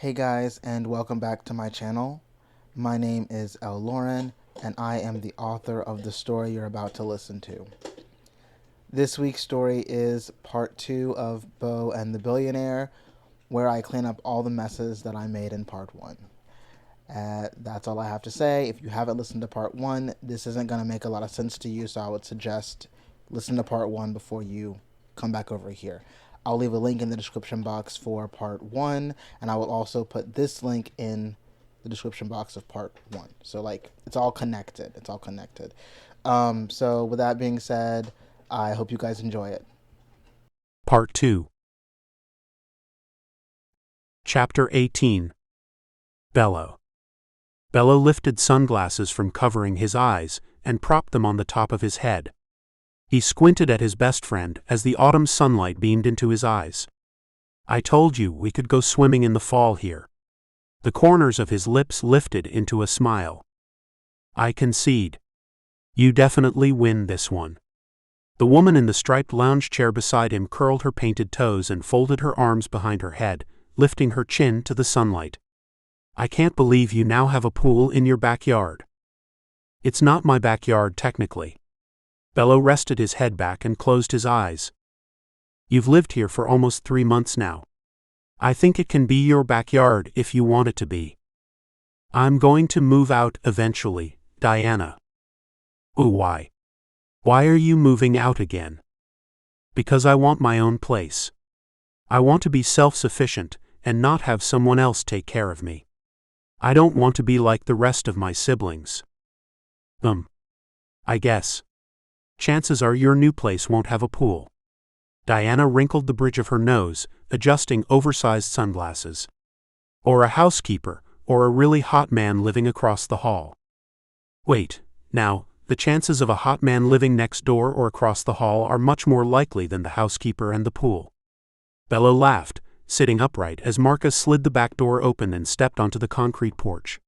Hey guys, and welcome back to my channel. My name is L. Lauren, and I am the author of the story you're about to listen to. This week's story is part 2 of Beau and the Billionaire, where I clean up all the messes that I made in part 1. That's all I have to say. If you haven't listened to part 1, this isn't going to make a lot of sense to you, so I would suggest listen to part 1 before you come back over here. I'll leave a link in the description box for part 1, and I will also put this link in the description box of part 1. So, it's all connected. It's all connected. So, with that being said, I hope you guys enjoy it. Part 2. Chapter 18. Bello. Bello lifted sunglasses from covering his eyes and propped them on the top of his head. He squinted at his best friend as the autumn sunlight beamed into his eyes. "I told you we could go swimming in the fall here." The corners of his lips lifted into a smile. "I concede. You definitely win this one." The woman in the striped lounge chair beside him curled her painted toes and folded her arms behind her head, lifting her chin to the sunlight. "I can't believe you now have a pool in your backyard." "It's not my backyard technically." Bello rested his head back and closed his eyes. "You've lived here for almost 3 months now. I think it can be your backyard if you want it to be." "I'm going to move out eventually, Diana." "Ooh, why? Why are you moving out again?" "Because I want my own place. I want to be self-sufficient and not have someone else take care of me. I don't want to be like the rest of my siblings." I guess. Chances are your new place won't have a pool." Diana wrinkled the bridge of her nose, adjusting oversized sunglasses. "Or a housekeeper, or a really hot man living across the hall." "Wait, now, the chances of a hot man living next door or across the hall are much more likely than the housekeeper and the pool." Bello laughed, sitting upright as Marcus slid the back door open and stepped onto the concrete porch.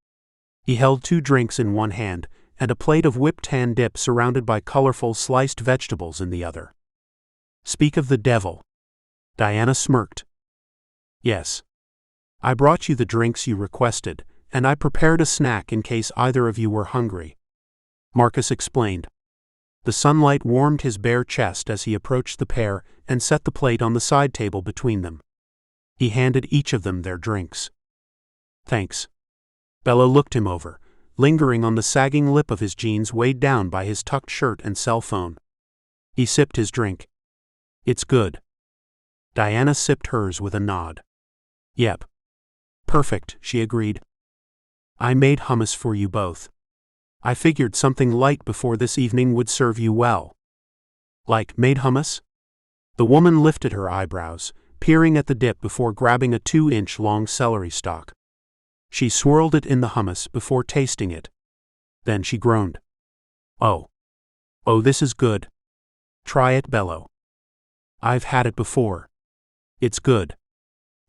He held 2 drinks in one hand and a plate of whipped tan dip surrounded by colorful sliced vegetables in the other. "Speak of the devil." Diana smirked. "Yes. I brought you the drinks you requested, and I prepared a snack in case either of you were hungry," Marcus explained. The sunlight warmed his bare chest as he approached the pair and set the plate on the side table between them. He handed each of them their drinks. "Thanks." Bello looked him over, lingering on the sagging lip of his jeans weighed down by his tucked shirt and cell phone. He sipped his drink. "It's good." Diana sipped hers with a nod. "Yep. Perfect," she agreed. "I made hummus for you both. I figured something light before this evening would serve you well." "Like made hummus?" The woman lifted her eyebrows, peering at the dip before grabbing a 2-inch long celery stalk. She swirled it in the hummus before tasting it. Then she groaned. Oh, this is good. Try it, Bello." "I've had it before. It's good.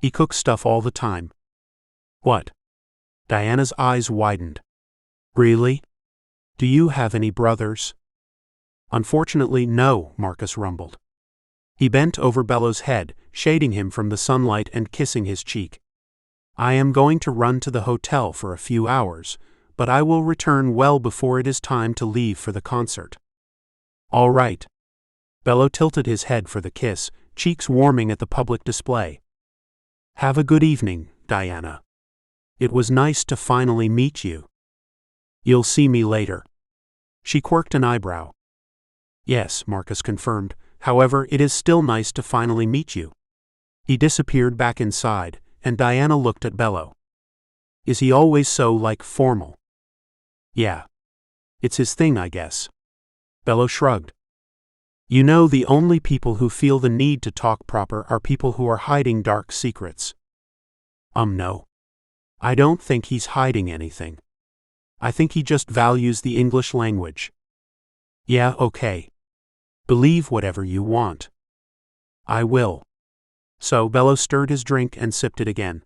He cooks stuff all the time." "What?" Diana's eyes widened. "Really? Do you have any brothers?" "Unfortunately, no," Marcus rumbled. He bent over Bello's head, shading him from the sunlight and kissing his cheek. "I am going to run to the hotel for a few hours, but I will return well before it is time to leave for the concert." "All right." Bello tilted his head for the kiss, cheeks warming at the public display. "Have a good evening, Diana. It was nice to finally meet you." "You'll see me later." She quirked an eyebrow. "Yes," Marcus confirmed. "However, it is still nice to finally meet you." He disappeared back inside, and Diana looked at Bello. "Is he always so, formal?" "Yeah. It's his thing, I guess." Bello shrugged. "You know, the only people who feel the need to talk proper are people who are hiding dark secrets." No. I don't think he's hiding anything. I think he just values the English language." "Yeah, okay. Believe whatever you want." "I will." So Bello stirred his drink and sipped it again.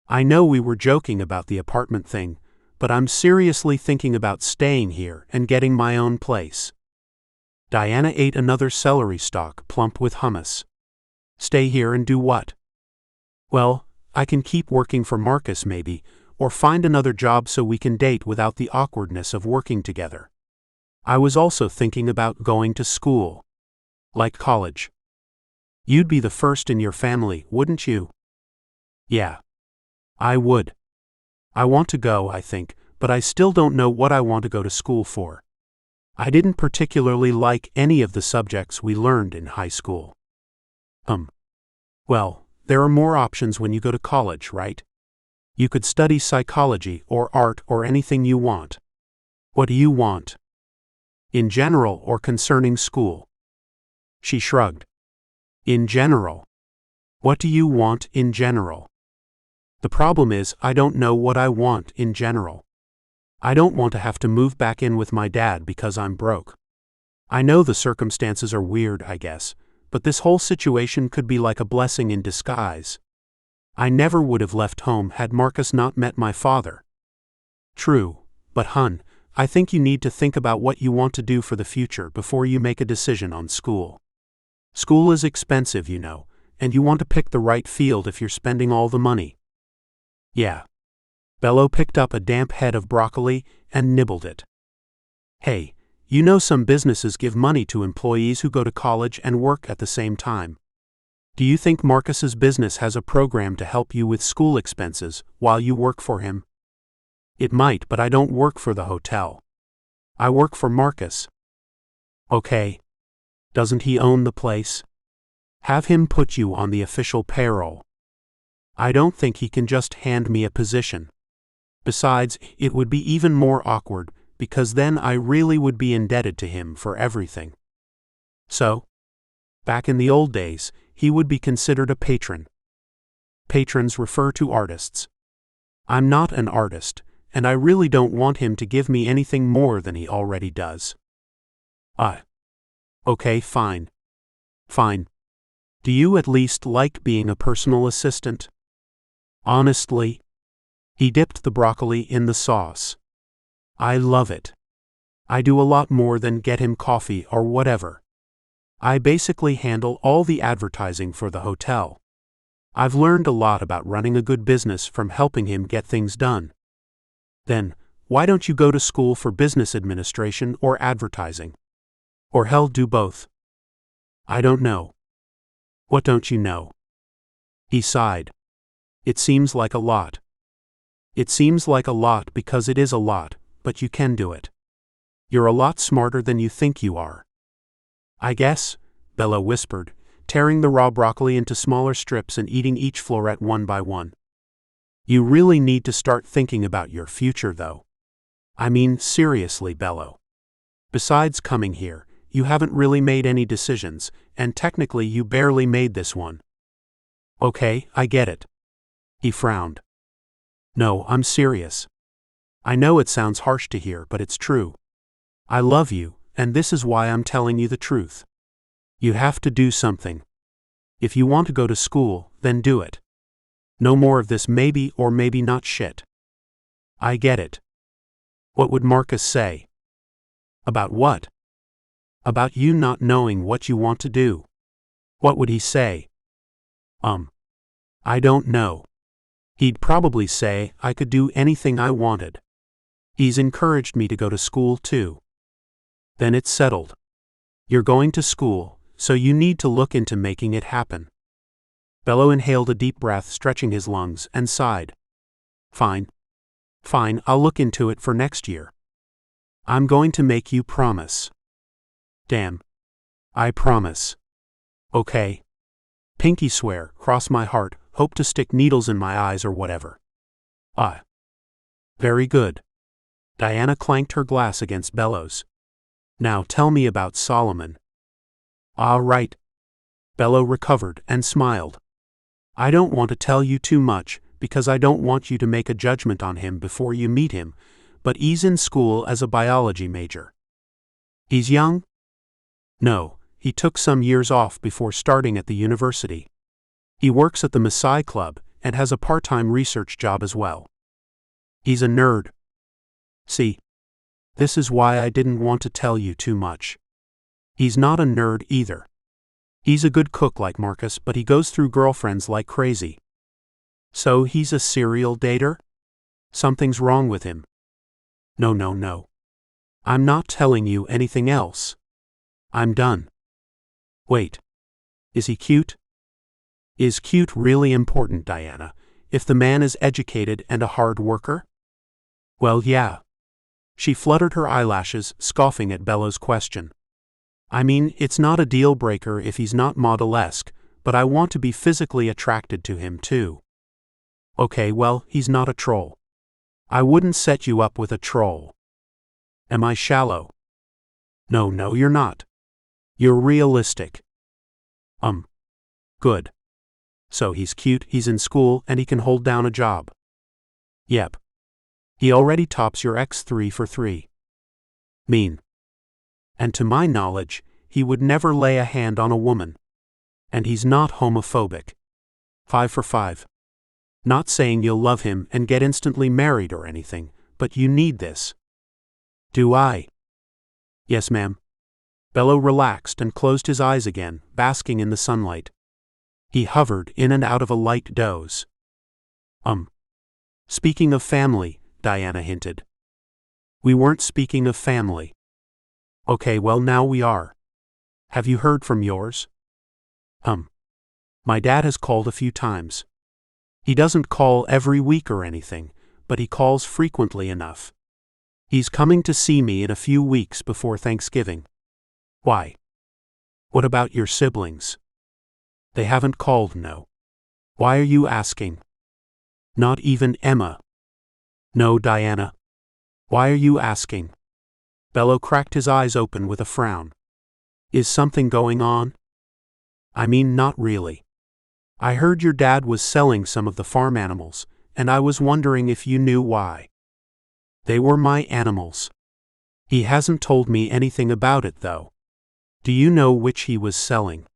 "I know we were joking about the apartment thing, but I'm seriously thinking about staying here and getting my own place." Diana ate another celery stalk plump with hummus. "Stay here and do what?" "Well, I can keep working for Marcus maybe, or find another job so we can date without the awkwardness of working together. I was also thinking about going to school. Like college. You'd be the first in your family, wouldn't you? Yeah. I would. I want to go, I think, but I still don't know what I want to go to school for. I didn't particularly like any of the subjects we learned in high school. Well, there are more options when you go to college, right? You could study psychology or art or anything you want. What do you want? In general or concerning school? She shrugged. In general. What do you want in general? The problem is, I don't know what I want in general. I don't want to have to move back in with my dad because I'm broke. I know the circumstances are weird, I guess, but this whole situation could be like a blessing in disguise. I never would have left home had Marcus not met my father. True, but hun, I think you need to think about what you want to do for the future before you make a decision on school. School is expensive, you know, and you want to pick the right field if you're spending all the money. Yeah. Bello picked up a damp head of broccoli and nibbled it. Hey, you know some businesses give money to employees who go to college and work at the same time. Do you think Marcus's business has a program to help you with school expenses while you work for him? It might, but I don't work for the hotel. I work for Marcus. Okay. Doesn't he own the place? Have him put you on the official payroll. I don't think he can just hand me a position. Besides, it would be even more awkward, because then I really would be indebted to him for everything. So, back in the old days, he would be considered a patron. Patrons refer to artists. I'm not an artist, and I really don't want him to give me anything more than he already does. Okay, fine. Fine. Do you at least like being a personal assistant? Honestly? He dipped the broccoli in the sauce. I love it. I do a lot more than get him coffee or whatever. I basically handle all the advertising for the hotel. I've learned a lot about running a good business from helping him get things done. Then, why don't you go to school for business administration or advertising? Or hell, do both? I don't know. What don't you know? He sighed. It seems like a lot. It seems like a lot because it is a lot, but you can do it. You're a lot smarter than you think you are. I guess, Bello whispered, tearing the raw broccoli into smaller strips and eating each floret one by one. You really need to start thinking about your future, though. I mean, seriously, Bello. Besides coming here, you haven't really made any decisions, and technically you barely made this one. Okay, I get it. He frowned. No, I'm serious. I know it sounds harsh to hear, but it's true. I love you, and this is why I'm telling you the truth. You have to do something. If you want to go to school, then do it. No more of this maybe or maybe not shit. I get it. What would Marcus say? About what? About you not knowing what you want to do. What would he say? I don't know. He'd probably say I could do anything I wanted. He's encouraged me to go to school too. Then it's settled. You're going to school, so you need to look into making it happen. Bello inhaled a deep breath, stretching his lungs, and sighed. Fine. Fine, I'll look into it for next year. I'm going to make you promise. Damn. I promise. Okay. Pinky swear, cross my heart, hope to stick needles in my eyes or whatever. Very good. Diana clanked her glass against Bello's. Now tell me about Solomon. Right. Bello recovered and smiled. I don't want to tell you too much, because I don't want you to make a judgment on him before you meet him, but he's in school as a biology major. He's young? No, he took some years off before starting at the university. He works at the Maasai Club and has a part-time research job as well. He's a nerd. See? This is why I didn't want to tell you too much. He's not a nerd either. He's a good cook like Marcus, but he goes through girlfriends like crazy. So he's a serial dater? Something's wrong with him. No, no, no. I'm not telling you anything else. I'm done. Wait. Is he cute? Is cute really important, Diana, if the man is educated and a hard worker? Well, yeah. She fluttered her eyelashes, scoffing at Bello's question. I mean, it's not a deal breaker if he's not modelesque, but I want to be physically attracted to him too. Okay, well, he's not a troll. I wouldn't set you up with a troll. Am I shallow? No, no, you're not. You're realistic. Good. So he's cute, he's in school, and he can hold down a job. Yep. He already tops your X3 for 3. Mean. And to my knowledge, he would never lay a hand on a woman. And he's not homophobic. 5 for 5. Not saying you'll love him and get instantly married or anything, but you need this. Do I? Yes, ma'am. Bello relaxed and closed his eyes again, basking in the sunlight. He hovered in and out of a light doze. Speaking of family, Diana hinted. We weren't speaking of family. Okay, well now we are. Have you heard from yours? My dad has called a few times. He doesn't call every week or anything, but he calls frequently enough. He's coming to see me in a few weeks before Thanksgiving. Why? What about your siblings? They haven't called, no. Why are you asking? Not even Emma. No, Diana. Why are you asking? Bello cracked his eyes open with a frown. Is something going on? I mean, not really. I heard your dad was selling some of the farm animals, and I was wondering if you knew why. They were my animals. He hasn't told me anything about it, though. Do you know which he was selling?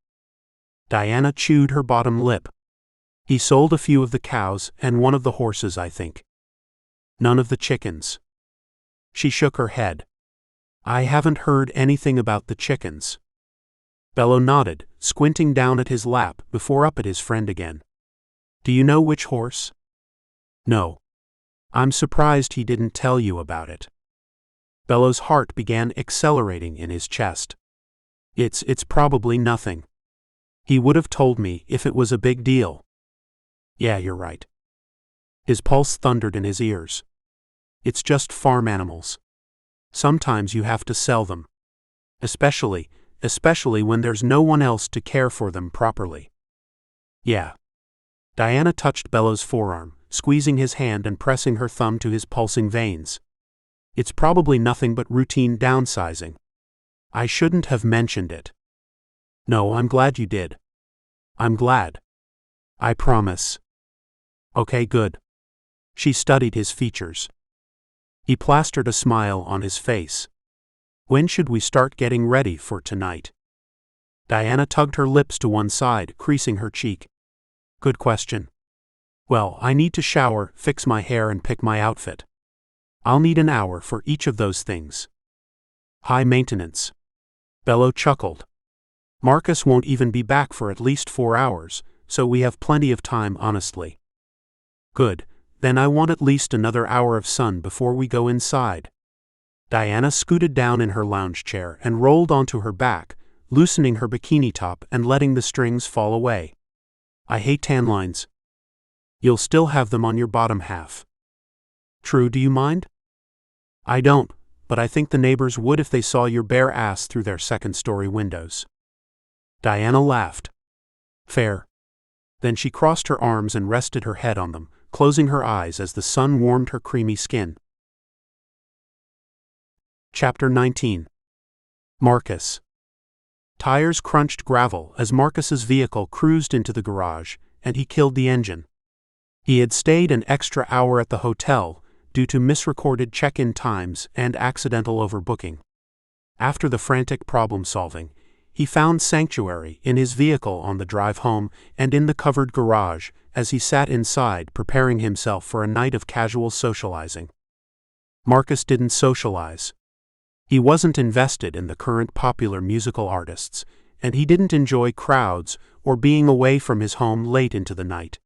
Diana chewed her bottom lip. He sold a few of the cows and one of the horses, I think. None of the chickens. She shook her head. I haven't heard anything about the chickens. Bello nodded, squinting down at his lap before up at his friend again. Do you know which horse? No. I'm surprised he didn't tell you about it. Bello's heart began accelerating in his chest. It's probably nothing. He would have told me if it was a big deal. Yeah, you're right. His pulse thundered in his ears. It's just farm animals. Sometimes you have to sell them. Especially when there's no one else to care for them properly. Yeah. Diana touched Bello's forearm, squeezing his hand and pressing her thumb to his pulsing veins. It's probably nothing but routine downsizing. I shouldn't have mentioned it. No, I'm glad you did. I'm glad. I promise. Okay, good. She studied his features. He plastered a smile on his face. When should we start getting ready for tonight? Diana tugged her lips to one side, creasing her cheek. Good question. Well, I need to shower, fix my hair, and pick my outfit. I'll need an hour for each of those things. High maintenance. Bello chuckled. Marcus won't even be back for at least 4 hours, so we have plenty of time, honestly. Good, then I want at least another hour of sun before we go inside. Diana scooted down in her lounge chair and rolled onto her back, loosening her bikini top and letting the strings fall away. I hate tan lines. You'll still have them on your bottom half. True, do you mind? I don't, but I think the neighbors would if they saw your bare ass through their second-story windows. Diana laughed. Fair. Then she crossed her arms and rested her head on them, closing her eyes as the sun warmed her creamy skin. Chapter 19. Marcus. Tires crunched gravel as Marcus's vehicle cruised into the garage, and he killed the engine. He had stayed an extra hour at the hotel due to misrecorded check-in times and accidental overbooking. After the frantic problem-solving, he found sanctuary in his vehicle on the drive home and in the covered garage as he sat inside preparing himself for a night of casual socializing. Marcus didn't socialize. He wasn't invested in the current popular musical artists, and he didn't enjoy crowds or being away from his home late into the night.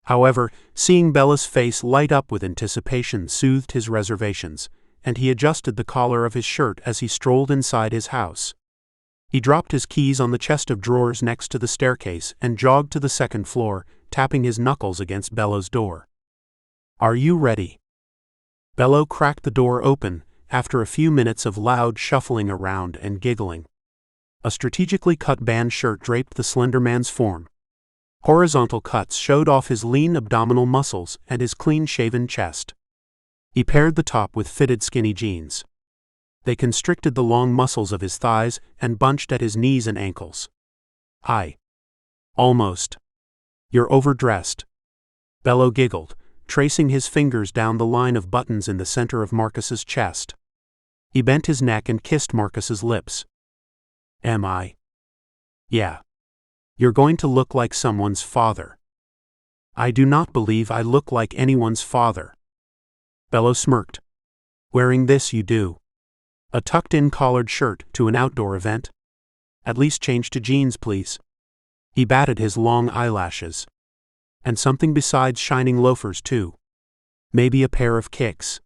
However, seeing Bella's face light up with anticipation soothed his reservations, and he adjusted the collar of his shirt as he strolled inside his house. He dropped his keys on the chest of drawers next to the staircase and jogged to the second floor, tapping his knuckles against Bello's door. "Are you ready?" Bello cracked the door open, after a few minutes of loud shuffling around and giggling. A strategically cut band shirt draped the slender man's form. Horizontal cuts showed off his lean abdominal muscles and his clean-shaven chest. He paired the top with fitted skinny jeans. They constricted the long muscles of his thighs and bunched at his knees and ankles. "Hi." "Almost. You're overdressed." Bello giggled, tracing his fingers down the line of buttons in the center of Marcus's chest. He bent his neck and kissed Marcus's lips. "Am I?" "Yeah. You're going to look like someone's father." "I do not believe I look like anyone's father." Bello smirked. "Wearing this you do. A tucked-in collared shirt to an outdoor event? At least change to jeans, please." He batted his long eyelashes. "And something besides shining loafers, too. Maybe a pair of kicks."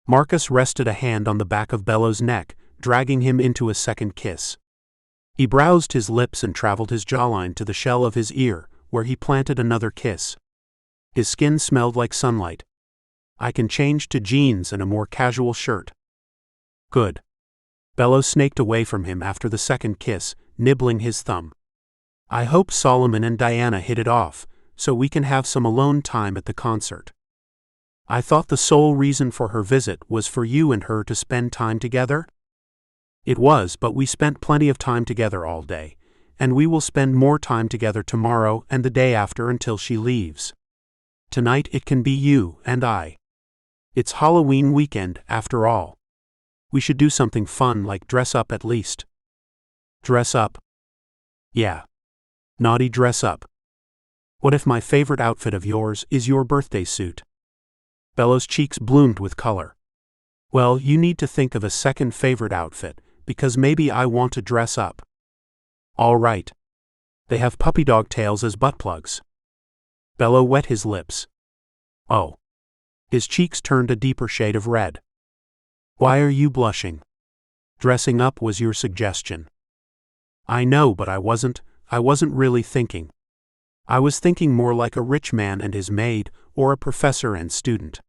Marcus rested a hand on the back of Bello's neck, dragging him into a second kiss. He browsed his lips and traveled his jawline to the shell of his ear, where he planted another kiss. His skin smelled like sunlight. "I can change to jeans and a more casual shirt." "Good." Bello snaked away from him after the second kiss, nibbling his thumb. "I hope Solomon and Diana hit it off, so we can have some alone time at the concert. I thought the sole reason for her visit was for you and her to spend time together?" "It was, but we spent plenty of time together all day, and we will spend more time together tomorrow and the day after until she leaves. Tonight it can be you and I. It's Halloween weekend, after all. We should do something fun like dress up at least." "Dress up?" "Yeah. Naughty dress up. What if my favorite outfit of yours is your birthday suit?" Bello's cheeks bloomed with color. "Well, you need to think of a second favorite outfit, because maybe I want to dress up." "All right. They have puppy dog tails as butt plugs." Bello wet his lips. "Oh." His cheeks turned a deeper shade of red. "Why are you blushing? Dressing up was your suggestion." "I know, but I wasn't really thinking. I was thinking more like a rich man and his maid, or a professor and student."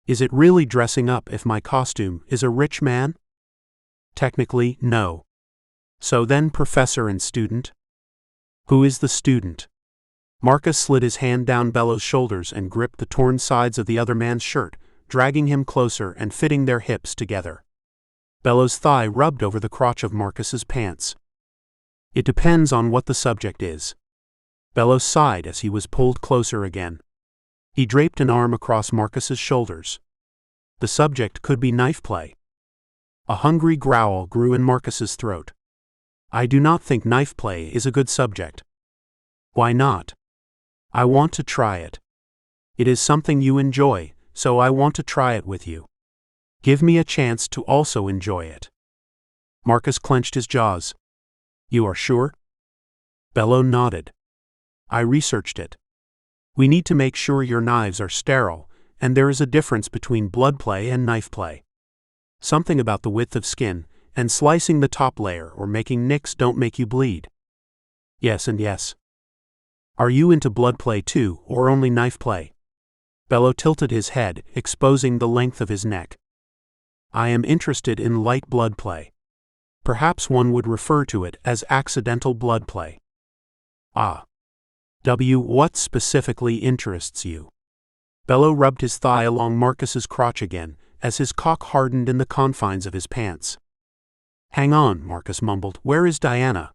"Is it really dressing up if my costume is a rich man?" "Technically, no." "So then professor and student?" "Who is the student?" Marcus slid his hand down Bello's shoulders and gripped the torn sides of the other man's shirt, dragging him closer and fitting their hips together. Bello's thigh rubbed over the crotch of Marcus's pants. "It depends on what the subject is." Bello sighed as he was pulled closer again. He draped an arm across Marcus's shoulders. "The subject could be knife play." A hungry growl grew in Marcus's throat. "I do not think knife play is a good subject." "Why not?" "I want to try it. It is something you enjoy, so I want to try it with you. Give me a chance to also enjoy it." Marcus clenched his jaws. "You are sure?" Bello nodded. "I researched it. We need to make sure your knives are sterile, and there is a difference between blood play and knife play. Something about the width of skin, and slicing the top layer or making nicks don't make you bleed." "Yes and yes." "Are you into blood play too, or only knife play?" Bello tilted his head, exposing the length of his neck. "I am interested in light blood play. Perhaps one would refer to it as accidental blood play." "Ah. What specifically interests you?" Bello rubbed his thigh along Marcus's crotch again, as his cock hardened in the confines of his pants. "Hang on," Marcus mumbled. "Where is Diana?"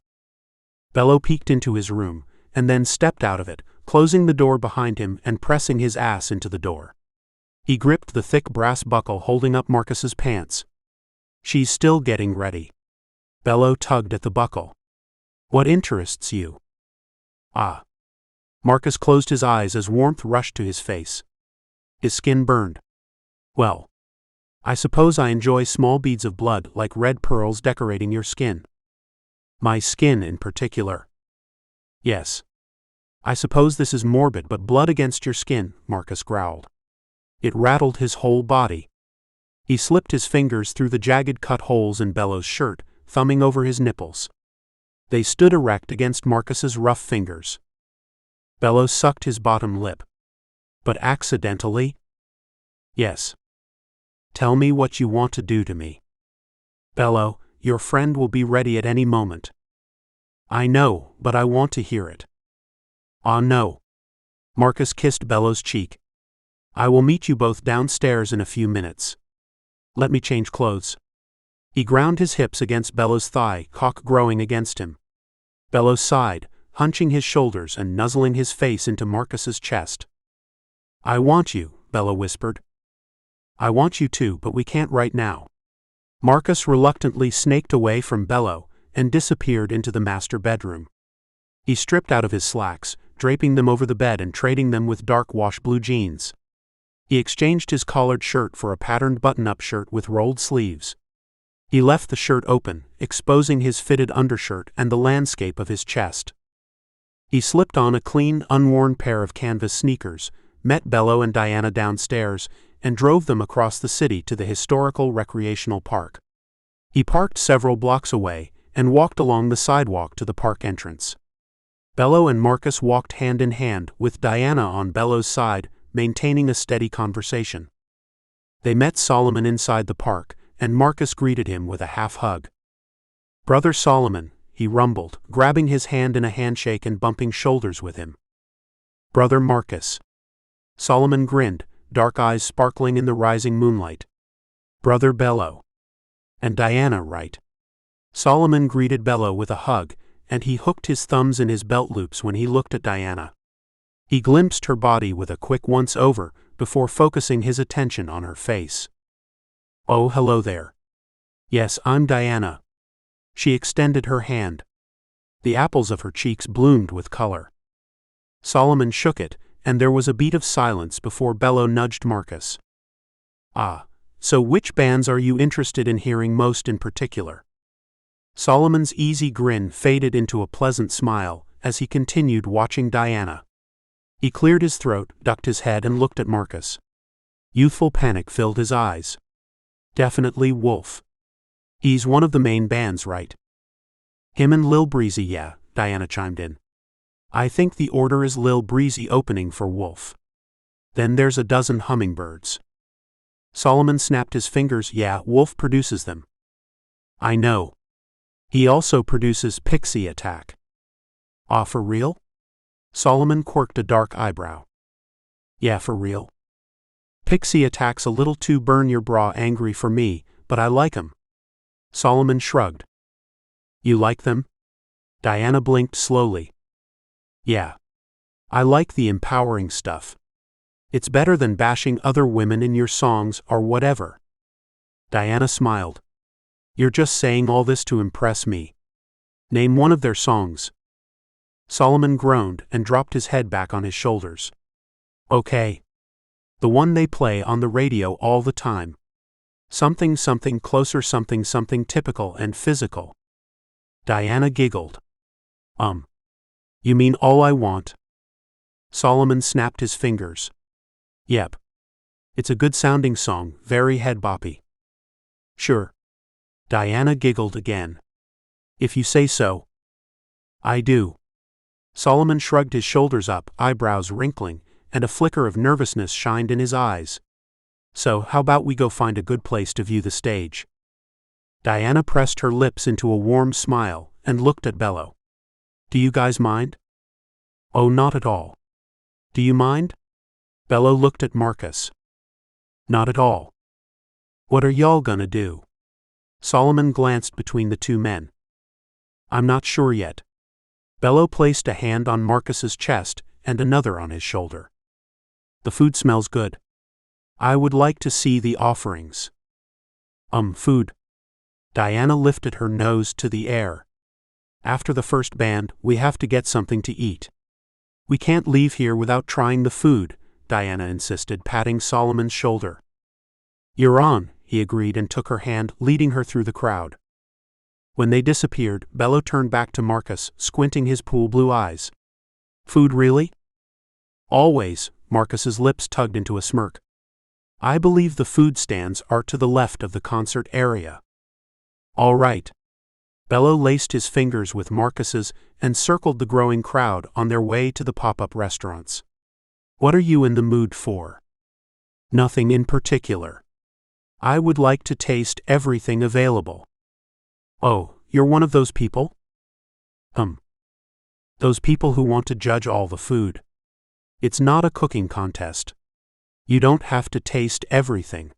Bello peeked into his room, and then stepped out of it, closing the door behind him and pressing his ass into the door. He gripped the thick brass buckle holding up Marcus's pants. "She's still getting ready." Bello tugged at the buckle. "What interests you?" "Ah." Marcus closed his eyes as warmth rushed to his face. His skin burned. "Well, I suppose I enjoy small beads of blood like red pearls decorating your skin." "My skin in particular?" "Yes." I suppose this is morbid, but blood against your skin, Marcus growled. It rattled his whole body. He slipped his fingers through the jagged cut holes in Bello's shirt, thumbing over his nipples. They stood erect against Marcus's rough fingers. Bello sucked his bottom lip. But accidentally? Yes. Tell me what you want to do to me. Bello, your friend will be ready at any moment. I know, but I want to hear it. Ah, no. Marcus kissed Bello's cheek. I will meet you both downstairs in a few minutes. Let me change clothes. He ground his hips against Bello's thigh, cock growing against him. Bello sighed, hunching his shoulders and nuzzling his face into Marcus's chest. I want you, Bello whispered. I want you too, but we can't right now. Marcus reluctantly snaked away from Bello and disappeared into the master bedroom. He stripped out of his slacks, draping them over the bed and trading them with dark wash blue jeans. He exchanged his collared shirt for a patterned button-up shirt with rolled sleeves. He left the shirt open, exposing his fitted undershirt and the landscape of his chest. He slipped on a clean, unworn pair of canvas sneakers, met Bello and Diana downstairs, and drove them across the city to the historical recreational park. He parked several blocks away and walked along the sidewalk to the park entrance. Bello and Marcus walked hand in hand, with Diana on Bello's side, maintaining a steady conversation. They met Solomon inside the park, and Marcus greeted him with a half-hug. Brother Solomon, he rumbled, grabbing his hand in a handshake and bumping shoulders with him. Brother Marcus. Solomon grinned, dark eyes sparkling in the rising moonlight. Brother Bello. And Diana, right? Solomon greeted Bello with a hug, and he hooked his thumbs in his belt loops when he looked at Diana. He glimpsed her body with a quick once-over before focusing his attention on her face. Oh, hello there. Yes, I'm Diana. She extended her hand. The apples of her cheeks bloomed with color. Solomon shook it, and there was a beat of silence before Bello nudged Marcus. Ah, so which bands are you interested in hearing most in particular? Solomon's easy grin faded into a pleasant smile as he continued watching Diana. He cleared his throat, ducked his head and looked at Marcus. Youthful panic filled his eyes. Definitely Wolf. He's one of the main bands, right? Him and Lil Breezy, yeah, Diana chimed in. I think the order is Lil Breezy opening for Wolf. Then there's a dozen hummingbirds. Solomon snapped his fingers. Yeah, Wolf produces them. I know. He also produces Pixie Attack. Ah, for real? Solomon quirked a dark eyebrow. Yeah, for real. Pixie Attack's a little too burn your bra angry for me, but I like 'em. Solomon shrugged. You like them? Diana blinked slowly. Yeah. I like the empowering stuff. It's better than bashing other women in your songs or whatever. Diana smiled. You're just saying all this to impress me. Name one of their songs. Solomon groaned and dropped his head back on his shoulders. Okay. The one they play on the radio all the time. Something something closer, something something typical and physical. Diana giggled. You mean All I Want? Solomon snapped his fingers. Yep. It's a good sounding song, very head boppy. Sure. Diana giggled again. If you say so. I do. Solomon shrugged his shoulders up, eyebrows wrinkling, and a flicker of nervousness shined in his eyes. So, how about we go find a good place to view the stage? Diana pressed her lips into a warm smile and looked at Bello. Do you guys mind? Oh, not at all. Do you mind? Bello looked at Marcus. Not at all. What are y'all gonna do? Solomon glanced between the two men. I'm not sure yet. Bello placed a hand on Marcus's chest and another on his shoulder. The food smells good. I would like to see the offerings. Food. Diana lifted her nose to the air. After the first band, we have to get something to eat. We can't leave here without trying the food, Diana insisted, patting Solomon's shoulder. You're on, he agreed and took her hand, leading her through the crowd. When they disappeared, Bello turned back to Marcus, squinting his pool blue eyes. Food really? Always, Marcus's lips tugged into a smirk. I believe the food stands are to the left of the concert area. All right. Bello laced his fingers with Marcus's and circled the growing crowd on their way to the pop-up restaurants. What are you in the mood for? Nothing in particular. I would like to taste everything available. Oh, you're one of those people? Those people who want to judge all the food. It's not a cooking contest. You don't have to taste everything.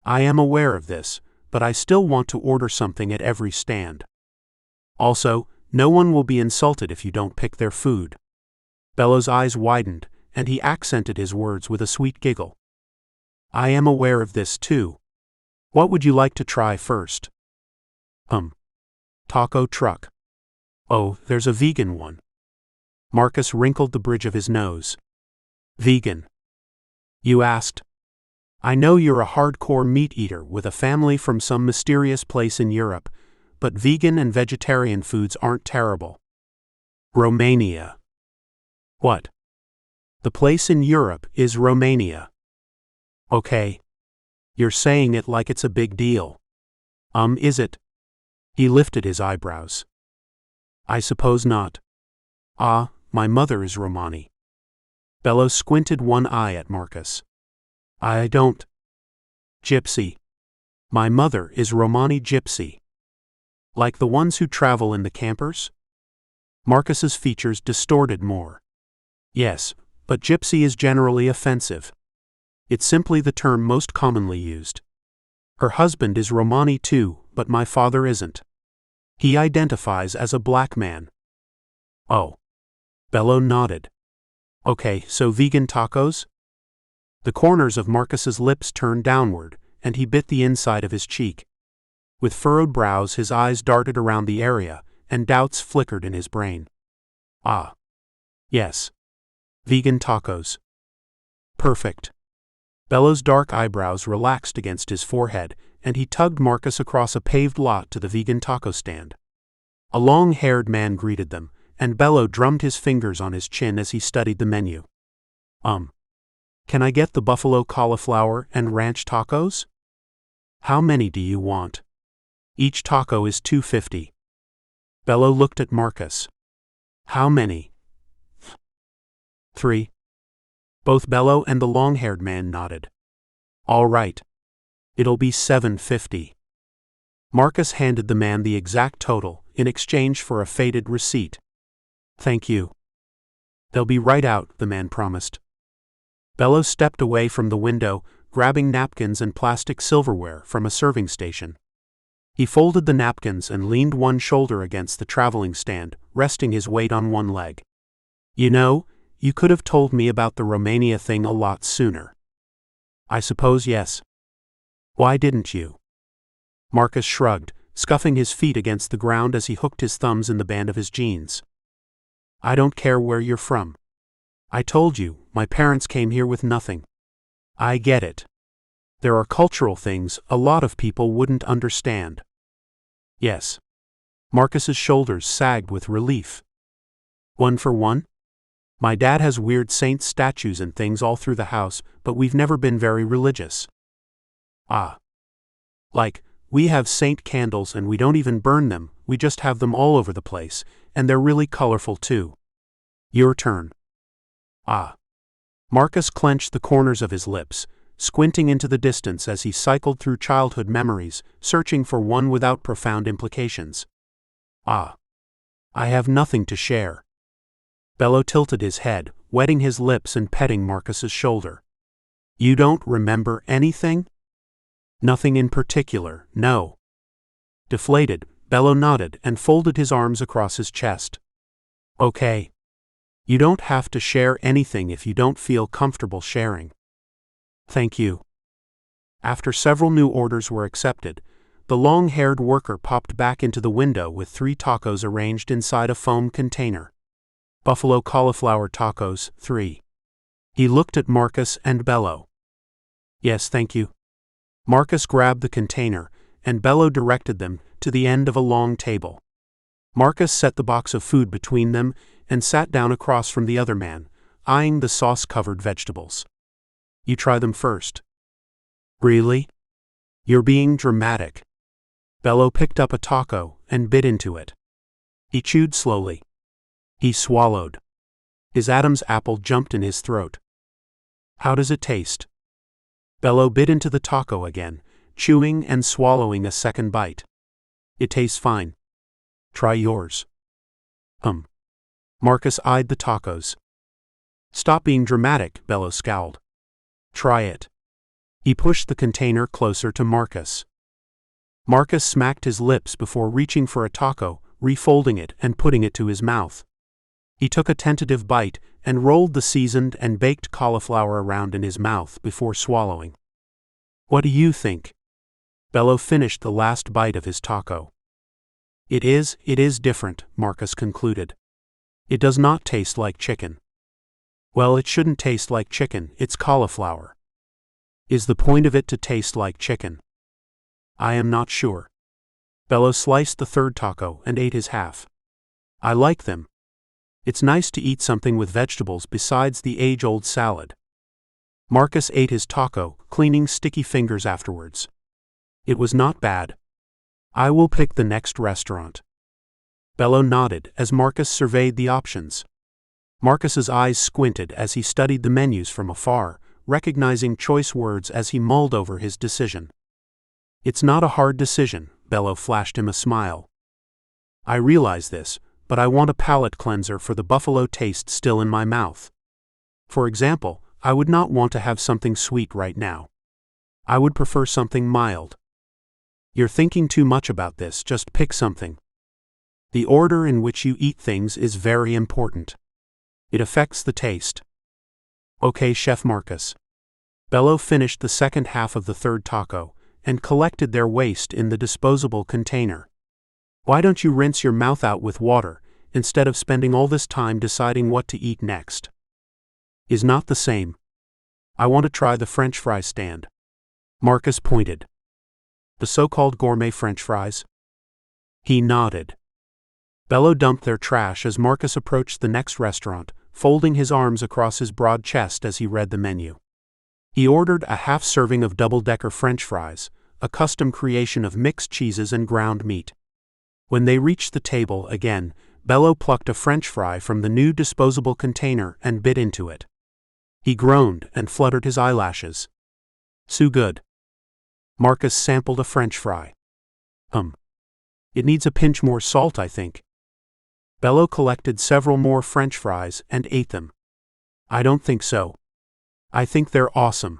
I am aware of this, but I still want to order something at every stand. Also, no one will be insulted if you don't pick their food. Bello's eyes widened, and he accented his words with a sweet giggle. I am aware of this too. What would you like to try first? Taco truck. Oh, there's a vegan one. Marcus wrinkled the bridge of his nose. Vegan? You asked. I know you're a hardcore meat eater with a family from some mysterious place in Europe, but vegan and vegetarian foods aren't terrible. Romania. What? The place in Europe is Romania. Okay. You're saying it like it's a big deal. Is it? He lifted his eyebrows. I suppose not. Ah, my mother is Romani. Bello squinted one eye at Marcus. I don't. Gypsy. My mother is Romani gypsy. Like the ones who travel in the campers? Marcus's features distorted more. Yes, but gypsy is generally offensive. It's simply the term most commonly used. Her husband is Romani too, but my father isn't. He identifies as a black man. Oh. Bello nodded. Okay, so vegan tacos? The corners of Marcus's lips turned downward, and he bit the inside of his cheek. With furrowed brows, his eyes darted around the area, and doubts flickered in his brain. Ah. Yes. Vegan tacos. Perfect. Bello's dark eyebrows relaxed against his forehead, and he tugged Marcus across a paved lot to the vegan taco stand. A long-haired man greeted them, and Bello drummed his fingers on his chin as he studied the menu. Can I get the buffalo cauliflower and ranch tacos? How many do you want? Each taco is $2.50. Bello looked at Marcus. How many? 3. Both Bello and the long-haired man nodded. All right. It'll be $7.50. Marcus handed the man the exact total in exchange for a faded receipt. Thank you. They'll be right out, the man promised. Bello stepped away from the window, grabbing napkins and plastic silverware from a serving station. He folded the napkins and leaned one shoulder against the traveling stand, resting his weight on one leg. You know, you could have told me about the Romania thing a lot sooner. I suppose yes. Why didn't you? Marcus shrugged, scuffing his feet against the ground as he hooked his thumbs in the band of his jeans. I don't care where you're from. I told you, my parents came here with nothing. I get it. There are cultural things a lot of people wouldn't understand. Yes. Marcus's shoulders sagged with relief. One for one? My dad has weird saint statues and things all through the house, but we've never been very religious. Ah. Like, we have saint candles and we don't even burn them, we just have them all over the place, and they're really colorful too. Your turn. Ah. Marcus clenched the corners of his lips, squinting into the distance as he cycled through childhood memories, searching for one without profound implications. Ah. I have nothing to share. Bello tilted his head, wetting his lips and petting Marcus's shoulder. You don't remember anything? Nothing in particular, no. Deflated, Bello nodded and folded his arms across his chest. Okay. You don't have to share anything if you don't feel comfortable sharing. Thank you. After several new orders were accepted, the long-haired worker popped back into the window with 3 tacos arranged inside a foam container. Buffalo cauliflower tacos, 3. He looked at Marcus and Bello. Yes, thank you. Marcus grabbed the container, and Bello directed them to the end of a long table. Marcus set the box of food between them and sat down across from the other man, eyeing the sauce-covered vegetables. You try them first. Really? You're being dramatic. Bello picked up a taco and bit into it. He chewed slowly. He swallowed. His Adam's apple jumped in his throat. How does it taste? Bello bit into the taco again, chewing and swallowing a second bite. It tastes fine. Try yours. Marcus eyed the tacos. Stop being dramatic, Bello scowled. Try it. He pushed the container closer to Marcus. Marcus smacked his lips before reaching for a taco, refolding it and putting it to his mouth. He took a tentative bite and rolled the seasoned and baked cauliflower around in his mouth before swallowing. What do you think? Bello finished the last bite of his taco. It is different, Marcus concluded. It does not taste like chicken. Well, it shouldn't taste like chicken, it's cauliflower. Is the point of it to taste like chicken? I am not sure. Bello sliced the third taco and ate his half. I like them. It's nice to eat something with vegetables besides the age-old salad. Marcus ate his taco, cleaning sticky fingers afterwards. It was not bad. I will pick the next restaurant. Bello nodded as Marcus surveyed the options. Marcus's eyes squinted as he studied the menus from afar, recognizing choice words as he mulled over his decision. It's not a hard decision, Bello flashed him a smile. I realize this, but I want a palate cleanser for the buffalo taste still in my mouth. For example, I would not want to have something sweet right now. I would prefer something mild. You're thinking too much about this, just pick something. The order in which you eat things is very important. It affects the taste. Okay, Chef Marcus. Bello finished the second half of the third taco and collected their waste in the disposable container. Why don't you rinse your mouth out with water instead of spending all this time deciding what to eat next? Is not the same. I want to try the French fry stand. Marcus pointed. The so-called gourmet French fries? He nodded. Bello dumped their trash as Marcus approached the next restaurant, folding his arms across his broad chest as he read the menu. He ordered a half-serving of double-decker French fries, a custom creation of mixed cheeses and ground meat. When they reached the table again, Bello plucked a French fry from the new disposable container and bit into it. He groaned and fluttered his eyelashes. So good. Marcus sampled a French fry. It needs a pinch more salt, I think. Bello collected several more French fries and ate them. I don't think so. I think they're awesome.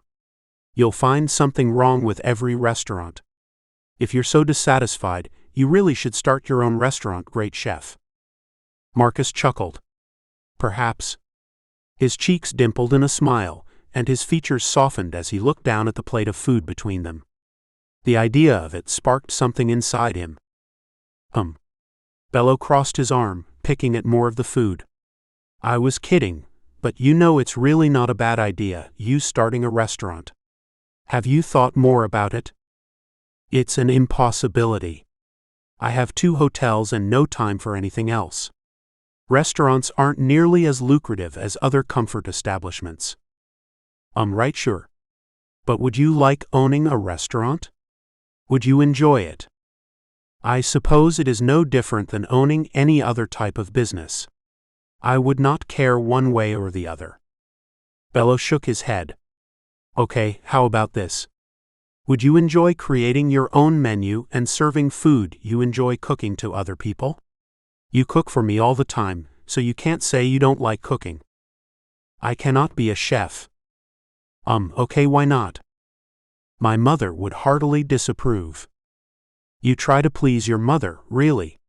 You'll find something wrong with every restaurant. If you're so dissatisfied, you really should start your own restaurant, great chef. Marcus chuckled. Perhaps. His cheeks dimpled in a smile, and his features softened as he looked down at the plate of food between them. The idea of it sparked something inside him. Bello crossed his arm, picking at more of the food. I was kidding, but you know it's really not a bad idea, you starting a restaurant. Have you thought more about it? It's an impossibility. I have 2 hotels and no time for anything else. Restaurants aren't nearly as lucrative as other comfort establishments. Right, sure. But would you like owning a restaurant? Would you enjoy it? I suppose it is no different than owning any other type of business. I would not care one way or the other. Bello shook his head. Okay, how about this? Would you enjoy creating your own menu and serving food you enjoy cooking to other people? You cook for me all the time, so you can't say you don't like cooking. I cannot be a chef. Okay, why not? My mother would heartily disapprove. You try to please your mother, really?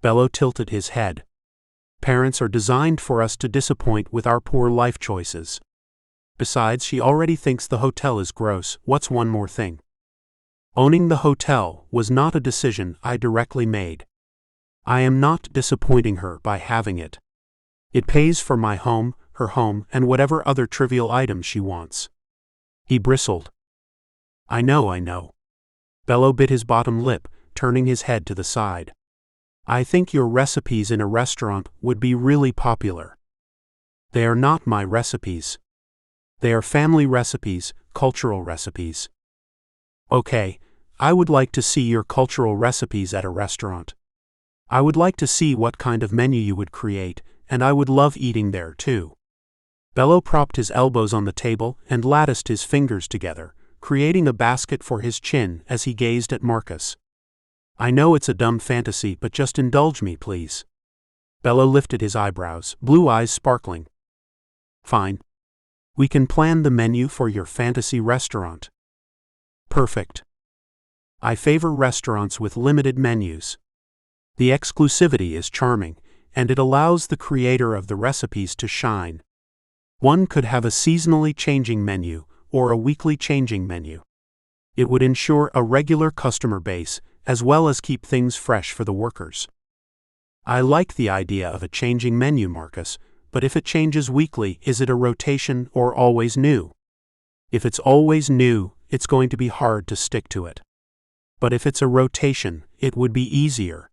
Bello tilted his head. Parents are designed for us to disappoint with our poor life choices. Besides, she already thinks the hotel is gross. What's one more thing? Owning the hotel was not a decision I directly made. I am not disappointing her by having it. It pays for my home, her home, and whatever other trivial items she wants. He bristled. I know. Bello bit his bottom lip, turning his head to the side. I think your recipes in a restaurant would be really popular. They are not my recipes. They are family recipes, cultural recipes. Okay, I would like to see your cultural recipes at a restaurant. I would like to see what kind of menu you would create, and I would love eating there too. Bello propped his elbows on the table and latticed his fingers together, creating a basket for his chin as he gazed at Marcus. I know it's a dumb fantasy, but just indulge me, please. Bello lifted his eyebrows, blue eyes sparkling. Fine. We can plan the menu for your fantasy restaurant. Perfect. I favor restaurants with limited menus. The exclusivity is charming, and it allows the creator of the recipes to shine. One could have a seasonally changing menu or a weekly changing menu. It would ensure a regular customer base as well as keep things fresh for the workers. I like the idea of a changing menu, Marcus, but if it changes weekly, is it a rotation or always new? If it's always new, it's going to be hard to stick to it. But if it's a rotation, it would be easier.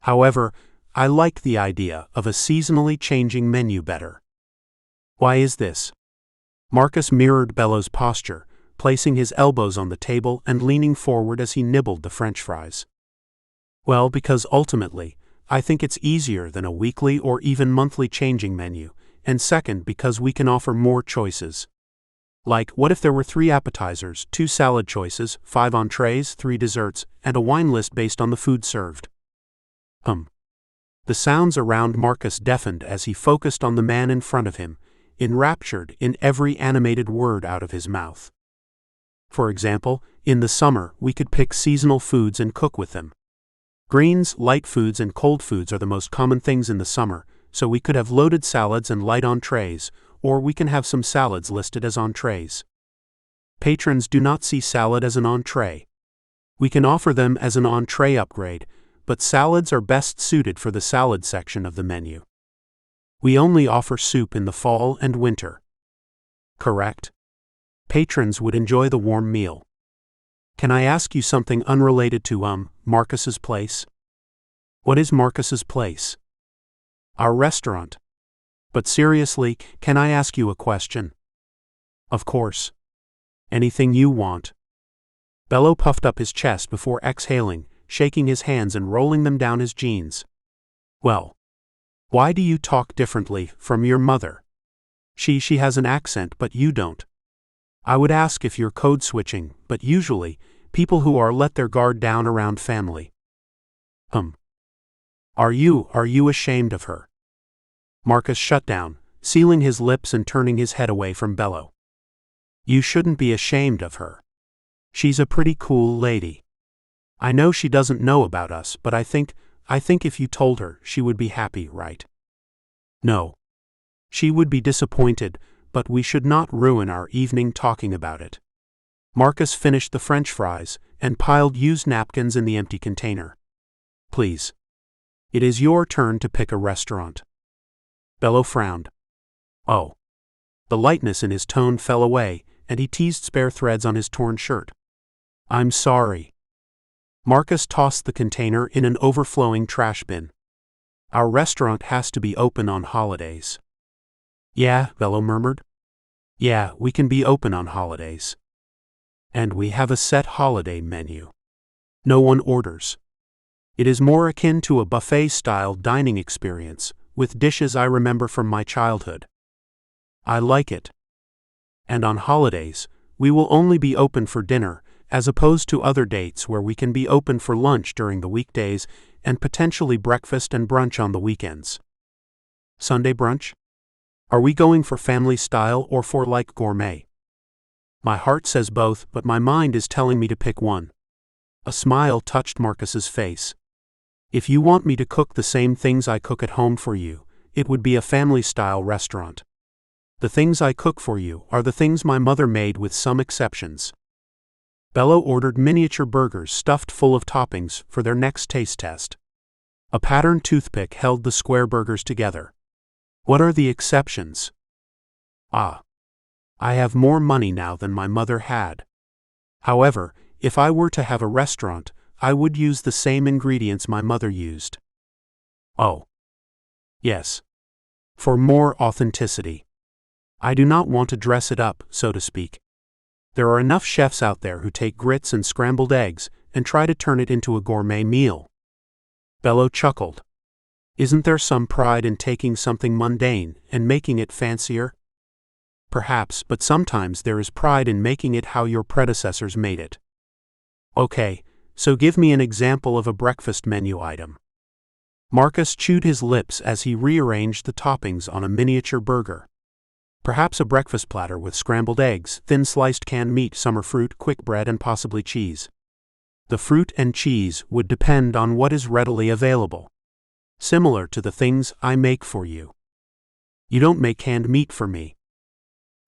However, I like the idea of a seasonally changing menu better. Why is this? Marcus mirrored Bello's posture, placing his elbows on the table and leaning forward as he nibbled the French fries. Well, because ultimately, I think it's easier than a weekly or even monthly changing menu, and second, because we can offer more choices. Like, what if there were 3 appetizers, 2 salad choices, 5 entrees, 3 desserts, and a wine list based on the food served? The sounds around Marcus deafened as he focused on the man in front of him, enraptured in every animated word out of his mouth. For example, in the summer, we could pick seasonal foods and cook with them. Greens, light foods, and cold foods are the most common things in the summer, so we could have loaded salads and light entrees, or we can have some salads listed as entrees. Patrons do not see salad as an entree. We can offer them as an entree upgrade, but salads are best suited for the salad section of the menu. We only offer soup in the fall and winter. Correct? Patrons would enjoy the warm meal. Can I ask you something unrelated to, Marcus's place? What is Marcus's place? Our restaurant. But seriously, can I ask you a question? Of course. Anything you want. Bello puffed up his chest before exhaling, shaking his hands and rolling them down his jeans. Well, why do you talk differently from your mother? She has an accent, but you don't. I would ask if you're code switching, but usually, people who are let their guard down around family. Are you ashamed of her? Marcus shut down, sealing his lips and turning his head away from Bello. You shouldn't be ashamed of her. She's a pretty cool lady. I know she doesn't know about us, but I think if you told her, she would be happy, right? No. She would be disappointed, but we should not ruin our evening talking about it. Marcus finished the French fries and piled used napkins in the empty container. Please. It is your turn to pick a restaurant. Bello frowned. Oh. The lightness in his tone fell away, and he teased spare threads on his torn shirt. I'm sorry. Marcus tossed the container in an overflowing trash bin. Our restaurant has to be open on holidays. Yeah, Bello murmured. Yeah, we can be open on holidays. And we have a set holiday menu. No one orders. It is more akin to a buffet-style dining experience, with dishes I remember from my childhood. I like it. And on holidays, we will only be open for dinner, as opposed to other dates where we can be open for lunch during the weekdays and potentially breakfast and brunch on the weekends. Sunday brunch? Are we going for family style or for like gourmet? My heart says both, but my mind is telling me to pick one. A smile touched Marcus's face. If you want me to cook the same things I cook at home for you, it would be a family-style restaurant. The things I cook for you are the things my mother made with some exceptions. Bello ordered miniature burgers stuffed full of toppings for their next taste test. A patterned toothpick held the square burgers together. What are the exceptions? I have more money now than my mother had. However, if I were to have a restaurant, I would use the same ingredients my mother used. Oh, yes. For more authenticity. I do not want to dress it up, so to speak. There are enough chefs out there who take grits and scrambled eggs and try to turn it into a gourmet meal. Bello chuckled. Isn't there some pride in taking something mundane and making it fancier? Perhaps, but sometimes there is pride in making it how your predecessors made it. Okay, so give me an example of a breakfast menu item. Marcus chewed his lips as he rearranged the toppings on a miniature burger. Perhaps a breakfast platter with scrambled eggs, thin sliced canned meat, summer fruit, quick bread, and possibly cheese. The fruit and cheese would depend on what is readily available. Similar to the things I make for you. You don't make canned meat for me.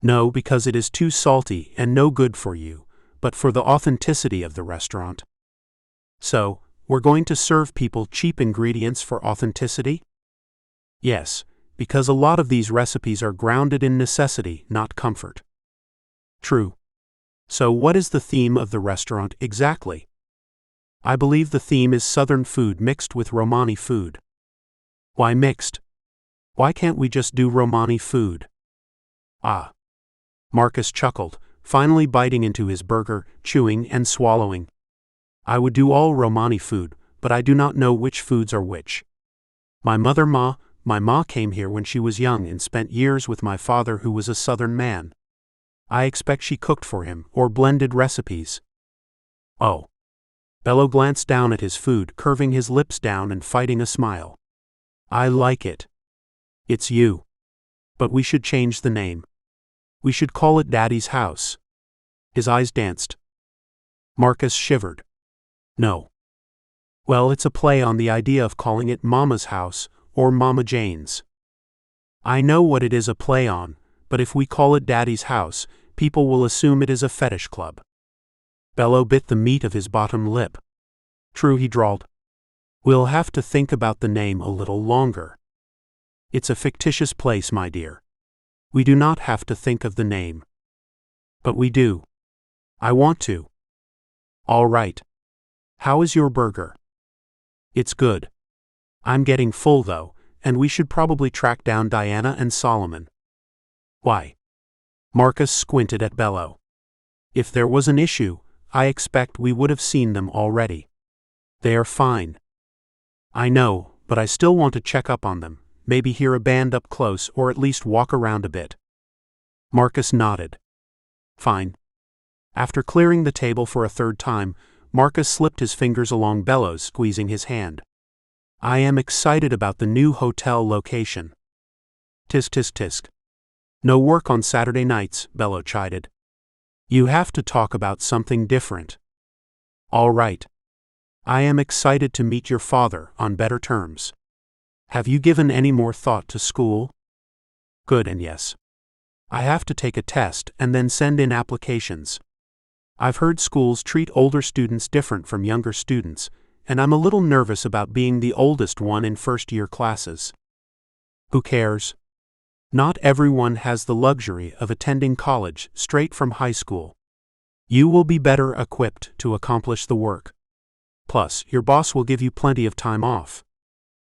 No, because it is too salty and no good for you, but for the authenticity of the restaurant. So, we're going to serve people cheap ingredients for authenticity? Yes, because a lot of these recipes are grounded in necessity, not comfort. True. So what is the theme of the restaurant exactly? I believe the theme is Southern food mixed with Romani food. Why mixed? Why can't we just do Romani food? Ah. Marcus chuckled, finally biting into his burger, chewing and swallowing. I would do all Romani food, but I do not know which foods are which. My ma came here when she was young and spent years with my father who was a Southern man. I expect she cooked for him, or blended recipes. Oh. Bello glanced down at his food, curving his lips down and fighting a smile. I like it. It's you. But we should change the name. We should call it Daddy's House. His eyes danced. Marcus shivered. No. Well, it's a play on the idea of calling it Mama's House, or Mama Jane's. I know what it is a play on, but if we call it Daddy's House, people will assume it is a fetish club. Bello bit the meat of his bottom lip. True, he drawled. We'll have to think about the name a little longer. It's a fictitious place, my dear. We do not have to think of the name. But we do. I want to. All right. How is your burger? It's good. I'm getting full though, and we should probably track down Diana and Solomon. Why? Marcus squinted at Bello. If there was an issue, I expect we would have seen them already. They are fine. I know, but I still want to check up on them, maybe hear a band up close or at least walk around a bit. Marcus nodded. Fine. After clearing the table for a third time, Marcus slipped his fingers along Bello's, squeezing his hand. I am excited about the new hotel location. Tisk tisk tisk. No work on Saturday nights, Bello chided. You have to talk about something different. All right. I am excited to meet your father on better terms. Have you given any more thought to school? Good, and yes. I have to take a test and then send in applications. I've heard schools treat older students different from younger students, and I'm a little nervous about being the oldest one in first-year classes. Who cares? Not everyone has the luxury of attending college straight from high school. You will be better equipped to accomplish the work. Plus, your boss will give you plenty of time off.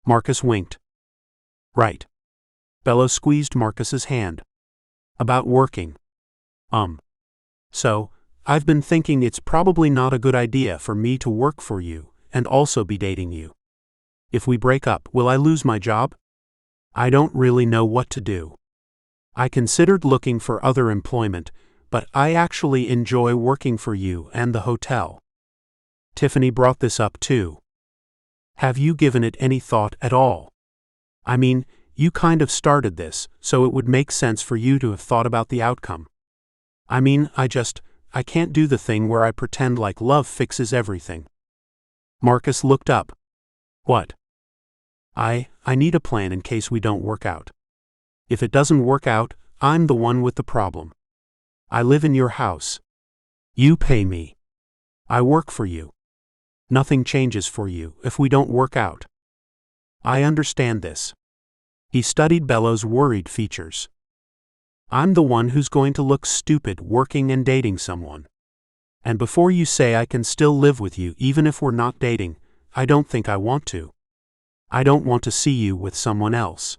Marcus winked. Right. Bello squeezed Marcus's hand. About working. So, I've been thinking it's probably not a good idea for me to work for you and also be dating you. If we break up, will I lose my job? I don't really know what to do. I considered looking for other employment, but I actually enjoy working for you and the hotel. Tiffany brought this up too. Have you given it any thought at all? I mean, you kind of started this, so it would make sense for you to have thought about the outcome. I mean, I can't do the thing where I pretend like love fixes everything. Marcus looked up. What? I need a plan in case we don't work out. If it doesn't work out, I'm the one with the problem. I live in your house. You pay me. I work for you. Nothing changes for you if we don't work out. I understand this. He studied Bello's worried features. I'm the one who's going to look stupid working and dating someone. And before you say I can still live with you even if we're not dating, I don't think I want to. I don't want to see you with someone else.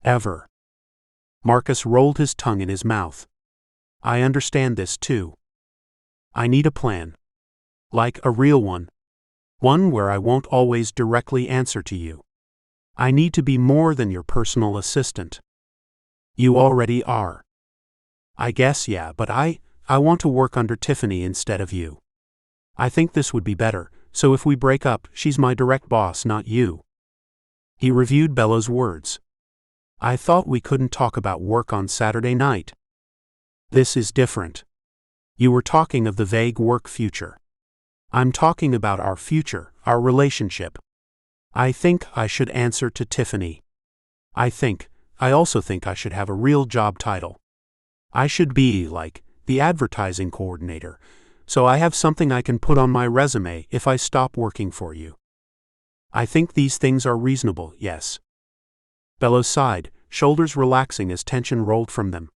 Ever. Marcus rolled his tongue in his mouth. I understand this too. I need a plan. Like a real one. One where I won't always directly answer to you. I need to be more than your personal assistant. You already are. I guess yeah, but I want to work under Tiffany instead of you. I think this would be better, so if we break up, she's my direct boss, not you. He reviewed Bello's words. I thought we couldn't talk about work on Saturday night. This is different. You were talking of the vague work future. I'm talking about our future, our relationship. I think I should answer to Tiffany. I also think I should have a real job title. I should be, like, the advertising coordinator, so I have something I can put on my resume if I stop working for you. I think these things are reasonable, yes. Bello sighed, shoulders relaxing as tension rolled from them.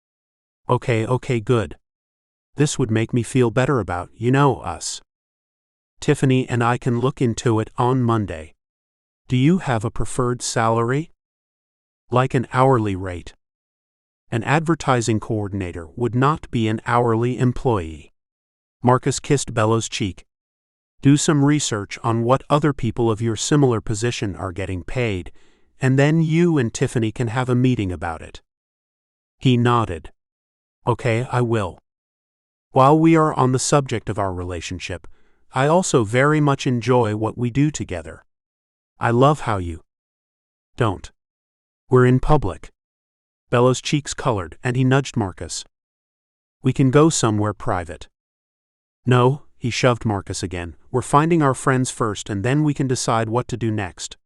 Okay, good. This would make me feel better about, us. Tiffany and I can look into it on Monday. Do you have a preferred salary? Like an hourly rate. An advertising coordinator would not be an hourly employee. Marcus kissed Bello's cheek. Do some research on what other people of your similar position are getting paid, and then you and Tiffany can have a meeting about it. He nodded. Okay, I will. While we are on the subject of our relationship, I also very much enjoy what we do together. I love how you don't. We're in public. Bello's cheeks colored, and he nudged Marcus. We can go somewhere private. No, he shoved Marcus again. We're finding our friends first, and then we can decide what to do next.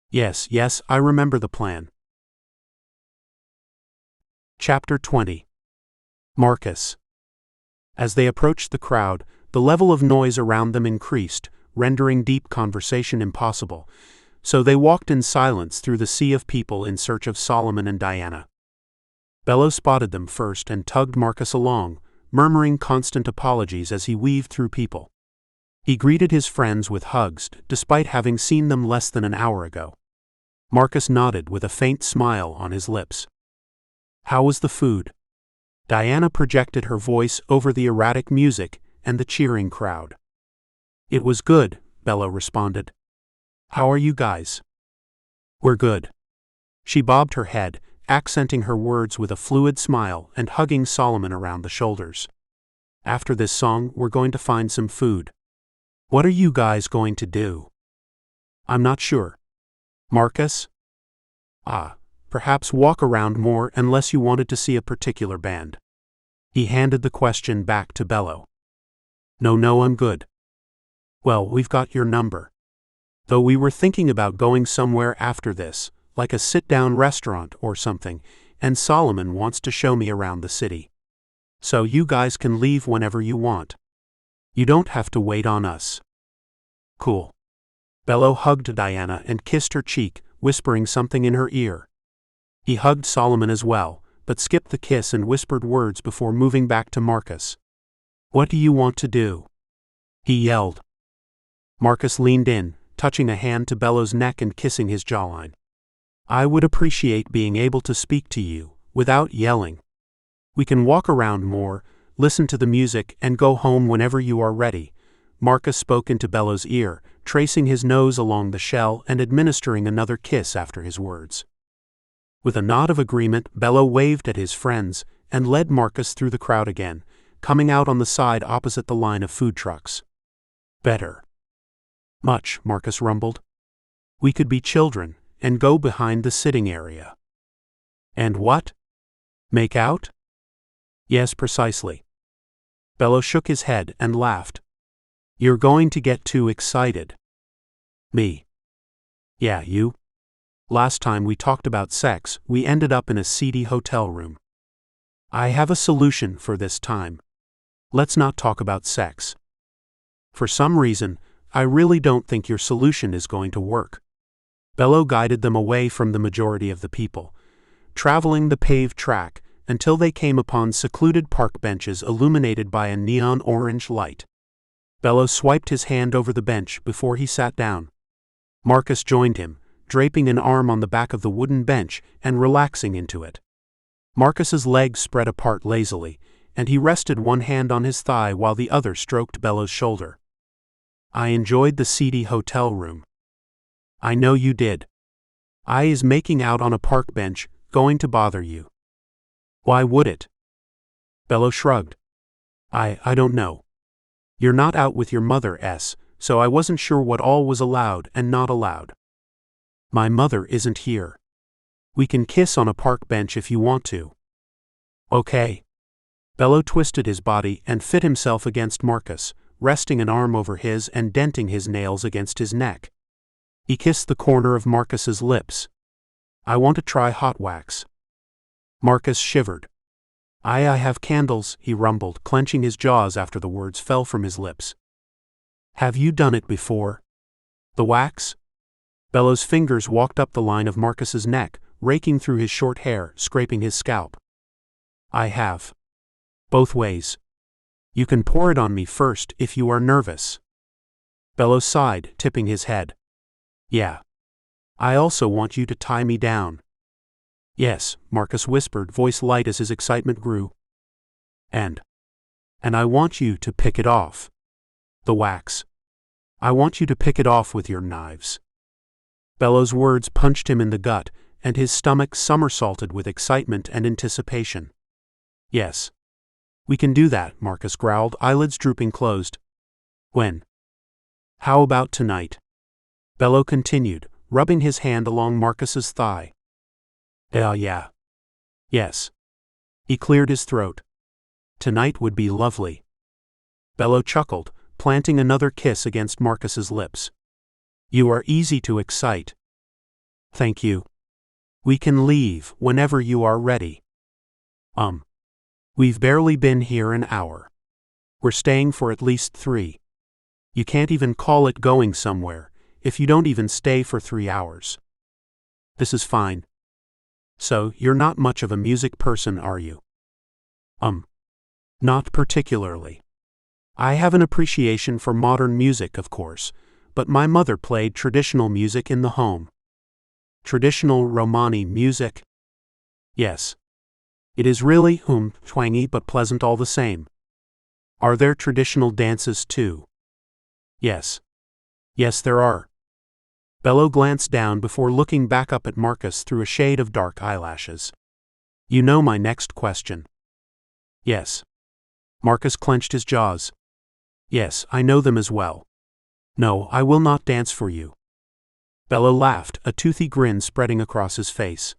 Yes, I remember the plan. Chapter 20. Marcus. As they approached the crowd, the level of noise around them increased, rendering deep conversation impossible, so they walked in silence through the sea of people in search of Solomon and Diana. Bello spotted them first and tugged Marcus along, murmuring constant apologies as he weaved through people. He greeted his friends with hugs, despite having seen them less than an hour ago. Marcus nodded with a faint smile on his lips. How was the food? Diana projected her voice over the erratic music and the cheering crowd. It was good, Bello responded. How are you guys? We're good. She bobbed her head, accenting her words with a fluid smile and hugging Solomon around the shoulders. After this song, we're going to find some food. What are you guys going to do? I'm not sure. Marcus? Perhaps walk around more unless you wanted to see a particular band. He handed the question back to Bello. No, I'm good. Well, we've got your number. Though we were thinking about going somewhere after this, like a sit-down restaurant or something, and Solomon wants to show me around the city. So you guys can leave whenever you want. You don't have to wait on us. Cool. Bello hugged Diana and kissed her cheek, whispering something in her ear. He hugged Solomon as well, but skipped the kiss and whispered words before moving back to Marcus. What do you want to do? He yelled. Marcus leaned in, touching a hand to Bello's neck and kissing his jawline. I would appreciate being able to speak to you, without yelling. We can walk around more, listen to the music, and go home whenever you are ready. Marcus spoke into Bello's ear, tracing his nose along the shell and administering another kiss after his words. With a nod of agreement, Bello waved at his friends and led Marcus through the crowd again, coming out on the side opposite the line of food trucks. Better. Much, Marcus rumbled. We could be children and go behind the sitting area. And what? Make out? Yes, precisely. Bello shook his head and laughed. You're going to get too excited. Me. Yeah, you. Last time we talked about sex, we ended up in a seedy hotel room. I have a solution for this time. Let's not talk about sex. For some reason, I really don't think your solution is going to work. Bello guided them away from the majority of the people, traveling the paved track until they came upon secluded park benches illuminated by a neon orange light. Bello swiped his hand over the bench before he sat down. Marcus joined him, draping an arm on the back of the wooden bench and relaxing into it. Marcus's legs spread apart lazily, and he rested one hand on his thigh while the other stroked Bello's shoulder. I enjoyed the seedy hotel room. I know you did. I is making out on a park bench, going to bother you. Why would it? Bello shrugged. I don't know. You're not out with your mother, so I wasn't sure what all was allowed and not allowed. My mother isn't here. We can kiss on a park bench if you want to. Okay. Bello twisted his body and fit himself against Marcus, resting an arm over his and denting his nails against his neck. He kissed the corner of Marcus's lips. I want to try hot wax. Marcus shivered. I have candles, he rumbled, clenching his jaws after the words fell from his lips. Have you done it before? The wax? Bello's fingers walked up the line of Marcus's neck, raking through his short hair, scraping his scalp. I have. Both ways. You can pour it on me first if you are nervous. Bello sighed, tipping his head. Yeah. I also want you to tie me down. Yes, Marcus whispered, voice light as his excitement grew. And I want you to pick it off. The wax. I want you to pick it off with your knives. Bello's words punched him in the gut, and his stomach somersaulted with excitement and anticipation. Yes. We can do that, Marcus growled, eyelids drooping closed. When? How about tonight? Bello continued, rubbing his hand along Marcus's thigh. Yeah. Yes. He cleared his throat. Tonight would be lovely. Bello chuckled, planting another kiss against Marcus's lips. You are easy to excite. Thank you. We can leave whenever you are ready. We've barely been here an hour. We're staying for at least 3. You can't even call it going somewhere, if you don't even stay for 3 hours. This is fine. So, you're not much of a music person, are you? Not particularly. I have an appreciation for modern music, of course, but my mother played traditional music in the home. Traditional Romani music? Yes. It is really, twangy but pleasant all the same. Are there traditional dances too? Yes. Yes, there are. Bello glanced down before looking back up at Marcus through a shade of dark eyelashes. You know my next question. Yes. Marcus clenched his jaws. Yes, I know them as well. No, I will not dance for you. Bello laughed, a toothy grin spreading across his face.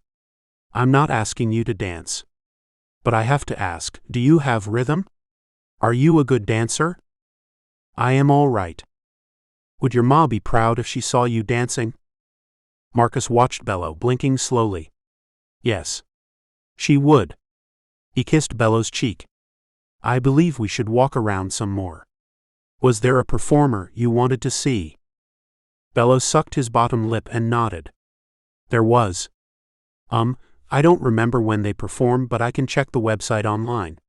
I'm not asking you to dance. But I have to ask, do you have rhythm? Are you a good dancer? I am all right. Would your ma be proud if she saw you dancing? Marcus watched Bello, blinking slowly. Yes. She would. He kissed Bello's cheek. I believe we should walk around some more. Was there a performer you wanted to see? Bello sucked his bottom lip and nodded. There was. I don't remember when they perform, but I can check the website online.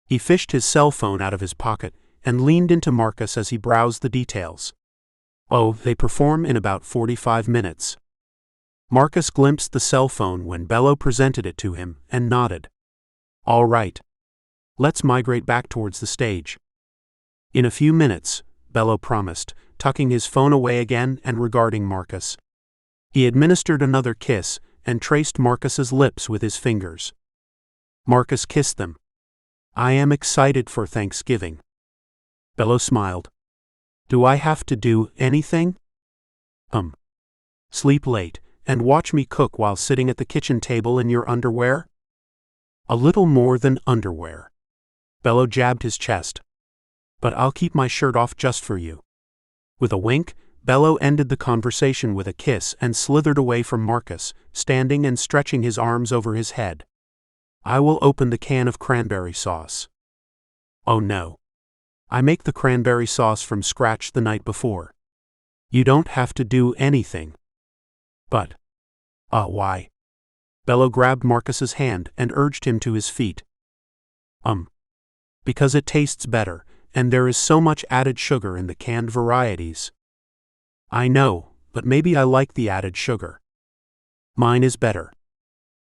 He fished his cell phone out of his pocket and leaned into Marcus as he browsed the details. Oh, they perform in about 45 minutes. Marcus glimpsed the cell phone when Bello presented it to him and nodded. All right. Let's migrate back towards the stage. In a few minutes, Bello promised, tucking his phone away again and regarding Marcus. He administered another kiss and traced Marcus's lips with his fingers. Marcus kissed them. I am excited for Thanksgiving. Bello smiled. Do I have to do anything? Sleep late and watch me cook while sitting at the kitchen table in your underwear? A little more than underwear. Bello jabbed his chest. But I'll keep my shirt off just for you. With a wink, Bello ended the conversation with a kiss and slithered away from Marcus, standing and stretching his arms over his head. I will open the can of cranberry sauce. Oh no. I make the cranberry sauce from scratch the night before. You don't have to do anything. But. Why? Bello grabbed Marcus's hand and urged him to his feet. Because it tastes better, and there is so much added sugar in the canned varieties. I know, but maybe I like the added sugar. Mine is better.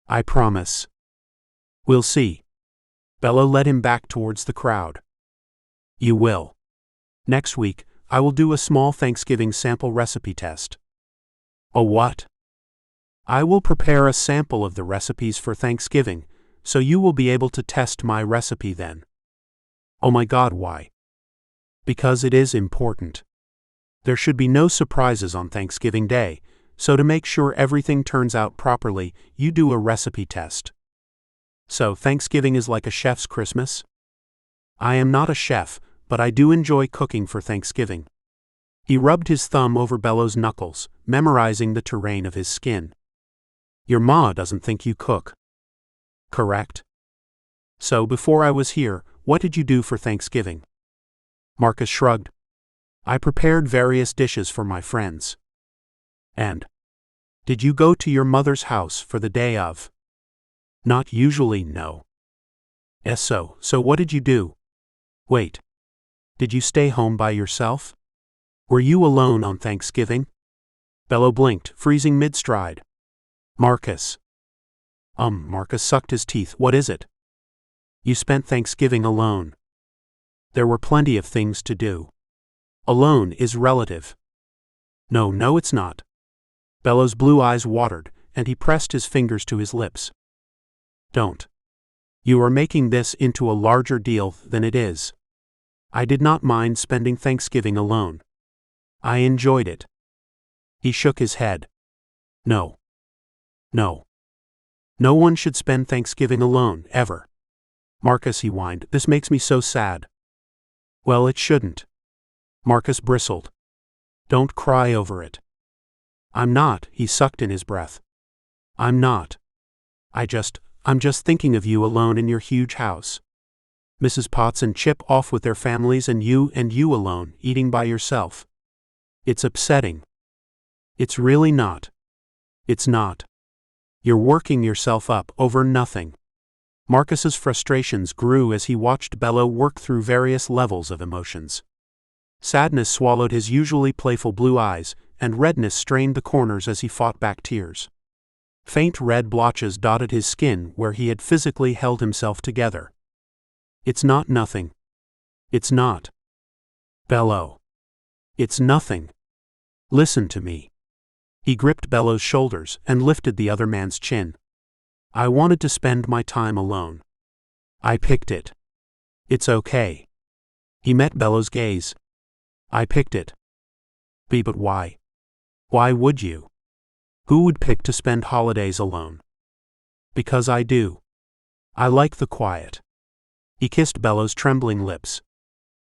I promise. We'll see. Bello led him back towards the crowd. You will. Next week, I will do a small Thanksgiving sample recipe test. A what? I will prepare a sample of the recipes for Thanksgiving, so you will be able to test my recipe then. Oh my God, why? Because it is important. There should be no surprises on Thanksgiving Day, so to make sure everything turns out properly, you do a recipe test. So Thanksgiving is like a chef's Christmas? I am not a chef, but I do enjoy cooking for Thanksgiving. He rubbed his thumb over Bello's knuckles, memorizing the terrain of his skin. Your ma doesn't think you cook. Correct? So before I was here, what did you do for Thanksgiving? Marcus shrugged. I prepared various dishes for my friends. And? Did you go to your mother's house for the day of? Not usually, no. Yes, so what did you do? Wait. Did you stay home by yourself? Were you alone on Thanksgiving? Bello blinked, freezing mid-stride. Marcus. Marcus sucked his teeth. What is it? You spent Thanksgiving alone. There were plenty of things to do. Alone is relative. No, it's not. Bello's blue eyes watered, and he pressed his fingers to his lips. Don't. You are making this into a larger deal than it is. I did not mind spending Thanksgiving alone. I enjoyed it. He shook his head. No. No one should spend Thanksgiving alone, ever. Marcus, he whined, this makes me so sad. Well, it shouldn't. Marcus bristled. Don't cry over it. I'm not, he sucked in his breath. I'm not. I'm just thinking of you alone in your huge house. Mrs. Potts and Chip off with their families and you alone, eating by yourself. It's upsetting. It's really not. It's not. You're working yourself up over nothing. Marcus's frustrations grew as he watched Bello work through various levels of emotions. Sadness swallowed his usually playful blue eyes, and redness strained the corners as he fought back tears. Faint red blotches dotted his skin where he had physically held himself together. It's not nothing. It's not. Bello. It's nothing. Listen to me. He gripped Bello's shoulders and lifted the other man's chin. I wanted to spend my time alone. I picked it. It's okay. He met Bello's gaze. I picked it. But why? Why would you? Who would pick to spend holidays alone? Because I do. I like the quiet. He kissed Bello's trembling lips.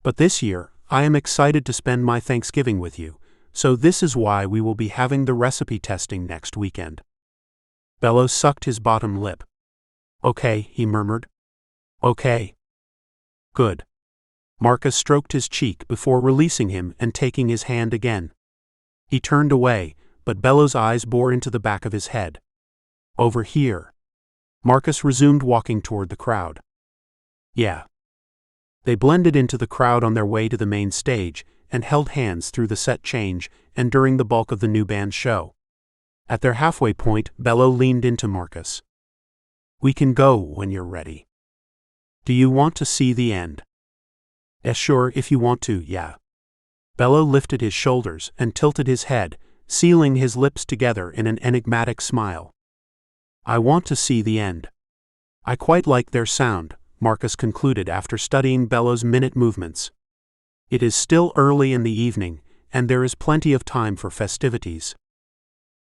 But this year, I am excited to spend my Thanksgiving with you, so this is why we will be having the recipe testing next weekend. Bello sucked his bottom lip. Okay, he murmured. Okay. Good. Marcus stroked his cheek before releasing him and taking his hand again. He turned away, but Bello's eyes bore into the back of his head. Over here. Marcus resumed walking toward the crowd. Yeah. They blended into the crowd on their way to the main stage, and held hands through the set change and during the bulk of the new band's show. At their halfway point, Bello leaned into Marcus. We can go when you're ready. Do you want to see the end? Sure, if you want to, yeah. Bello lifted his shoulders and tilted his head, sealing his lips together in an enigmatic smile. I want to see the end. I quite like their sound, Marcus concluded after studying Bello's minute movements. It is still early in the evening, and there is plenty of time for festivities.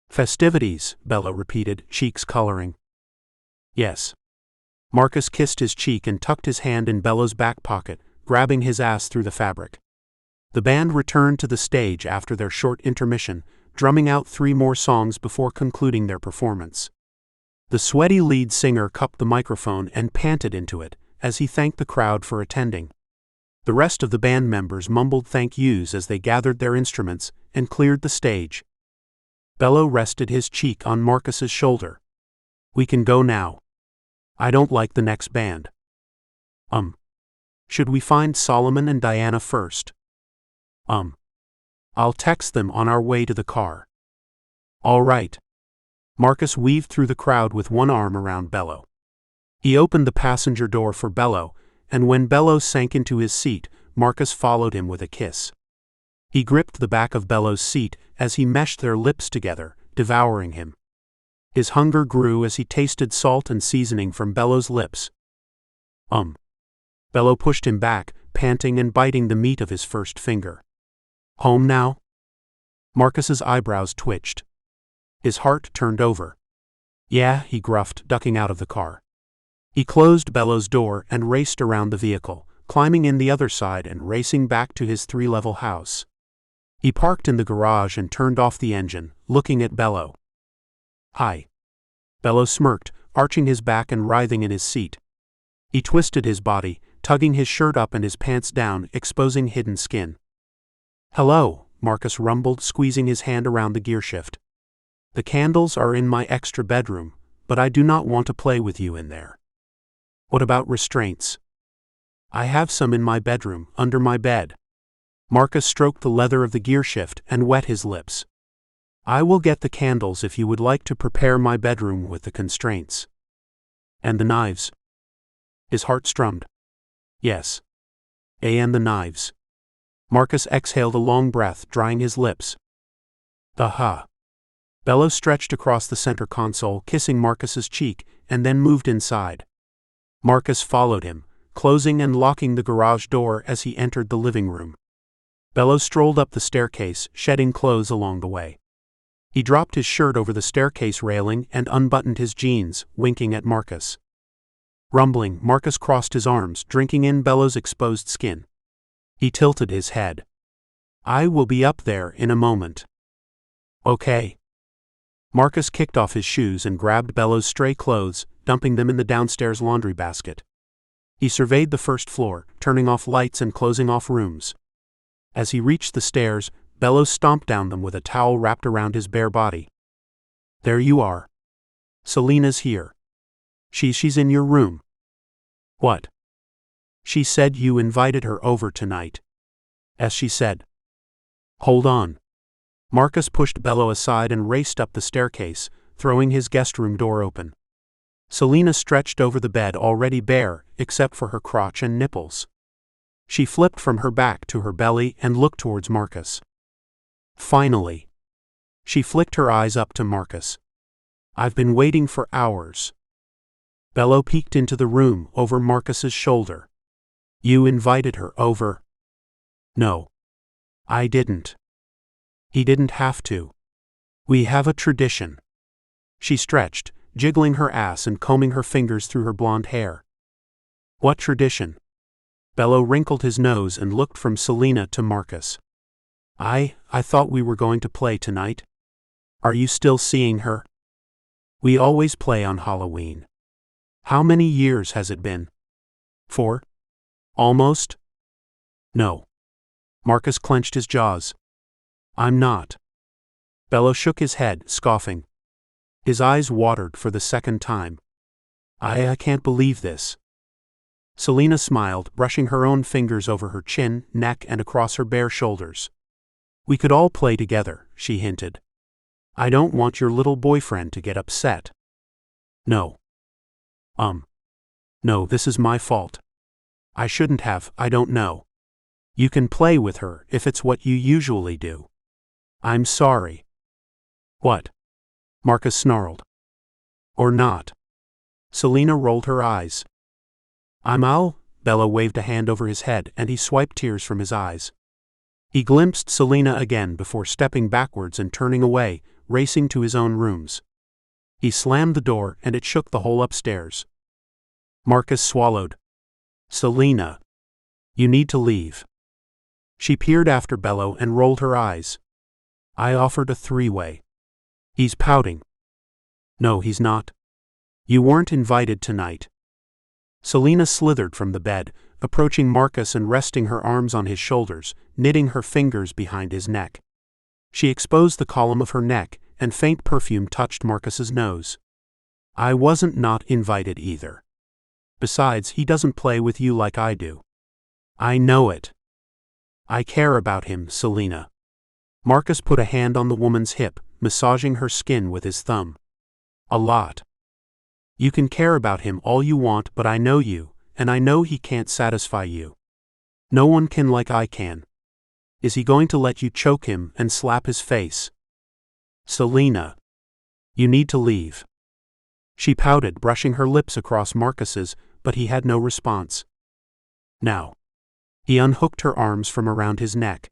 Festivities, Bello repeated, cheeks coloring. Yes. Marcus kissed his cheek and tucked his hand in Bello's back pocket, grabbing his ass through the fabric. The band returned to the stage after their short intermission, drumming out 3 more songs before concluding their performance. The sweaty lead singer cupped the microphone and panted into it, as he thanked the crowd for attending. The rest of the band members mumbled thank yous as they gathered their instruments and cleared the stage. Bello rested his cheek on Marcus's shoulder. We can go now. I don't like the next band. Should we find Solomon and Diana first? I'll text them on our way to the car. All right. Marcus weaved through the crowd with one arm around Bello. He opened the passenger door for Bello, and when Bello sank into his seat, Marcus followed him with a kiss. He gripped the back of Bello's seat as he meshed their lips together, devouring him. His hunger grew as he tasted salt and seasoning from Bello's lips. Bello pushed him back, panting and biting the meat of his first finger. Home now? Marcus's eyebrows twitched. His heart turned over. Yeah, he gruffed, ducking out of the car. He closed Bello's door and raced around the vehicle, climbing in the other side and racing back to his 3-level house. He parked in the garage and turned off the engine, looking at Bello. Hi. Bello smirked, arching his back and writhing in his seat. He twisted his body, tugging his shirt up and his pants down, exposing hidden skin. Hello, Marcus rumbled, squeezing his hand around the gearshift. The candles are in my extra bedroom, but I do not want to play with you in there. What about restraints? I have some in my bedroom, under my bed. Marcus stroked the leather of the gearshift and wet his lips. I will get the candles if you would like to prepare my bedroom with the constraints. And the knives? His heart strummed. Yes. And the knives. Marcus exhaled a long breath, drying his lips. Aha. Bello stretched across the center console, kissing Marcus's cheek, and then moved inside. Marcus followed him, closing and locking the garage door as he entered the living room. Bello strolled up the staircase, shedding clothes along the way. He dropped his shirt over the staircase railing and unbuttoned his jeans, winking at Marcus. Rumbling, Marcus crossed his arms, drinking in Bello's exposed skin. He tilted his head. I will be up there in a moment. Okay. Marcus kicked off his shoes and grabbed Bello's stray clothes, dumping them in the downstairs laundry basket. He surveyed the first floor, turning off lights and closing off rooms. As he reached the stairs, Bello stomped down them with a towel wrapped around his bare body. There you are. Selena's here. She's in your room. What? She said you invited her over tonight. As she said. Hold on. Marcus pushed Bello aside and raced up the staircase, throwing his guest room door open. Selena stretched over the bed, already bare, except for her crotch and nipples. She flipped from her back to her belly and looked towards Marcus. Finally. She flicked her eyes up to Marcus. I've been waiting for hours. Bello peeked into the room over Marcus's shoulder. You invited her over? No. I didn't. He didn't have to. We have a tradition. She stretched, jiggling her ass and combing her fingers through her blonde hair. What tradition? Bello wrinkled his nose and looked from Selena to Marcus. I thought we were going to play tonight. Are you still seeing her? We always play on Halloween. How many years has it been? 4? Almost? No. Marcus clenched his jaws. I'm not. Bello shook his head, scoffing. His eyes watered for the second time. I can't believe this. Selena smiled, brushing her own fingers over her chin, neck, and across her bare shoulders. We could all play together, she hinted. I don't want your little boyfriend to get upset. No. No, this is my fault. I shouldn't have, I don't know. You can play with her if it's what you usually do. I'm sorry. What? Marcus snarled. Or not. Selena rolled her eyes. Bello waved a hand over his head and he swiped tears from his eyes. He glimpsed Selena again before stepping backwards and turning away, racing to his own rooms. He slammed the door and it shook the whole upstairs. Marcus swallowed. Selena. You need to leave. She peered after Bello and rolled her eyes. I offered a 3-way. He's pouting. No, he's not. You weren't invited tonight. Selena slithered from the bed, approaching Marcus and resting her arms on his shoulders, knitting her fingers behind his neck. She exposed the column of her neck, and faint perfume touched Marcus's nose. I wasn't not invited either. Besides, he doesn't play with you like I do. I know it. I care about him, Selena. Marcus put a hand on the woman's hip, massaging her skin with his thumb. A lot. You can care about him all you want, but I know you, and I know he can't satisfy you. No one can like I can. Is he going to let you choke him and slap his face? Selena. You need to leave. She pouted, brushing her lips across Marcus's, but he had no response. Now. He unhooked her arms from around his neck.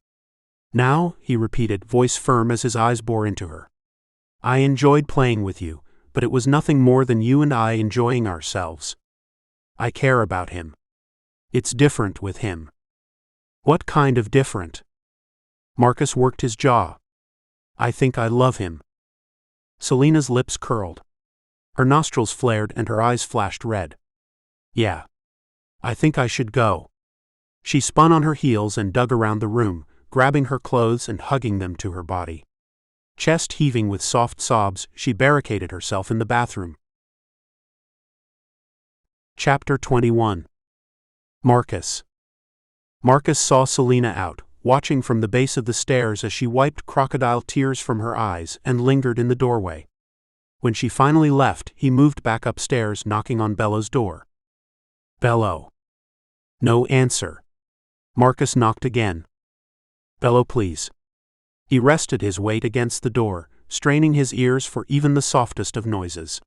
Now, he repeated, voice firm as his eyes bore into her. I enjoyed playing with you, but it was nothing more than you and I enjoying ourselves. I care about him. It's different with him. What kind of different? Marcus worked his jaw. I think I love him. Selena's lips curled. Her nostrils flared and her eyes flashed red. Yeah. I think I should go. She spun on her heels and dug around the room, grabbing her clothes and hugging them to her body. Chest heaving with soft sobs, she barricaded herself in the bathroom. Chapter 21. Marcus. Marcus saw Selena out, watching from the base of the stairs as she wiped crocodile tears from her eyes and lingered in the doorway. When she finally left, he moved back upstairs, knocking on Bello's door. Bello. No answer. Marcus knocked again. Bello, please. He rested his weight against the door, straining his ears for even the softest of noises.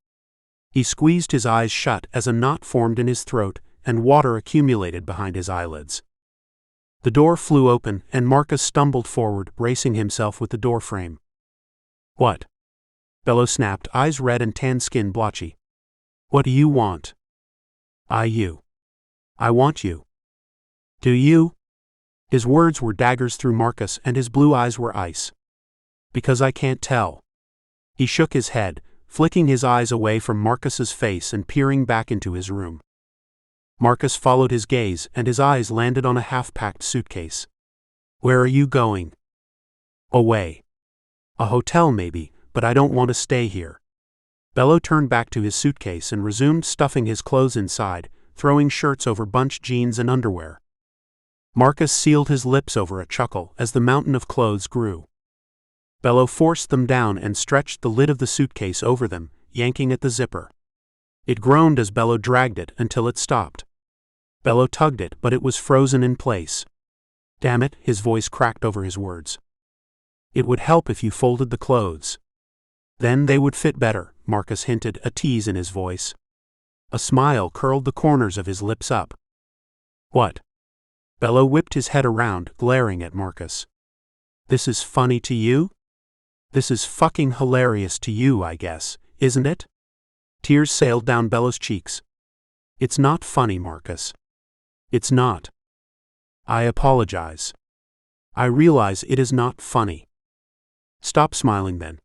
He squeezed his eyes shut as a knot formed in his throat, and water accumulated behind his eyelids. The door flew open, and Marcus stumbled forward, bracing himself with the doorframe. What? Bello snapped, eyes red and tan skin blotchy. What do you want? I want you. Do you? His words were daggers through Marcus, and his blue eyes were ice. Because I can't tell. He shook his head, flicking his eyes away from Marcus's face and peering back into his room. Marcus followed his gaze, and his eyes landed on a half-packed suitcase. Where are you going? Away. A hotel maybe, but I don't want to stay here. Bello turned back to his suitcase and resumed stuffing his clothes inside, throwing shirts over bunched jeans and underwear. Marcus sealed his lips over a chuckle as the mountain of clothes grew. Bello forced them down and stretched the lid of the suitcase over them, yanking at the zipper. It groaned as Bello dragged it until it stopped. Bello tugged it, but it was frozen in place. Damn it, his voice cracked over his words. It would help if you folded the clothes. Then they would fit better, Marcus hinted, a tease in his voice. A smile curled the corners of his lips up. What? Bello whipped his head around, glaring at Marcus. This is funny to you? This is fucking hilarious to you, I guess, isn't it? Tears sailed down Bello's cheeks. It's not funny, Marcus. It's not. I apologize. I realize it is not funny. Stop smiling then.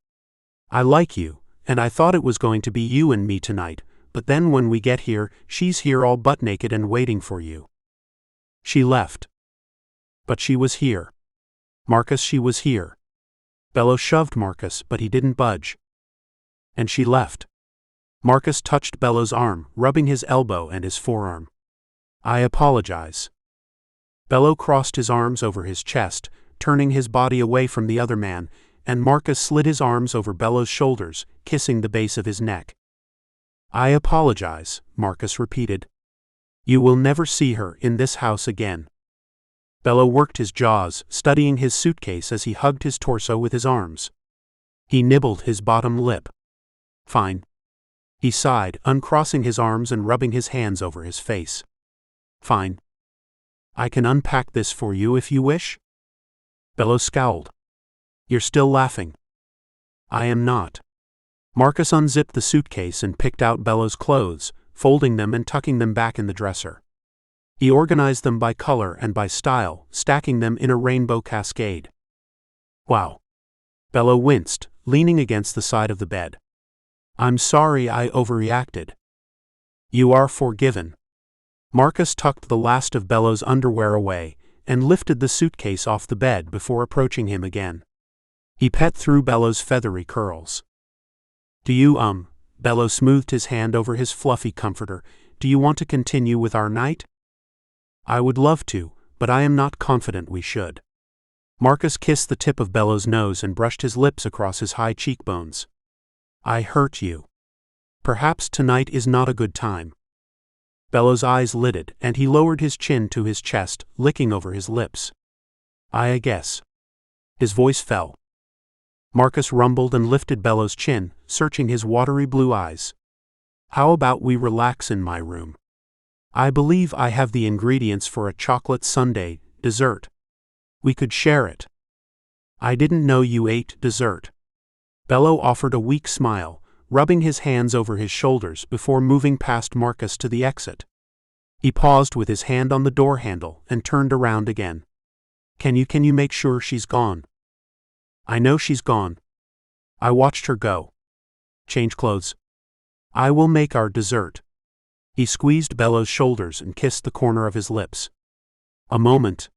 I like you, and I thought it was going to be you and me tonight, but then when we get here, she's here all butt naked and waiting for you. She left. But she was here. Marcus, she was here. Bello shoved Marcus, but he didn't budge. And she left. Marcus touched Bello's arm, rubbing his elbow and his forearm. I apologize. Bello crossed his arms over his chest, turning his body away from the other man, and Marcus slid his arms over Bello's shoulders, kissing the base of his neck. I apologize, Marcus repeated. You will never see her in this house again. Bello worked his jaws, studying his suitcase as he hugged his torso with his arms. He nibbled his bottom lip. Fine. He sighed, uncrossing his arms and rubbing his hands over his face. Fine. I can unpack this for you if you wish. Bello scowled. You're still laughing. I am not. Marcus unzipped the suitcase and picked out Bello's clothes, folding them and tucking them back in the dresser. He organized them by color and by style, stacking them in a rainbow cascade. Wow. Bello winced, leaning against the side of the bed. I'm sorry I overreacted. You are forgiven. Marcus tucked the last of Bello's underwear away and lifted the suitcase off the bed before approaching him again. He pet through Bello's feathery curls. Do you, Bello smoothed his hand over his fluffy comforter, do you want to continue with our night? I would love to, but I am not confident we should. Marcus kissed the tip of Bello's nose and brushed his lips across his high cheekbones. I hurt you. Perhaps tonight is not a good time. Bello's eyes lidded, and he lowered his chin to his chest, licking over his lips. I guess. His voice fell. Marcus rumbled and lifted Bello's chin, searching his watery blue eyes. How about we relax in my room? I believe I have the ingredients for a chocolate sundae dessert. We could share it. I didn't know you ate dessert. Bello offered a weak smile, rubbing his hands over his shoulders before moving past Marcus to the exit. He paused with his hand on the door handle and turned around again. Can you make sure she's gone? I know she's gone. I watched her go. Change clothes. I will make our dessert. He squeezed Bello's shoulders and kissed the corner of his lips. A moment.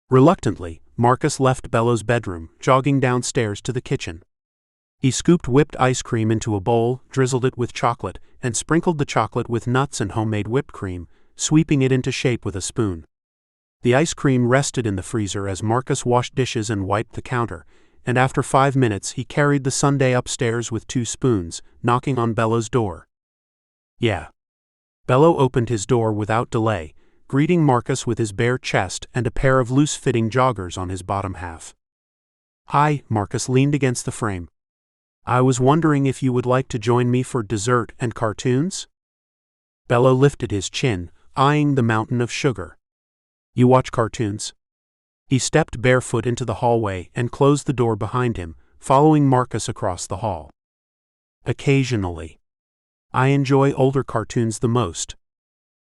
Reluctantly, Marcus left Bello's bedroom, jogging downstairs to the kitchen. He scooped whipped ice cream into a bowl, drizzled it with chocolate, and sprinkled the chocolate with nuts and homemade whipped cream, sweeping it into shape with a spoon. The ice cream rested in the freezer as Marcus washed dishes and wiped the counter, and after 5 minutes he carried the sundae upstairs with 2 spoons, knocking on Bello's door. Yeah. Bello opened his door without delay, greeting Marcus with his bare chest and a pair of loose-fitting joggers on his bottom half. Hi, Marcus leaned against the frame. I was wondering if you would like to join me for dessert and cartoons? Bello lifted his chin, eyeing the mountain of sugar. You watch cartoons? He stepped barefoot into the hallway and closed the door behind him, following Marcus across the hall. Occasionally. I enjoy older cartoons the most.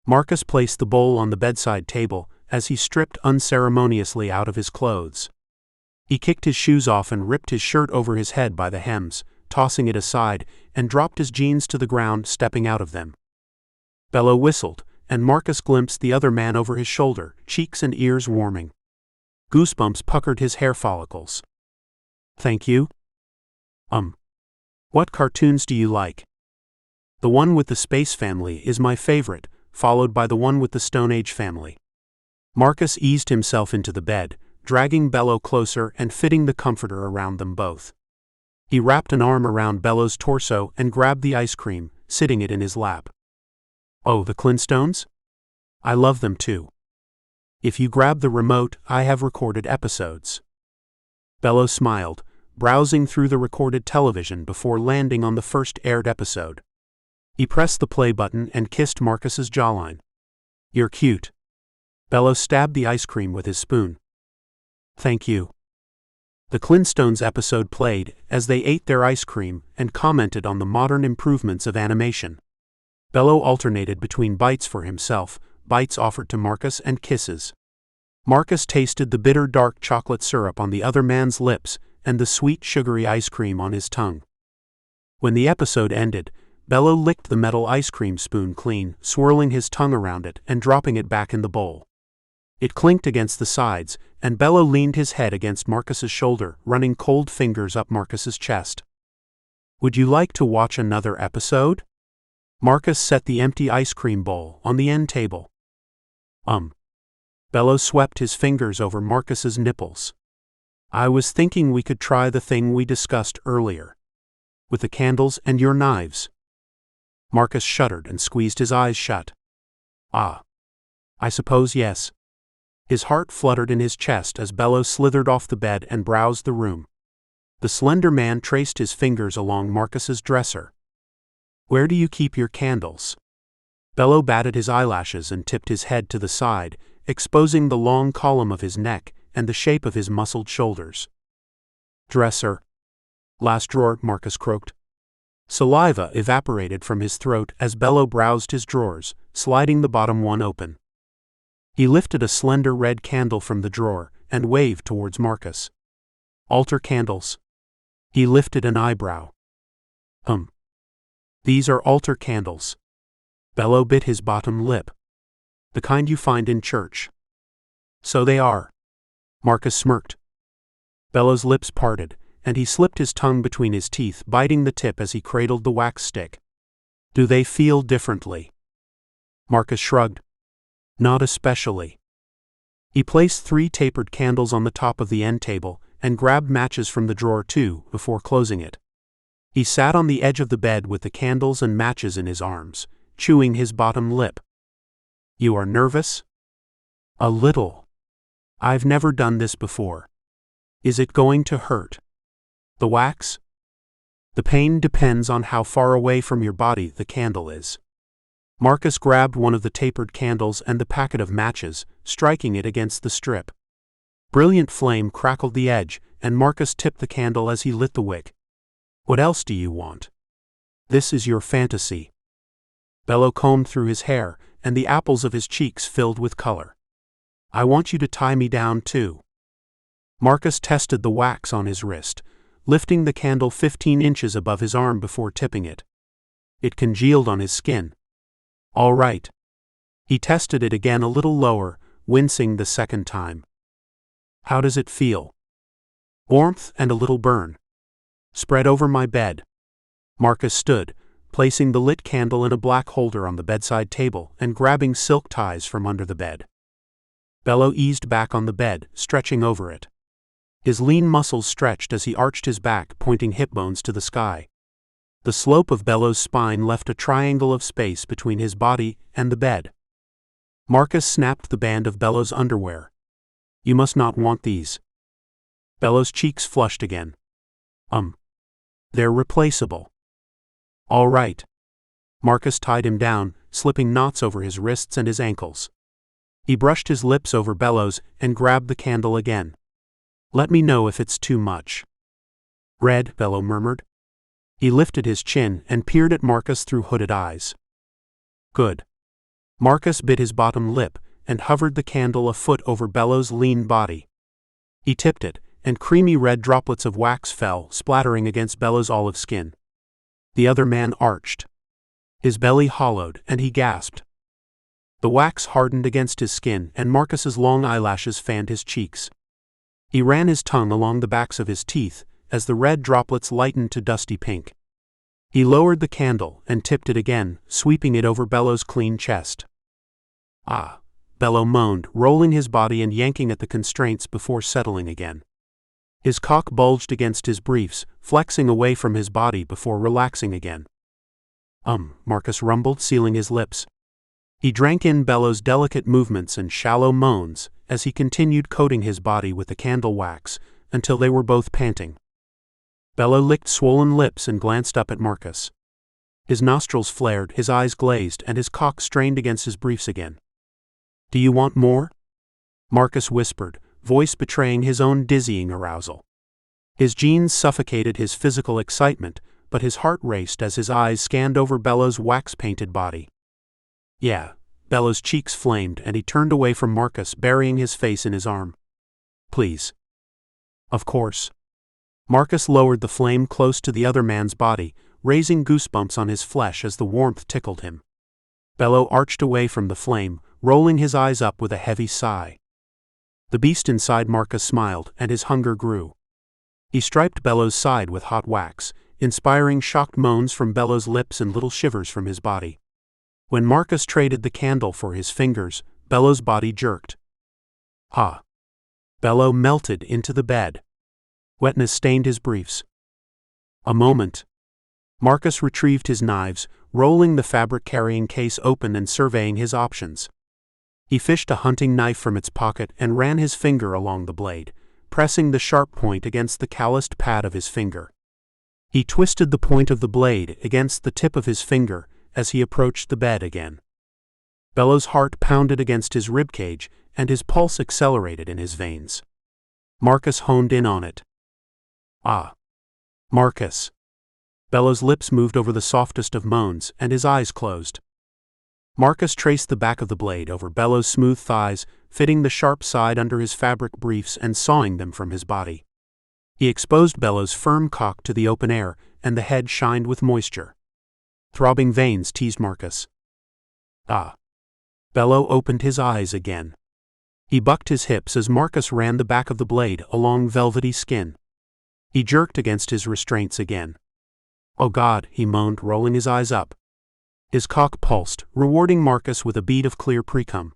Marcus placed the bowl on the bedside table as he stripped unceremoniously out of his clothes. He kicked his shoes off and ripped his shirt over his head by the hems, tossing it aside, and dropped his jeans to the ground, stepping out of them. Bello whistled, and Marcus glimpsed the other man over his shoulder, cheeks and ears warming. Goosebumps puckered his hair follicles. Thank you? What cartoons do you like? The one with the Space Family is my favorite, followed by the one with the Stone Age family. Marcus eased himself into the bed, dragging Bello closer and fitting the comforter around them both. He wrapped an arm around Bello's torso and grabbed the ice cream, sitting it in his lap. Oh, the Flintstones? I love them too. If you grab the remote, I have recorded episodes. Bello smiled, browsing through the recorded television before landing on the first aired episode. He pressed the play button and kissed Marcus's jawline. You're cute. Bello stabbed the ice cream with his spoon. Thank you. The Flintstones episode played as they ate their ice cream and commented on the modern improvements of animation. Bello alternated between bites for himself, bites offered to Marcus, and kisses. Marcus tasted the bitter dark chocolate syrup on the other man's lips and the sweet sugary ice cream on his tongue. When the episode ended, Bello licked the metal ice cream spoon clean, swirling his tongue around it and dropping it back in the bowl. It clinked against the sides, and Bello leaned his head against Marcus's shoulder, running cold fingers up Marcus's chest. Would you like to watch another episode? Marcus set the empty ice cream bowl on the end table. Bello swept his fingers over Marcus's nipples. I was thinking we could try the thing we discussed earlier. With the candles and your knives. Marcus shuddered and squeezed his eyes shut. I suppose yes. His heart fluttered in his chest as Bello slithered off the bed and browsed the room. The slender man traced his fingers along Marcus's dresser. Where do you keep your candles? Bello batted his eyelashes and tipped his head to the side, exposing the long column of his neck and the shape of his muscled shoulders. Dresser. Last drawer, Marcus croaked. Saliva evaporated from his throat as Bello browsed his drawers, sliding the bottom one open. He lifted a slender red candle from the drawer and waved towards Marcus. Altar candles. He lifted an eyebrow. These are altar candles. Bello bit his bottom lip. The kind you find in church. So they are. Marcus smirked. Bello's lips parted, and he slipped his tongue between his teeth, biting the tip as he cradled the wax stick. Do they feel differently? Marcus shrugged. Not especially. He placed 3 tapered candles on the top of the end table and grabbed matches from the drawer too before closing it. He sat on the edge of the bed with the candles and matches in his arms, chewing his bottom lip. "You are nervous?" "A little. I've never done this before." "Is it going to hurt?" "The wax?" "The pain depends on how far away from your body the candle is." Marcus grabbed one of the tapered candles and the packet of matches, striking it against the strip. Brilliant flame crackled the edge, and Marcus tipped the candle as he lit the wick. "What else do you want?" "This is your fantasy." Bello combed through his hair, and the apples of his cheeks filled with color. "I want you to tie me down too." Marcus tested the wax on his wrist, lifting the candle 15 inches above his arm before tipping it. It congealed on his skin. "All right." He tested it again a little lower, wincing the second time. "How does it feel?" "Warmth and a little burn." "Spread over my bed." Marcus stood, placing the lit candle in a black holder on the bedside table and grabbing silk ties from under the bed. Bello eased back on the bed, stretching over it. His lean muscles stretched as he arched his back, pointing hip bones to the sky. The slope of Bello's spine left a triangle of space between his body and the bed. Marcus snapped the band of Bello's underwear. "You must not want these." Bello's cheeks flushed again. They're replaceable." "All right." Marcus tied him down, slipping knots over his wrists and his ankles. He brushed his lips over Bello's and grabbed the candle again. "Let me know if it's too much." "Red," Bello murmured. He lifted his chin and peered at Marcus through hooded eyes. "Good." Marcus bit his bottom lip and hovered the candle a foot over Bello's lean body. He tipped it, and creamy red droplets of wax fell, splattering against Bello's olive skin. The other man arched. His belly hollowed, and he gasped. The wax hardened against his skin, and Marcus's long eyelashes fanned his cheeks. He ran his tongue along the backs of his teeth, as the red droplets lightened to dusty pink. He lowered the candle and tipped it again, sweeping it over Bello's clean chest. "Ah," Bello moaned, rolling his body and yanking at the constraints before settling again. His cock bulged against his briefs, flexing away from his body before relaxing again. Marcus rumbled, sealing his lips. He drank in Bello's delicate movements and shallow moans as he continued coating his body with the candle wax until they were both panting. Bello licked swollen lips and glanced up at Marcus. His nostrils flared, his eyes glazed, and his cock strained against his briefs again. "Do you want more?" Marcus whispered, voice betraying his own dizzying arousal. His genes suffocated his physical excitement, but his heart raced as his eyes scanned over Bello's wax-painted body. "Yeah." Bello's cheeks flamed, and he turned away from Marcus, burying his face in his arm. "Please." "Of course." Marcus lowered the flame close to the other man's body, raising goosebumps on his flesh as the warmth tickled him. Bello arched away from the flame, rolling his eyes up with a heavy sigh. The beast inside Marcus smiled, and his hunger grew. He striped Bello's side with hot wax, inspiring shocked moans from Bello's lips and little shivers from his body. When Marcus traded the candle for his fingers, Bello's body jerked. "Ha!" Bello melted into the bed. Wetness stained his briefs. A moment. Marcus retrieved his knives, rolling the fabric-carrying case open and surveying his options. He fished a hunting knife from its pocket and ran his finger along the blade, pressing the sharp point against the calloused pad of his finger. He twisted the point of the blade against the tip of his finger as he approached the bed again. Bello's heart pounded against his ribcage, and his pulse accelerated in his veins. Marcus honed in on it. "Ah." "Marcus." Bello's lips moved over the softest of moans, and his eyes closed. Marcus traced the back of the blade over Bello's smooth thighs, fitting the sharp side under his fabric briefs and sawing them from his body. He exposed Bello's firm cock to the open air, and the head shined with moisture. Throbbing veins teased Marcus. "Ah." Bello opened his eyes again. He bucked his hips as Marcus ran the back of the blade along velvety skin. He jerked against his restraints again. "Oh God," he moaned, rolling his eyes up. His cock pulsed, rewarding Marcus with a bead of clear precum.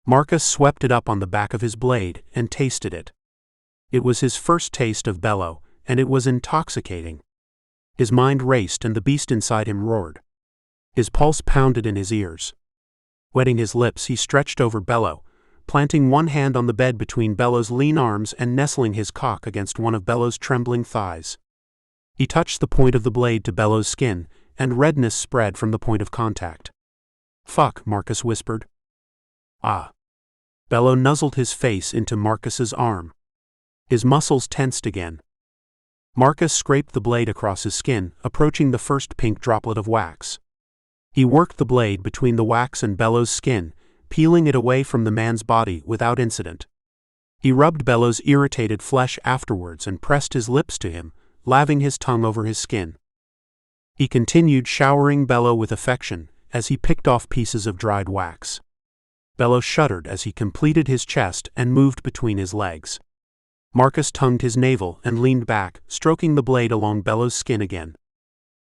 Marcus swept it up on the back of his blade and tasted it. It was his first taste of Bello, and it was intoxicating. His mind raced and the beast inside him roared. His pulse pounded in his ears. Wetting his lips, he stretched over Bello, planting one hand on the bed between Bello's lean arms and nestling his cock against one of Bello's trembling thighs. He touched the point of the blade to Bello's skin, and redness spread from the point of contact. "Fuck," Marcus whispered. "Ah." Bello nuzzled his face into Marcus's arm. His muscles tensed again. Marcus scraped the blade across his skin, approaching the first pink droplet of wax. He worked the blade between the wax and Bello's skin, peeling it away from the man's body without incident. He rubbed Bello's irritated flesh afterwards and pressed his lips to him, laving his tongue over his skin. He continued showering Bello with affection as he picked off pieces of dried wax. Bello shuddered as he completed his chest and moved between his legs. Marcus tongued his navel and leaned back, stroking the blade along Bello's skin again.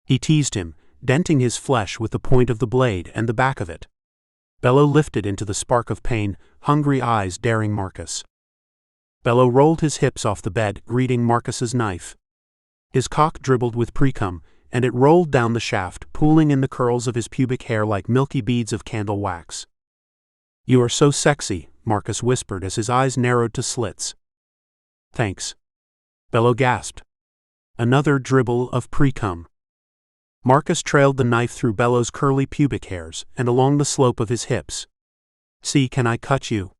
He teased him, denting his flesh with the point of the blade and the back of it. Bello lifted into the spark of pain, hungry eyes daring Marcus. Bello rolled his hips off the bed, greeting Marcus's knife. His cock dribbled with precum, and it rolled down the shaft, pooling in the curls of his pubic hair like milky beads of candle wax. "You are so sexy," Marcus whispered as his eyes narrowed to slits. "Thanks." Bello gasped. Another dribble of precum. Marcus trailed the knife through Bello's curly pubic hairs and along the slope of his hips. "See, can I cut you?"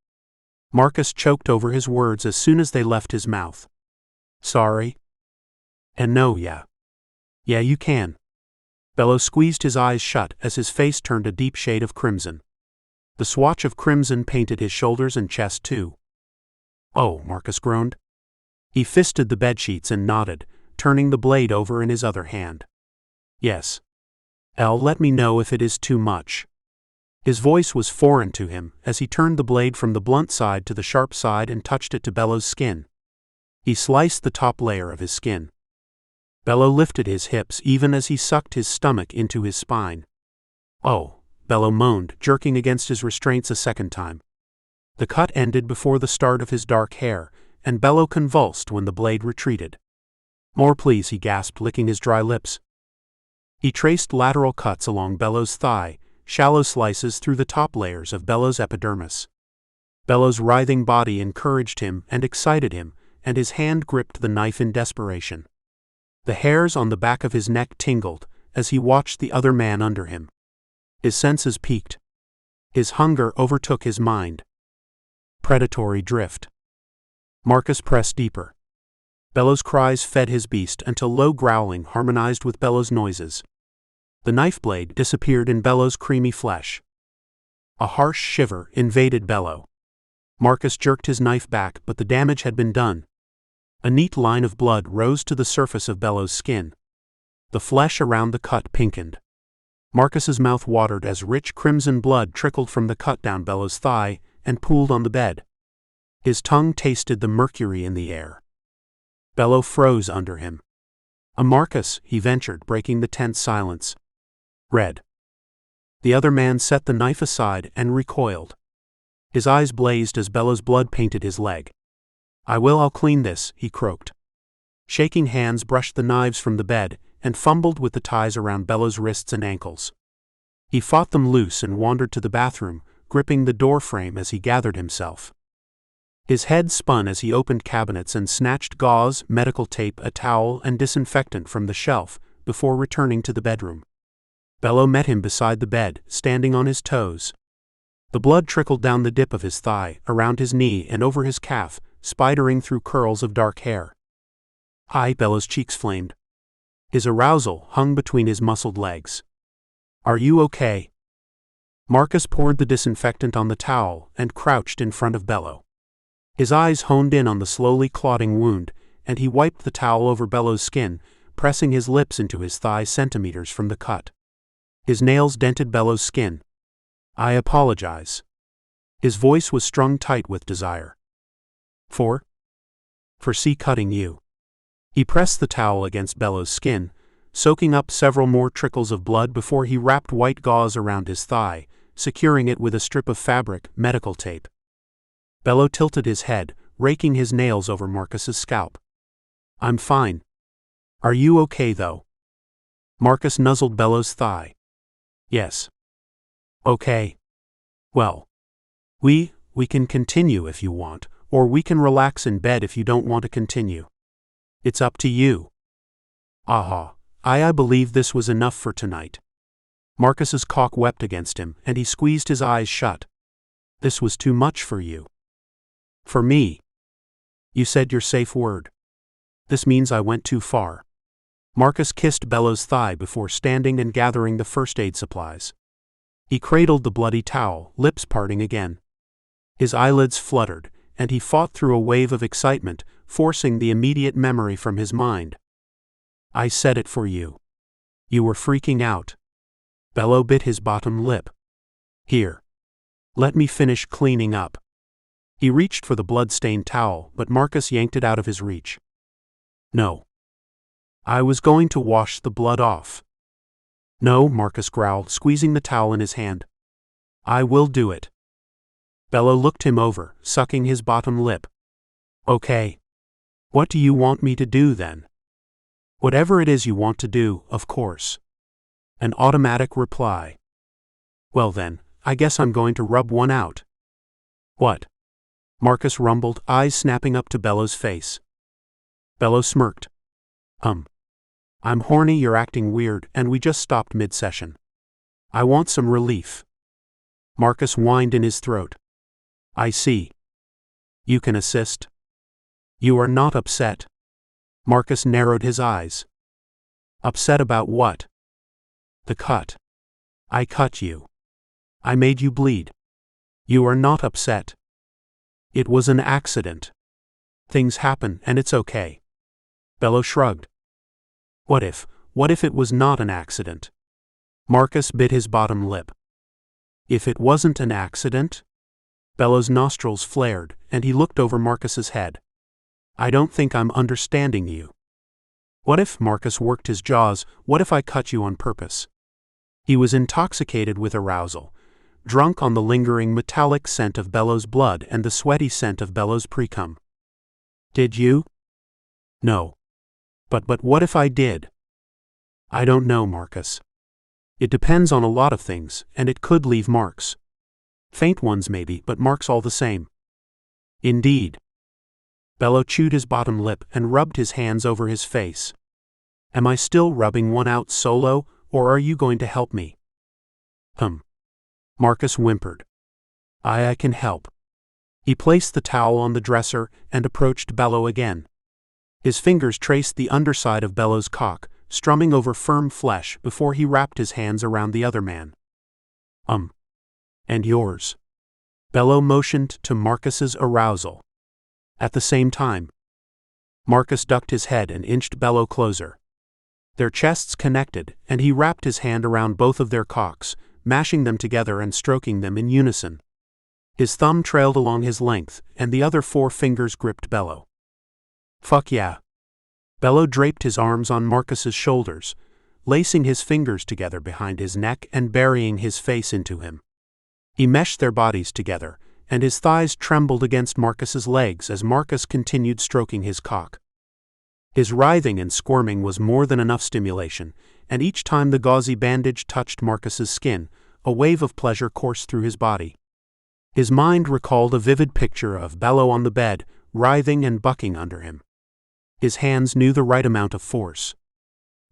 Marcus choked over his words as soon as they left his mouth. "Sorry." "And no, yeah. Yeah, you can." Bello squeezed his eyes shut as his face turned a deep shade of crimson. The swatch of crimson painted his shoulders and chest too. "Oh," Marcus groaned. He fisted the bedsheets and nodded, turning the blade over in his other hand. "Yes. Let me know if it is too much." His voice was foreign to him as he turned the blade from the blunt side to the sharp side and touched it to Bello's skin. He sliced the top layer of his skin. Bello lifted his hips even as he sucked his stomach into his spine. "Oh," Bello moaned, jerking against his restraints a second time. The cut ended before the start of his dark hair, and Bello convulsed when the blade retreated. "More please," he gasped, licking his dry lips. He traced lateral cuts along Bello's thigh, shallow slices through the top layers of Bello's epidermis. Bello's writhing body encouraged him and excited him, and his hand gripped the knife in desperation. The hairs on the back of his neck tingled as he watched the other man under him. His senses peaked. His hunger overtook his mind. Predatory drift. Marcus pressed deeper. Bello's cries fed his beast until low growling harmonized with Bello's noises. The knife blade disappeared in Bello's creamy flesh. A harsh shiver invaded Bello. Marcus jerked his knife back, but the damage had been done. A neat line of blood rose to the surface of Bello's skin. The flesh around the cut pinkened. Marcus's mouth watered as rich crimson blood trickled from the cut down Bello's thigh and pooled on the bed. His tongue tasted the mercury in the air. Bello froze under him. "A Marcus," he ventured, breaking the tense silence. "Red." The other man set the knife aside and recoiled. His eyes blazed as Bello's blood painted his leg. I'll clean this," he croaked. Shaking hands brushed the knives from the bed and fumbled with the ties around Bello's wrists and ankles. He fought them loose and wandered to the bathroom, gripping the door frame as he gathered himself. His head spun as he opened cabinets and snatched gauze, medical tape, a towel, and disinfectant from the shelf before returning to the bedroom. Bello met him beside the bed, standing on his toes. The blood trickled down the dip of his thigh, around his knee and over his calf, spidering through curls of dark hair. "Hi," Bello's cheeks flamed. His arousal hung between his muscled legs. "Are you okay?" Marcus poured the disinfectant on the towel and crouched in front of Bello. His eyes honed in on the slowly clotting wound, and he wiped the towel over Bello's skin, pressing his lips into his thigh centimeters from the cut. His nails dented Bello's skin. "I apologize." His voice was strung tight with desire. For cutting you." He pressed the towel against Bello's skin, soaking up several more trickles of blood before he wrapped white gauze around his thigh, securing it with a strip of fabric, medical tape. Bello tilted his head, raking his nails over Marcus's scalp. I'm fine. Are you okay though? Marcus nuzzled Bello's thigh. Yes. Okay. Well. We can continue if you want, or we can relax in bed if you don't want to continue. It's up to you. Aha. I believe this was enough for tonight. Marcus's cock wept against him, and he squeezed his eyes shut. This was too much for you. For me. You said your safe word. This means I went too far. Marcus kissed Bello's thigh before standing and gathering the first aid supplies. He cradled the bloody towel, lips parting again. His eyelids fluttered, and he fought through a wave of excitement, forcing the immediate memory from his mind. I said it for you. You were freaking out. Bello bit his bottom lip. Here. Let me finish cleaning up. He reached for the blood-stained towel, but Marcus yanked it out of his reach. No. I was going to wash the blood off. No, Marcus growled, squeezing the towel in his hand. I will do it. Bello looked him over, sucking his bottom lip. Okay. What do you want me to do then? Whatever it is you want to do, of course. An automatic reply. Well then, I guess I'm going to rub one out. What? Marcus rumbled, eyes snapping up to Bello's face. Bello smirked. I'm horny, you're acting weird, and we just stopped mid-session. I want some relief. Marcus whined in his throat. I see. You can assist? You are not upset. Marcus narrowed his eyes. Upset about what? The cut. I cut you. I made you bleed. You are not upset. It was an accident. Things happen and it's okay. Bello shrugged. What if it was not an accident? Marcus bit his bottom lip. If it wasn't an accident? Bello's nostrils flared, and he looked over Marcus's head. I don't think I'm understanding you. What if, Marcus worked his jaws, what if I cut you on purpose? He was intoxicated with arousal, drunk on the lingering metallic scent of Bello's blood and the sweaty scent of Bello's precum. Did you? No. But what if I did? I don't know, Marcus. It depends on a lot of things, and it could leave marks. Faint ones maybe, but marks all the same. Indeed. Bello chewed his bottom lip and rubbed his hands over his face. Am I still rubbing one out solo, or are you going to help me? Marcus whimpered. I can help. He placed the towel on the dresser and approached Bello again. His fingers traced the underside of Bello's cock, strumming over firm flesh before he wrapped his hands around the other man. And yours. Bello motioned to Marcus's arousal. At the same time, Marcus ducked his head and inched Bello closer. Their chests connected, and he wrapped his hand around both of their cocks, mashing them together and stroking them in unison. His thumb trailed along his length, and the other 4 fingers gripped Bello. Fuck yeah. Bello draped his arms on Marcus's shoulders, lacing his fingers together behind his neck and burying his face into him. He meshed their bodies together, and his thighs trembled against Marcus's legs as Marcus continued stroking his cock. His writhing and squirming was more than enough stimulation, and each time the gauzy bandage touched Marcus's skin, a wave of pleasure coursed through his body. His mind recalled a vivid picture of Bello on the bed, writhing and bucking under him. His hands knew the right amount of force.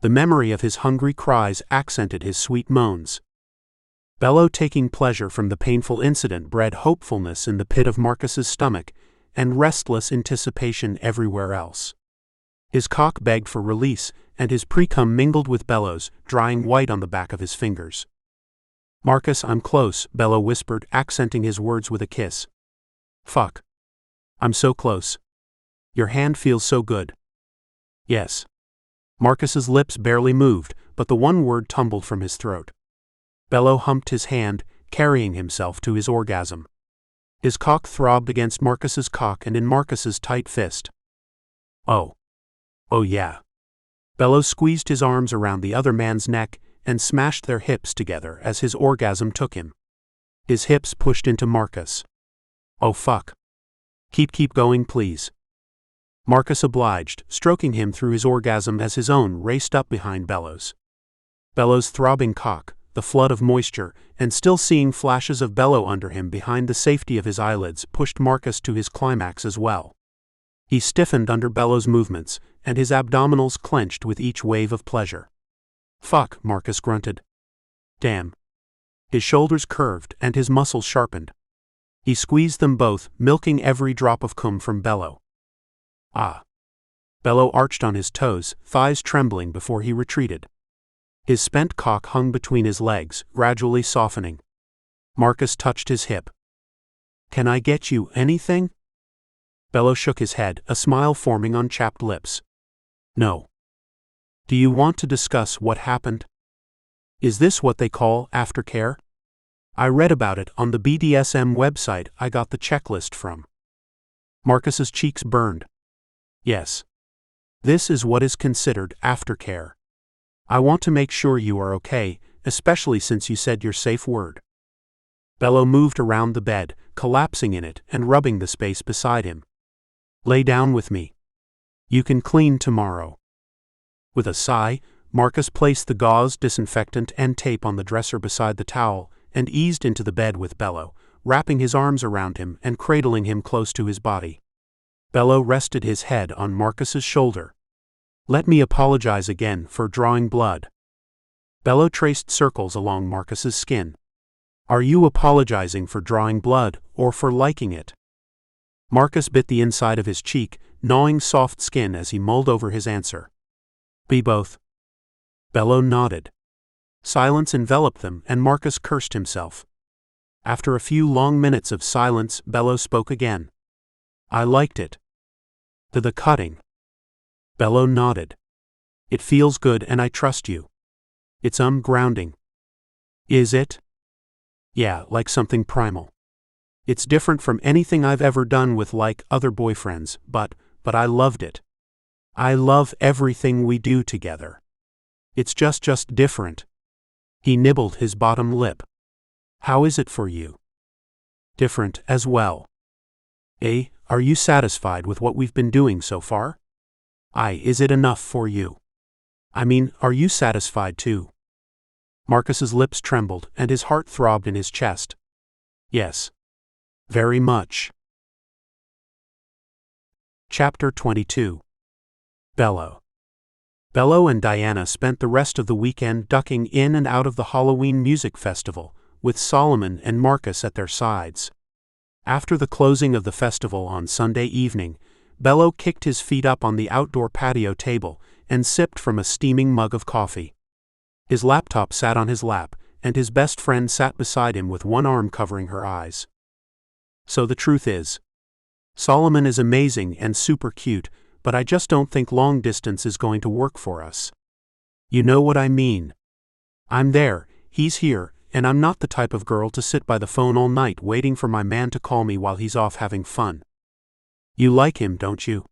The memory of his hungry cries accented his sweet moans. Bello taking pleasure from the painful incident bred hopefulness in the pit of Marcus's stomach, and restless anticipation everywhere else. His cock begged for release, and his precum mingled with Bello's, drying white on the back of his fingers. Marcus, I'm close, Bello whispered, accenting his words with a kiss. Fuck. I'm so close. Your hand feels so good. Yes. Marcus's lips barely moved, but the one word tumbled from his throat. Bello humped his hand, carrying himself to his orgasm. His cock throbbed against Marcus's cock and in Marcus's tight fist. Oh yeah. Bello squeezed his arms around the other man's neck and smashed their hips together as his orgasm took him. His hips pushed into Marcus. Oh fuck. Keep going, please. Marcus obliged, stroking him through his orgasm as his own raced up behind Bello's. Bello's throbbing cock, the flood of moisture, and still seeing flashes of Bello under him behind the safety of his eyelids pushed Marcus to his climax as well. He stiffened under Bello's movements, and his abdominals clenched with each wave of pleasure. Fuck, Marcus grunted. Damn. His shoulders curved and his muscles sharpened. He squeezed them both, milking every drop of cum from Bello. Ah. Bello arched on his toes, thighs trembling before he retreated. His spent cock hung between his legs, gradually softening. Marcus touched his hip. Can I get you anything? Bello shook his head, a smile forming on chapped lips. No. Do you want to discuss what happened? Is this what they call aftercare? I read about it on the BDSM website I got the checklist from. Marcus's cheeks burned. Yes. This is what is considered aftercare. I want to make sure you are okay, especially since you said your safe word. Bello moved around the bed, collapsing in it and rubbing the space beside him. Lay down with me. You can clean tomorrow. With a sigh, Marcus placed the gauze, disinfectant, and tape on the dresser beside the towel and eased into the bed with Bello, wrapping his arms around him and cradling him close to his body. Bello rested his head on Marcus's shoulder. Let me apologize again for drawing blood. Bello traced circles along Marcus's skin. Are you apologizing for drawing blood or for liking it? Marcus bit the inside of his cheek, gnawing soft skin as he mulled over his answer. Be both. Bello nodded. Silence enveloped them and Marcus cursed himself. After a few long minutes of silence, Bello spoke again. I liked it. The cutting. Bello nodded. It feels good and I trust you. It's grounding. Is it? Yeah, like something primal. It's different from anything I've ever done with other boyfriends, but I loved it. I love everything we do together. It's just different. He nibbled his bottom lip. How is it for you? Different as well. Are you satisfied with what we've been doing so far? Is it enough for you? I mean, are you satisfied too? Marcus's lips trembled and his heart throbbed in his chest. Yes. Very much. Chapter 22. Bello. Bello and Diana spent the rest of the weekend ducking in and out of the Halloween music festival, with Solomon and Marcus at their sides. After the closing of the festival on Sunday evening, Bello kicked his feet up on the outdoor patio table and sipped from a steaming mug of coffee. His laptop sat on his lap, and his best friend sat beside him with one arm covering her eyes. So the truth is, Solomon is amazing and super cute, but I just don't think long distance is going to work for us. You know what I mean. I'm there, he's here, and I'm not the type of girl to sit by the phone all night waiting for my man to call me while he's off having fun. You like him, don't you?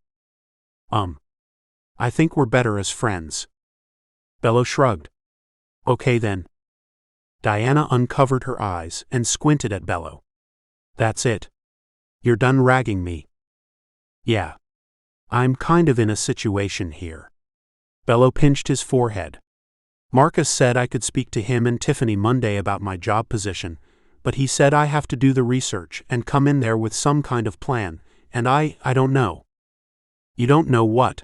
I think we're better as friends. Bello shrugged. Okay then. Diana uncovered her eyes and squinted at Bello. That's it. You're done ragging me. Yeah. I'm kind of in a situation here. Bello pinched his forehead. Marcus said I could speak to him and Tiffany Monday about my job position, but he said I have to do the research and come in there with some kind of plan, and I don't know. You don't know what?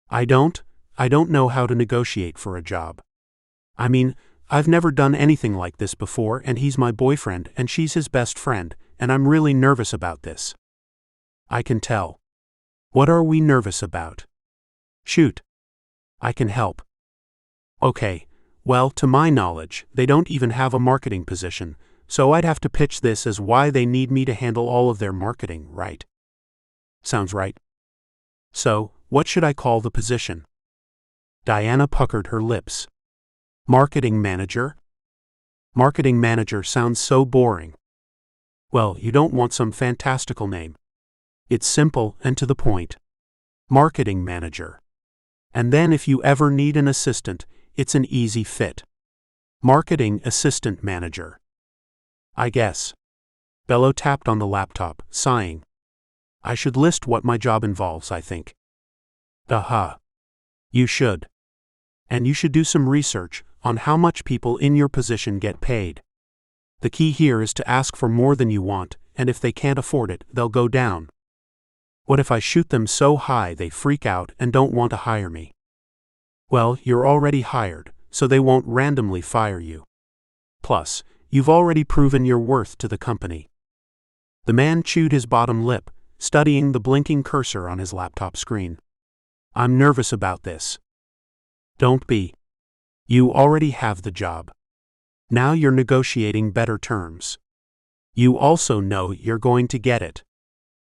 I don't know how to negotiate for a job. I mean, I've never done anything like this before, and he's my boyfriend and she's his best friend, and I'm really nervous about this. I can tell. What are we nervous about? Shoot. I can help. Okay, well, to my knowledge, they don't even have a marketing position, so I'd have to pitch this as why they need me to handle all of their marketing, right? Sounds right. So, what should I call the position? Diana puckered her lips. Marketing manager? Marketing manager sounds so boring. Well, you don't want some fantastical name. It's simple and to the point. Marketing manager. And then if you ever need an assistant, it's an easy fit. Marketing assistant manager. I guess. Bello tapped on the laptop, sighing. I should list what my job involves, I think. You should. And you should do some research on how much people in your position get paid. The key here is to ask for more than you want, and if they can't afford it, they'll go down. What if I shoot them so high they freak out and don't want to hire me? Well, you're already hired, so they won't randomly fire you. Plus, you've already proven your worth to the company. The man chewed his bottom lip, studying the blinking cursor on his laptop screen. I'm nervous about this. Don't be. You already have the job. Now you're negotiating better terms. You also know you're going to get it.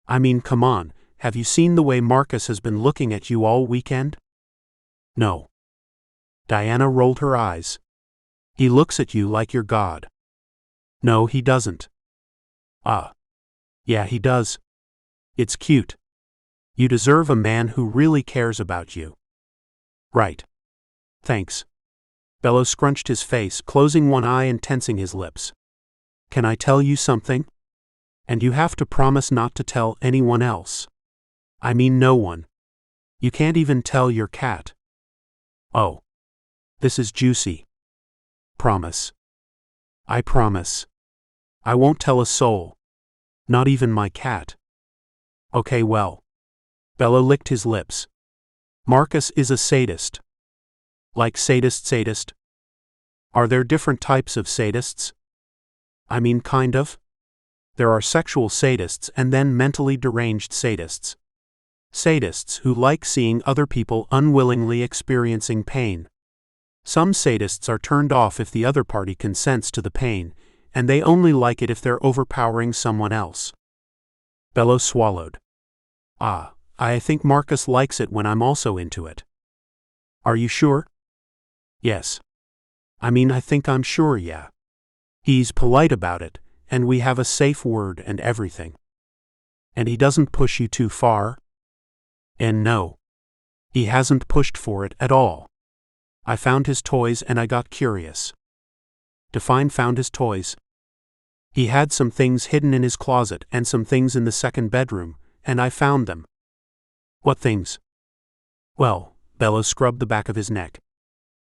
I mean, come on, have you seen the way Marcus has been looking at you all weekend? No. Diana rolled her eyes. He looks at you like you're God. No, he doesn't. Yeah, he does. It's cute. You deserve a man who really cares about you. Right. Thanks. Bello scrunched his face, closing one eye and tensing his lips. Can I tell you something? And you have to promise not to tell anyone else. I mean no one. You can't even tell your cat. Oh. This is juicy. Promise. I promise. I won't tell a soul. Not even my cat. Okay, well. Bello licked his lips. Marcus is a sadist. Like sadist? Are there different types of sadists? I mean, kind of. There are sexual sadists and then mentally deranged sadists. Sadists who like seeing other people unwillingly experiencing pain. Some sadists are turned off if the other party consents to the pain, and they only like it if they're overpowering someone else. Bello swallowed. I think Marcus likes it when I'm also into it. Are you sure? Yes. I mean, I think I'm sure, yeah. He's polite about it, and we have a safe word and everything. And he doesn't push you too far? And no. He hasn't pushed for it at all. I found his toys and I got curious. Define found his toys. He had some things hidden in his closet and some things in the second bedroom, and I found them. What things? Well, Bello scrubbed the back of his neck.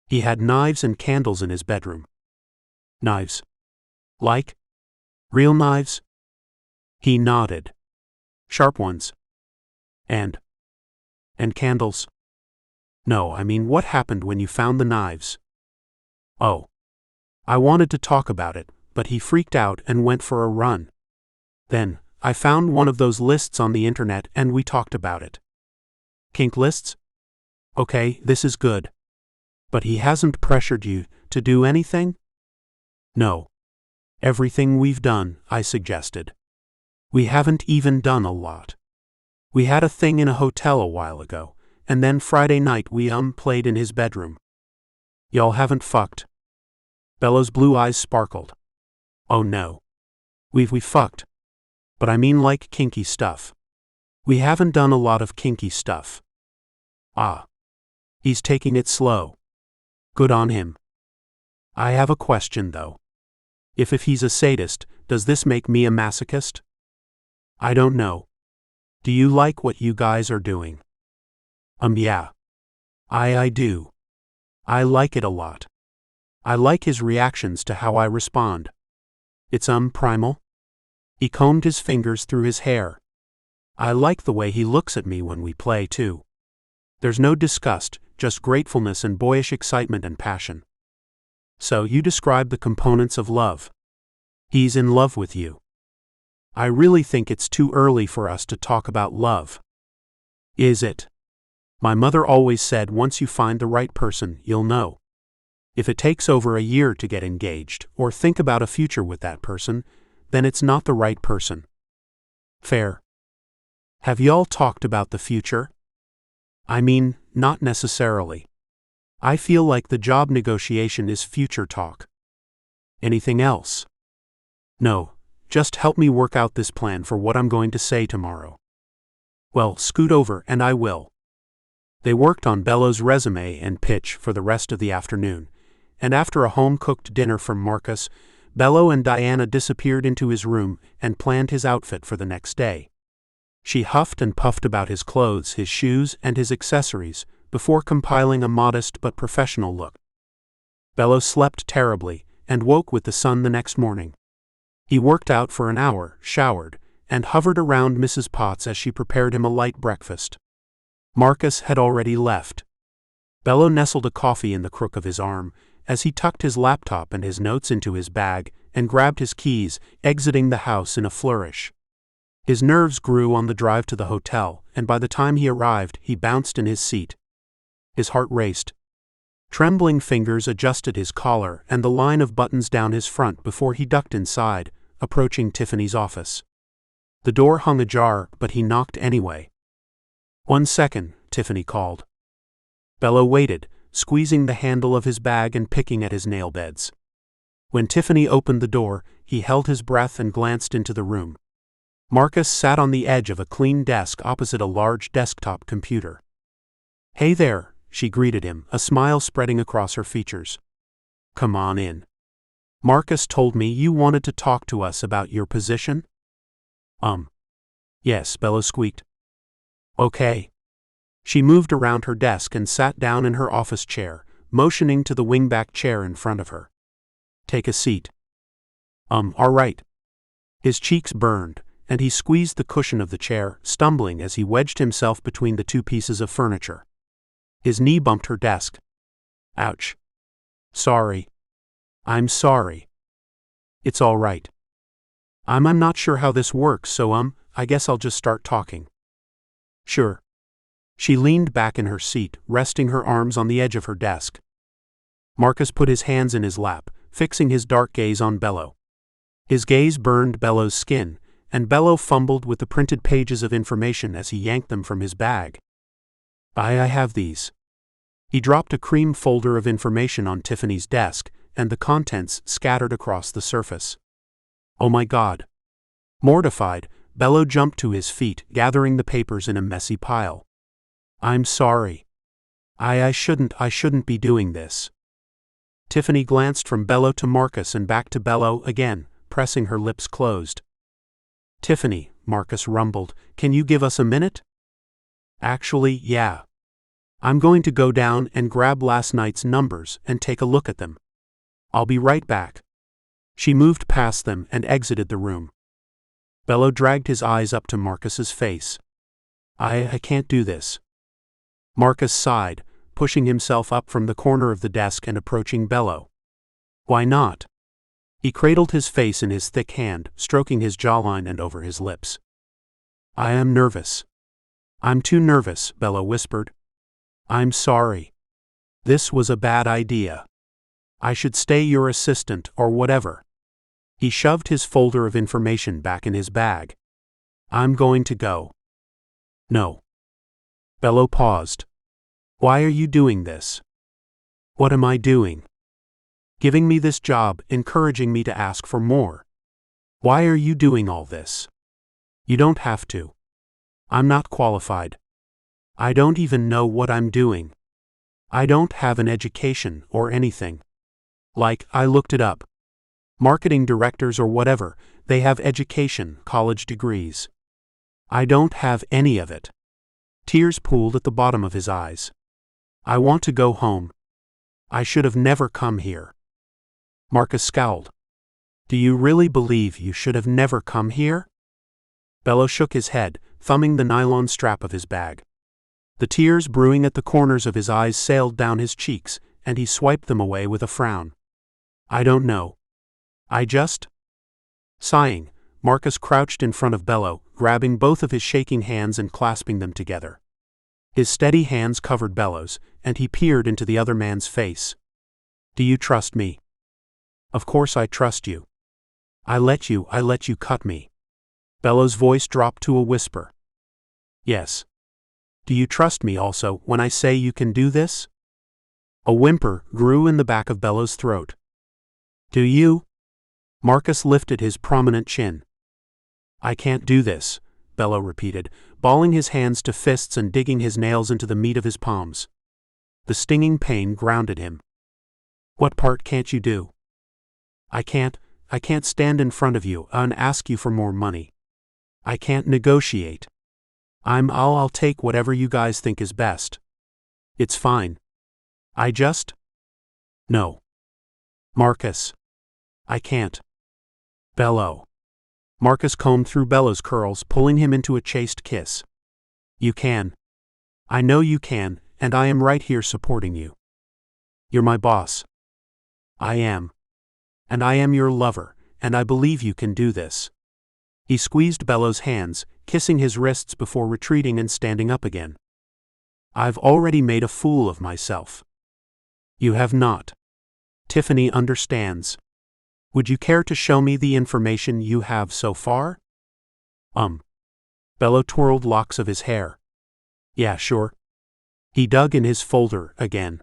He had knives and candles in his bedroom. Knives? Like? Real knives? He nodded. Sharp ones. And candles? No, I mean, what happened when you found the knives? Oh. I wanted to talk about it, but he freaked out and went for a run. Then, I found one of those lists on the internet and we talked about it. Kink lists? Okay, this is good. But he hasn't pressured you to do anything? No. Everything we've done, I suggested. We haven't even done a lot. We had a thing in a hotel a while ago, and then Friday night we played in his bedroom. Y'all haven't fucked? Bello's blue eyes sparkled. Oh no. We fucked. But I mean like kinky stuff. We haven't done a lot of kinky stuff. He's taking it slow. Good on him. I have a question though. If he's a sadist, does this make me a masochist? I don't know. Do you like what you guys are doing? Yeah. I do. I like it a lot. I like his reactions to how I respond. It's primal. He combed his fingers through his hair. I like the way he looks at me when we play too. There's no disgust, just gratefulness and boyish excitement and passion. So you describe the components of love. He's in love with you. I really think it's too early for us to talk about love. Is it? My mother always said once you find the right person, you'll know. If it takes over a year to get engaged or think about a future with that person, then it's not the right person. Fair. Have y'all talked about the future? I mean, not necessarily. I feel like the job negotiation is future talk. Anything else? No, just help me work out this plan for what I'm going to say tomorrow. Well, scoot over and I will. They worked on Bello's resume and pitch for the rest of the afternoon, and after a home-cooked dinner from Marcus, Bello and Diana disappeared into his room and planned his outfit for the next day. She huffed and puffed about his clothes, his shoes, and his accessories, before compiling a modest but professional look. Bello slept terribly, and woke with the sun the next morning. He worked out for an hour, showered, and hovered around Mrs. Potts as she prepared him a light breakfast. Marcus had already left. Bello nestled a coffee in the crook of his arm, as he tucked his laptop and his notes into his bag, and grabbed his keys, exiting the house in a flourish. His nerves grew on the drive to the hotel, and by the time he arrived, he bounced in his seat. His heart raced. Trembling fingers adjusted his collar and the line of buttons down his front before he ducked inside, approaching Tiffany's office. The door hung ajar, but he knocked anyway. "1 second," Tiffany called. Bello waited, squeezing the handle of his bag and picking at his nail beds. When Tiffany opened the door, he held his breath and glanced into the room. Marcus sat on the edge of a clean desk opposite a large desktop computer. "Hey there," she greeted him, a smile spreading across her features. "Come on in. Marcus told me you wanted to talk to us about your position?" Yes," Bello squeaked. "Okay." She moved around her desk and sat down in her office chair, motioning to the wingback chair in front of her. "Take a seat." All right." His cheeks burned, and he squeezed the cushion of the chair, stumbling as he wedged himself between the two pieces of furniture. His knee bumped her desk. "Ouch. Sorry." "I'm sorry." "It's all right. I'm not sure how this works, so I guess I'll just start talking." "Sure." She leaned back in her seat, resting her arms on the edge of her desk. Marcus put his hands in his lap, fixing his dark gaze on Bello. His gaze burned Bello's skin, and Bello fumbled with the printed pages of information as he yanked them from his bag. I have these." He dropped a cream folder of information on Tiffany's desk, and the contents scattered across the surface. "Oh my God." Mortified, Bello jumped to his feet, gathering the papers in a messy pile. "I'm sorry. I shouldn't be doing this." Tiffany glanced from Bello to Marcus and back to Bello again, pressing her lips closed. "Tiffany," Marcus rumbled, "can you give us a minute?" "Actually, yeah. I'm going to go down and grab last night's numbers and take a look at them. I'll be right back." She moved past them and exited the room. Bello dragged his eyes up to Marcus's face. I can't do this." Marcus sighed, pushing himself up from the corner of the desk and approaching Bello. "Why not?" He cradled his face in his thick hand, stroking his jawline and over his lips. "I am nervous." "I'm too nervous," Bello whispered. "I'm sorry. This was a bad idea. I should stay your assistant or whatever." He shoved his folder of information back in his bag. "I'm going to go." "No." Bello paused. "Why are you doing this?" "What am I doing?" "Giving me this job, encouraging me to ask for more. Why are you doing all this?" "You don't have to. I'm not qualified. I don't even know what I'm doing. I don't have an education or anything. Like, I looked it up. Marketing directors or whatever, they have education, college degrees. I don't have any of it." Tears pooled at the bottom of his eyes. "I want to go home. I should have never come here." Marcus scowled. "Do you really believe you should have never come here?" Bello shook his head, thumbing the nylon strap of his bag. The tears brewing at the corners of his eyes sailed down his cheeks, and he swiped them away with a frown. "I don't know. I just—" Sighing, Marcus crouched in front of Bello, grabbing both of his shaking hands and clasping them together. His steady hands covered Bello's, and he peered into the other man's face. "Do you trust me?" "Of course I trust you. I let you cut me." Bello's voice dropped to a whisper. "Yes. Do you trust me also when I say you can do this?" A whimper grew in the back of Bello's throat. "Do you?" Marcus lifted his prominent chin. "I can't do this," Bello repeated, balling his hands to fists and digging his nails into the meat of his palms. The stinging pain grounded him. "What part can't you do?" I can't stand in front of you and ask you for more money. I can't negotiate. I'll take whatever you guys think is best. It's fine. No. Marcus. I can't. Bello. Marcus combed through Bello's curls, pulling him into a chaste kiss. You can. I know you can, and I am right here supporting you. You're my boss. I am. And I am your lover, and I believe you can do this. He squeezed Bello's hands, kissing his wrists before retreating and standing up again. I've already made a fool of myself. You have not. Tiffany understands. Would you care to show me the information you have so far? Bello twirled locks of his hair. Yeah, sure. He dug in his folder again.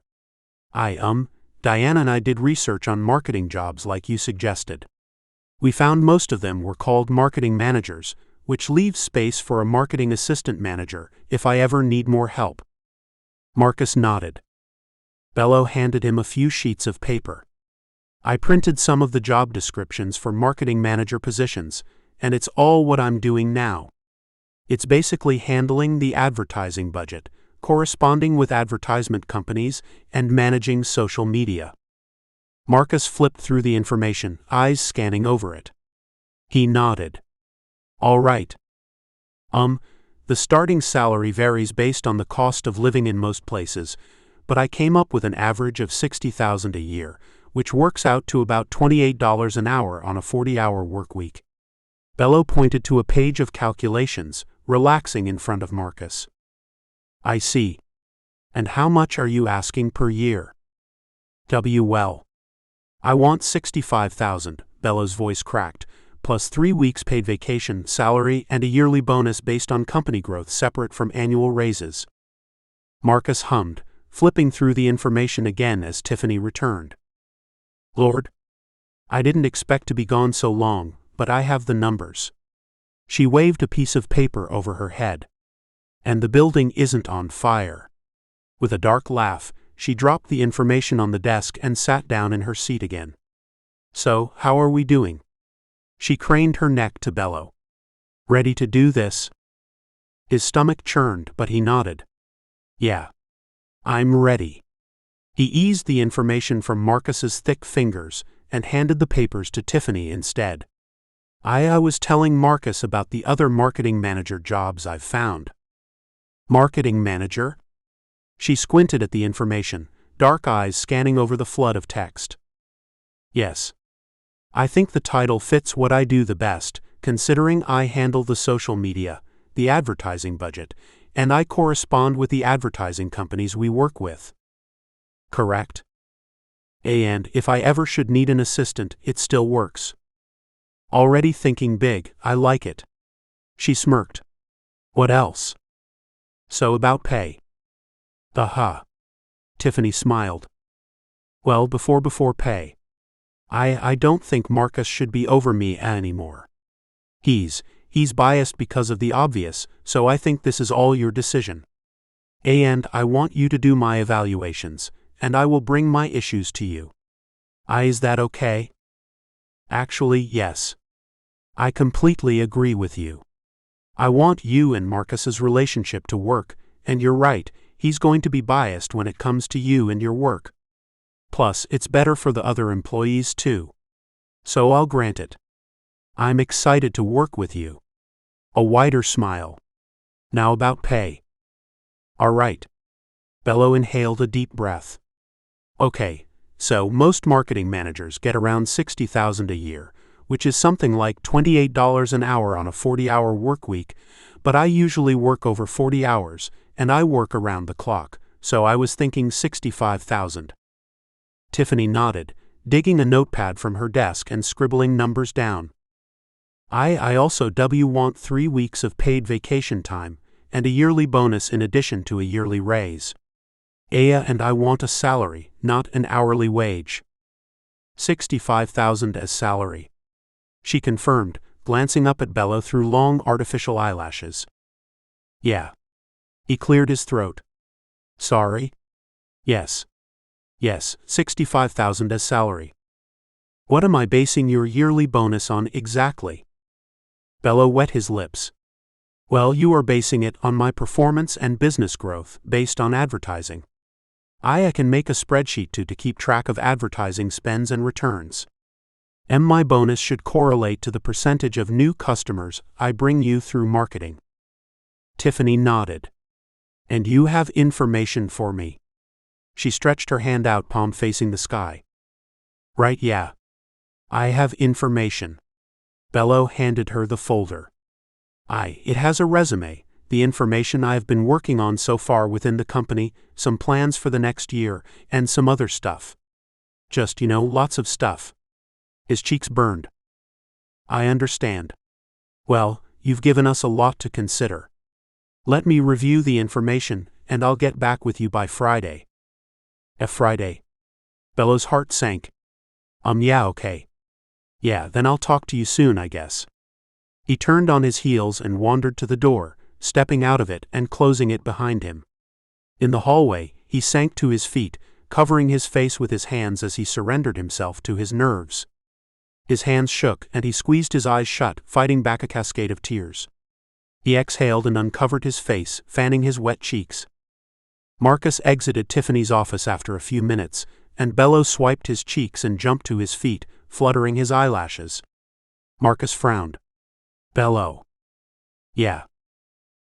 Diana and I did research on marketing jobs like you suggested. We found most of them were called marketing managers, which leaves space for a marketing assistant manager if I ever need more help. Marcus nodded. Bello handed him a few sheets of paper. I printed some of the job descriptions for marketing manager positions, and it's all what I'm doing now. It's basically handling the advertising budget, corresponding with advertisement companies, and managing social media. Marcus flipped through the information, eyes scanning over it. He nodded. All right. The starting salary varies based on the cost of living in most places, but I came up with an average of $60,000 a year, which works out to about $28 an hour on a 40-hour work week. Bello pointed to a page of calculations, relaxing in front of Marcus. I see. And how much are you asking per year? Well. I want $65,000, Bello's voice cracked, plus 3 weeks paid vacation, salary, and a yearly bonus based on company growth separate from annual raises. Marcus hummed, flipping through the information again as Tiffany returned. Lord. I didn't expect to be gone so long, but I have the numbers. She waved a piece of paper over her head. And the building isn't on fire. With a dark laugh, she dropped the information on the desk and sat down in her seat again. So, how are we doing? She craned her neck to Bello. Ready to do this? His stomach churned, but he nodded. Yeah. I'm ready. He eased the information from Marcus's thick fingers and handed the papers to Tiffany instead. I was telling Marcus about the other marketing manager jobs I've found. Marketing manager? She squinted at the information, dark eyes scanning over the flood of text. Yes. I think the title fits what I do the best, considering I handle the social media, the advertising budget, and I correspond with the advertising companies we work with. Correct? And if I ever should need an assistant, it still works. Already thinking big, I like it. She smirked. What else? So about pay. Tiffany smiled. Well, before pay. I don't think Marcus should be over me anymore. He's biased because of the obvious, so I think this is all your decision. And I want you to do my evaluations, and I will bring my issues to you. Is that okay? Actually, yes. I completely agree with you. I want you and Marcus's relationship to work, and you're right, he's going to be biased when it comes to you and your work. Plus, it's better for the other employees too. So I'll grant it. I'm excited to work with you. A wider smile. Now about pay. All right. Bello inhaled a deep breath. Okay, so most marketing managers get around $60,000 a year, which is something like $28 an hour on a 40-hour work week, but I usually work over 40 hours, and I work around the clock, so I was thinking $65,000. Tiffany nodded, digging a notepad from her desk and scribbling numbers down. I also want 3 weeks of paid vacation time, and a yearly bonus in addition to a yearly raise. And I want a salary, not an hourly wage. $65,000 as salary. She confirmed, glancing up at Bello through long artificial eyelashes. Yeah. He cleared his throat. Sorry? Yes, $65,000 as salary. What am I basing your yearly bonus on exactly? Bello wet his lips. Well, you are basing it on my performance and business growth based on advertising. I can make a spreadsheet to keep track of advertising spends and returns. And my bonus should correlate to the percentage of new customers I bring you through marketing. Tiffany nodded. And you have information for me? She stretched her hand out, palm facing the sky. Right, yeah. I have information. Bello handed her the folder. It has a resume, the information I have been working on so far within the company, some plans for the next year, and some other stuff. Just, lots of stuff. His cheeks burned. I understand. Well, you've given us a lot to consider. Let me review the information, and I'll get back with you by Friday. Friday. Bello's heart sank. Yeah, okay. Yeah, then I'll talk to you soon, I guess. He turned on his heels and wandered to the door, stepping out of it and closing it behind him. In the hallway, he sank to his feet, covering his face with his hands as he surrendered himself to his nerves. His hands shook and he squeezed his eyes shut, fighting back a cascade of tears. He exhaled and uncovered his face, fanning his wet cheeks. Marcus exited Tiffany's office after a few minutes, and Bello swiped his cheeks and jumped to his feet, fluttering his eyelashes. Marcus frowned. Bello. Yeah.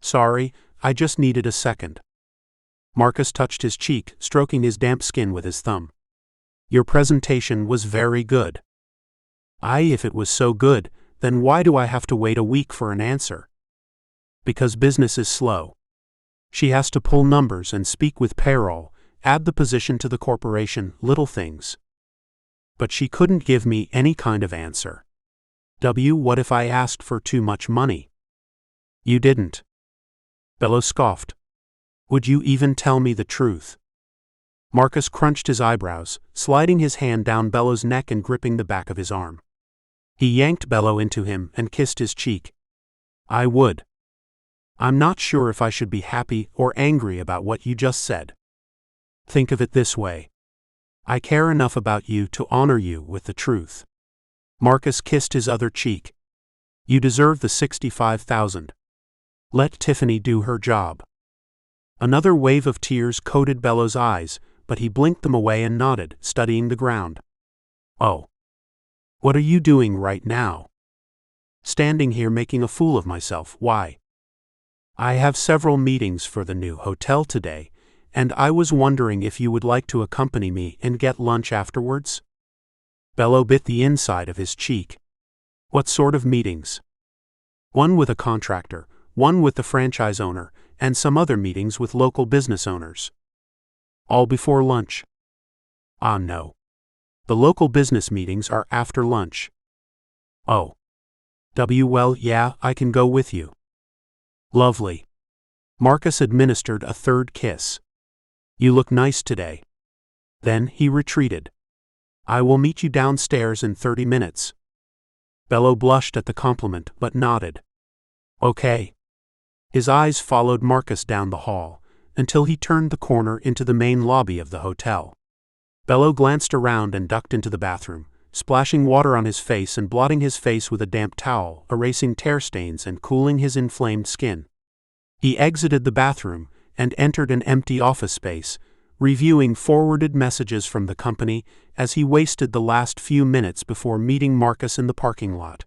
Sorry, I just needed a second. Marcus touched his cheek, stroking his damp skin with his thumb. Your presentation was very good. If it was so good, then why do I have to wait a week for an answer? Because business is slow. She has to pull numbers and speak with payroll, add the position to the corporation, little things. But she couldn't give me any kind of answer. What if I asked for too much money? You didn't. Bello scoffed. Would you even tell me the truth? Marcus crunched his eyebrows, sliding his hand down Bello's neck and gripping the back of his arm. He yanked Bello into him and kissed his cheek. I would. I'm not sure if I should be happy or angry about what you just said. Think of it this way. I care enough about you to honor you with the truth. Marcus kissed his other cheek. You deserve the $65,000. Let Tiffany do her job. Another wave of tears coated Bello's eyes, but he blinked them away and nodded, studying the ground. Oh. What are you doing right now? Standing here making a fool of myself, why? I have several meetings for the new hotel today, and I was wondering if you would like to accompany me and get lunch afterwards? Bello bit the inside of his cheek. What sort of meetings? One with a contractor, one with the franchise owner, and some other meetings with local business owners. All before lunch? No. The local business meetings are after lunch. Oh. Well, yeah, I can go with you. Lovely. Marcus administered a third kiss. You look nice today. Then he retreated. I will meet you downstairs in 30 minutes. Bello blushed at the compliment but nodded. Okay. His eyes followed Marcus down the hall, until he turned the corner into the main lobby of the hotel. Bello glanced around and ducked into the bathroom, splashing water on his face and blotting his face with a damp towel, erasing tear stains and cooling his inflamed skin. He exited the bathroom and entered an empty office space, reviewing forwarded messages from the company as he wasted the last few minutes before meeting Marcus in the parking lot.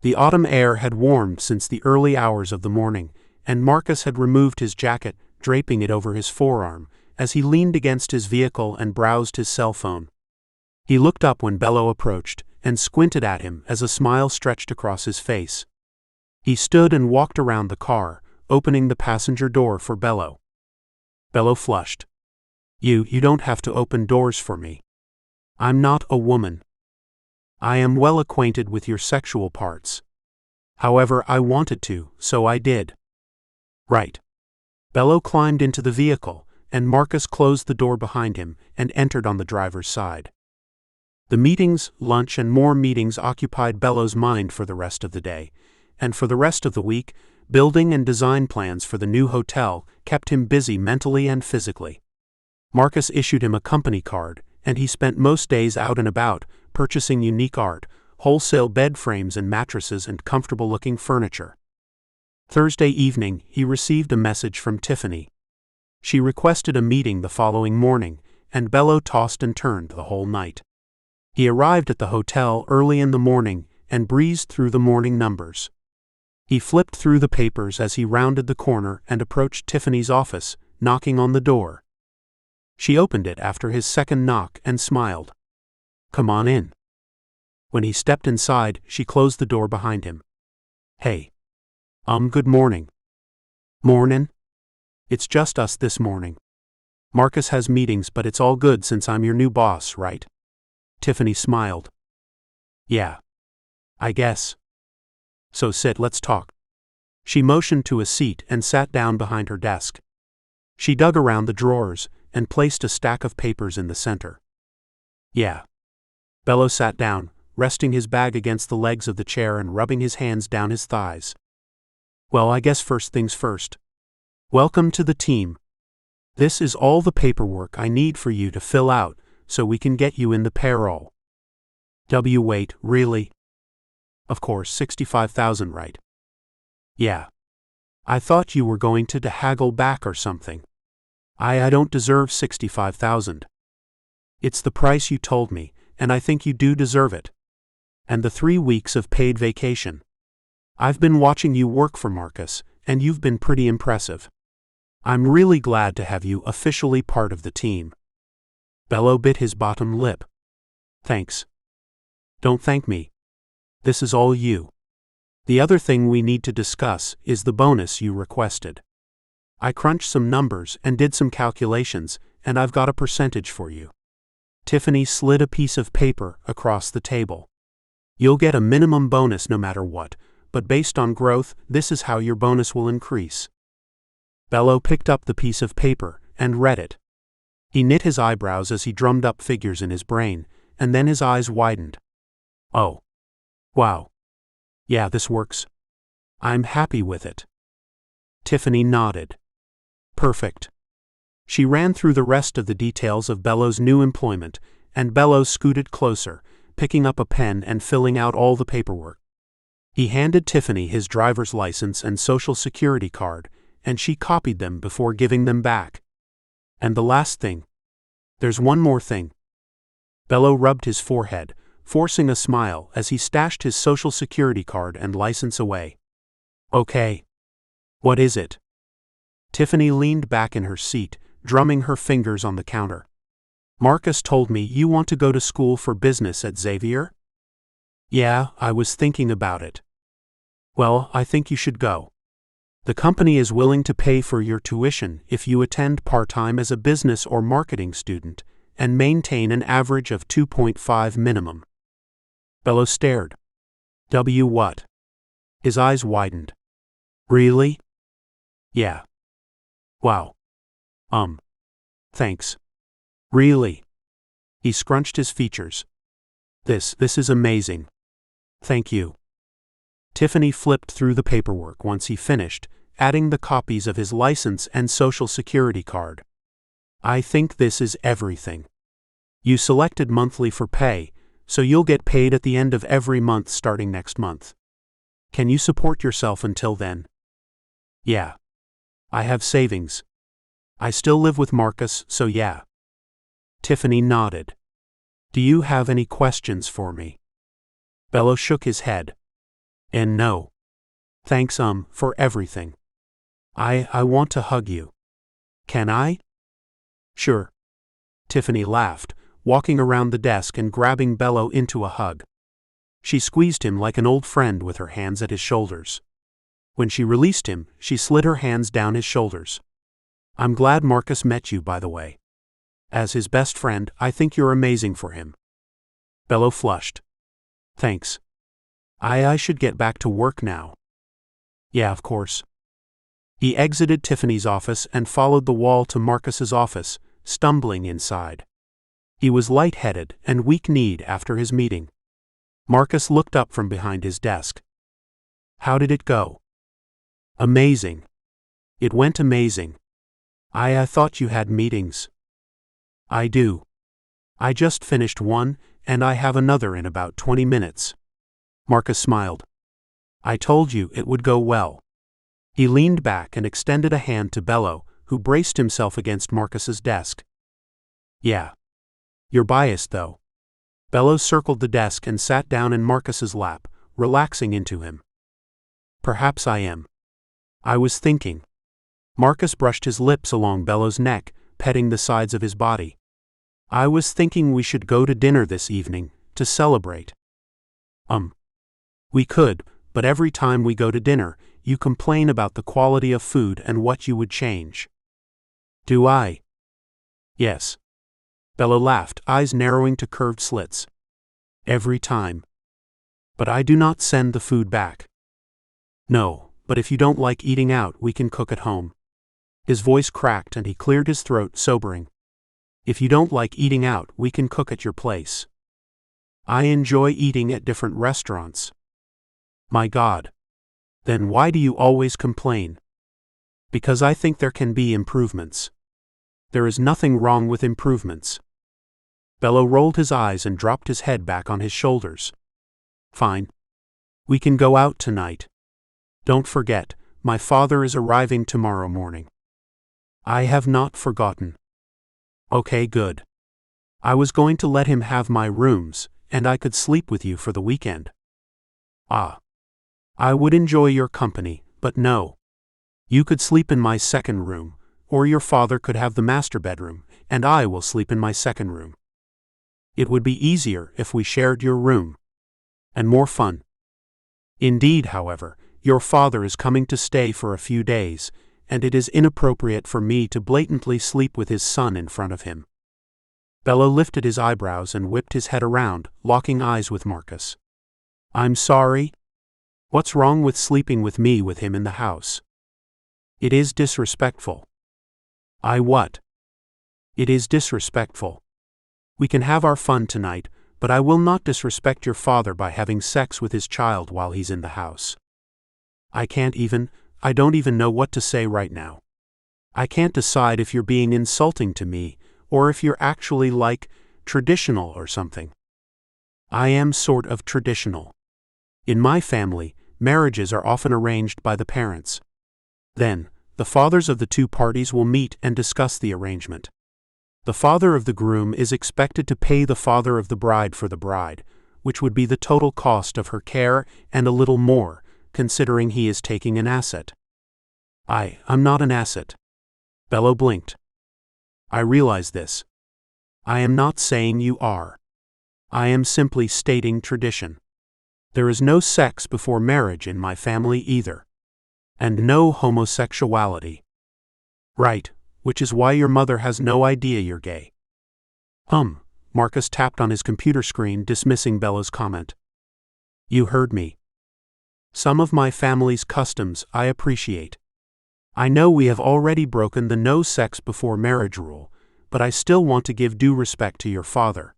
The autumn air had warmed since the early hours of the morning, and Marcus had removed his jacket, draping it over his forearm, as he leaned against his vehicle and browsed his cell phone. He looked up when Bello approached, and squinted at him as a smile stretched across his face. He stood and walked around the car, opening the passenger door for Bello. Bello flushed. You don't have to open doors for me. I'm not a woman. I am well acquainted with your sexual parts. However, I wanted to, so I did. Right. Bello climbed into the vehicle, and Marcus closed the door behind him and entered on the driver's side. The meetings, lunch, and more meetings occupied Bello's mind for the rest of the day, and for the rest of the week, building and design plans for the new hotel kept him busy mentally and physically. Marcus issued him a company card, and he spent most days out and about, purchasing unique art, wholesale bed frames and mattresses and comfortable-looking furniture. Thursday evening, he received a message from Tiffany. She requested a meeting the following morning, and Bello tossed and turned the whole night. He arrived at the hotel early in the morning and breezed through the morning numbers. He flipped through the papers as he rounded the corner and approached Tiffany's office, knocking on the door. She opened it after his second knock and smiled. "Come on in." When he stepped inside, she closed the door behind him. "Hey. Good morning." "Mornin'? It's just us this morning. Marcus has meetings, but it's all good since I'm your new boss, right?" Tiffany smiled. "Yeah. I guess. So sit, let's talk." She motioned to a seat and sat down behind her desk. She dug around the drawers and placed a stack of papers in the center. "Yeah." Bello sat down, resting his bag against the legs of the chair and rubbing his hands down his thighs. "Well, I guess first things first. Welcome to the team. This is all the paperwork I need for you to fill out so we can get you in the payroll." Wait, really? Of course, 65,000, right? Yeah. I thought you were going to haggle back or something. I don't deserve 65,000. It's the price you told me, and I think you do deserve it. And the 3 weeks of paid vacation. I've been watching you work for Marcus, and you've been pretty impressive. I'm really glad to have you officially part of the team. Bello bit his bottom lip. Thanks. Don't thank me. This is all you. The other thing we need to discuss is the bonus you requested. I crunched some numbers and did some calculations, and I've got a percentage for you. Tiffany slid a piece of paper across the table. You'll get a minimum bonus no matter what, but based on growth, this is how your bonus will increase. Bello picked up the piece of paper and read it. He knit his eyebrows as he drummed up figures in his brain, and then his eyes widened. Oh. Wow. Yeah, this works. I'm happy with it. Tiffany nodded. Perfect. She ran through the rest of the details of Bello's new employment, and Bello scooted closer, picking up a pen and filling out all the paperwork. He handed Tiffany his driver's license and social security card, and she copied them before giving them back. And the last thing. There's one more thing. Bello rubbed his forehead, forcing a smile as he stashed his social security card and license away. Okay. What is it? Tiffany leaned back in her seat, drumming her fingers on the counter. Marcus told me you want to go to school for business at Xavier? Yeah, I was thinking about it. Well, I think you should go. The company is willing to pay for your tuition if you attend part-time as a business or marketing student and maintain an average of 2.5 minimum. Bello stared. What? His eyes widened. Really? Yeah. Wow. Thanks. Really? He scrunched his features. This is amazing. Thank you. Tiffany flipped through the paperwork once he finished, adding the copies of his license and social security card. I think this is everything. You selected monthly for pay, so you'll get paid at the end of every month starting next month. Can you support yourself until then? Yeah. I have savings. I still live with Marcus, so yeah. Tiffany nodded. Do you have any questions for me? Bello shook his head. And no. Thanks, for everything. I want to hug you. Can I? Sure. Tiffany laughed, walking around the desk and grabbing Bello into a hug. She squeezed him like an old friend with her hands at his shoulders. When she released him, she slid her hands down his shoulders. I'm glad Marcus met you, by the way. As his best friend, I think you're amazing for him. Bello flushed. Thanks. I should get back to work now. Yeah, of course. He exited Tiffany's office and followed the wall to Marcus's office, stumbling inside. He was lightheaded and weak-kneed after his meeting. Marcus looked up from behind his desk. How did it go? Amazing. It went amazing. I thought you had meetings. I do. I just finished one, and I have another in about 20 minutes. Marcus smiled. I told you it would go well. He leaned back and extended a hand to Bello, who braced himself against Marcus's desk. Yeah. You're biased, though. Bello circled the desk and sat down in Marcus's lap, relaxing into him. Perhaps I am. I was thinking. Marcus brushed his lips along Bello's neck, petting the sides of his body. I was thinking we should go to dinner this evening, to celebrate. We could, but every time we go to dinner, you complain about the quality of food and what you would change. Do I? Yes. Bello laughed, eyes narrowing to curved slits. Every time. But I do not send the food back. No, but if you don't like eating out, we can cook at home. His voice cracked and he cleared his throat, sobering. If you don't like eating out, we can cook at your place. I enjoy eating at different restaurants. My God. Then why do you always complain? Because I think there can be improvements. There is nothing wrong with improvements. Bello rolled his eyes and dropped his head back on his shoulders. Fine. We can go out tonight. Don't forget, my father is arriving tomorrow morning. I have not forgotten. Okay, good. I was going to let him have my rooms, and I could sleep with you for the weekend. Ah. I would enjoy your company, but no. You could sleep in my second room, or your father could have the master bedroom, and I will sleep in my second room. It would be easier if we shared your room. And more fun. Indeed, however, your father is coming to stay for a few days, and it is inappropriate for me to blatantly sleep with his son in front of him. Bello lifted his eyebrows and whipped his head around, locking eyes with Marcus. I'm sorry? What's wrong with sleeping with me with him in the house? It is disrespectful. What? It is disrespectful. We can have our fun tonight, but I will not disrespect your father by having sex with his child while he's in the house. I don't even know what to say right now. I can't decide if you're being insulting to me, or if you're actually traditional or something. I am sort of traditional. In my family, marriages are often arranged by the parents. Then, the fathers of the two parties will meet and discuss the arrangement. The father of the groom is expected to pay the father of the bride for the bride, which would be the total cost of her care and a little more, considering he is taking an asset. I'm not an asset. Bello blinked. I realize this. I am not saying you are. I am simply stating tradition. There is no sex before marriage in my family either. And no homosexuality. Right, which is why your mother has no idea you're gay. Marcus tapped on his computer screen, dismissing Bello's comment. You heard me. Some of my family's customs I appreciate. I know we have already broken the no sex before marriage rule, but I still want to give due respect to your father.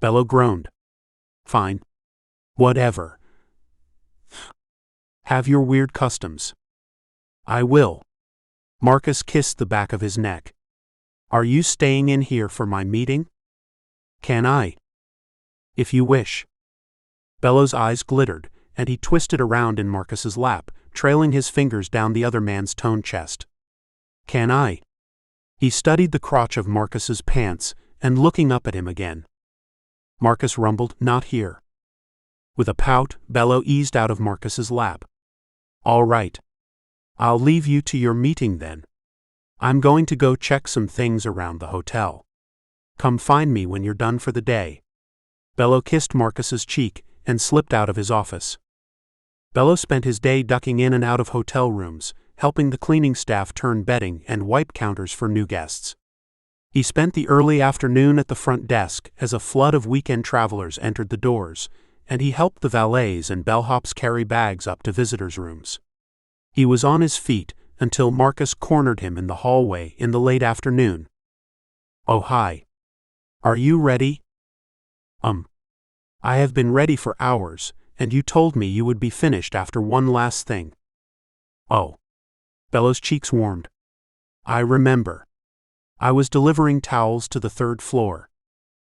Bello groaned. Fine. Whatever. Have your weird customs. I will. Marcus kissed the back of his neck. Are you staying in here for my meeting? Can I? If you wish. Bello's eyes glittered, and he twisted around in Marcus's lap, trailing his fingers down the other man's toned chest. Can I? He studied the crotch of Marcus's pants, and looking up at him again. Marcus rumbled, not here. With a pout, Bello eased out of Marcus's lap. All right. I'll leave you to your meeting then. I'm going to go check some things around the hotel. Come find me when you're done for the day. Bello kissed Marcus's cheek and slipped out of his office. Bello spent his day ducking in and out of hotel rooms, helping the cleaning staff turn bedding and wipe counters for new guests. He spent the early afternoon at the front desk as a flood of weekend travelers entered the doors, and he helped the valets and bellhops carry bags up to visitors' rooms. He was on his feet until Marcus cornered him in the hallway in the late afternoon. Oh, hi. Are you ready? I have been ready for hours, and you told me you would be finished after one last thing. Oh. Bello's cheeks warmed. I remember. I was delivering towels to the third floor.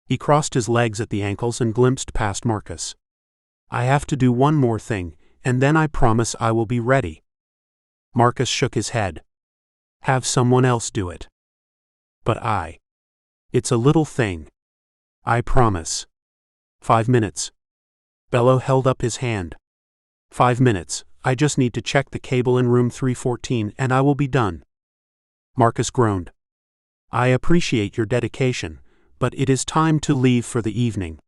He crossed his legs at the ankles and glimpsed past Marcus. I have to do one more thing, and then I promise I will be ready. Marcus shook his head. Have someone else do it. But it's a little thing. I promise. 5 minutes. Bello held up his hand. 5 minutes, I just need to check the cable in room 314 and I will be done. Marcus groaned. I appreciate your dedication, but it is time to leave for the evening.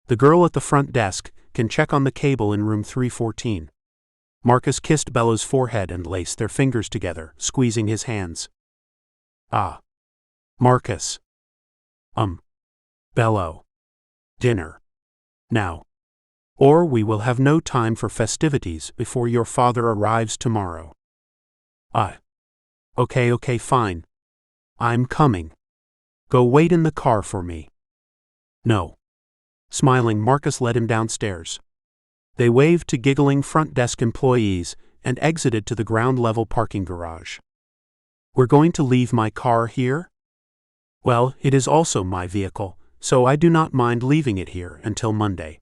The girl at the front desk can check on the cable in room 314. Marcus kissed Bello's forehead and laced their fingers together, squeezing his hands. Ah. Marcus. Bello. Dinner. Now. Or we will have no time for festivities before your father arrives tomorrow. Okay, fine. I'm coming. Go wait in the car for me. No. Smiling, Marcus led him downstairs. They waved to giggling front desk employees and exited to the ground-level parking garage. We're going to leave my car here? Well, it is also my vehicle, so I do not mind leaving it here until Monday.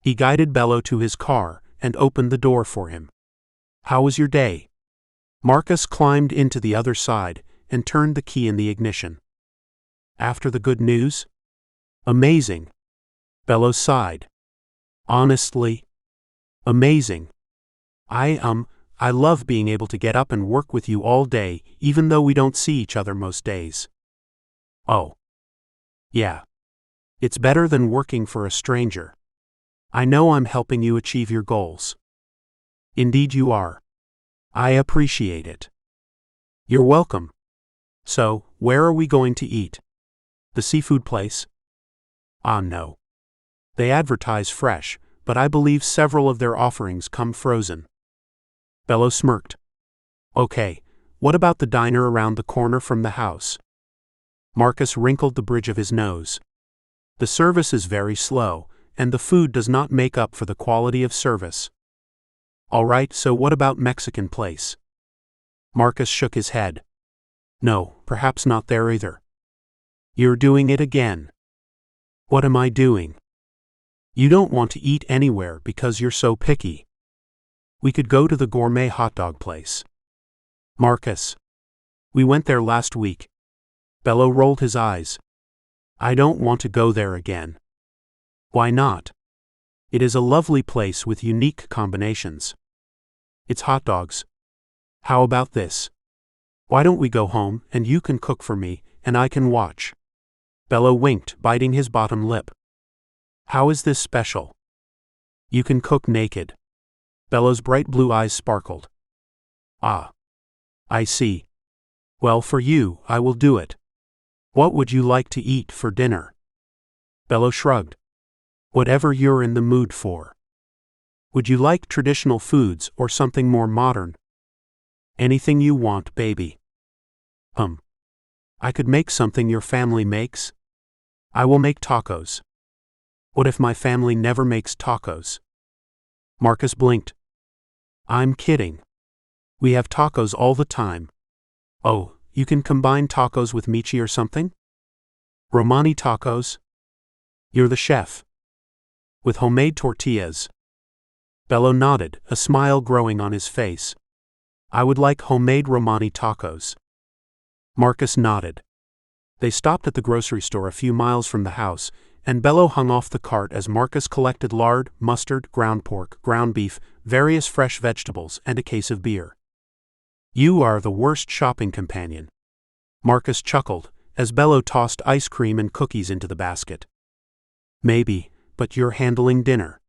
He guided Bello to his car and opened the door for him. How was your day? Marcus climbed into the other side and turned the key in the ignition. After the good news? Amazing. Bello sighed. Honestly? Amazing. I love being able to get up and work with you all day, even though we don't see each other most days. Oh. Yeah. It's better than working for a stranger. I know I'm helping you achieve your goals. Indeed you are. I appreciate it. You're welcome. So, where are we going to eat? The seafood place? No. They advertise fresh, but I believe several of their offerings come frozen. Bello smirked. Okay, what about the diner around the corner from the house? Marcus wrinkled the bridge of his nose. The service is very slow, and the food does not make up for the quality of service. All right, so what about Mexican place? Marcus shook his head. No, perhaps not there either. You're doing it again. What am I doing? You don't want to eat anywhere because you're so picky. We could go to the gourmet hot dog place. Marcus. We went there last week. Bello rolled his eyes. I don't want to go there again. Why not? It is a lovely place with unique combinations. It's hot dogs. How about this? Why don't we go home and you can cook for me and I can watch? Bello winked, biting his bottom lip. How is this special? You can cook naked. Bello's bright blue eyes sparkled. Ah. I see. Well, for you, I will do it. What would you like to eat for dinner? Bello shrugged. Whatever you're in the mood for. Would you like traditional foods or something more modern? Anything you want, baby. I could make something your family makes. I will make tacos. What if my family never makes tacos? Marcus blinked. I'm kidding. We have tacos all the time. Oh, you can combine tacos with michi or something? Romani tacos? You're the chef. With homemade tortillas. Bello nodded, a smile growing on his face. I would like homemade Romani tacos. Marcus nodded. They stopped at the grocery store a few miles from the house, and Bello hung off the cart as Marcus collected lard, mustard, ground pork, ground beef, various fresh vegetables, and a case of beer. You are the worst shopping companion. Marcus chuckled, as Bello tossed ice cream and cookies into the basket. Maybe, but you're handling dinner.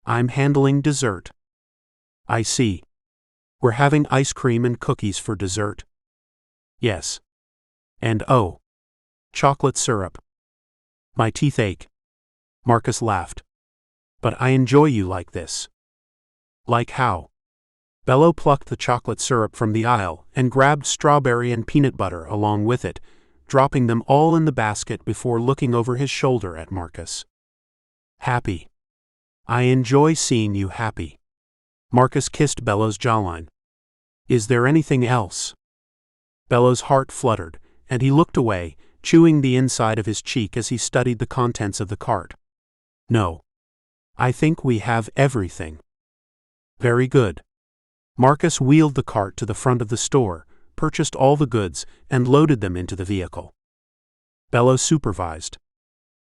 I'm handling dessert. I see. We're having ice cream and cookies for dessert. Yes. And oh. Chocolate syrup. My teeth ache. Marcus laughed. But I enjoy you like this. Like how? Bello plucked the chocolate syrup from the aisle and grabbed strawberry and peanut butter along with it, dropping them all in the basket before looking over his shoulder at Marcus. Happy. I enjoy seeing you happy. Marcus kissed Bello's jawline. Is there anything else? Bello's heart fluttered, and he looked away, chewing the inside of his cheek as he studied the contents of the cart. No. I think we have everything. Very good. Marcus wheeled the cart to the front of the store, purchased all the goods, and loaded them into the vehicle. Bello supervised.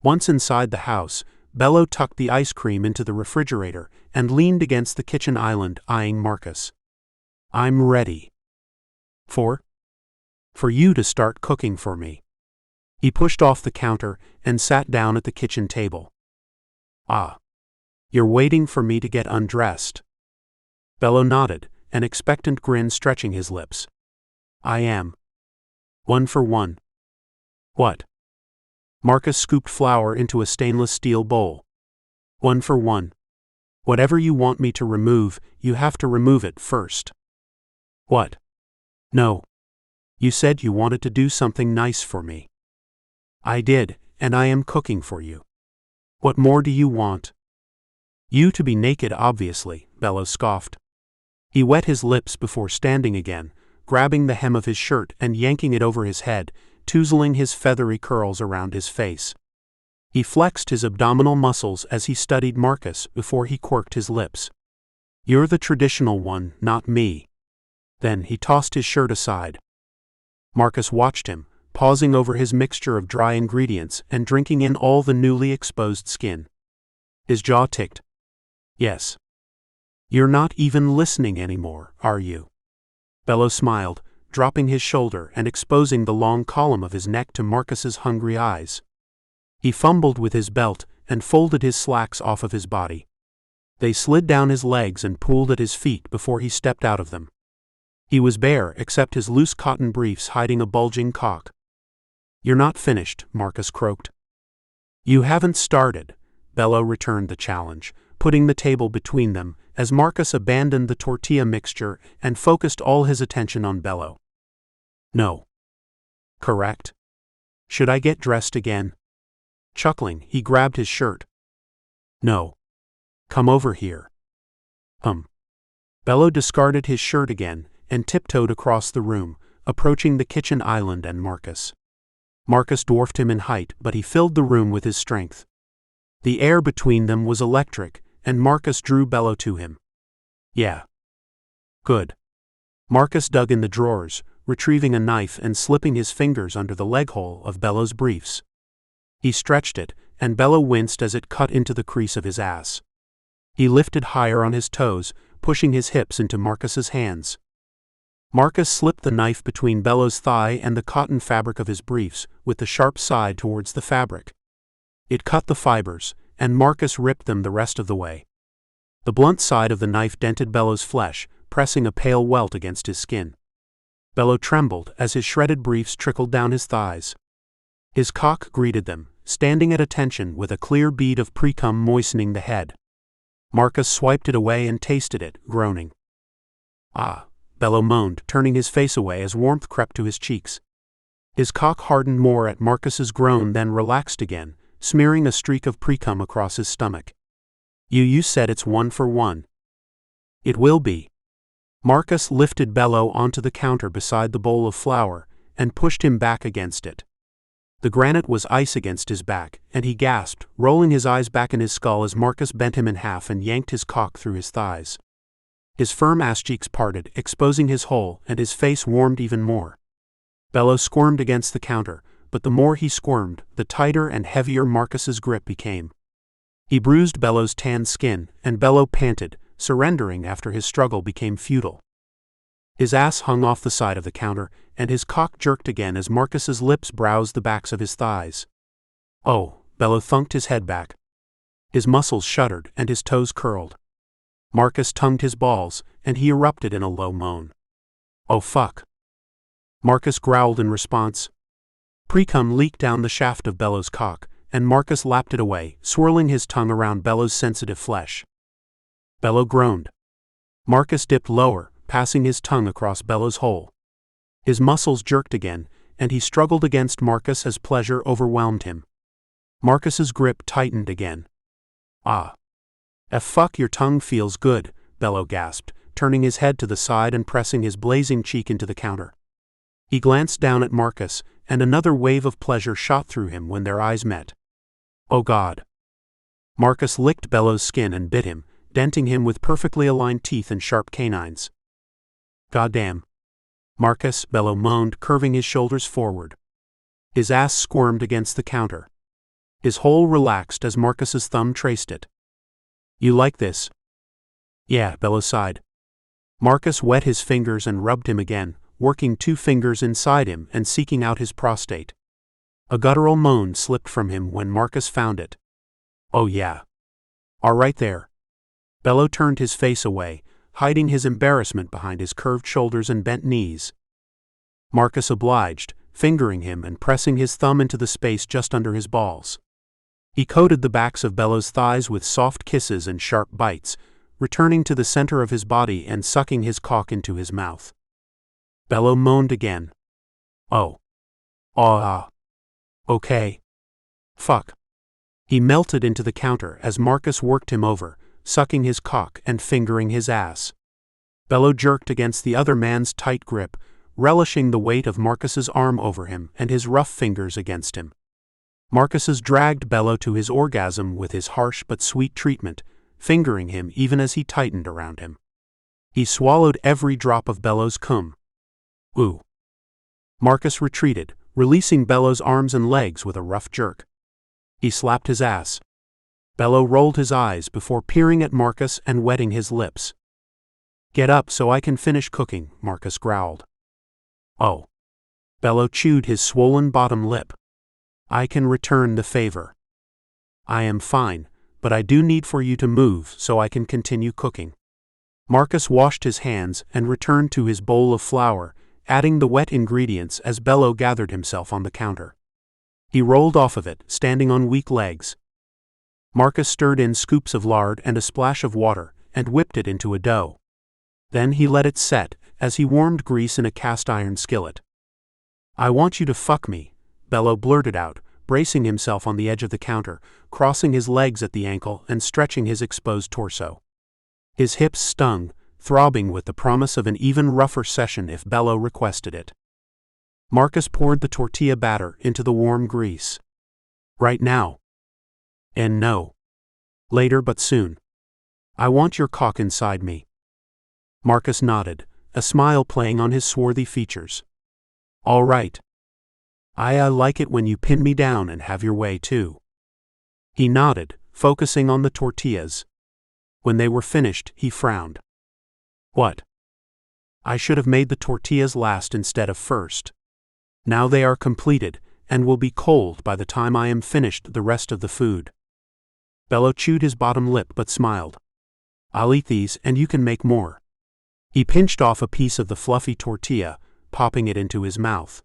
Once inside the house, Bello tucked the ice cream into the refrigerator and leaned against the kitchen island, eyeing Marcus. "I'm ready. For you to start cooking for me." He pushed off the counter and sat down at the kitchen table. "Ah. You're waiting for me to get undressed?" Bello nodded, an expectant grin stretching his lips. "I am. 1 for 1. What?" Marcus scooped flour into a stainless steel bowl. 1 for 1. Whatever you want me to remove, you have to remove it first. What? No. You said you wanted to do something nice for me. I did, and I am cooking for you. What more do you want? You to be naked, obviously, Bello scoffed. He wet his lips before standing again, grabbing the hem of his shirt and yanking it over his head, touzling his feathery curls around his face. He flexed his abdominal muscles as he studied Marcus before he quirked his lips. You're the traditional one, not me. Then he tossed his shirt aside. Marcus watched him, pausing over his mixture of dry ingredients and drinking in all the newly exposed skin. His jaw ticked. Yes. You're not even listening anymore, are you? Bello smiled, dropping his shoulder and exposing the long column of his neck to Marcus's hungry eyes. He fumbled with his belt and folded his slacks off of his body. They slid down his legs and pooled at his feet before he stepped out of them. He was bare except his loose cotton briefs hiding a bulging cock. You're not finished, Marcus croaked. You haven't started, Bello returned the challenge, putting the table between them as Marcus abandoned the tortilla mixture and focused all his attention on Bello. No. Correct? Should I get dressed again? Chuckling, he grabbed his shirt. No. Come over here. Bello discarded his shirt again and tiptoed across the room, approaching the kitchen island and Marcus. Marcus dwarfed him in height, but he filled the room with his strength. The air between them was electric, and Marcus drew Bello to him. Yeah. Good. Marcus dug in the drawers, retrieving a knife and slipping his fingers under the leg hole of Bello's briefs. He stretched it, and Bello winced as it cut into the crease of his ass. He lifted higher on his toes, pushing his hips into Marcus's hands. Marcus slipped the knife between Bello's thigh and the cotton fabric of his briefs, with the sharp side towards the fabric. It cut the fibers, and Marcus ripped them the rest of the way. The blunt side of the knife dented Bello's flesh, pressing a pale welt against his skin. Bello trembled as his shredded briefs trickled down his thighs. His cock greeted them, standing at attention with a clear bead of pre-cum moistening the head. Marcus swiped it away and tasted it, groaning. Ah, Bello moaned, turning his face away as warmth crept to his cheeks. His cock hardened more at Marcus's groan, then relaxed again, smearing a streak of pre-cum across his stomach. You said it's 1 for 1. It will be. Marcus lifted Bello onto the counter beside the bowl of flour and pushed him back against it. The granite was ice against his back, and he gasped, rolling his eyes back in his skull as Marcus bent him in half and yanked his cock through his thighs. His firm ass cheeks parted, exposing his hole, and his face warmed even more. Bello squirmed against the counter, but the more he squirmed, the tighter and heavier Marcus's grip became. He bruised Bello's tanned skin, and Bello panted, surrendering after his struggle became futile. His ass hung off the side of the counter, and his cock jerked again as Marcus's lips browsed the backs of his thighs. Oh, Bello thunked his head back. His muscles shuddered and his toes curled. Marcus tongued his balls, and he erupted in a low moan. Oh fuck. Marcus growled in response. Pre-cum leaked down the shaft of Bello's cock, and Marcus lapped it away, swirling his tongue around Bello's sensitive flesh. Bello groaned. Marcus dipped lower, passing his tongue across Bello's hole. His muscles jerked again, and he struggled against Marcus as pleasure overwhelmed him. Marcus's grip tightened again. Ah. Fuck, your tongue feels good, Bello gasped, turning his head to the side and pressing his blazing cheek into the counter. He glanced down at Marcus, and another wave of pleasure shot through him when their eyes met. Oh God. Marcus licked Bello's skin and bit him, denting him with perfectly aligned teeth and sharp canines. Goddamn. Marcus, Bello moaned, curving his shoulders forward. His ass squirmed against the counter. His hole relaxed as Marcus's thumb traced it. You like this? Yeah, Bello sighed. Marcus wet his fingers and rubbed him again, working 2 fingers inside him and seeking out his prostate. A guttural moan slipped from him when Marcus found it. Oh yeah. All right there. Bello turned his face away, hiding his embarrassment behind his curved shoulders and bent knees. Marcus obliged, fingering him and pressing his thumb into the space just under his balls. He coated the backs of Bello's thighs with soft kisses and sharp bites, returning to the center of his body and sucking his cock into his mouth. Bello moaned again. Oh. Ah. Okay. Fuck. He melted into the counter as Marcus worked him over, sucking his cock and fingering his ass. Bello jerked against the other man's tight grip, relishing the weight of Marcus's arm over him and his rough fingers against him. Marcus's dragged Bello to his orgasm with his harsh but sweet treatment, fingering him even as he tightened around him. He swallowed every drop of Bello's cum. Ooh. Marcus retreated, releasing Bello's arms and legs with a rough jerk. He slapped his ass. Bello rolled his eyes before peering at Marcus and wetting his lips. Get up so I can finish cooking, Marcus growled. Oh. Bello chewed his swollen bottom lip. I can return the favor. I am fine, but I do need for you to move so I can continue cooking. Marcus washed his hands and returned to his bowl of flour, adding the wet ingredients as Bello gathered himself on the counter. He rolled off of it, standing on weak legs. Marcus stirred in scoops of lard and a splash of water, and whipped it into a dough. Then he let it set, as he warmed grease in a cast-iron skillet. I want you to fuck me, Bello blurted out, bracing himself on the edge of the counter, crossing his legs at the ankle and stretching his exposed torso. His hips stung, throbbing with the promise of an even rougher session if Bello requested it. Marcus poured the tortilla batter into the warm grease. Right now. And no. Later but soon. I want your cock inside me. Marcus nodded, a smile playing on his swarthy features. All right. I like it when you pin me down and have your way too. He nodded, focusing on the tortillas. When they were finished, he frowned. What? I should have made the tortillas last instead of first. Now they are completed, and will be cold by the time I am finished the rest of the food. Bello chewed his bottom lip but smiled. I'll eat these and you can make more. He pinched off a piece of the fluffy tortilla, popping it into his mouth.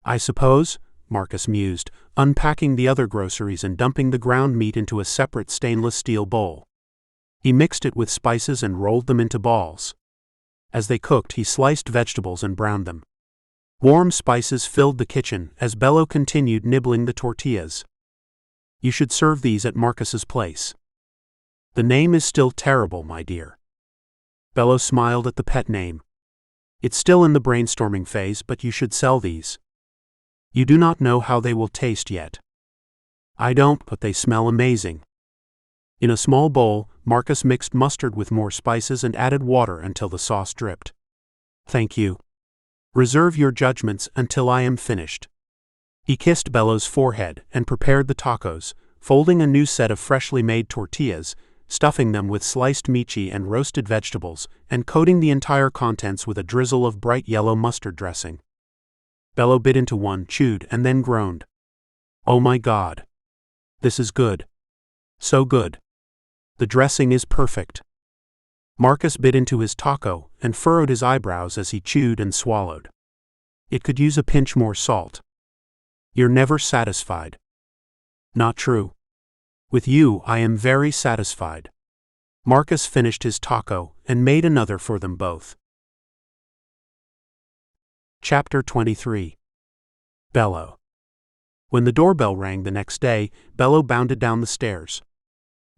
I suppose, Marcus mused, unpacking the other groceries and dumping the ground meat into a separate stainless steel bowl. He mixed it with spices and rolled them into balls. As they cooked, he sliced vegetables and browned them. Warm spices filled the kitchen as Bello continued nibbling the tortillas. You should serve these at Marcus's place. The name is still terrible, my dear. Bello smiled at the pet name. It's still in the brainstorming phase, but you should sell these. You do not know how they will taste yet. I don't, but they smell amazing. In a small bowl, Marcus mixed mustard with more spices and added water until the sauce dripped. Thank you. Reserve your judgments until I am finished. He kissed Bello's forehead and prepared the tacos, folding a new set of freshly made tortillas, stuffing them with sliced michi and roasted vegetables, and coating the entire contents with a drizzle of bright yellow mustard dressing. Bello bit into one, chewed, and then groaned. Oh my God. This is good. So good. The dressing is perfect. Marcus bit into his taco and furrowed his eyebrows as he chewed and swallowed. It could use a pinch more salt. You're never satisfied. Not true. With you, I am very satisfied. Marcus finished his taco and made another for them both. Chapter 23. Bello. When the doorbell rang the next day, Bello bounded down the stairs.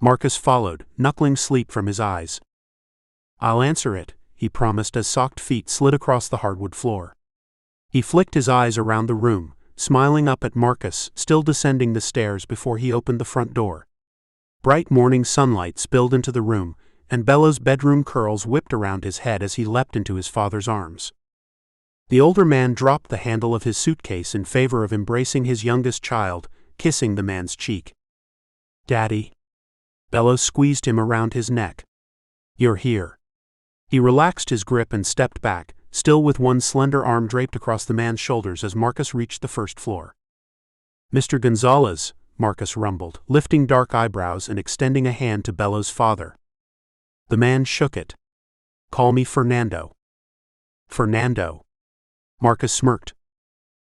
Marcus followed, knuckling sleep from his eyes. I'll answer it, he promised as socked feet slid across the hardwood floor. He flicked his eyes around the room, smiling up at Marcus, still descending the stairs before he opened the front door. Bright morning sunlight spilled into the room, and Bello's bedroom curls whipped around his head as he leapt into his father's arms. The older man dropped the handle of his suitcase in favor of embracing his youngest child, kissing the man's cheek. "Daddy." Bello squeezed him around his neck. "You're here." He relaxed his grip and stepped back, still with one slender arm draped across the man's shoulders as Marcus reached the first floor. "Mr. Gonzalez," Marcus rumbled, lifting dark eyebrows and extending a hand to Bello's father. The man shook it. "Call me Fernando." "Fernando." Marcus smirked.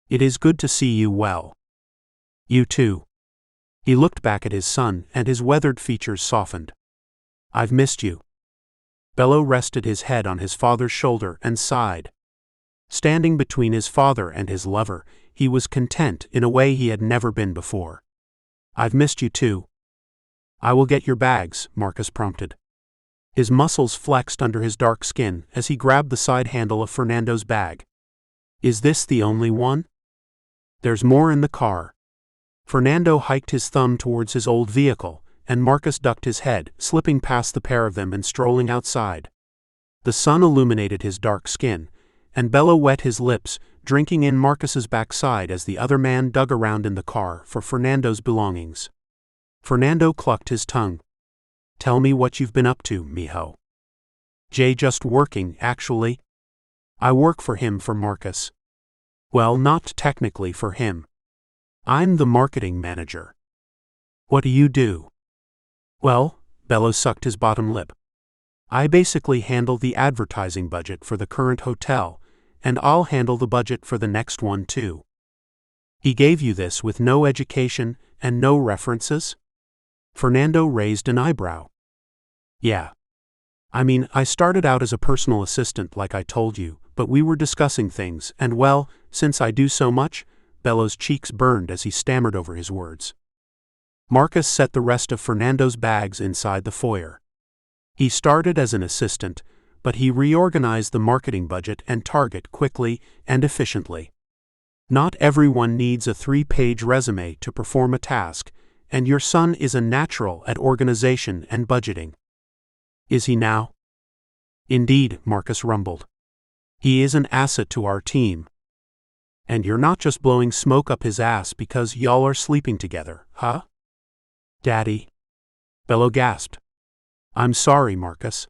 "It is good to see you well." "You too." He looked back at his son, and his weathered features softened. "I've missed you." Bello rested his head on his father's shoulder and sighed. Standing between his father and his lover, he was content in a way he had never been before. "I've missed you too." "I will get your bags," Marcus prompted. His muscles flexed under his dark skin as he grabbed the side handle of Fernando's bag. "Is this the only one?" "There's more in the car." Fernando hiked his thumb towards his old vehicle, and Marcus ducked his head, slipping past the pair of them and strolling outside. The sun illuminated his dark skin, and Bello wet his lips, drinking in Marcus's backside as the other man dug around in the car for Fernando's belongings. Fernando clucked his tongue. "Tell me what you've been up to, mijo." "Jay just working, actually." "I work for him for Marcus." "Well, not technically for him. I'm the marketing manager." "What do you do?" "Well," Bello sucked his bottom lip. "I basically handle the advertising budget for the current hotel, and I'll handle the budget for the next one too." "He gave you this with no education and no references?" Fernando raised an eyebrow. "Yeah. I mean, I started out as a personal assistant like I told you, but we were discussing things, and well, since I do so much," Bello's cheeks burned as he stammered over his words. Marcus set the rest of Fernando's bags inside the foyer. He started as an assistant, but he reorganized the marketing budget and target quickly and efficiently. Not everyone needs a 3-page resume to perform a task, and your son is a natural at organization and budgeting. "Is he now?" "Indeed," Marcus rumbled. "He is an asset to our team." "And you're not just blowing smoke up his ass because y'all are sleeping together, huh?" "Daddy." Bello gasped. "I'm sorry, Marcus.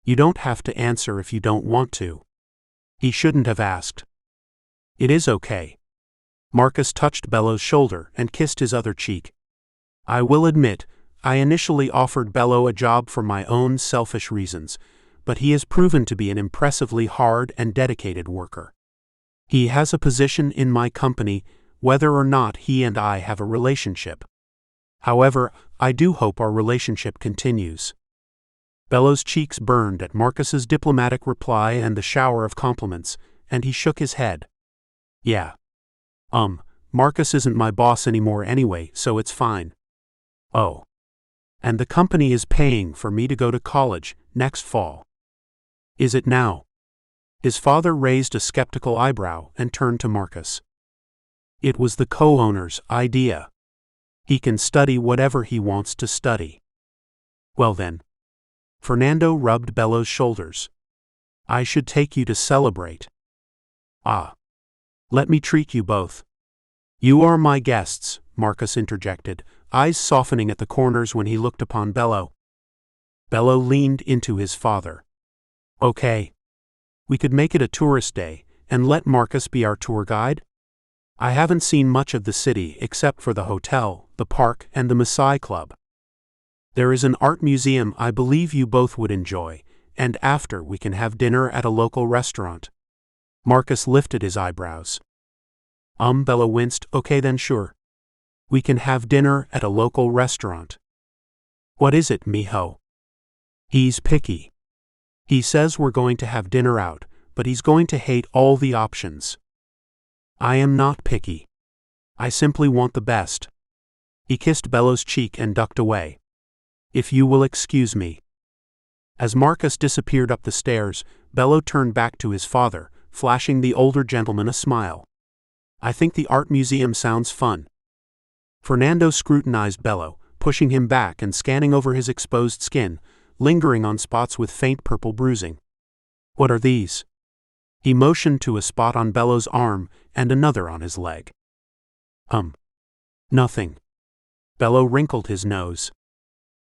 You don't have to answer if you don't want to." He shouldn't have asked. "It is okay." Marcus touched Bello's shoulder and kissed his other cheek. "I will admit, I initially offered Bello a job for my own selfish reasons, but he has proven to be an impressively hard and dedicated worker. He has a position in my company, whether or not he and I have a relationship. However, I do hope our relationship continues." Bello's cheeks burned at Marcus's diplomatic reply and the shower of compliments, and he shook his head. "Yeah. Marcus isn't my boss anymore anyway, so it's fine." "Oh. And the company is paying for me to go to college next fall." "Is it now?" His father raised a skeptical eyebrow and turned to Marcus. "It was the co-owner's idea. He can study whatever he wants to study." "Well then." Fernando rubbed Bello's shoulders. "I should take you to celebrate." "Ah. Let me treat you both." "You are my guests," Marcus interjected, eyes softening at the corners when he looked upon Bello. Bello leaned into his father. "Okay. We could make it a tourist day, and let Marcus be our tour guide? I haven't seen much of the city except for the hotel, the park, and the Maasai Club. There is an art museum I believe you both would enjoy, and after we can have dinner at a local restaurant." Marcus lifted his eyebrows. Bello winced. "Okay then, sure. We can have dinner at a local restaurant." "What is it, mijo?" "He's picky. He says we're going to have dinner out, but he's going to hate all the options." "I am not picky. I simply want the best." He kissed Bello's cheek and ducked away. "If you will excuse me." As Marcus disappeared up the stairs, Bello turned back to his father, flashing the older gentleman a smile. "I think the art museum sounds fun." Fernando scrutinized Bello, pushing him back and scanning over his exposed skin, lingering on spots with faint purple bruising. What are these? He motioned to a spot on Bello's arm and another on his leg. Nothing. Bello wrinkled his nose.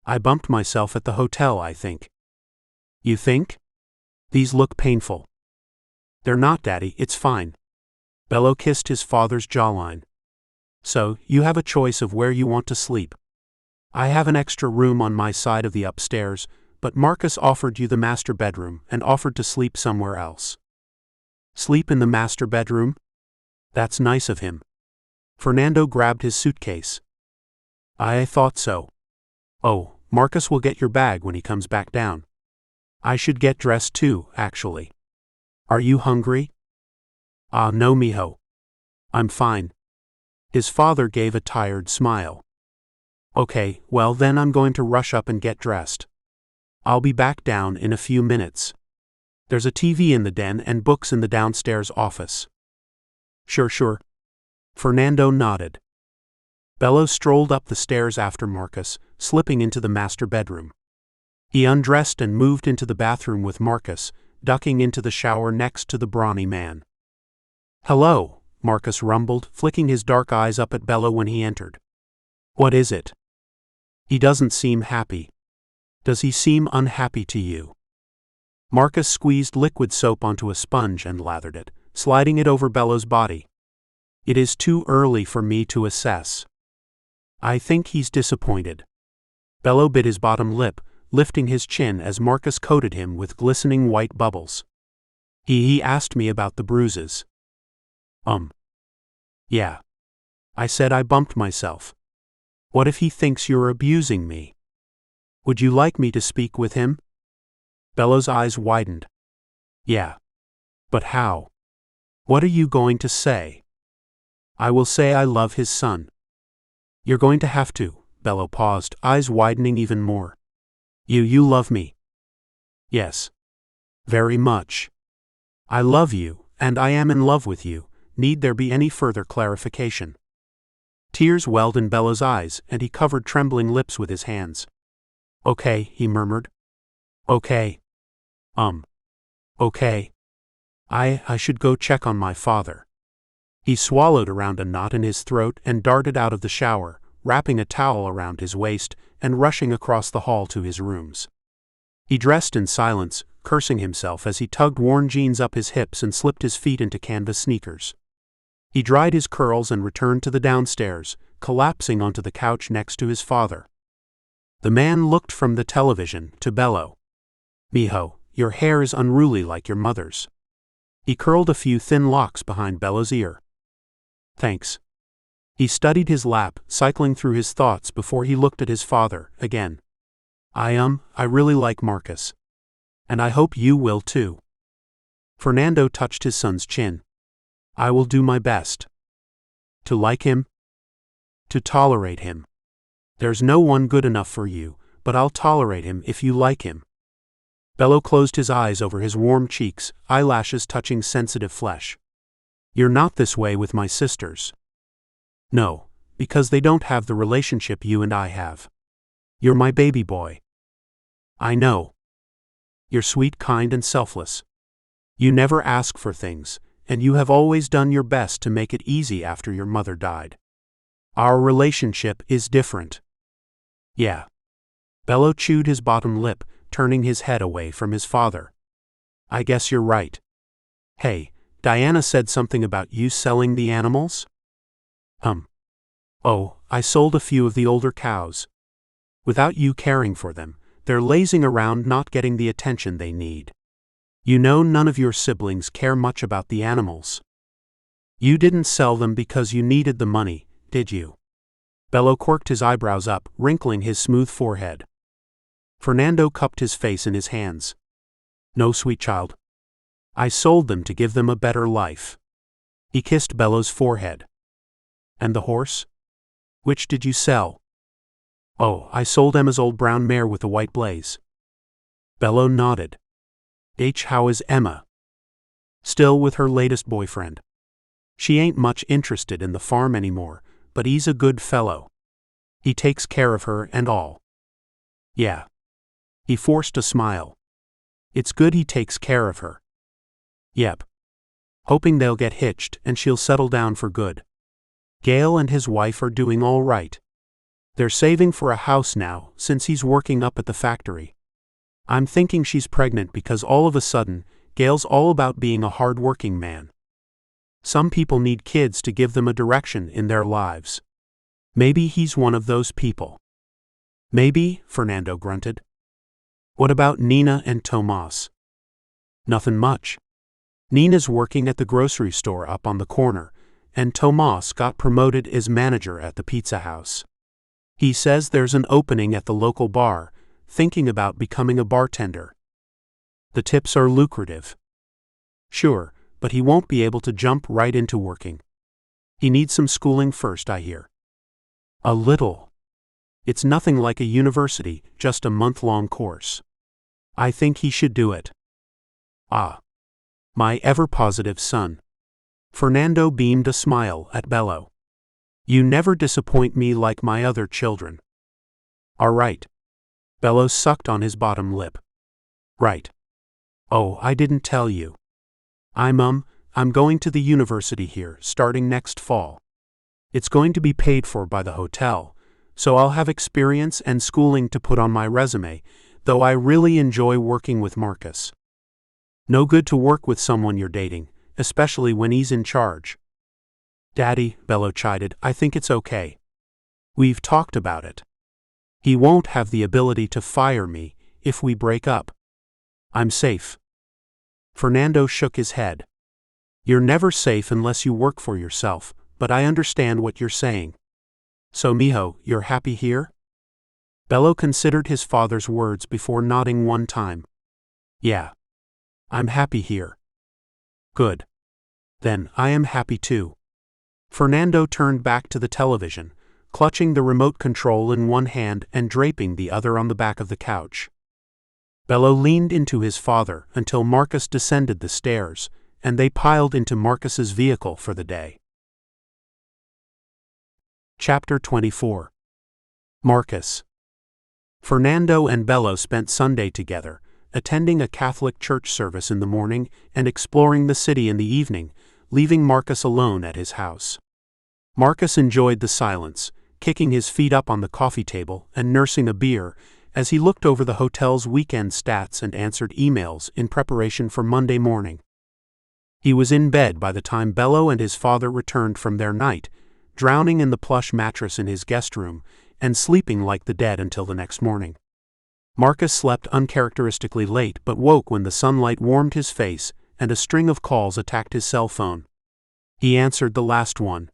I bumped myself at the hotel, I think. You think? These look painful. They're not, Daddy, it's fine. Bello kissed his father's jawline. So, you have a choice of where you want to sleep. I have an extra room on my side of the upstairs, but Marcus offered you the master bedroom and offered to sleep somewhere else. Sleep in the master bedroom? That's nice of him. Fernando grabbed his suitcase. I thought so. Oh, Marcus will get your bag when he comes back down. I should get dressed too, actually. Are you hungry? No, mijo. I'm fine. His father gave a tired smile. Okay, well then I'm going to rush up and get dressed. I'll be back down in a few minutes. There's a TV in the den and books in the downstairs office. Sure. Fernando nodded. Bello strolled up the stairs after Marcus, slipping into the master bedroom. He undressed and moved into the bathroom with Marcus, ducking into the shower next to the brawny man. Hello, Marcus rumbled, flicking his dark eyes up at Bello when he entered. What is it? He doesn't seem happy. Does he seem unhappy to you? Marcus squeezed liquid soap onto a sponge and lathered it, sliding it over Bello's body. It is too early for me to assess. I think he's disappointed. Bello bit his bottom lip, lifting his chin as Marcus coated him with glistening white bubbles. He asked me about the bruises. Yeah. I said I bumped myself. What if he thinks you're abusing me? Would you like me to speak with him? Bello's eyes widened. Yeah. But how? What are you going to say? I will say I love his son. You're going to have to. Bello paused, eyes widening even more. You love me? Yes. Very much. I love you, and I am in love with you. Need there be any further clarification? Tears welled in Bello's eyes, and he covered trembling lips with his hands. Okay, he murmured. Okay. Okay. I should go check on my father. He swallowed around a knot in his throat and darted out of the shower, wrapping a towel around his waist and rushing across the hall to his rooms. He dressed in silence, cursing himself as he tugged worn jeans up his hips and slipped his feet into canvas sneakers. He dried his curls and returned to the downstairs, collapsing onto the couch next to his father. The man looked from the television to Bello. Mijo, your hair is unruly like your mother's. He curled a few thin locks behind Bello's ear. Thanks. He studied his lap, cycling through his thoughts before he looked at his father again. I really like Marcus. And I hope you will too. Fernando touched his son's chin. I will do my best. To like him? To tolerate him. There's no one good enough for you, but I'll tolerate him if you like him. Bello closed his eyes over his warm cheeks, eyelashes touching sensitive flesh. You're not this way with my sisters. No, because they don't have the relationship you and I have. You're my baby boy. I know. You're sweet, kind, and selfless. You never ask for things, and you have always done your best to make it easy after your mother died. Our relationship is different. Yeah. Bello chewed his bottom lip, turning his head away from his father. I guess you're right. Hey, Diana said something about you selling the animals? Oh, I sold a few of the older cows. Without you caring for them, they're lazing around not getting the attention they need. You know none of your siblings care much about the animals. You didn't sell them because you needed the money, did you? Bello quirked his eyebrows up, wrinkling his smooth forehead. Fernando cupped his face in his hands. No, sweet child. I sold them to give them a better life. He kissed Bello's forehead. And the horse? Which did you sell? Oh, I sold Emma's old brown mare with the white blaze. Bello nodded. How is Emma? Still with her latest boyfriend. She ain't much interested in the farm anymore, but he's a good fellow. He takes care of her and all. Yeah. He forced a smile. It's good he takes care of her. Yep. Hoping they'll get hitched and she'll settle down for good. Gail and his wife are doing all right. They're saving for a house now since he's working up at the factory. I'm thinking she's pregnant because all of a sudden, Gail's all about being a hard-working man. Some people need kids to give them a direction in their lives. Maybe he's one of those people. Maybe, Fernando grunted. What about Nina and Tomas? Nothing much. Nina's working at the grocery store up on the corner, and Tomas got promoted as manager at the pizza house. He says there's an opening at the local bar, thinking about becoming a bartender. The tips are lucrative. Sure, but he won't be able to jump right into working. He needs some schooling first, I hear. A little. It's nothing like a university, just a month-long course. I think he should do it. Ah. My ever-positive son. Fernando beamed a smile at Bello. You never disappoint me like my other children. All right. Bello sucked on his bottom lip. Right. Oh, I didn't tell you. I'm going to the university here, starting next fall. It's going to be paid for by the hotel, so I'll have experience and schooling to put on my resume, though I really enjoy working with Marcus. No good to work with someone you're dating, especially when he's in charge. Daddy, Bello chided, I think it's okay. We've talked about it. He won't have the ability to fire me if we break up. I'm safe. Fernando shook his head. You're never safe unless you work for yourself, but I understand what you're saying. So, mijo, you're happy here? Bello considered his father's words before nodding one time. Yeah. I'm happy here. Good. Then I am happy too. Fernando turned back to the television, clutching the remote control in one hand and draping the other on the back of the couch. Bello leaned into his father until Marcus descended the stairs, and they piled into Marcus's vehicle for the day. Chapter 24. Marcus. Fernando and Bello spent Sunday together, attending a Catholic church service in the morning and exploring the city in the evening, leaving Marcus alone at his house. Marcus enjoyed the silence, kicking his feet up on the coffee table and nursing a beer as he looked over the hotel's weekend stats and answered emails in preparation for Monday morning. He was in bed by the time Bello and his father returned from their night, drowning in the plush mattress in his guest room and sleeping like the dead until the next morning. Marcus slept uncharacteristically late but woke when the sunlight warmed his face and a string of calls attacked his cell phone. He answered the last one.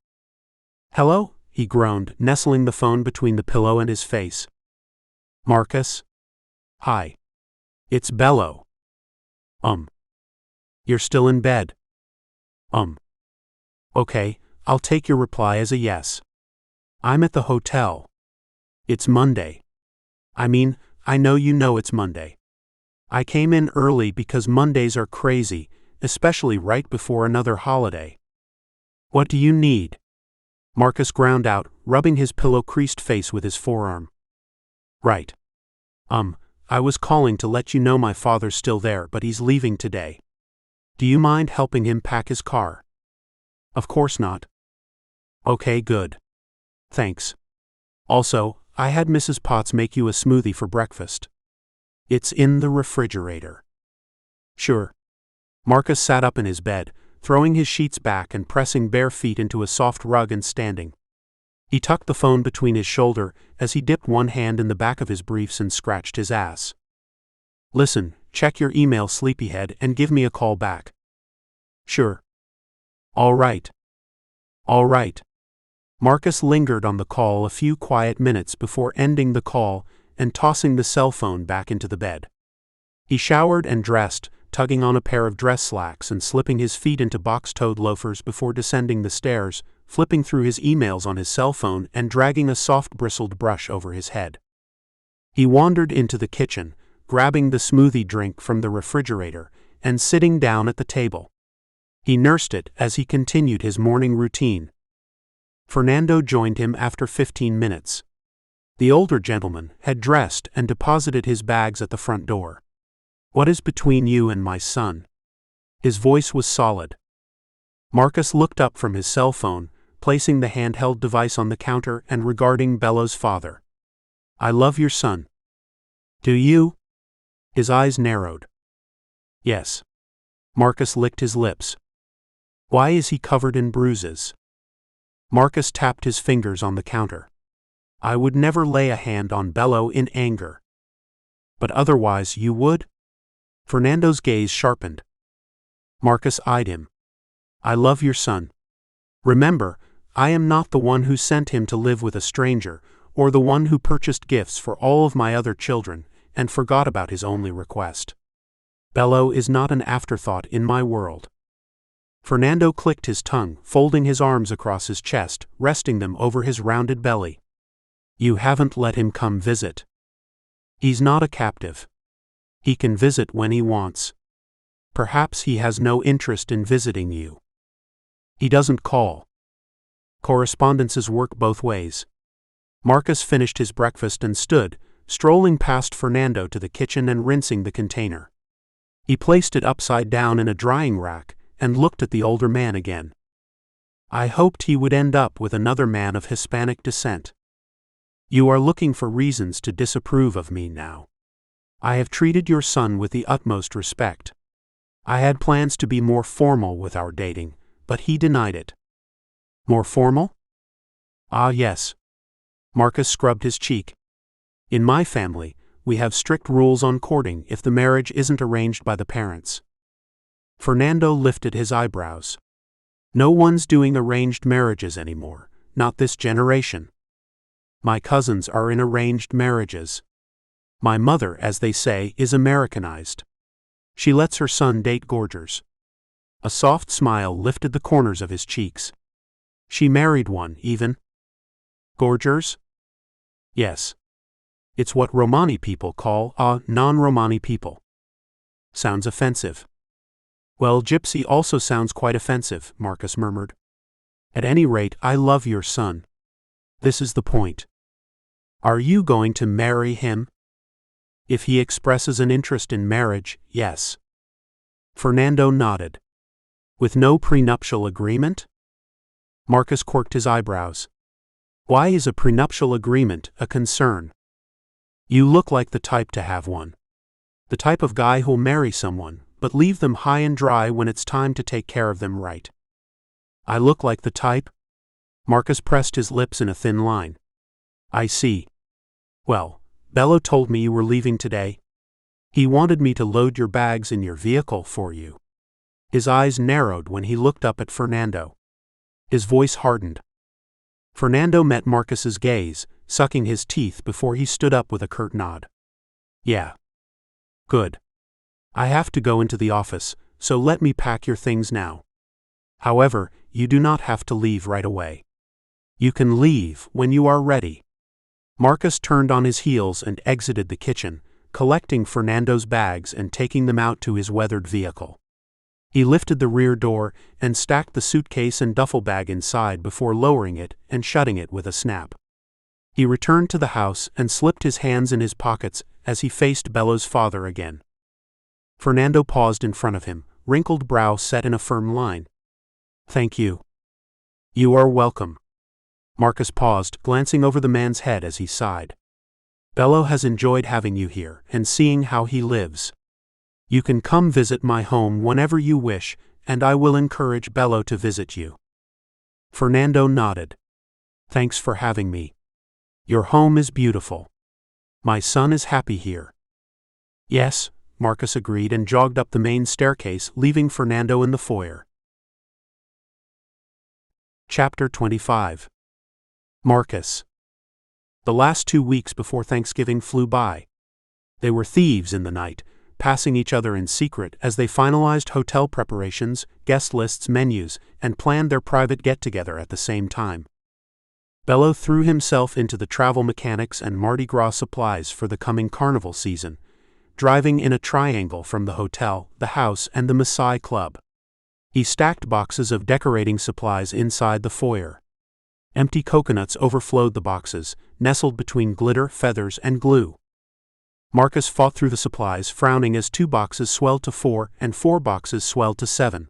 Hello? He groaned, nestling the phone between the pillow and his face. Marcus? Hi. It's Bello. You're still in bed? Okay, I'll take your reply as a yes. I'm at the hotel. It's Monday. I know you know it's Monday. I came in early because Mondays are crazy, especially right before another holiday. What do you need? Marcus ground out, rubbing his pillow-creased face with his forearm. Right. I was calling to let you know my father's still there, but he's leaving today. Do you mind helping him pack his car? Of course not. Okay, good. Thanks. Also, I had Mrs. Potts make you a smoothie for breakfast. It's in the refrigerator. Sure. Marcus sat up in his bed, throwing his sheets back and pressing bare feet into a soft rug and standing. He tucked the phone between his shoulder as he dipped one hand in the back of his briefs and scratched his ass. Listen, check your email, sleepyhead, and give me a call back. Sure. All right. Marcus lingered on the call a few quiet minutes before ending the call and tossing the cell phone back into the bed. He showered and dressed, tugging on a pair of dress slacks and slipping his feet into box-toed loafers before descending the stairs, flipping through his emails on his cell phone and dragging a soft bristled brush over his head. He wandered into the kitchen, grabbing the smoothie drink from the refrigerator and sitting down at the table. He nursed it as he continued his morning routine. Fernando joined him after 15 minutes. The older gentleman had dressed and deposited his bags at the front door. "What is between you and my son?" His voice was solid. Marcus looked up from his cell phone, placing the handheld device on the counter and regarding Bello's father. "I love your son." "Do you?" His eyes narrowed. "Yes." Marcus licked his lips. "Why is he covered in bruises?" Marcus tapped his fingers on the counter. "I would never lay a hand on Bello in anger." "But otherwise you would?" Fernando's gaze sharpened. Marcus eyed him. "I love your son. Remember, I am not the one who sent him to live with a stranger, or the one who purchased gifts for all of my other children and forgot about his only request. Bello is not an afterthought in my world." Fernando clicked his tongue, folding his arms across his chest, resting them over his rounded belly. "You haven't let him come visit. He's not a captive. He can visit when he wants. Perhaps he has no interest in visiting you. He doesn't call." Correspondences work both ways. Marcus finished his breakfast and stood, strolling past Fernando to the kitchen and rinsing the container. He placed it upside down in a drying rack and looked at the older man again. "I hoped he would end up with another man of Hispanic descent. You are looking for reasons to disapprove of me now. I have treated your son with the utmost respect. I had plans to be more formal with our dating, but he denied it." "More formal?" "Ah, yes." Marcus scrubbed his cheek. "In my family, we have strict rules on courting if the marriage isn't arranged by the parents." Fernando lifted his eyebrows. "No one's doing arranged marriages anymore, not this generation. My cousins are in arranged marriages. My mother, as they say, is Americanized. She lets her son date gorgers." A soft smile lifted the corners of his cheeks. "She married one, even." "Gorgers?" "Yes. It's what Romani people call non-Romani people." "Sounds offensive." "Well, gypsy also sounds quite offensive," Marcus murmured. "At any rate, I love your son. This is the point. Are you going to marry him?" "If he expresses an interest in marriage, yes." Fernando nodded. "With no prenuptial agreement?" Marcus quirked his eyebrows. "Why is a prenuptial agreement a concern?" "You look like the type to have one. The type of guy who'll marry someone, but leave them high and dry when it's time to take care of them right." "I look like the type?" Marcus pressed his lips in a thin line. "I see. Well, Bello told me you were leaving today. He wanted me to load your bags in your vehicle for you." His eyes narrowed when he looked up at Fernando. His voice hardened. Fernando met Marcus's gaze, sucking his teeth before he stood up with a curt nod. "Yeah. Good. I have to go into the office, so let me pack your things now. However, you do not have to leave right away. You can leave when you are ready." Marcus turned on his heels and exited the kitchen, collecting Fernando's bags and taking them out to his weathered vehicle. He lifted the rear door and stacked the suitcase and duffel bag inside before lowering it and shutting it with a snap. He returned to the house and slipped his hands in his pockets as he faced Bello's father again. Fernando paused in front of him, wrinkled brow set in a firm line. "Thank you." "You are welcome." Marcus paused, glancing over the man's head as he sighed. "Bello has enjoyed having you here and seeing how he lives. You can come visit my home whenever you wish, and I will encourage Bello to visit you." Fernando nodded. "Thanks for having me. Your home is beautiful. My son is happy here." "Yes," Marcus agreed and jogged up the main staircase, leaving Fernando in the foyer. Chapter 25. Marcus. The last 2 weeks before Thanksgiving flew by. They were thieves in the night, passing each other in secret as they finalized hotel preparations, guest lists, menus, and planned their private get-together at the same time. Bello threw himself into the travel mechanics and Mardi Gras supplies for the coming carnival season, driving in a triangle from the hotel, the house, and the Maasai Club. He stacked boxes of decorating supplies inside the foyer. Empty coconuts overflowed the boxes, nestled between glitter, feathers, and glue. Marcus fought through the supplies, frowning as 2 boxes swelled to 4 and 4 boxes swelled to 7.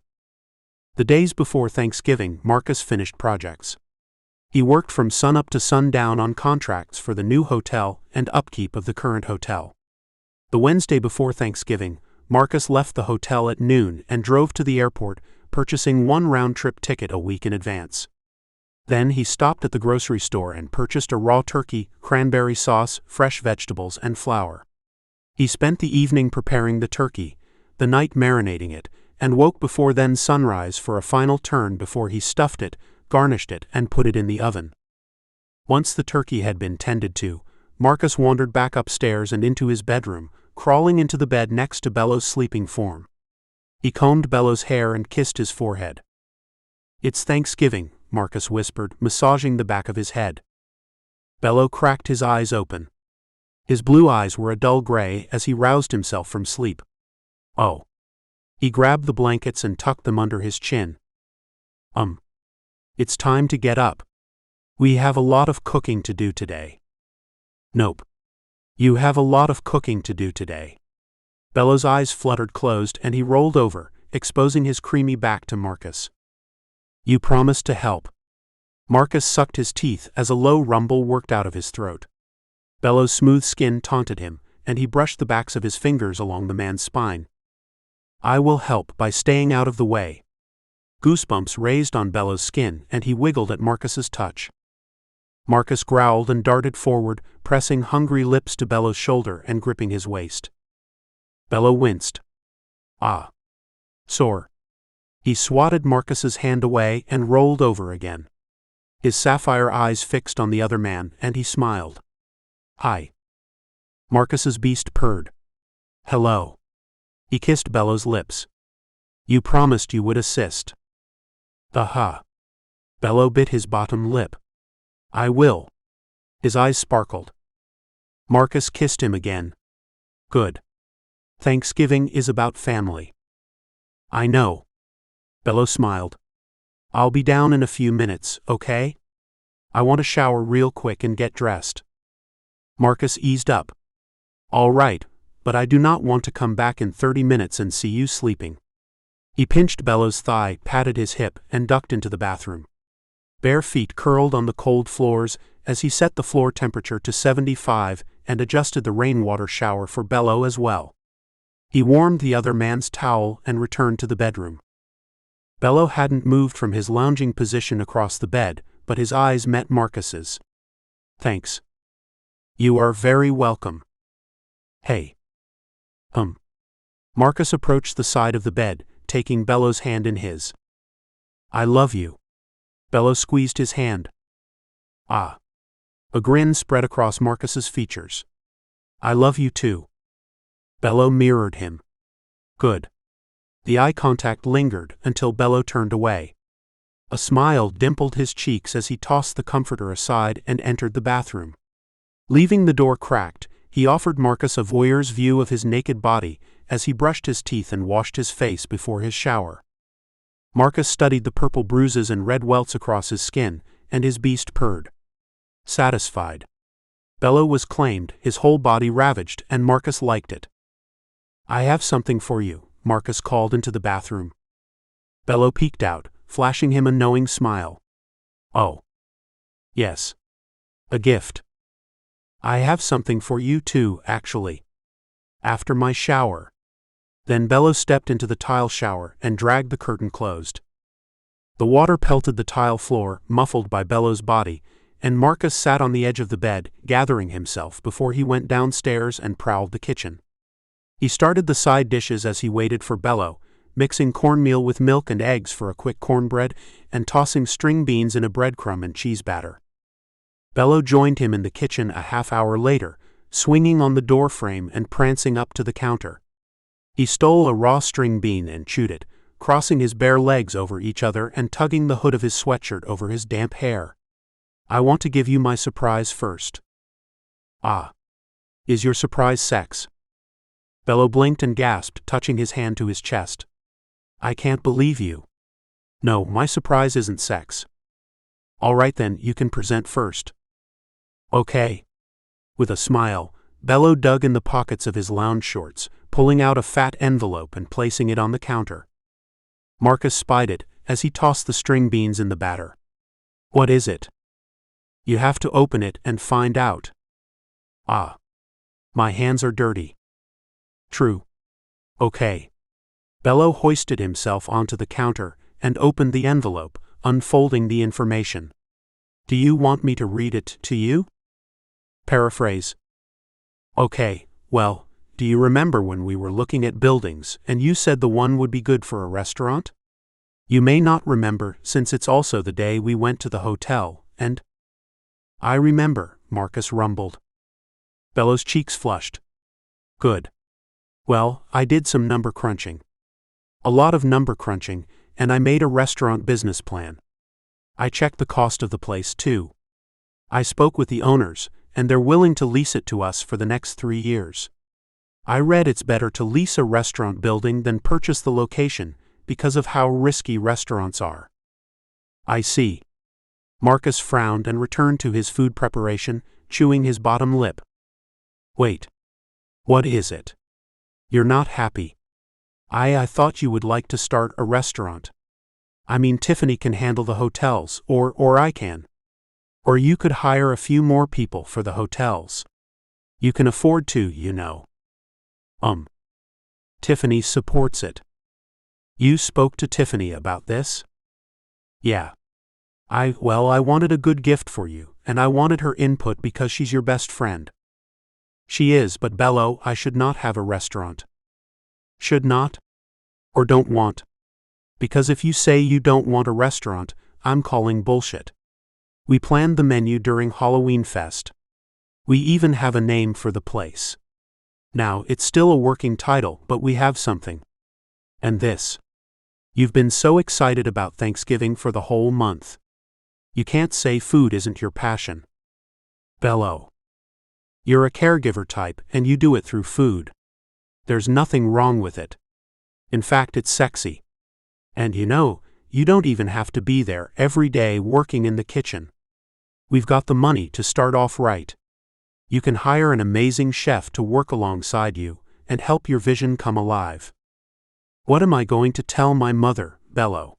The days before Thanksgiving, Marcus finished projects. He worked from sunup to sundown on contracts for the new hotel and upkeep of the current hotel. The Wednesday before Thanksgiving, Marcus left the hotel at noon and drove to the airport, purchasing 1 round-trip ticket a week in advance. Then he stopped at the grocery store and purchased a raw turkey, cranberry sauce, fresh vegetables, and flour. He spent the evening preparing the turkey, the night marinating it, and woke before then sunrise for a final turn before he stuffed it, garnished it, and put it in the oven. Once the turkey had been tended to, Marcus wandered back upstairs and into his bedroom, crawling into the bed next to Bello's sleeping form. He combed Bello's hair and kissed his forehead. "It's Thanksgiving," Marcus whispered, massaging the back of his head. Bello cracked his eyes open. His blue eyes were a dull gray as he roused himself from sleep. "Oh." He grabbed the blankets and tucked them under his chin. It's time to get up. We have a lot of cooking to do today." "Nope. You have a lot of cooking to do today." Bello's eyes fluttered closed and he rolled over, exposing his creamy back to Marcus. "You promised to help." Marcus sucked his teeth as a low rumble worked out of his throat. Bello's smooth skin taunted him, and he brushed the backs of his fingers along the man's spine. "I will help by staying out of the way." Goosebumps raised on Bello's skin and he wiggled at Marcus's touch. Marcus growled and darted forward, pressing hungry lips to Bello's shoulder and gripping his waist. Bello winced. "Ah. Sore." He swatted Marcus's hand away and rolled over again. His sapphire eyes fixed on the other man and he smiled. "Hi." Marcus's beast purred. "Hello." He kissed Bello's lips. "You promised you would assist." "Aha." Bello bit his bottom lip. "I will." His eyes sparkled. Marcus kissed him again. "Good. Thanksgiving is about family." "I know." Bello smiled. "I'll be down in a few minutes, okay? I want to shower real quick and get dressed." Marcus eased up. "All right, but I do not want to come back in 30 minutes and see you sleeping." He pinched Bello's thigh, patted his hip, and ducked into the bathroom. Bare feet curled on the cold floors as he set the floor temperature to 75 and adjusted the rainwater shower for Bello as well. He warmed the other man's towel and returned to the bedroom. Bello hadn't moved from his lounging position across the bed, but his eyes met Marcus's. "Thanks." "You are very welcome." "Hey." Marcus approached the side of the bed, taking Bello's hand in his. "I love you." Bello squeezed his hand. "Ah." A grin spread across Marcus's features. "I love you too." Bello mirrored him. "Good." The eye contact lingered until Bello turned away. A smile dimpled his cheeks as he tossed the comforter aside and entered the bathroom. Leaving the door cracked, he offered Marcus a voyeur's view of his naked body as he brushed his teeth and washed his face before his shower. Marcus studied the purple bruises and red welts across his skin, and his beast purred. Satisfied. Bello was claimed, his whole body ravaged, and Marcus liked it. "I have something for you," Marcus called into the bathroom. Bello peeked out, flashing him a knowing smile. "Oh. Yes. A gift. I have something for you too, actually. After my shower." Then Bello stepped into the tile shower and dragged the curtain closed. The water pelted the tile floor, muffled by Bello's body, and Marcus sat on the edge of the bed, gathering himself before he went downstairs and prowled the kitchen. He started the side dishes as he waited for Bello, mixing cornmeal with milk and eggs for a quick cornbread, and tossing string beans in a breadcrumb and cheese batter. Bello joined him in the kitchen a half hour later, swinging on the door frame and prancing up to the counter. He stole a raw string bean and chewed it, crossing his bare legs over each other and tugging the hood of his sweatshirt over his damp hair. "I want to give you my surprise first." "Ah. Is your surprise sex?" Bello blinked and gasped, touching his hand to his chest. "I can't believe you." "No, my surprise isn't sex." All right then, you can present first. Okay. With a smile, Bello dug in the pockets of his lounge shorts, pulling out a fat envelope and placing it on the counter. Marcus spied it as he tossed the string beans in the batter. What is it? You have to open it and find out. Ah. My hands are dirty. True. Okay. Bello hoisted himself onto the counter and opened the envelope, unfolding the information. Do you want me to read it to you? Paraphrase. Okay, well, do you remember when we were looking at buildings and you said the one would be good for a restaurant? You may not remember since it's also the day we went to the hotel, and… I remember, Marcus rumbled. Bello's cheeks flushed. Good. Well, I did some number crunching. A lot of number crunching, and I made a restaurant business plan. I checked the cost of the place too. I spoke with the owners, and they're willing to lease it to us for the next 3 years. I read it's better to lease a restaurant building than purchase the location because of how risky restaurants are. I see. Marcus frowned and returned to his food preparation, chewing his bottom lip. Wait. What is it? You're not happy. I thought you would like to start a restaurant. I mean, Tiffany can handle the hotels, or I can. Or you could hire a few more people for the hotels. You can afford to, you know. Tiffany supports it. You spoke to Tiffany about this? Yeah. I wanted a good gift for you, and I wanted her input because she's your best friend. She is, but Bello, I should not have a restaurant. Should not? Or don't want? Because if you say you don't want a restaurant, I'm calling bullshit. We planned the menu during Halloween Fest. We even have a name for the place. Now, it's still a working title, but we have something. And this. You've been so excited about Thanksgiving for the whole month. You can't say food isn't your passion. Bello. You're a caregiver type, and you do it through food. There's nothing wrong with it. In fact, it's sexy. And you know, you don't even have to be there every day working in the kitchen. We've got the money to start off right. You can hire an amazing chef to work alongside you and help your vision come alive. What am I going to tell my mother, Bello?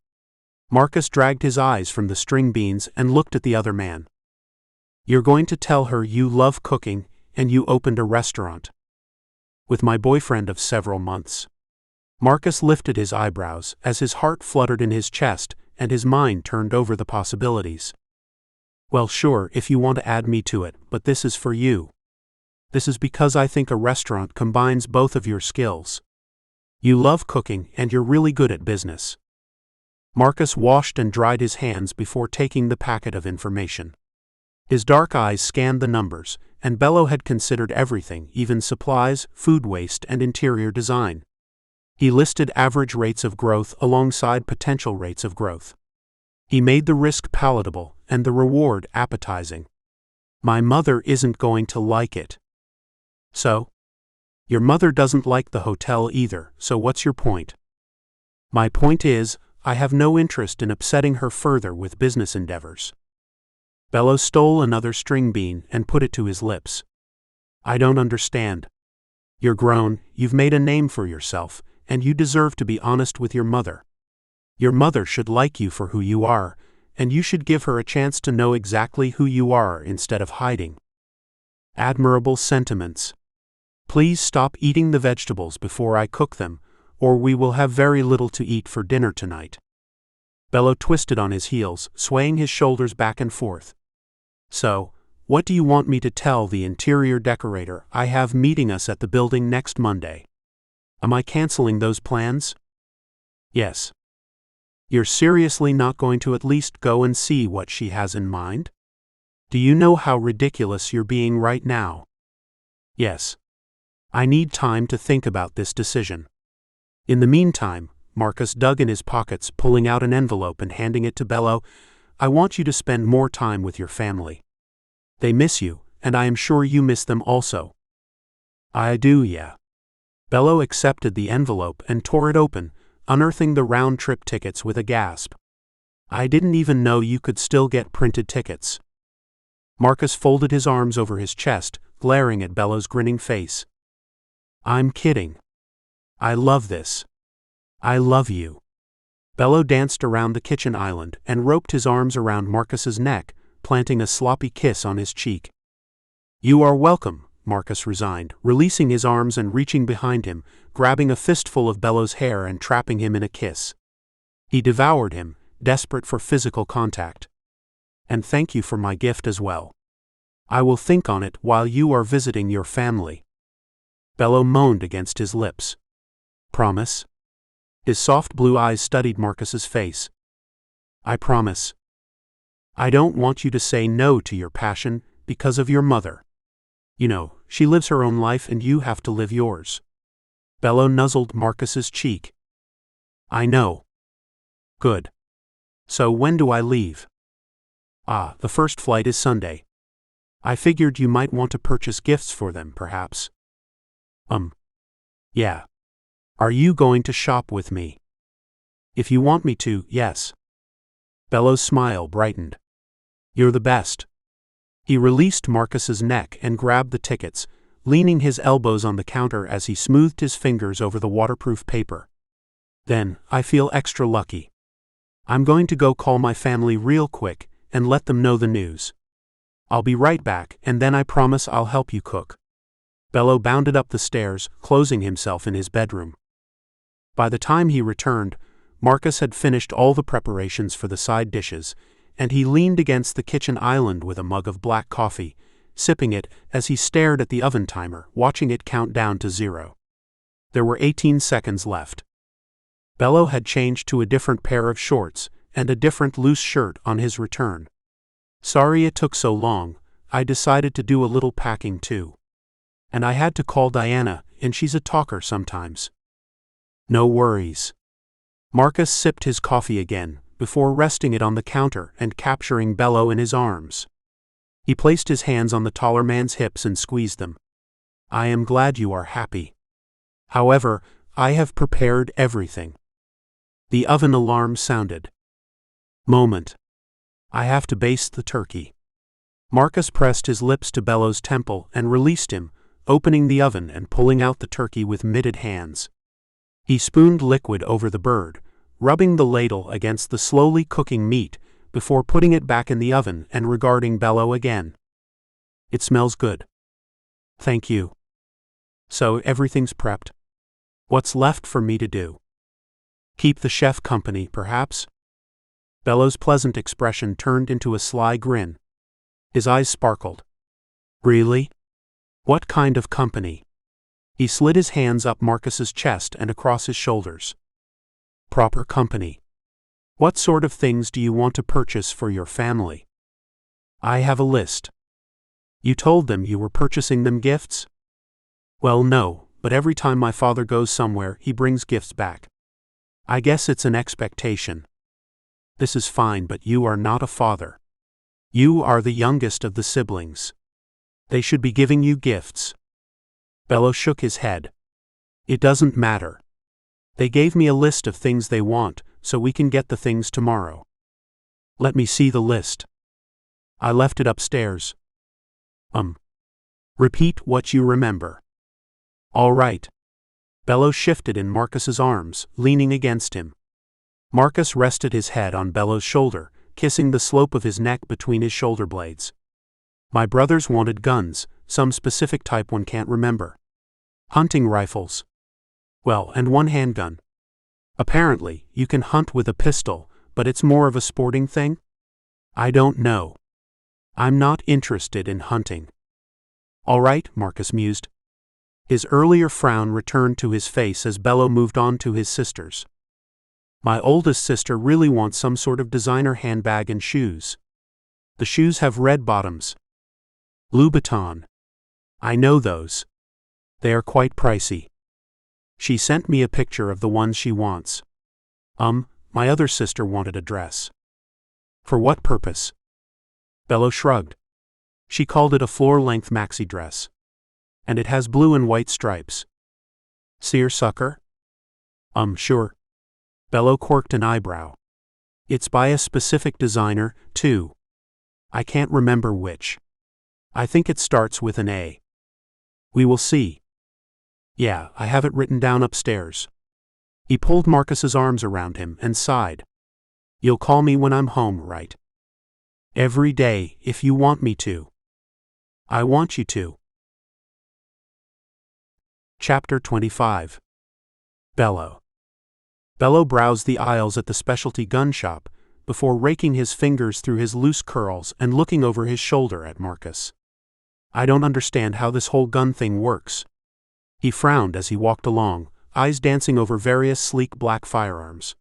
Marcus dragged his eyes from the string beans and looked at the other man. You're going to tell her you love cooking and you opened a restaurant. With my boyfriend of several months. Marcus lifted his eyebrows as his heart fluttered in his chest and his mind turned over the possibilities. Well, sure, if you want to add me to it, but this is for you. This is because I think a restaurant combines both of your skills. You love cooking and you're really good at business. Marcus washed and dried his hands before taking the packet of information. His dark eyes scanned the numbers, and Bello had considered everything, even supplies, food waste, and interior design. He listed average rates of growth alongside potential rates of growth. He made the risk palatable and the reward appetizing. My mother isn't going to like it. So? Your mother doesn't like the hotel either, so what's your point? My point is, I have no interest in upsetting her further with business endeavors. Bello stole another string bean and put it to his lips. I don't understand. You're grown, you've made a name for yourself, and you deserve to be honest with your mother. Your mother should like you for who you are, and you should give her a chance to know exactly who you are instead of hiding. Admirable sentiments. Please stop eating the vegetables before I cook them, or we will have very little to eat for dinner tonight. Bello twisted on his heels, swaying his shoulders back and forth. So, what do you want me to tell the interior decorator I have meeting us at the building next Monday? Am I canceling those plans? Yes. You're seriously not going to at least go and see what she has in mind? Do you know how ridiculous you're being right now? Yes. I need time to think about this decision. In the meantime, Marcus dug in his pockets, pulling out an envelope and handing it to Bello. I want you to spend more time with your family. They miss you, and I am sure you miss them also. I do, yeah. Bello accepted the envelope and tore it open, unearthing the round-trip tickets with a gasp. I didn't even know you could still get printed tickets. Marcus folded his arms over his chest, glaring at Bello's grinning face. I'm kidding. I love this. I love you. Bello danced around the kitchen island and roped his arms around Marcus's neck, planting a sloppy kiss on his cheek. You are welcome, Marcus resigned, releasing his arms and reaching behind him, grabbing a fistful of Bello's hair and trapping him in a kiss. He devoured him, desperate for physical contact. And thank you for my gift as well. I will think on it while you are visiting your family. Bello moaned against his lips. Promise? His soft blue eyes studied Marcus's face. I promise. I don't want you to say no to your passion because of your mother. You know, she lives her own life and you have to live yours. Bello nuzzled Marcus's cheek. I know. Good. So when do I leave? The first flight is Sunday. I figured you might want to purchase gifts for them, perhaps. Yeah. Are you going to shop with me? If you want me to, yes. Bello's smile brightened. You're the best. He released Marcus's neck and grabbed the tickets, leaning his elbows on the counter as he smoothed his fingers over the waterproof paper. Then, I feel extra lucky. I'm going to go call my family real quick and let them know the news. I'll be right back, and then I promise I'll help you cook. Bello bounded up the stairs, closing himself in his bedroom. By the time he returned, Marcus had finished all the preparations for the side dishes, and he leaned against the kitchen island with a mug of black coffee, sipping it as he stared at the oven timer, watching it count down to 0. There were 18 seconds left. Bello had changed to a different pair of shorts and a different loose shirt on his return. Sorry it took so long, I decided to do a little packing too. And I had to call Diana, and she's a talker sometimes. No worries. Marcus sipped his coffee again, before resting it on the counter and capturing Bello in his arms. He placed his hands on the taller man's hips and squeezed them. I am glad you are happy. However, I have prepared everything. The oven alarm sounded. Moment. I have to baste the turkey. Marcus pressed his lips to Bello's temple and released him, opening the oven and pulling out the turkey with mitted hands. He spooned liquid over the bird, rubbing the ladle against the slowly cooking meat before putting it back in the oven and regarding Bello again. It smells good. Thank you. So everything's prepped. What's left for me to do? Keep the chef company, perhaps? Bello's pleasant expression turned into a sly grin. His eyes sparkled. Really? What kind of company? He slid his hands up Marcus's chest and across his shoulders. Proper company. What sort of things do you want to purchase for your family? I have a list. You told them you were purchasing them gifts? Well, no, but every time my father goes somewhere, he brings gifts back. I guess it's an expectation. This is fine, but you are not a father. You are the youngest of the siblings. They should be giving you gifts. Bello shook his head. It doesn't matter. They gave me a list of things they want, so we can get the things tomorrow. Let me see the list. I left it upstairs. Repeat what you remember. All right. Bello shifted in Marcus's arms, leaning against him. Marcus rested his head on Bello's shoulder, kissing the slope of his neck between his shoulder blades. My brothers wanted guns, some specific type one can't remember. Hunting rifles. Well, and one handgun. Apparently, you can hunt with a pistol, but it's more of a sporting thing? I don't know. I'm not interested in hunting. All right, Marcus mused. His earlier frown returned to his face as Bello moved on to his sisters. My oldest sister really wants some sort of designer handbag and shoes. The shoes have red bottoms. Louboutin. I know those. They are quite pricey. She sent me a picture of the ones she wants. My other sister wanted a dress. For what purpose? Bello shrugged. She called it a floor-length maxi dress. And it has blue and white stripes. Seersucker? Sure. Bello quirked an eyebrow. It's by a specific designer, too. I can't remember which. I think it starts with an A. We will see. Yeah, I have it written down upstairs. He pulled Marcus's arms around him and sighed. You'll call me when I'm home, right? Every day, if you want me to. I want you to. Chapter 25. Bello. Bello browsed the aisles at the specialty gun shop before raking his fingers through his loose curls and looking over his shoulder at Marcus. I don't understand how this whole gun thing works. He frowned as he walked along, eyes dancing over various sleek black firearms.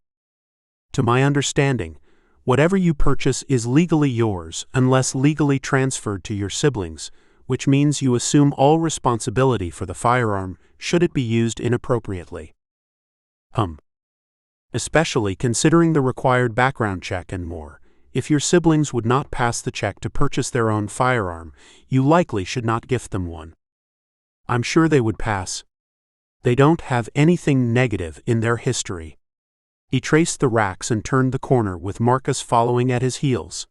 To my understanding, whatever you purchase is legally yours unless legally transferred to your siblings, which means you assume all responsibility for the firearm should it be used inappropriately. Especially considering the required background check and more. If your siblings would not pass the check to purchase their own firearm, you likely should not gift them one. I'm sure they would pass. They don't have anything negative in their history. He traced the racks and turned the corner with Marcus following at his heels.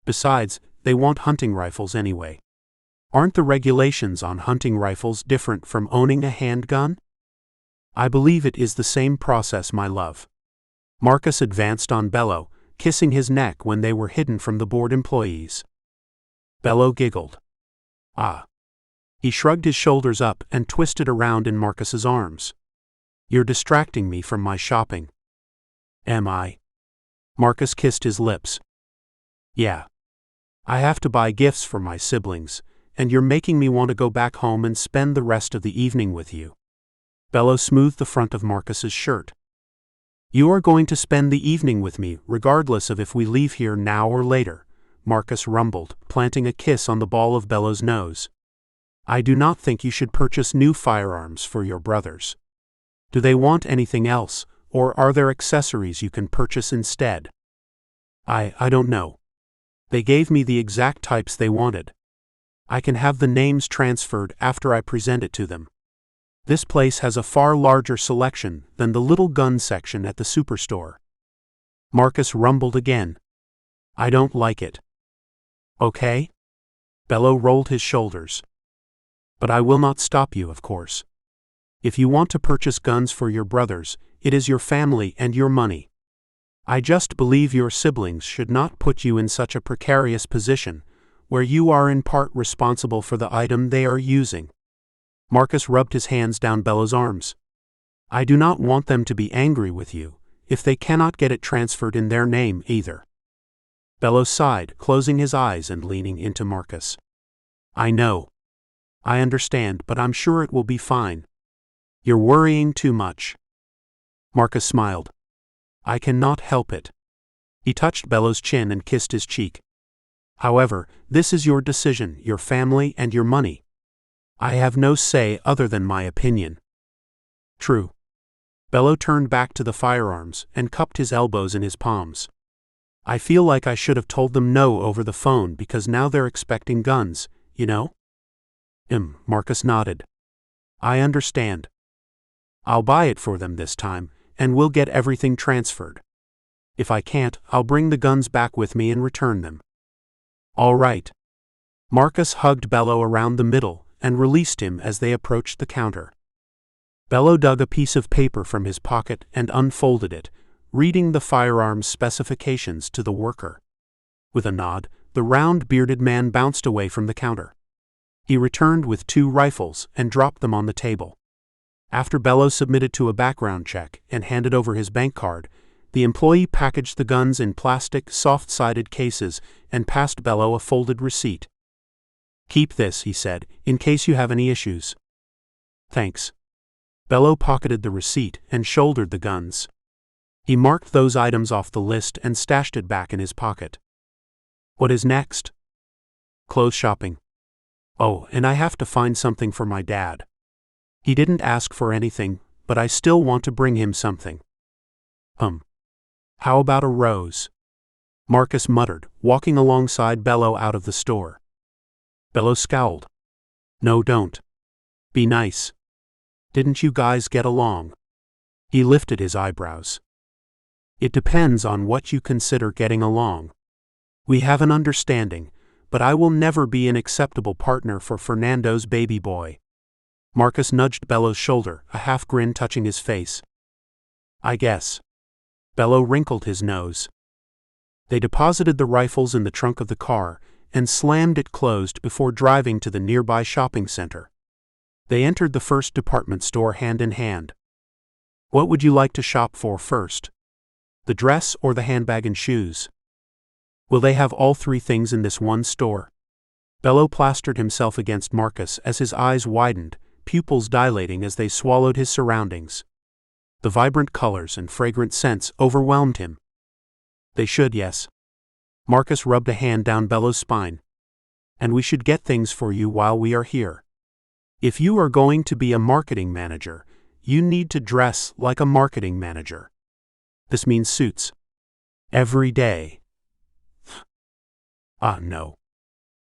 Besides, they want hunting rifles anyway. Aren't the regulations on hunting rifles different from owning a handgun? I believe it is the same process, my love. Marcus advanced on Bello, kissing his neck when they were hidden from the board employees. Bello giggled. Ah. He shrugged his shoulders up and twisted around in Marcus's arms. You're distracting me from my shopping. Am I? Marcus kissed his lips. Yeah. I have to buy gifts for my siblings, and you're making me want to go back home and spend the rest of the evening with you. Bello smoothed the front of Marcus's shirt. You are going to spend the evening with me, regardless of if we leave here now or later, Marcus rumbled, planting a kiss on the ball of Bello's nose. I do not think you should purchase new firearms for your brothers. Do they want anything else, or are there accessories you can purchase instead? I don't know. They gave me the exact types they wanted. I can have the names transferred after I present it to them. This place has a far larger selection than the little gun section at the superstore. Marcus rumbled again. I don't like it. Okay? Bello rolled his shoulders. But I will not stop you, of course. If you want to purchase guns for your brothers, it is your family and your money. I just believe your siblings should not put you in such a precarious position, where you are in part responsible for the item they are using. Marcus rubbed his hands down Bello's arms. I do not want them to be angry with you, if they cannot get it transferred in their name either. Bello sighed, closing his eyes and leaning into Marcus. I know. I understand, but I'm sure it will be fine. You're worrying too much. Marcus smiled. I cannot help it. He touched Bello's chin and kissed his cheek. However, this is your decision, your family and your money. I have no say other than my opinion. True. Bello turned back to the firearms and cupped his elbows in his palms. I feel like I should have told them no over the phone because now they're expecting guns, you know? Marcus nodded. I understand. I'll buy it for them this time, and we'll get everything transferred. If I can't, I'll bring the guns back with me and return them. All right. Marcus hugged Bello around the middle and released him as they approached the counter. Bello dug a piece of paper from his pocket and unfolded it, reading the firearms specifications to the worker. With a nod, the round-bearded man bounced away from the counter. He returned with 2 rifles and dropped them on the table. After Bello submitted to a background check and handed over his bank card, the employee packaged the guns in plastic, soft-sided cases and passed Bello a folded receipt. Keep this, he said, in case you have any issues. Thanks. Bello pocketed the receipt and shouldered the guns. He marked those items off the list and stashed it back in his pocket. What is next? Clothes shopping. Oh, and I have to find something for my dad. He didn't ask for anything, but I still want to bring him something. How about a rose? Marcus muttered, walking alongside Bello out of the store. Bello scowled. No, don't. Be nice. Didn't you guys get along? He lifted his eyebrows. It depends on what you consider getting along. We have an understanding, but I will never be an acceptable partner for Fernando's baby boy. Marcus nudged Bello's shoulder, a half grin touching his face. I guess. Bello wrinkled his nose. They deposited the rifles in the trunk of the car and slammed it closed before driving to the nearby shopping center. They entered the first department store hand in hand. What would you like to shop for first? The dress or the handbag and shoes? Will they have all three things in this one store? Bello plastered himself against Marcus as his eyes widened, pupils dilating as they swallowed his surroundings. The vibrant colors and fragrant scents overwhelmed him. They should, yes. Marcus rubbed a hand down Bello's spine. And we should get things for you while we are here. If you are going to be a marketing manager, you need to dress like a marketing manager. This means suits. Every day. No.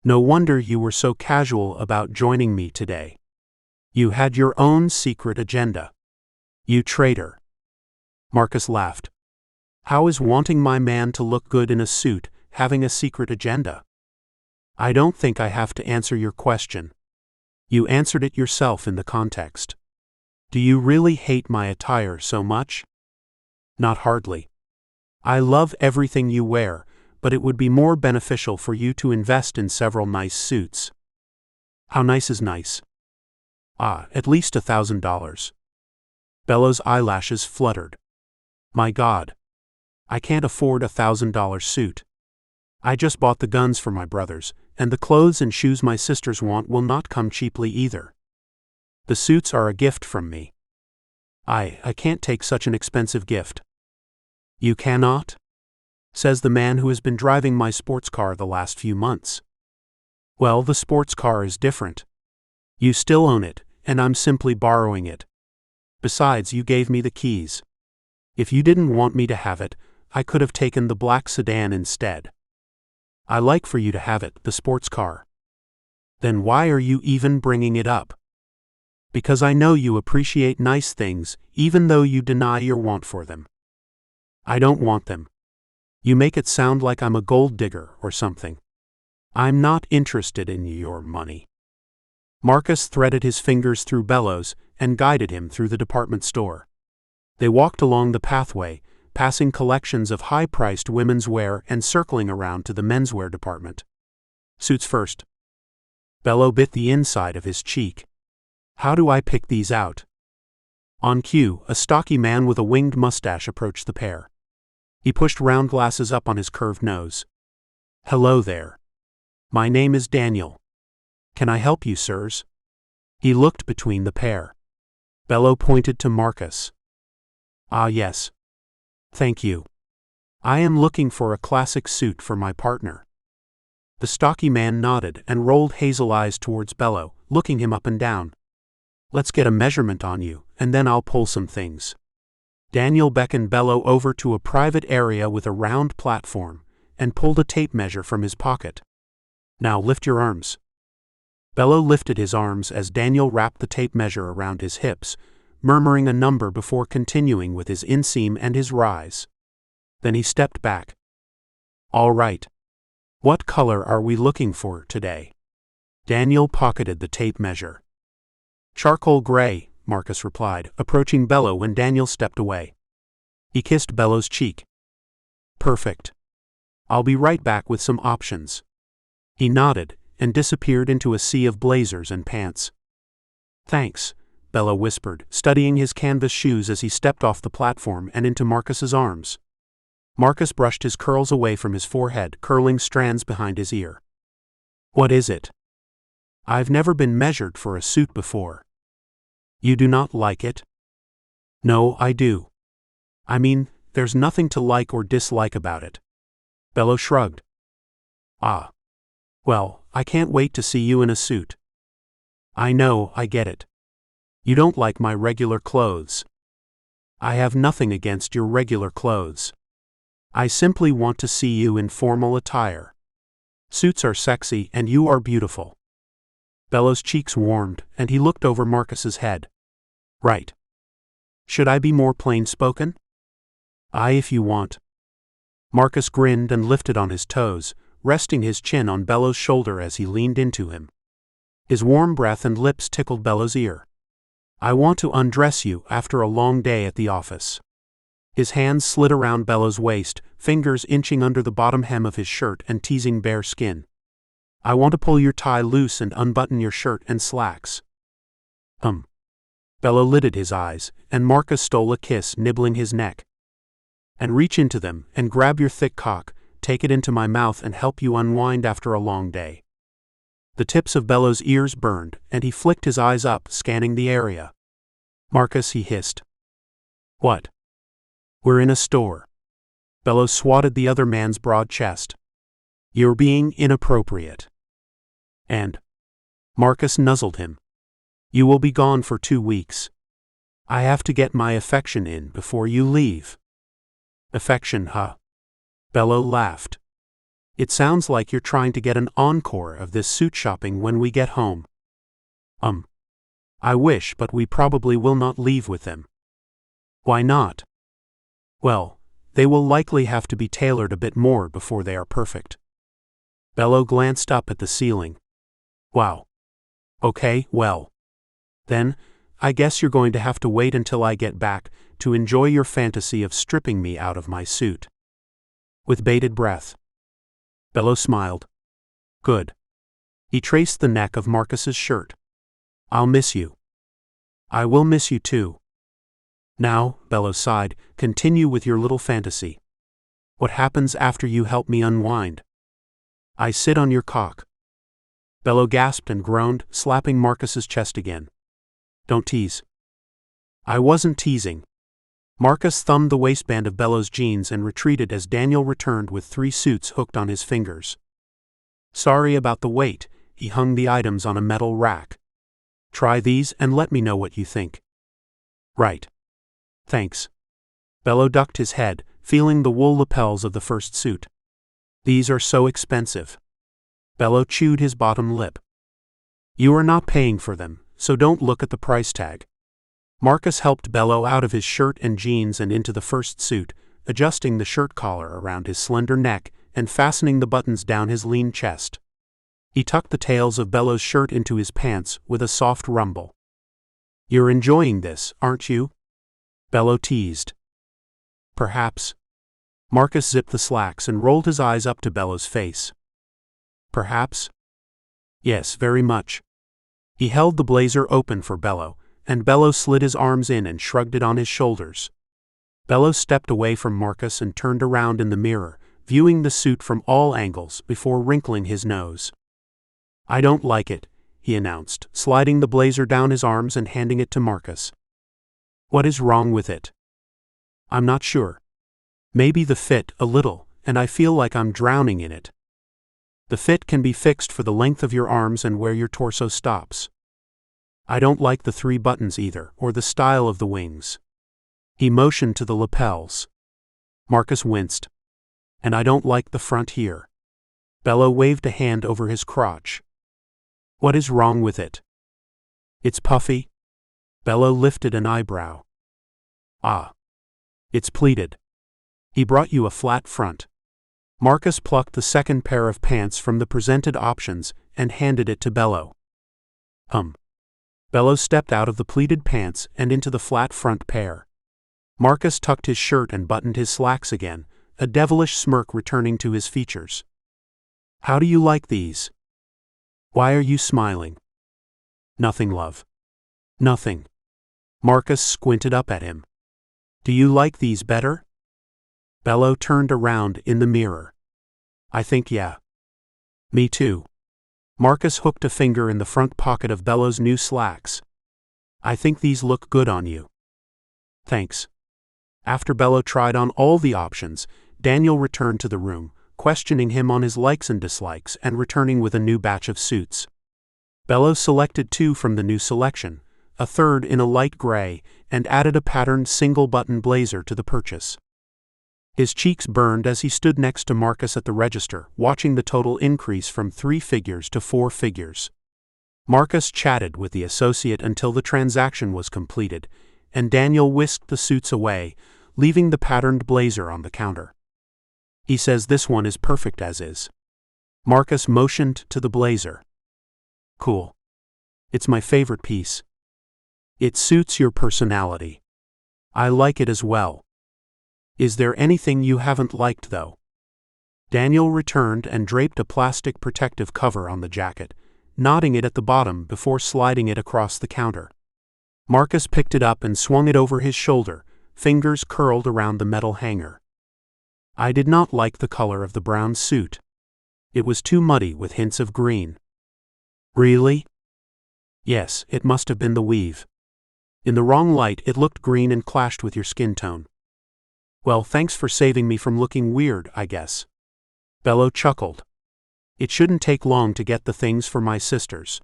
No wonder you were so casual about joining me today. You had your own secret agenda. You traitor. Marcus laughed. How is wanting my man to look good in a suit having a secret agenda? I don't think I have to answer your question. You answered it yourself in the context. Do you really hate my attire so much? Not hardly. I love everything you wear, but it would be more beneficial for you to invest in several nice suits. How nice is nice? At least $1,000. Bello's eyelashes fluttered. My God. I can't afford $1,000 suit. I just bought the guns for my brothers, and the clothes and shoes my sisters want will not come cheaply either. The suits are a gift from me. I can't take such an expensive gift. You cannot? Says the man who has been driving my sports car the last few months. Well, the sports car is different. You still own it, and I'm simply borrowing it. Besides, you gave me the keys. If you didn't want me to have it, I could have taken the black sedan instead. I like for you to have it, the sports car. Then why are you even bringing it up? Because I know you appreciate nice things, even though you deny your want for them. I don't want them. You make it sound like I'm a gold digger or something. I'm not interested in your money. Marcus threaded his fingers through Bello's and guided him through the department store. They walked along the pathway, passing collections of high-priced women's wear and circling around to the menswear department. Suits first. Bello bit the inside of his cheek. How do I pick these out? On cue, a stocky man with a winged mustache approached the pair. He pushed round glasses up on his curved nose. Hello there. My name is Daniel. Can I help you, sirs? He looked between the pair. Bello pointed to Marcus. Yes. Thank you. I am looking for a classic suit for my partner. The stocky man nodded and rolled hazel eyes towards Bello, looking him up and down. Let's get a measurement on you, and then I'll pull some things. Daniel beckoned Bello over to a private area with a round platform, and pulled a tape measure from his pocket. Now lift your arms. Bello lifted his arms as Daniel wrapped the tape measure around his hips, murmuring a number before continuing with his inseam and his rise. Then he stepped back. All right. What color are we looking for today? Daniel pocketed the tape measure. Charcoal gray, Marcus replied, approaching Bello when Daniel stepped away. He kissed Bello's cheek. Perfect. I'll be right back with some options. He nodded and disappeared into a sea of blazers and pants. Thanks, Bello whispered, studying his canvas shoes as he stepped off the platform and into Marcus's arms. Marcus brushed his curls away from his forehead, curling strands behind his ear. What is it? I've never been measured for a suit before. You do not like it? No, I do. I mean, there's nothing to like or dislike about it. Bello shrugged. Well, I can't wait to see you in a suit. I know, I get it. You don't like my regular clothes. I have nothing against your regular clothes. I simply want to see you in formal attire. Suits are sexy and you are beautiful. Bello's cheeks warmed, and he looked over Marcus's head. Right. Should I be more plain-spoken? If you want." Marcus grinned and lifted on his toes, resting his chin on Bello's shoulder as he leaned into him. His warm breath and lips tickled Bello's ear. "I want to undress you after a long day at the office." His hands slid around Bello's waist, fingers inching under the bottom hem of his shirt and teasing bare skin. "I want to pull your tie loose and unbutton your shirt and slacks." Bello lidded his eyes, and Marcus stole a kiss, nibbling his neck. "And reach into them, and grab your thick cock, take it into my mouth and help you unwind after a long day." The tips of Bello's ears burned, and he flicked his eyes up, scanning the area. "Marcus," he hissed. "What?" "We're in a store." Bello swatted the other man's broad chest. "You're being inappropriate." "And?" Marcus nuzzled him. "You will be gone for 2 weeks. I have to get my affection in before you leave." "Affection, huh?" Bello laughed. "It sounds like you're trying to get an encore of this suit shopping when we get home." I wish, but we probably will not leave with them." "Why not?" "Well, they will likely have to be tailored a bit more before they are perfect." Bello glanced up at the ceiling. "Wow. Okay, well. Then, I guess you're going to have to wait until I get back to enjoy your fantasy of stripping me out of my suit." With bated breath, Bello smiled. "Good." He traced the neck of Marcus's shirt. "I'll miss you." "I will miss you too." "Now," Bello sighed, "continue with your little fantasy. What happens after you help me unwind?" "I sit on your cock." Bello gasped and groaned, slapping Marcus's chest again. "Don't tease." "I wasn't teasing." Marcus thumbed the waistband of Bello's jeans and retreated as Daniel returned with 3 suits hooked on his fingers. "Sorry about the wait," he hung the items on a metal rack. "Try these and let me know what you think." "Right. Thanks." Bello ducked his head, feeling the wool lapels of the first suit. "These are so expensive." Bello chewed his bottom lip. "You are not paying for them, so don't look at the price tag." Marcus helped Bello out of his shirt and jeans and into the first suit, adjusting the shirt collar around his slender neck and fastening the buttons down his lean chest. He tucked the tails of Bello's shirt into his pants with a soft rumble. "You're enjoying this, aren't you?" Bello teased. "Perhaps." Marcus zipped the slacks and rolled his eyes up to Bello's face. "Perhaps?" "Yes, very much." He held the blazer open for Bello, and Bello slid his arms in and shrugged it on his shoulders. Bello stepped away from Marcus and turned around in the mirror, viewing the suit from all angles before wrinkling his nose. "I don't like it," he announced, sliding the blazer down his arms and handing it to Marcus. "What is wrong with it?" "I'm not sure. Maybe the fit, a little, and I feel like I'm drowning in it." "The fit can be fixed for the length of your arms and where your torso stops." "I don't like the 3 buttons either, or the style of the wings." He motioned to the lapels. Marcus winced. "And I don't like the front here." Bello waved a hand over his crotch. "What is wrong with it?" "It's puffy." Bello lifted an eyebrow. "Ah. It's pleated." "He brought you a flat front." Marcus plucked the second pair of pants from the presented options and handed it to Bello. Bello stepped out of the pleated pants and into the flat front pair. Marcus tucked his shirt and buttoned his slacks again, a devilish smirk returning to his features. "How do you like these?" "Why are you smiling?" "Nothing, love." "Nothing." Marcus squinted up at him. "Do you like these better?" Bello turned around in the mirror. "I think yeah." "Me too." Marcus hooked a finger in the front pocket of Bello's new slacks. "I think these look good on you." "Thanks." After Bello tried on all the options, Daniel returned to the room, questioning him on his likes and dislikes and returning with a new batch of suits. Bello selected 2 from the new selection, a third in a light gray, and added a patterned single-button blazer to the purchase. His cheeks burned as he stood next to Marcus at the register, watching the total increase from 3 figures to 4 figures. Marcus chatted with the associate until the transaction was completed, and Daniel whisked the suits away, leaving the patterned blazer on the counter. He says this one is perfect as is. Marcus motioned to the blazer. Cool. It's my favorite piece. It suits your personality. I like it as well. Is there anything you haven't liked though? Daniel returned and draped a plastic protective cover on the jacket, knotting it at the bottom before sliding it across the counter. Marcus picked it up and swung it over his shoulder, fingers curled around the metal hanger. I did not like the color of the brown suit. It was too muddy with hints of green. Really? Yes, it must have been the weave. In the wrong light it looked green and clashed with your skin tone. Well, thanks for saving me from looking weird, I guess. Bello chuckled. It shouldn't take long to get the things for my sisters.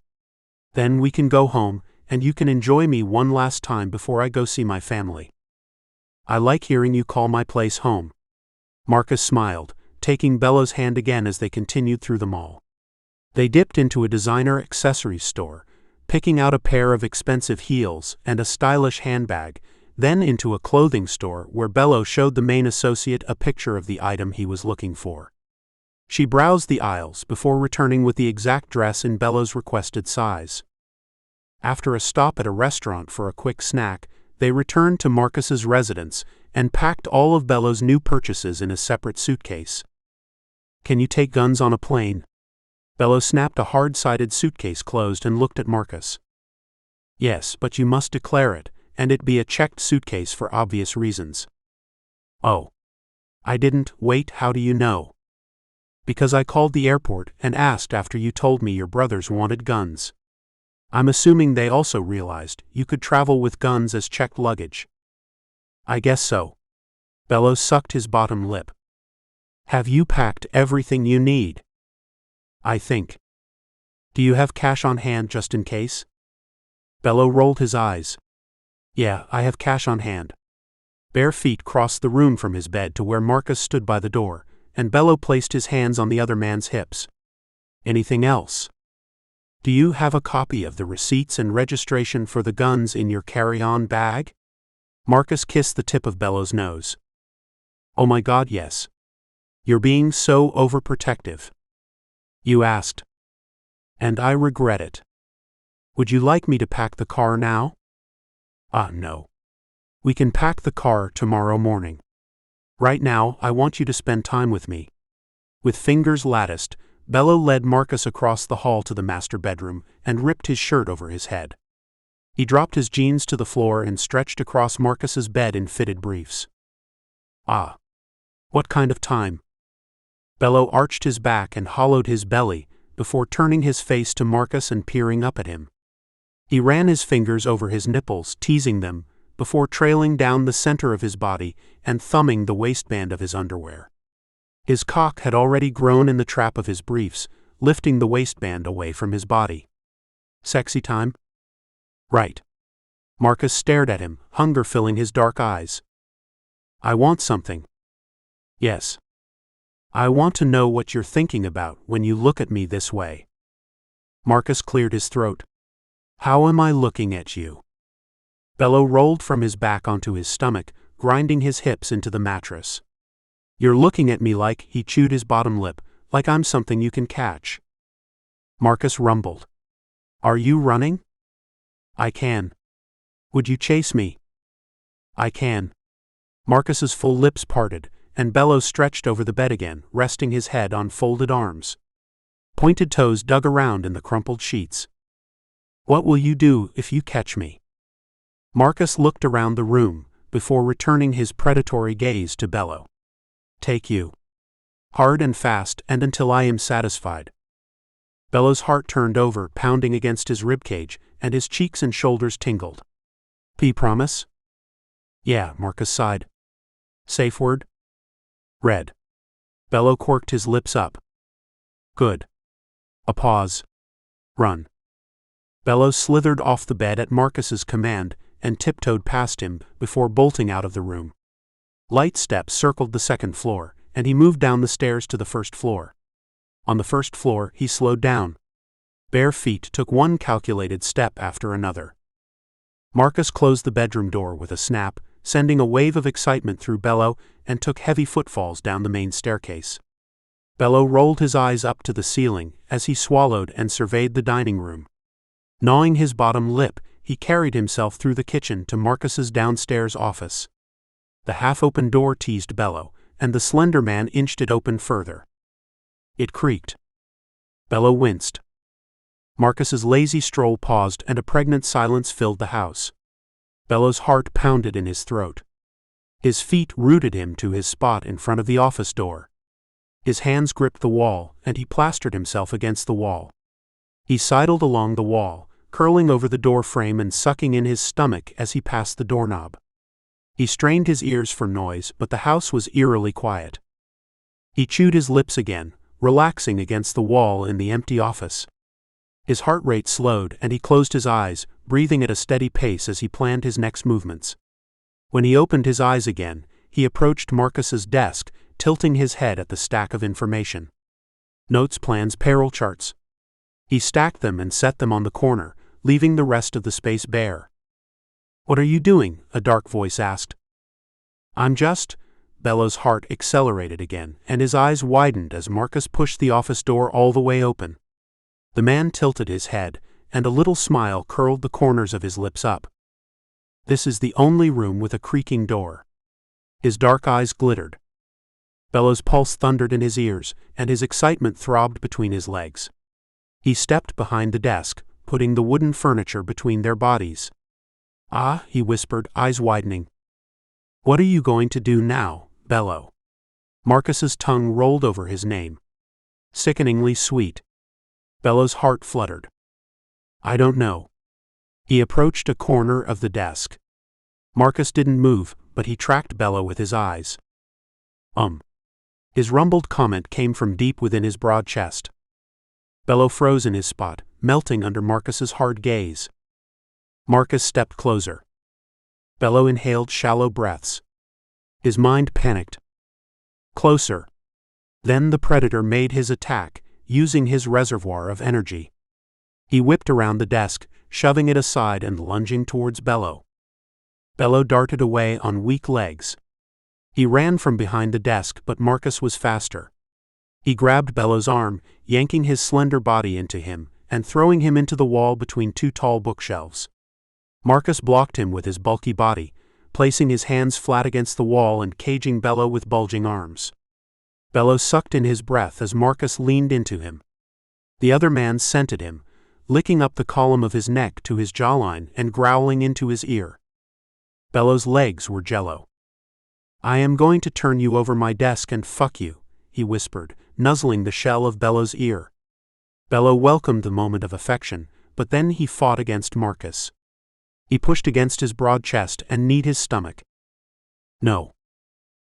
Then we can go home, and you can enjoy me one last time before I go see my family. I like hearing you call my place home. Marcus smiled, taking Bello's hand again as they continued through the mall. They dipped into a designer accessories store, picking out a pair of expensive heels and a stylish handbag, then into a clothing store where Bello showed the main associate a picture of the item he was looking for. She browsed the aisles before returning with the exact dress in Bello's requested size. After a stop at a restaurant for a quick snack, they returned to Marcus's residence and packed all of Bello's new purchases in a separate suitcase. Can you take guns on a plane? Bello snapped a hard-sided suitcase closed and looked at Marcus. Yes, but you must declare it, and it be a checked suitcase for obvious reasons. Oh. I didn't. Wait, how do you know? Because I called the airport and asked after you told me your brothers wanted guns. I'm assuming they also realized you could travel with guns as checked luggage. I guess so. Bello sucked his bottom lip. Have you packed everything you need? I think. Do you have cash on hand just in case? Bello rolled his eyes. Yeah, I have cash on hand. Bare feet crossed the room from his bed to where Marcus stood by the door, and Bello placed his hands on the other man's hips. Anything else? Do you have a copy of the receipts and registration for the guns in your carry-on bag? Marcus kissed the tip of Bello's nose. Oh my God, yes. You're being so overprotective. You asked. And I regret it. Would you like me to pack the car now? No. We can pack the car tomorrow morning. Right now, I want you to spend time with me. With fingers latticed, Bello led Marcus across the hall to the master bedroom and ripped his shirt over his head. He dropped his jeans to the floor and stretched across Marcus's bed in fitted briefs. Ah. What kind of time? Bello arched his back and hollowed his belly before turning his face to Marcus and peering up at him. He ran his fingers over his nipples, teasing them, before trailing down the center of his body and thumbing the waistband of his underwear. His cock had already grown in the trap of his briefs, lifting the waistband away from his body. Sexy time? Right. Marcus stared at him, hunger filling his dark eyes. I want something. Yes. I want to know what you're thinking about when you look at me this way. Marcus cleared his throat. How am I looking at you? Bello rolled from his back onto his stomach, grinding his hips into the mattress. You're looking at me like, he chewed his bottom lip, like I'm something you can catch. Marcus rumbled. Are you running? I can. Would you chase me? I can. Marcus's full lips parted, and Bello stretched over the bed again, resting his head on folded arms. Pointed toes dug around in the crumpled sheets. What will you do if you catch me? Marcus looked around the room, before returning his predatory gaze to Bello. Take you. Hard and fast and until I am satisfied. Bello's heart turned over, pounding against his ribcage, and his cheeks and shoulders tingled. Promise? Yeah, Marcus sighed. Safe word? Red. Bello quirked his lips up. Good. A pause. Run. Bello slithered off the bed at Marcus's command and tiptoed past him before bolting out of the room. Light steps circled the second floor, and he moved down the stairs to the first floor. On the first floor, he slowed down. Bare feet took one calculated step after another. Marcus closed the bedroom door with a snap, sending a wave of excitement through Bello, and took heavy footfalls down the main staircase. Bello rolled his eyes up to the ceiling as he swallowed and surveyed the dining room. Gnawing his bottom lip, he carried himself through the kitchen to Marcus's downstairs office. The half-open door teased Bello, and the slender man inched it open further. It creaked. Bello winced. Marcus's lazy stroll paused, and a pregnant silence filled the house. Bello's heart pounded in his throat. His feet rooted him to his spot in front of the office door. His hands gripped the wall, and he plastered himself against the wall. He sidled along the wall, curling over the door frame and sucking in his stomach as he passed the doorknob. He strained his ears for noise, but the house was eerily quiet. He chewed his lips again, relaxing against the wall in the empty office. His heart rate slowed, and he closed his eyes, breathing at a steady pace as he planned his next movements. When he opened his eyes again, he approached Marcus's desk, tilting his head at the stack of information. Notes, plans, payroll charts. He stacked them and set them on the corner, leaving the rest of the space bare. "What are you doing?" a dark voice asked. "I'm just—" Bello's heart accelerated again, and his eyes widened as Marcus pushed the office door all the way open. The man tilted his head, and a little smile curled the corners of his lips up. "This is the only room with a creaking door." His dark eyes glittered. Bello's pulse thundered in his ears, and his excitement throbbed between his legs. He stepped behind the desk, putting the wooden furniture between their bodies. "Ah," he whispered, eyes widening. "What are you going to do now, Bello?" Marcus's tongue rolled over his name. Sickeningly sweet. Bello's heart fluttered. "I don't know." He approached a corner of the desk. Marcus didn't move, but he tracked Bello with his eyes. His rumbled comment came from deep within his broad chest. Bello froze in his spot, melting under Marcus's hard gaze. Marcus stepped closer. Bello inhaled shallow breaths. His mind panicked. Closer. Then the predator made his attack, using his reservoir of energy. He whipped around the desk, shoving it aside and lunging towards Bello. Bello darted away on weak legs. He ran from behind the desk, but Marcus was faster. He grabbed Bello's arm, yanking his slender body into him, and throwing him into the wall between two tall bookshelves. Marcus blocked him with his bulky body, placing his hands flat against the wall and caging Bello with bulging arms. Bello sucked in his breath as Marcus leaned into him. The other man scented him, licking up the column of his neck to his jawline and growling into his ear. Bello's legs were jello. "I am going to turn you over my desk and fuck you," he whispered, nuzzling the shell of Bello's ear. Bello welcomed the moment of affection, but then he fought against Marcus. He pushed against his broad chest and kneed his stomach. "No."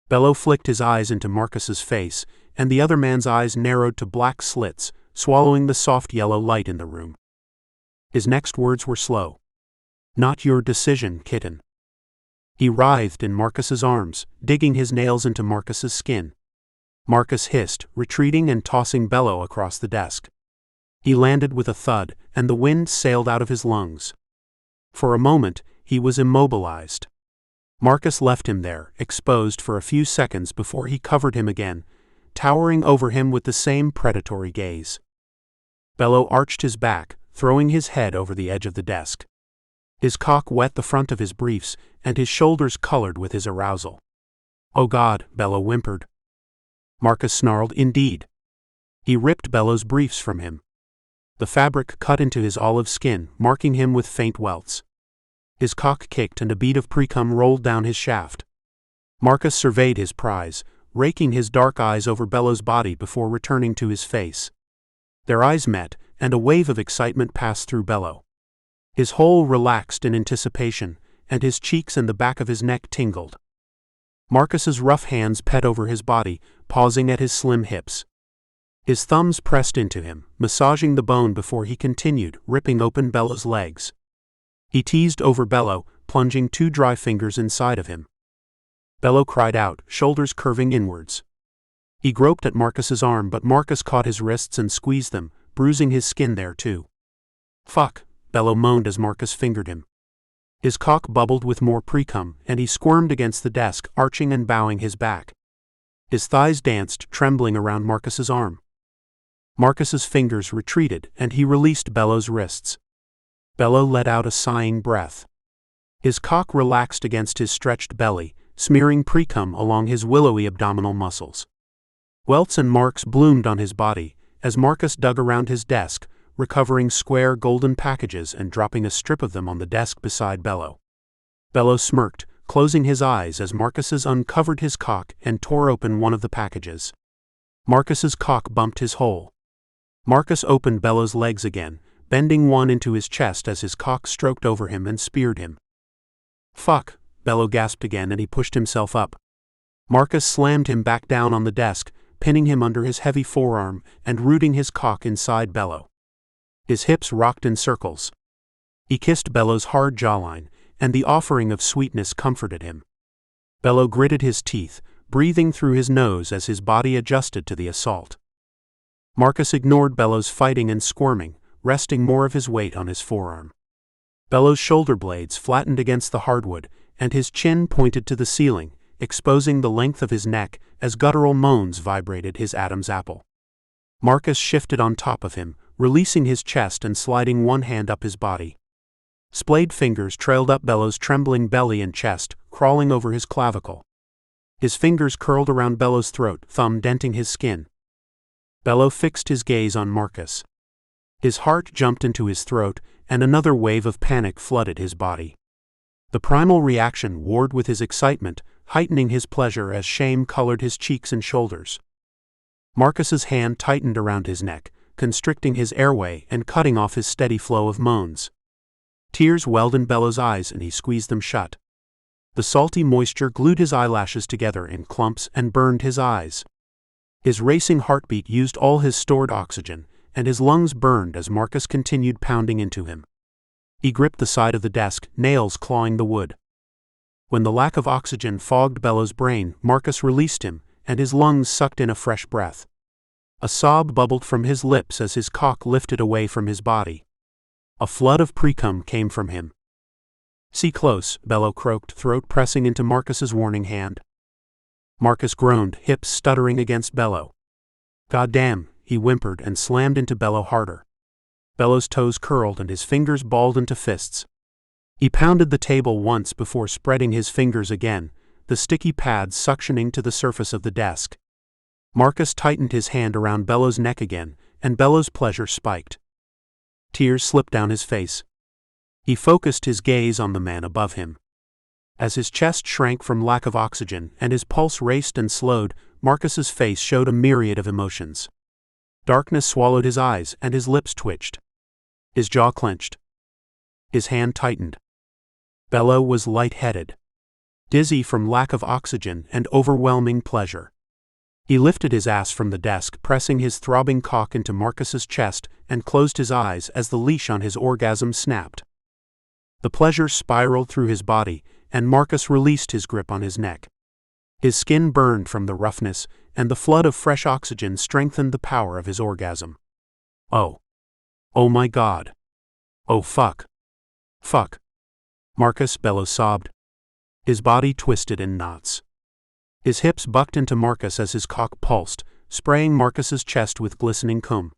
Bello flicked his eyes into Marcus's face, and the other man's eyes narrowed to black slits, swallowing the soft yellow light in the room. His next words were slow. "Not your decision, kitten." He writhed in Marcus's arms, digging his nails into Marcus's skin. Marcus hissed, retreating and tossing Bello across the desk. He landed with a thud, and the wind sailed out of his lungs. For a moment, he was immobilized. Marcus left him there, exposed for a few seconds before he covered him again, towering over him with the same predatory gaze. Bello arched his back, throwing his head over the edge of the desk. His cock wet the front of his briefs, and his shoulders colored with his arousal. "Oh God," Bello whimpered. Marcus snarled, "Indeed." He ripped Bello's briefs from him. The fabric cut into his olive skin, marking him with faint welts. His cock kicked and a bead of precum rolled down his shaft. Marcus surveyed his prize, raking his dark eyes over Bello's body before returning to his face. Their eyes met, and a wave of excitement passed through Bello. His whole relaxed in anticipation, and his cheeks and the back of his neck tingled. Marcus's rough hands pet over his body, pausing at his slim hips. His thumbs pressed into him, massaging the bone before he continued, ripping open Bello's legs. He teased over Bello, plunging 2 dry fingers inside of him. Bello cried out, shoulders curving inwards. He groped at Marcus's arm, but Marcus caught his wrists and squeezed them, bruising his skin there too. "Fuck," Bello moaned as Marcus fingered him. His cock bubbled with more precum, and he squirmed against the desk, arching and bowing his back. His thighs danced, trembling around Marcus's arm. Marcus's fingers retreated, and he released Bello's wrists. Bello let out a sighing breath. His cock relaxed against his stretched belly, smearing precum along his willowy abdominal muscles. Welts and marks bloomed on his body as Marcus dug around his desk, recovering square golden packages and dropping a strip of them on the desk beside Bello. Bello smirked, closing his eyes as Marcus's uncovered his cock and tore open one of the packages. Marcus's cock bumped his hole. Marcus opened Bello's legs again, bending one into his chest as his cock stroked over him and speared him. "Fuck," Bello gasped again, and he pushed himself up. Marcus slammed him back down on the desk, pinning him under his heavy forearm and rooting his cock inside Bello. His hips rocked in circles. He kissed Bello's hard jawline, and the offering of sweetness comforted him. Bello gritted his teeth, breathing through his nose as his body adjusted to the assault. Marcus ignored Bello's fighting and squirming, resting more of his weight on his forearm. Bello's shoulder blades flattened against the hardwood, and his chin pointed to the ceiling, exposing the length of his neck as guttural moans vibrated his Adam's apple. Marcus shifted on top of him, releasing his chest and sliding one hand up his body. Splayed fingers trailed up Bello's trembling belly and chest, crawling over his clavicle. His fingers curled around Bello's throat, thumb denting his skin. Bello fixed his gaze on Marcus. His heart jumped into his throat, and another wave of panic flooded his body. The primal reaction warred with his excitement, heightening his pleasure as shame colored his cheeks and shoulders. Marcus's hand tightened around his neck, constricting his airway and cutting off his steady flow of moans. Tears welled in Bello's eyes, and he squeezed them shut. The salty moisture glued his eyelashes together in clumps and burned his eyes. His racing heartbeat used all his stored oxygen, and his lungs burned as Marcus continued pounding into him. He gripped the side of the desk, nails clawing the wood. When the lack of oxygen fogged Bello's brain, Marcus released him, and his lungs sucked in a fresh breath. A sob bubbled from his lips as his cock lifted away from his body. A flood of precum came from him. "See close," Bello croaked, throat pressing into Marcus's warning hand. Marcus groaned, hips stuttering against Bello. "Goddamn," he whimpered and slammed into Bello harder. Bello's toes curled and his fingers balled into fists. He pounded the table once before spreading his fingers again, the sticky pads suctioning to the surface of the desk. Marcus tightened his hand around Bello's neck again, and Bello's pleasure spiked. Tears slipped down his face. He focused his gaze on the man above him. As his chest shrank from lack of oxygen and his pulse raced and slowed, Marcus's face showed a myriad of emotions. Darkness swallowed his eyes and his lips twitched. His jaw clenched. His hand tightened. Bello was lightheaded, dizzy from lack of oxygen and overwhelming pleasure. He lifted his ass from the desk, pressing his throbbing cock into Marcus's chest, and closed his eyes as the leash on his orgasm snapped. The pleasure spiraled through his body, and Marcus released his grip on his neck. His skin burned from the roughness, and the flood of fresh oxygen strengthened the power of his orgasm. "Oh. Oh my God. Oh fuck. Fuck." Marcus, Bello sobbed. His body twisted in knots. His hips bucked into Marcus as his cock pulsed, spraying Marcus's chest with glistening cum.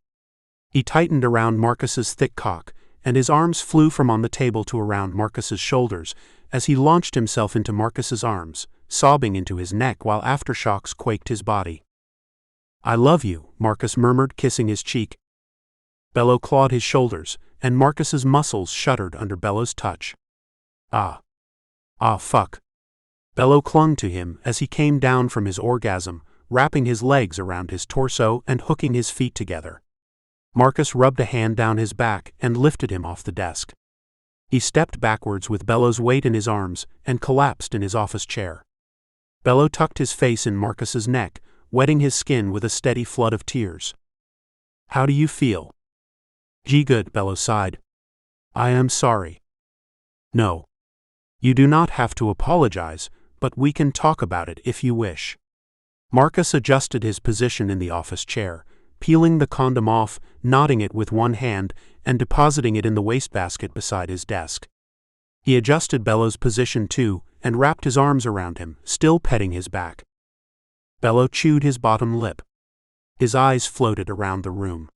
He tightened around Marcus's thick cock, and his arms flew from on the table to around Marcus's shoulders as he launched himself into Marcus's arms, sobbing into his neck while aftershocks quaked his body. "I love you," Marcus murmured, kissing his cheek. Bello clawed his shoulders, and Marcus's muscles shuddered under Bello's touch. "Ah. Ah fuck." Bello clung to him as he came down from his orgasm, wrapping his legs around his torso and hooking his feet together. Marcus rubbed a hand down his back and lifted him off the desk. He stepped backwards with Bello's weight in his arms and collapsed in his office chair. Bello tucked his face in Marcus's neck, wetting his skin with a steady flood of tears. "How do you feel?" "Gee good," Bello sighed. "I am sorry." "No. You do not have to apologize, but we can talk about it if you wish." Marcus adjusted his position in the office chair, peeling the condom off, knotting it with one hand, and depositing it in the wastebasket beside his desk. He adjusted Bello's position too, and wrapped his arms around him, still petting his back. Bello chewed his bottom lip. His eyes floated around the room.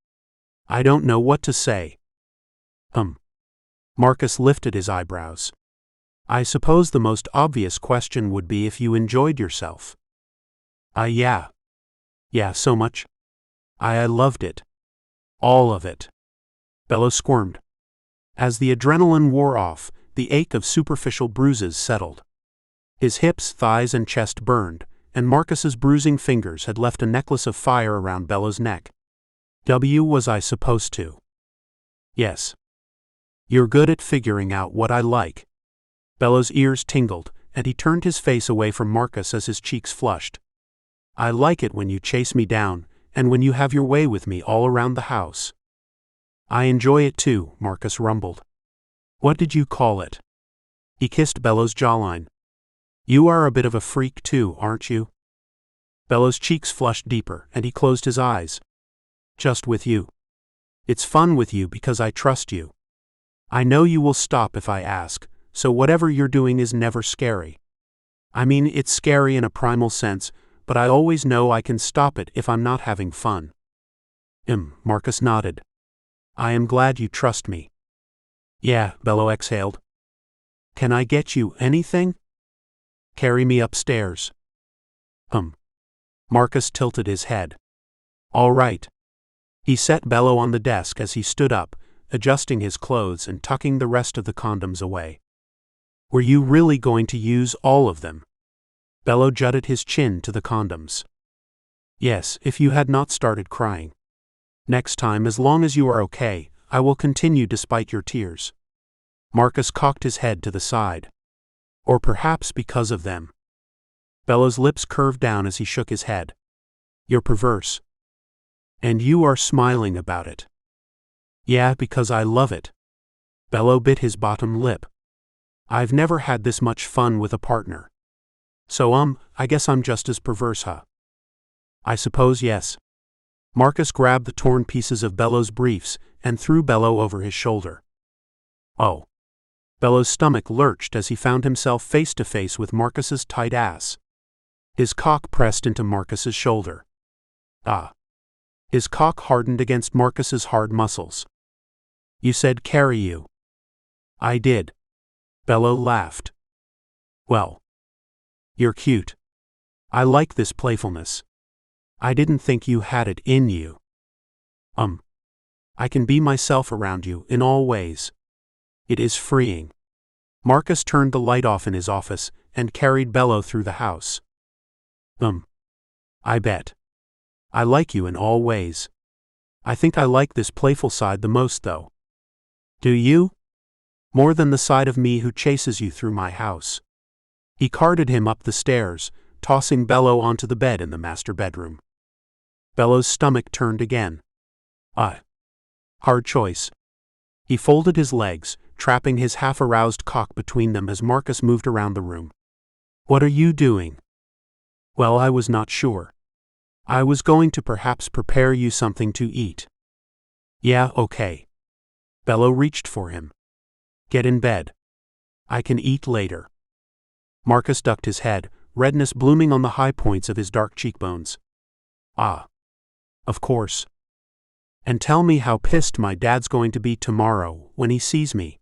I don't know what to say. Marcus lifted his eyebrows. I suppose the most obvious question would be if you enjoyed yourself. Yeah. Yeah, so much. I loved it. All of it. Bello squirmed. As the adrenaline wore off, the ache of superficial bruises settled. His hips, thighs, and chest burned, and Marcus's bruising fingers had left a necklace of fire around Bello's neck. Was I supposed to? Yes. You're good at figuring out what I like. Bello's ears tingled, and he turned his face away from Marcus as his cheeks flushed. I like it when you chase me down, and when you have your way with me all around the house. I enjoy it too, Marcus rumbled. What did you call it? He kissed Bello's jawline. You are a bit of a freak too, aren't you? Bello's cheeks flushed deeper, and he closed his eyes. Just with you. It's fun with you because I trust you. I know you will stop if I ask, so whatever you're doing is never scary. I mean, it's scary in a primal sense, but I always know I can stop it if I'm not having fun. Marcus nodded. I am glad you trust me. Yeah, Bello exhaled. Can I get you anything? Carry me upstairs. Marcus tilted his head. All right. He set Bello on the desk as he stood up, adjusting his clothes and tucking the rest of the condoms away. Were you really going to use all of them? Bello jutted his chin to the condoms. Yes, if you had not started crying. Next time, as long as you are okay, I will continue despite your tears. Marcus cocked his head to the side. Or perhaps because of them. Bello's lips curved down as he shook his head. You're perverse. And you are smiling about it. Yeah, because I love it. Bello bit his bottom lip. I've never had this much fun with a partner. So I guess I'm just as perverse, huh? I suppose yes. Marcus grabbed the torn pieces of Bello's briefs and threw Bello over his shoulder. Oh. Bello's stomach lurched as he found himself face to face with Marcus's tight ass. His cock pressed into Marcus's shoulder. His cock hardened against Marcus's hard muscles. You said carry you. I did. Bello laughed. Well. You're cute. I like this playfulness. I didn't think you had it in you. I can be myself around you in all ways. It is freeing. Marcus turned the light off in his office and carried Bello through the house. I bet. I like you in all ways. I think I like this playful side the most though. Do you? More than the side of me who chases you through my house. He carted him up the stairs, tossing Bello onto the bed in the master bedroom. Bello's stomach turned again. Hard choice. He folded his legs, trapping his half-aroused cock between them as Marcus moved around the room. What are you doing? Well, I was not sure. I was going to perhaps prepare you something to eat. Yeah, okay. Bello reached for him. Get in bed. I can eat later. Marcus ducked his head, redness blooming on the high points of his dark cheekbones. Of course. And tell me how pissed my dad's going to be tomorrow when he sees me.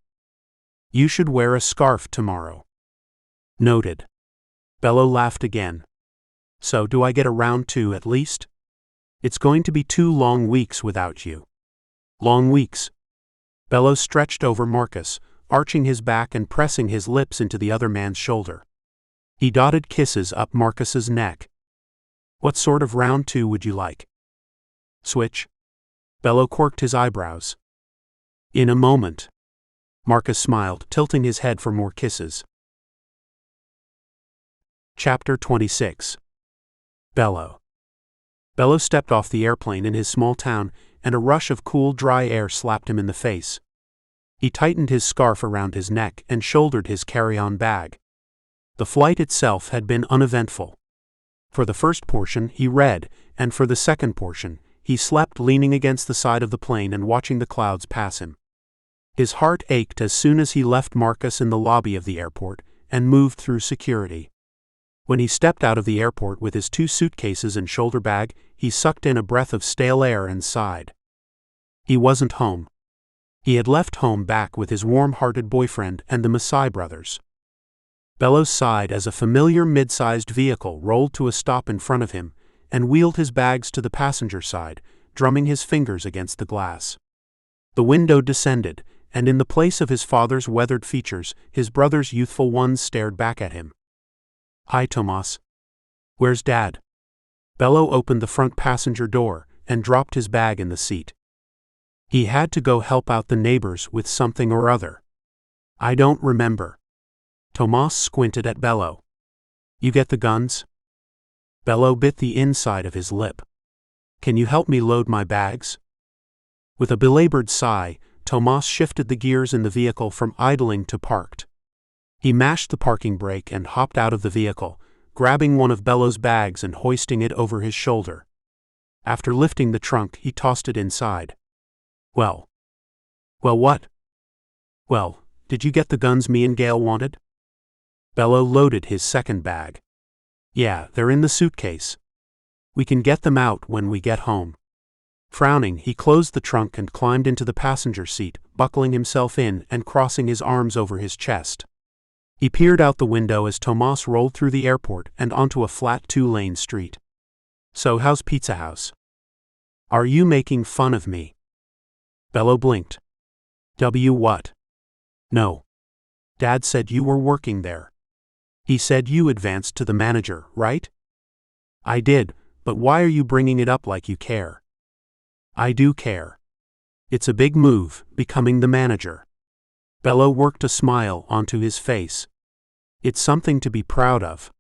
You should wear a scarf tomorrow. Noted. Bello laughed again. So do I get a round 2 at least? It's going to be 2 long weeks without you. Long weeks. Bello stretched over Marcus, arching his back and pressing his lips into the other man's shoulder. He dotted kisses up Marcus's neck. What sort of round 2 would you like? Switch? Bello quirked his eyebrows. In a moment. Marcus smiled, tilting his head for more kisses. Chapter 26. Bello. Bello stepped off the airplane in his small town, and a rush of cool, dry air slapped him in the face. He tightened his scarf around his neck and shouldered his carry-on bag. The flight itself had been uneventful. For the first portion, he read, and for the second portion, he slept leaning against the side of the plane and watching the clouds pass him. His heart ached as soon as he left Marcus in the lobby of the airport and moved through security. When he stepped out of the airport with his 2 suitcases and shoulder bag, he sucked in a breath of stale air and sighed. He wasn't home. He had left home back with his warm-hearted boyfriend and the Masai brothers. Bello sighed as a familiar mid-sized vehicle rolled to a stop in front of him and wheeled his bags to the passenger side, drumming his fingers against the glass. The window descended, and in the place of his father's weathered features, his brother's youthful ones stared back at him. "Hi, Tomas. Where's Dad?" Bello opened the front passenger door and dropped his bag in the seat. He had to go help out the neighbors with something or other. "I don't remember." Tomas squinted at Bello. "You get the guns?" Bello bit the inside of his lip. "Can you help me load my bags?" With a belabored sigh, Tomas shifted the gears in the vehicle from idling to parked. He mashed the parking brake and hopped out of the vehicle, grabbing one of Bello's bags and hoisting it over his shoulder. After lifting the trunk, he tossed it inside. Well, what? Well, did you get the guns me and Gail wanted?" Bello loaded his second bag. "Yeah, they're in the suitcase. We can get them out when we get home." Frowning, he closed the trunk and climbed into the passenger seat, buckling himself in and crossing his arms over his chest. He peered out the window as Tomas rolled through the airport and onto a flat 2-lane street. "So how's Pizza House?" "Are you making fun of me?" Bello blinked. What? "No. Dad said you were working there. He said you advanced to the manager, right?" "I did, but why are you bringing it up like you care?" "I do care. It's a big move, becoming the manager." Bello worked a smile onto his face. "It's something to be proud of."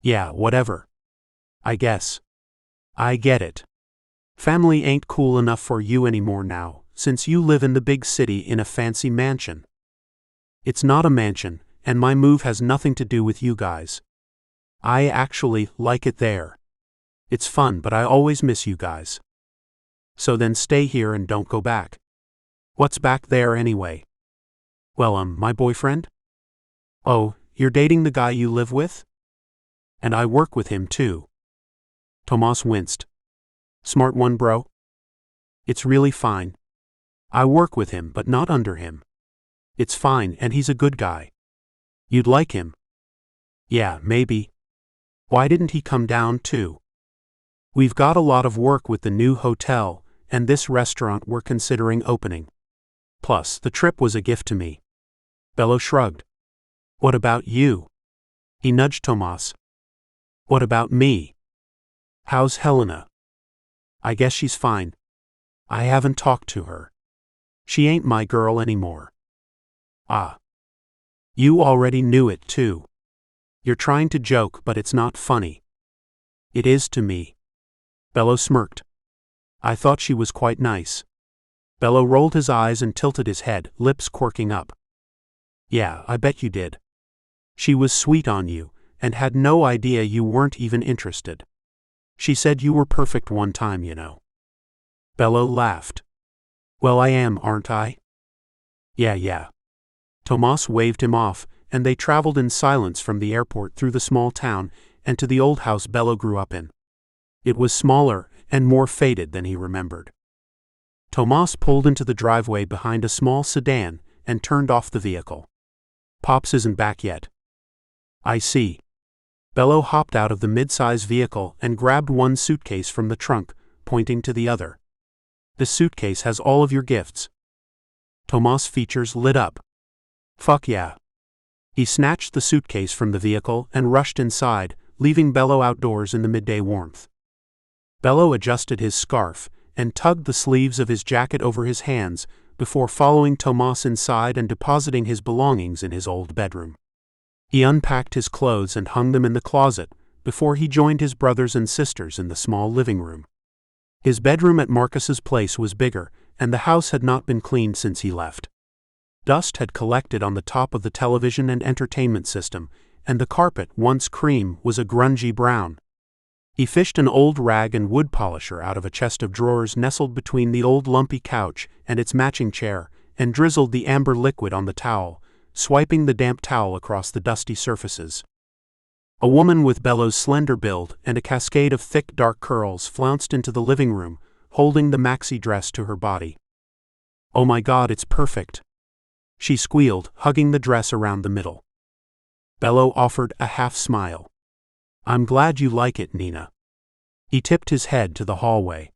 "Yeah, whatever. I guess. I get it. Family ain't cool enough for you anymore now, since you live in the big city in a fancy mansion." "It's not a mansion, and my move has nothing to do with you guys. I actually like it there. It's fun, but I always miss you guys. So then stay here and don't go back." "What's back there anyway?" "Well, my boyfriend." "Oh, you're dating the guy you live with?" "And I work with him too." Tomas winced. "Smart one, bro." "It's really fine. I work with him but not under him. It's fine, and he's a good guy. You'd like him." "Yeah, maybe. Why didn't he come down too?" "We've got a lot of work with the new hotel and this restaurant we're considering opening. Plus, the trip was a gift to me." Bello shrugged. "What about you?" He nudged Tomas. "What about me? How's Helena?" "I guess she's fine. I haven't talked to her. She ain't my girl anymore." "Ah. You already knew it too. You're trying to joke, but it's not funny." "It is to me." Bello smirked. "I thought she was quite nice." Bello rolled his eyes and tilted his head, lips quirking up. "Yeah, I bet you did. She was sweet on you, and had no idea you weren't even interested. She said you were perfect one time, you know." Bello laughed. "Well, I am, aren't I?" Yeah. Tomas waved him off, and they traveled in silence from the airport through the small town and to the old house Bello grew up in. It was smaller and more faded than he remembered. Tomas pulled into the driveway behind a small sedan and turned off the vehicle. "Pops isn't back yet." "I see." Bello hopped out of the mid-size vehicle and grabbed one suitcase from the trunk, pointing to the other. "This suitcase has all of your gifts." Tomas' features lit up. "Fuck yeah." He snatched the suitcase from the vehicle and rushed inside, leaving Bello outdoors in the midday warmth. Bello adjusted his scarf and tugged the sleeves of his jacket over his hands before following Tomas inside and depositing his belongings in his old bedroom. He unpacked his clothes and hung them in the closet before he joined his brothers and sisters in the small living room. His bedroom at Marcus's place was bigger, and the house had not been cleaned since he left. Dust had collected on the top of the television and entertainment system, and the carpet, once cream, was a grungy brown. He fished an old rag and wood polisher out of a chest of drawers nestled between the old lumpy couch and its matching chair, and drizzled the amber liquid on the towel, swiping the damp towel across the dusty surfaces. A woman with Bello's slender build and a cascade of thick dark curls flounced into the living room, holding the maxi dress to her body. "Oh my God, it's perfect," she squealed, hugging the dress around the middle. Bello offered a half smile. "I'm glad you like it, Nina." He tipped his head to the hallway.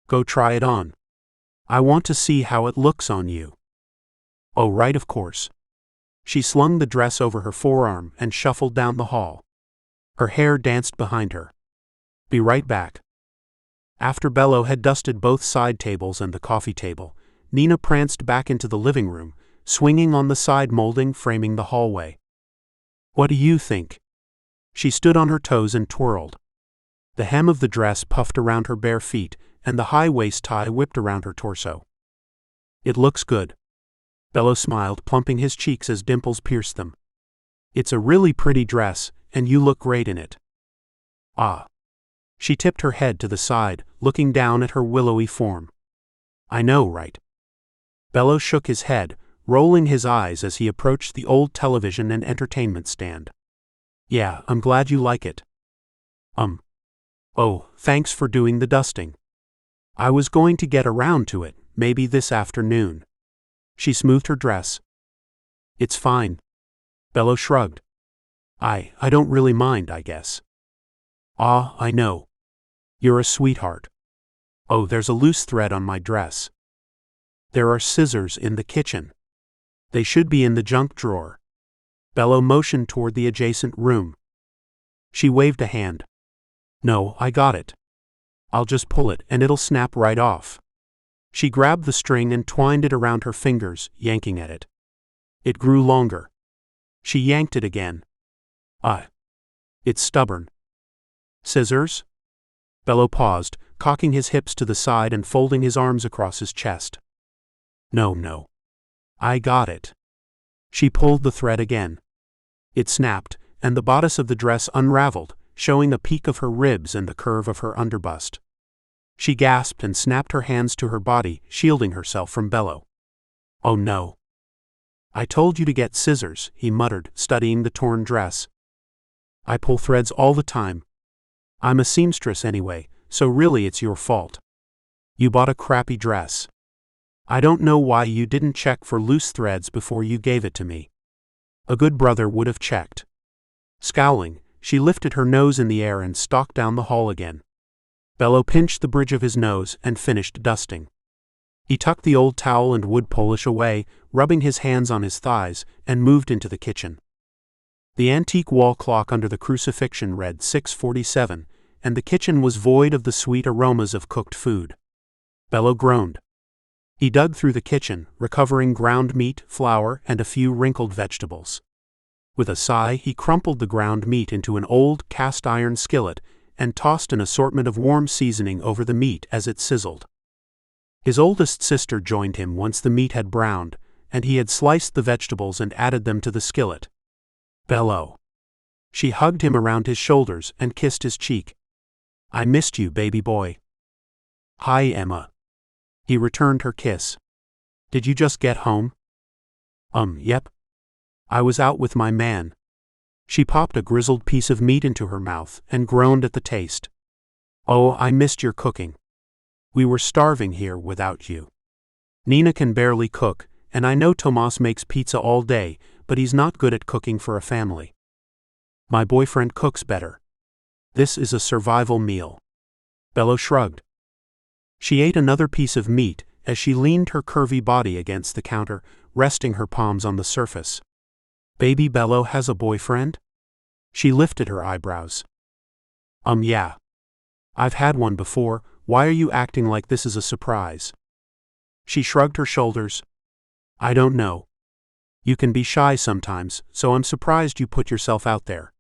"Go try it on. I want to see how it looks on you." "Oh, right, of course." She slung the dress over her forearm and shuffled down the hall. Her hair danced behind her. "Be right back." After Bello had dusted both side tables and the coffee table, Nina pranced back into the living room, swinging on the side molding framing the hallway. "What do you think?" She stood on her toes and twirled. The hem of the dress puffed around her bare feet, and the high waist tie whipped around her torso. "It looks good." Bello smiled, plumping his cheeks as dimples pierced them. "It's a really pretty dress, and you look great in it." "Ah." She tipped her head to the side, looking down at her willowy form. "I know, right?" Bello shook his head, rolling his eyes as he approached the old television and entertainment stand. "Yeah, I'm glad you like it." Oh, thanks for doing the dusting. I was going to get around to it, maybe this afternoon." She smoothed her dress. "It's fine." Bello shrugged. I don't really mind, I guess." "Ah, I know. You're a sweetheart." "Oh, there's a loose thread on my dress." "There are scissors in the kitchen. They should be in the junk drawer." Bello motioned toward the adjacent room. She waved a hand. "No, I got it. I'll just pull it and it'll snap right off." She grabbed the string and twined it around her fingers, yanking at it. It grew longer. She yanked it again. It's stubborn." "Scissors?" Bello paused, cocking his hips to the side and folding his arms across his chest. No. I got it." She pulled the thread again. It snapped, and the bodice of the dress unraveled, showing a peek of her ribs and the curve of her underbust. She gasped and snapped her hands to her body, shielding herself from Bello. "Oh no." "I told you to get scissors," he muttered, studying the torn dress. "I pull threads all the time. I'm a seamstress anyway, so really it's your fault. You bought a crappy dress. I don't know why you didn't check for loose threads before you gave it to me. A good brother would have checked." Scowling, she lifted her nose in the air and stalked down the hall again. Bello pinched the bridge of his nose and finished dusting. He tucked the old towel and wood polish away, rubbing his hands on his thighs, and moved into the kitchen. The antique wall clock under the crucifixion read 6:47, and the kitchen was void of the sweet aromas of cooked food. Bello groaned. He dug through the kitchen, recovering ground meat, flour, and a few wrinkled vegetables. With a sigh, he crumpled the ground meat into an old cast-iron skillet and tossed an assortment of warm seasoning over the meat as it sizzled. His oldest sister joined him once the meat had browned, and he had sliced the vegetables and added them to the skillet. "Bello." She hugged him around his shoulders and kissed his cheek. "I missed you, baby boy." "Hi, Emma." He returned her kiss. "Did you just get home?" Yep. I was out with my man." She popped a grizzled piece of meat into her mouth and groaned at the taste. "Oh, I missed your cooking. We were starving here without you. Nina can barely cook, and I know Tomas makes pizza all day, but he's not good at cooking for a family. My boyfriend cooks better. This is a survival meal." Bello shrugged. She ate another piece of meat as she leaned her curvy body against the counter, resting her palms on the surface. "Baby Bello has a boyfriend?" She lifted her eyebrows. Yeah. I've had one before. Why are you acting like this is a surprise?" She shrugged her shoulders. "I don't know. You can be shy sometimes, so I'm surprised you put yourself out there.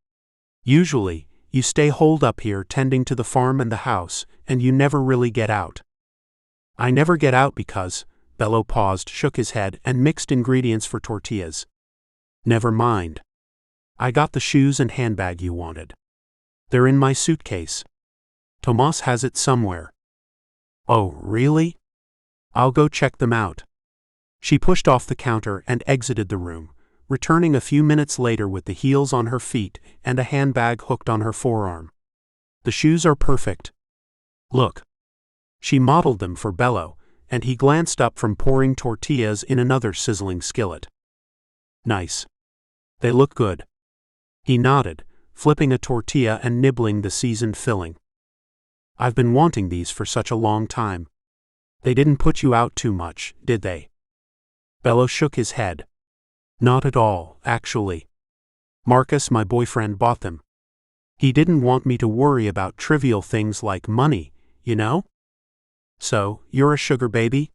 Usually, you stay holed up here tending to the farm and the house, and you never really get out." "I never get out because," Bello paused, shook his head, and mixed ingredients for tortillas. "Never mind. I got the shoes and handbag you wanted. They're in my suitcase. Tomas has it somewhere." "Oh, really? I'll go check them out." She pushed off the counter and exited the room, returning a few minutes later with the heels on her feet and a handbag hooked on her forearm. The shoes are perfect. Look. She modeled them for Bello, and he glanced up from pouring tortillas in another sizzling skillet. Nice. They look good. He nodded, flipping a tortilla and nibbling the seasoned filling. I've been wanting these for such a long time. They didn't put you out too much, did they? Bello shook his head. Not at all, actually. Marcus, my boyfriend, bought them. He didn't want me to worry about trivial things like money, you know? So, you're a sugar baby?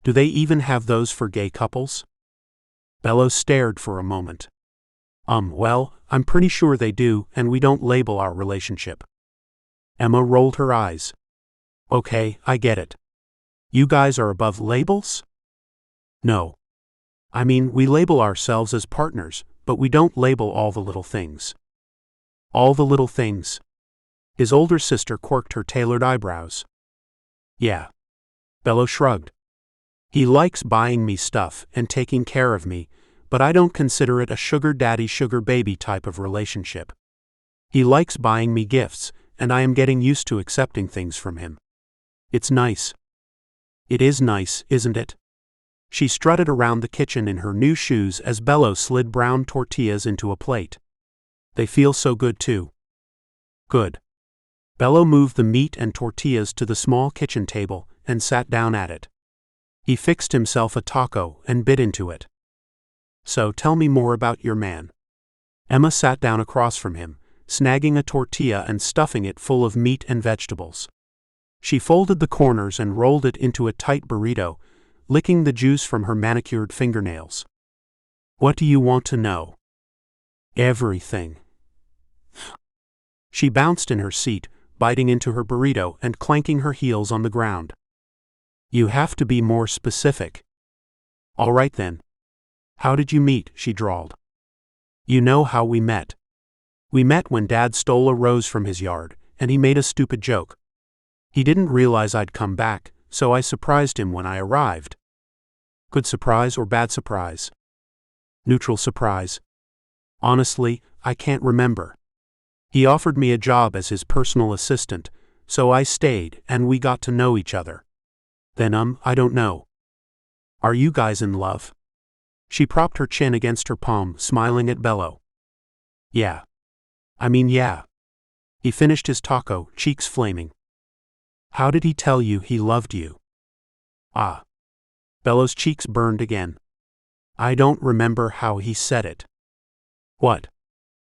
Do they even have those for gay couples? Bello stared for a moment. Well, I'm pretty sure they do, and we don't label our relationship. Emma rolled her eyes. Okay, I get it. You guys are above labels? No. I mean, we label ourselves as partners, but we don't label all the little things. All the little things. His older sister quirked her tailored eyebrows. Yeah. Bello shrugged. He likes buying me stuff and taking care of me, but I don't consider it a sugar daddy sugar baby type of relationship. He likes buying me gifts, and I am getting used to accepting things from him. It's nice. It is nice, isn't it? She strutted around the kitchen in her new shoes as Bello slid brown tortillas into a plate. They feel so good too. Good. Bello moved the meat and tortillas to the small kitchen table and sat down at it. He fixed himself a taco and bit into it. So tell me more about your man. Emma sat down across from him, snagging a tortilla and stuffing it full of meat and vegetables. She folded the corners and rolled it into a tight burrito, licking the juice from her manicured fingernails. What do you want to know? Everything. She bounced in her seat, biting into her burrito and clanking her heels on the ground. You have to be more specific. All right then. How did you meet? She drawled. You know how we met. We met when Dad stole a rose from his yard, and he made a stupid joke. He didn't realize I'd come back, so I surprised him when I arrived. Good surprise or bad surprise? Neutral surprise. Honestly, I can't remember. He offered me a job as his personal assistant, so I stayed and we got to know each other. Then I don't know. Are you guys in love? She propped her chin against her palm, smiling at Bello. Yeah. Yeah. He finished his taco, cheeks flaming. How did he tell you he loved you? Ah. Bello's cheeks burned again. I don't remember how he said it. What?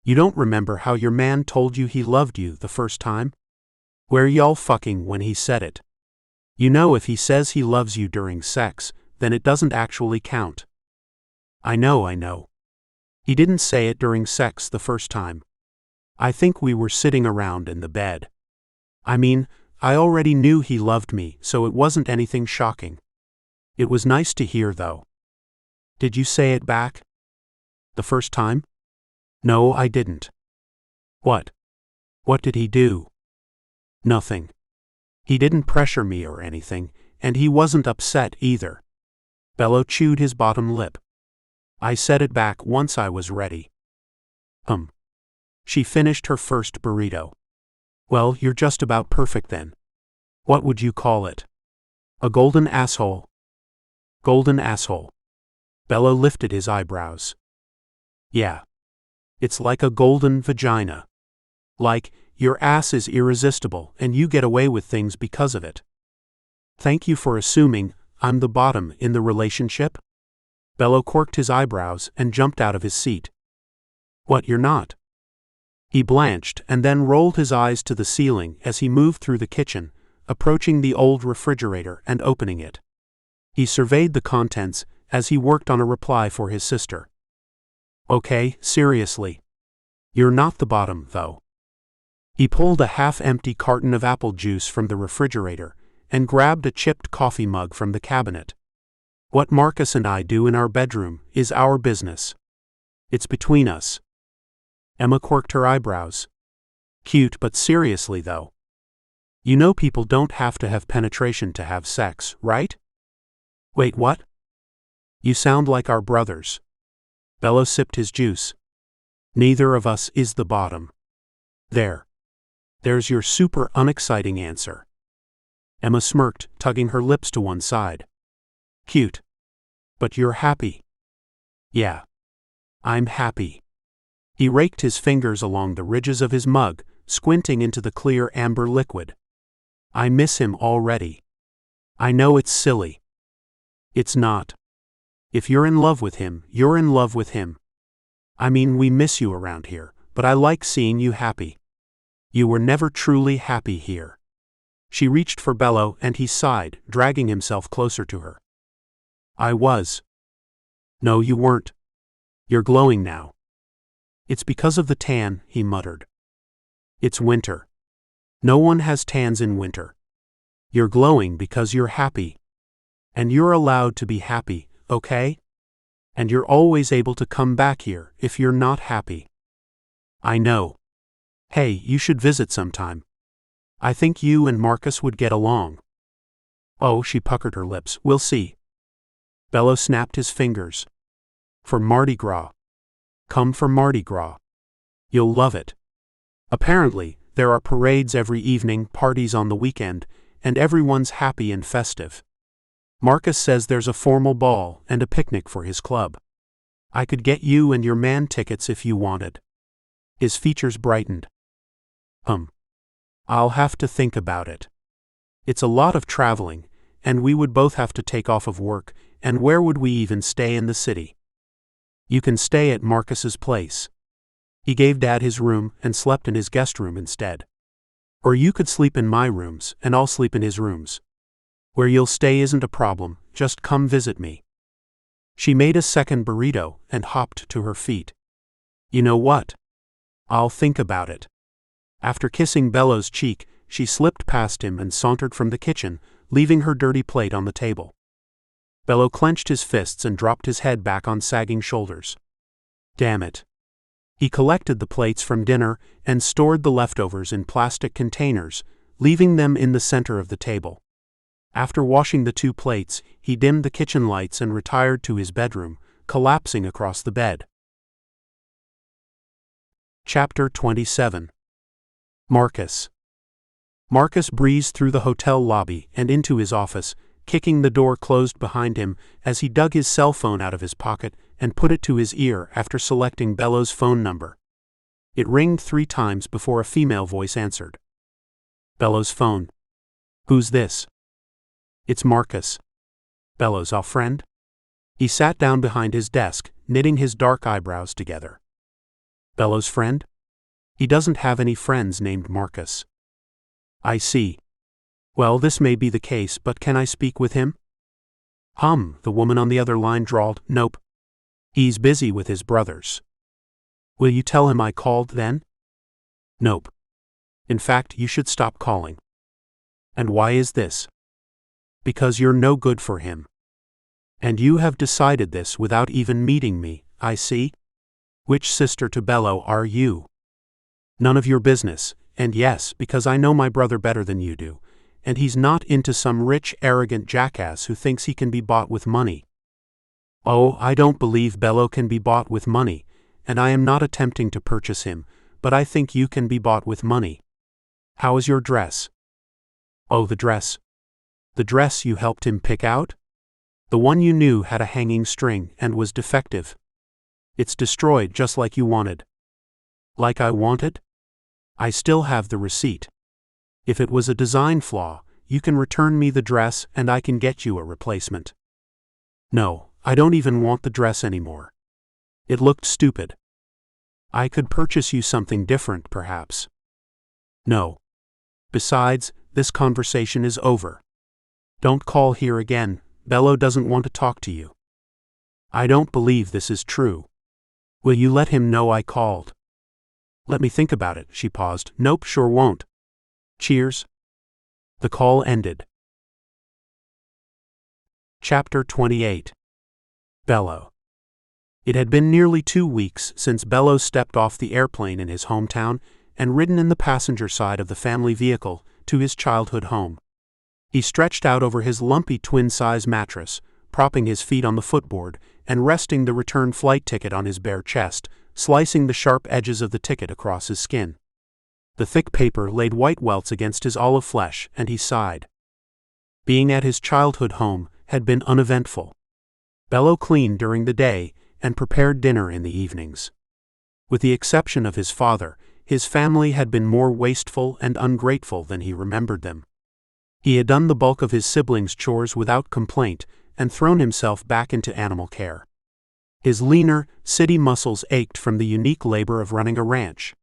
You don't remember how your man told you he loved you the first time? Where y'all fucking when he said it? You know, if he says he loves you during sex, then it doesn't actually count. I know. He didn't say it during sex the first time. I think we were sitting around in the bed. I already knew he loved me, so it wasn't anything shocking. It was nice to hear, though. Did you say it back? The first time? No, I didn't. What? What did he do? Nothing. He didn't pressure me or anything, and he wasn't upset either. Bello chewed his bottom lip. I said it back once I was ready. She finished her first burrito. Well, you're just about perfect then. What would you call it? A golden asshole? Golden asshole. Bello lifted his eyebrows. Yeah. It's like a golden vagina. Like, your ass is irresistible and you get away with things because of it. Thank you for assuming I'm the bottom in the relationship? Bello quirked his eyebrows and jumped out of his seat. What, you're not? He blanched and then rolled his eyes to the ceiling as he moved through the kitchen, approaching the old refrigerator and opening it. He surveyed the contents as he worked on a reply for his sister. Okay, seriously. You're not the bottom, though. He pulled a half-empty carton of apple juice from the refrigerator and grabbed a chipped coffee mug from the cabinet. What Marcus and I do in our bedroom is our business. It's between us. Emma quirked her eyebrows. Cute, but seriously though. You know people don't have to have penetration to have sex, right? Wait, what? You sound like our brothers. Bello sipped his juice. Neither of us is the bottom. There's your super unexciting answer. Emma smirked, tugging her lips to one side. Cute. But you're happy. Yeah. I'm happy. He raked his fingers along the ridges of his mug, squinting into the clear amber liquid. I miss him already. I know it's silly. It's not. If you're in love with him, you're in love with him. I mean, we miss you around here, but I like seeing you happy. You were never truly happy here. She reached for Bello and he sighed, dragging himself closer to her. I was. No, you weren't. You're glowing now. It's because of the tan, he muttered. It's winter. No one has tans in winter. You're glowing because you're happy. And you're allowed to be happy, okay? And you're always able to come back here if you're not happy. I know. Hey, you should visit sometime. I think you and Marcus would get along. Oh, she puckered her lips, we'll see. Bello snapped his fingers. For Mardi Gras. Come for Mardi Gras. You'll love it. Apparently, there are parades every evening, parties on the weekend, and everyone's happy and festive. Marcus says there's a formal ball and a picnic for his club. I could get you and your man tickets if you wanted. His features brightened. I'll have to think about it. It's a lot of traveling, and we would both have to take off of work, and where would we even stay in the city? You can stay at Marcus's place. He gave Dad his room and slept in his guest room instead. Or you could sleep in my rooms, and I'll sleep in his rooms. Where you'll stay isn't a problem, just come visit me. She made a second burrito and hopped to her feet. You know what? I'll think about it. After kissing Bello's cheek, she slipped past him and sauntered from the kitchen, leaving her dirty plate on the table. Bello clenched his fists and dropped his head back on sagging shoulders. Damn it. He collected the plates from dinner and stored the leftovers in plastic containers, leaving them in the center of the table. After washing the 2 plates, he dimmed the kitchen lights and retired to his bedroom, collapsing across the bed. Chapter 27. Marcus. Marcus breezed through the hotel lobby and into his office, kicking the door closed behind him as he dug his cell phone out of his pocket and put it to his ear after selecting Bello's phone number. It ringed 3 times before a female voice answered. Bello's phone. Who's this? It's Marcus. Bello's our friend? He sat down behind his desk, knitting his dark eyebrows together. Bello's friend? He doesn't have any friends named Marcus. I see. Well, this may be the case, but can I speak with him? The woman on the other line drawled. Nope. He's busy with his brothers. Will you tell him I called then? Nope. In fact, you should stop calling. And why is this? Because you're no good for him. And you have decided this without even meeting me, I see. Which sister to Bello are you? None of your business, and yes, because I know my brother better than you do, and he's not into some rich, arrogant jackass who thinks he can be bought with money. Oh, I don't believe Bello can be bought with money, and I am not attempting to purchase him, but I think you can be bought with money. How is your dress? Oh, the dress. The dress you helped him pick out? The one you knew had a hanging string and was defective. It's destroyed just like you wanted. Like I wanted? I still have the receipt. If it was a design flaw, you can return me the dress and I can get you a replacement. No, I don't even want the dress anymore. It looked stupid. I could purchase you something different, perhaps. No. Besides, this conversation is over. Don't call here again, Bello doesn't want to talk to you. I don't believe this is true. Will you let him know I called? Let me think about it, she paused. Nope, sure won't. Cheers. The call ended. Chapter 28. Bello. It had been nearly 2 weeks since Bello stepped off the airplane in his hometown and ridden in the passenger side of the family vehicle to his childhood home. He stretched out over his lumpy twin-size mattress, propping his feet on the footboard, and resting the return flight ticket on his bare chest, slicing the sharp edges of the ticket across his skin. The thick paper laid white welts against his olive flesh, and he sighed. Being at his childhood home had been uneventful. Bello cleaned during the day and prepared dinner in the evenings. With the exception of his father, his family had been more wasteful and ungrateful than he remembered them. He had done the bulk of his siblings' chores without complaint and thrown himself back into animal care. His leaner, city muscles ached from the unique labor of running a ranch.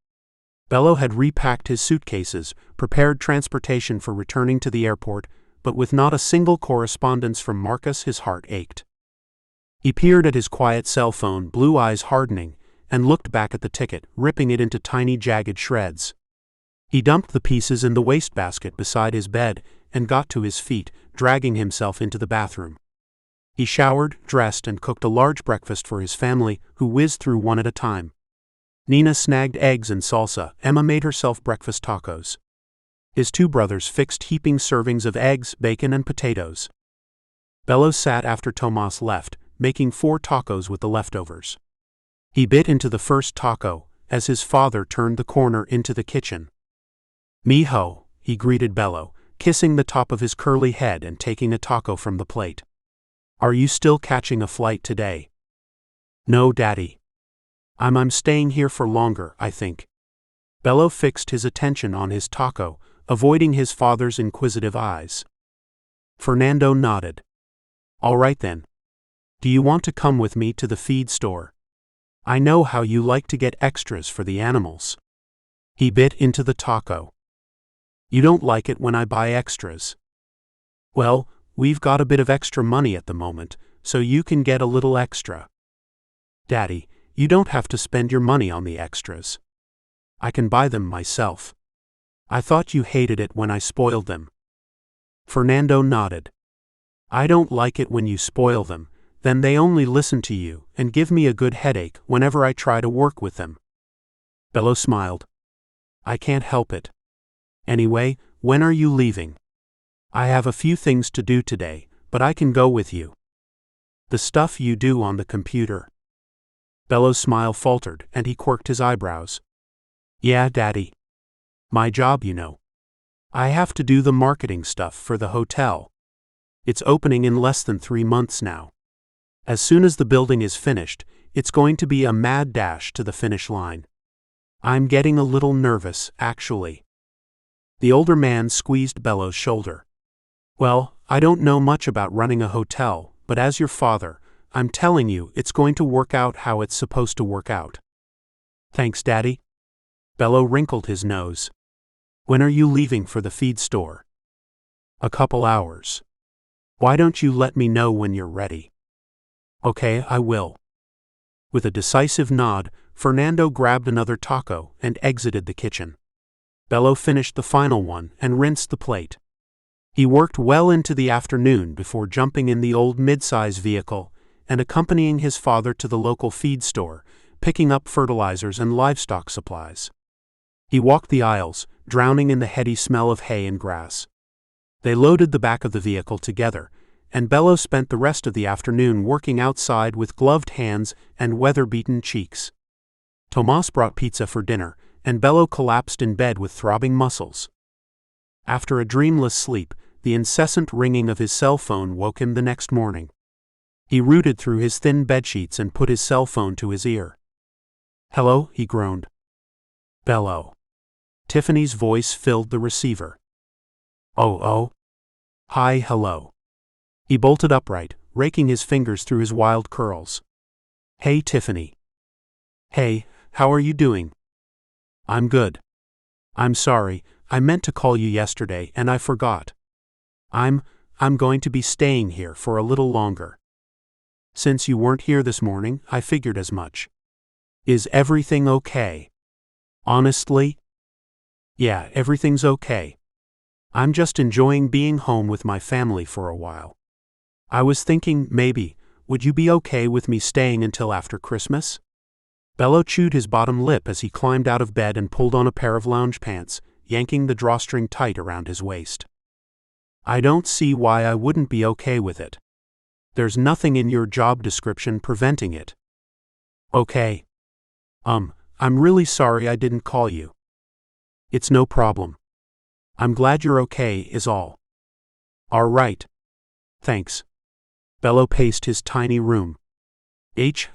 Bello had repacked his suitcases, prepared transportation for returning to the airport, but with not a single correspondence from Marcus, his heart ached. He peered at his quiet cell phone, blue eyes hardening, and looked back at the ticket, ripping it into tiny jagged shreds. He dumped the pieces in the wastebasket beside his bed and got to his feet, dragging himself into the bathroom. He showered, dressed, and cooked a large breakfast for his family, who whizzed through one at a time. Nina snagged eggs and salsa. Emma made herself breakfast tacos. His two brothers fixed heaping servings of eggs, bacon, and potatoes. Bello sat after Tomas left, making 4 tacos with the leftovers. He bit into the first taco as his father turned the corner into the kitchen. "Mijo," he greeted Bello, kissing the top of his curly head and taking a taco from the plate. "Are you still catching a flight today?" "No, Daddy. I'm staying here for longer, I think." Bello fixed his attention on his taco, avoiding his father's inquisitive eyes. Fernando nodded. "All right then. Do you want to come with me to the feed store? I know how you like to get extras for the animals." He bit into the taco. "You don't like it when I buy extras." "Well, we've got a bit of extra money at the moment, so you can get a little extra." "Daddy, you don't have to spend your money on the extras. I can buy them myself. I thought you hated it when I spoiled them." Fernando nodded. "I don't like it when you spoil them, then they only listen to you and give me a good headache whenever I try to work with them." Bello smiled. "I can't help it. Anyway, when are you leaving?" "I have a few things to do today, but I can go with you." "The stuff you do on the computer?" Bello's smile faltered and he quirked his eyebrows. "Yeah, Daddy. My job, you know. I have to do the marketing stuff for the hotel. It's opening in less than 3 months now. As soon as the building is finished, it's going to be a mad dash to the finish line. I'm getting a little nervous, actually." The older man squeezed Bello's shoulder. "Well, I don't know much about running a hotel, but as your father, I'm telling you it's going to work out how it's supposed to work out." "Thanks, Daddy." Bello wrinkled his nose. "When are you leaving for the feed store?" "A couple hours." "Why don't you let me know when you're ready?" "Okay, I will." With a decisive nod, Fernando grabbed another taco and exited the kitchen. Bello finished the final one and rinsed the plate. He worked well into the afternoon before jumping in the old mid-size vehicle and accompanying his father to the local feed store, picking up fertilizers and livestock supplies. He walked the aisles, drowning in the heady smell of hay and grass. They loaded the back of the vehicle together, and Bello spent the rest of the afternoon working outside with gloved hands and weather-beaten cheeks. Tomas brought pizza for dinner, and Bello collapsed in bed with throbbing muscles. After a dreamless sleep, the incessant ringing of his cell phone woke him the next morning. He rooted through his thin bedsheets and put his cell phone to his ear. "Hello," he groaned. "Bello." Tiffany's voice filled the receiver. Oh. "Hi, hello." He bolted upright, raking his fingers through his wild curls. "Hey, Tiffany." "Hey, how are you doing?" "I'm good. I'm sorry, I meant to call you yesterday and I forgot. I'm going to be staying here for a little longer. Since you weren't here this morning, I figured as much. Is everything okay?" "Honestly? Yeah, everything's okay. I'm just enjoying being home with my family for a while. I was thinking maybe, would you be okay with me staying until after Christmas?" Bello chewed his bottom lip as he climbed out of bed and pulled on a pair of lounge pants, yanking the drawstring tight around his waist. "I don't see why I wouldn't be okay with it." There's nothing in your job description preventing it. Okay. I'm really sorry I didn't call you. It's no problem. I'm glad you're okay is all. All right. Thanks. Bello paced his tiny room.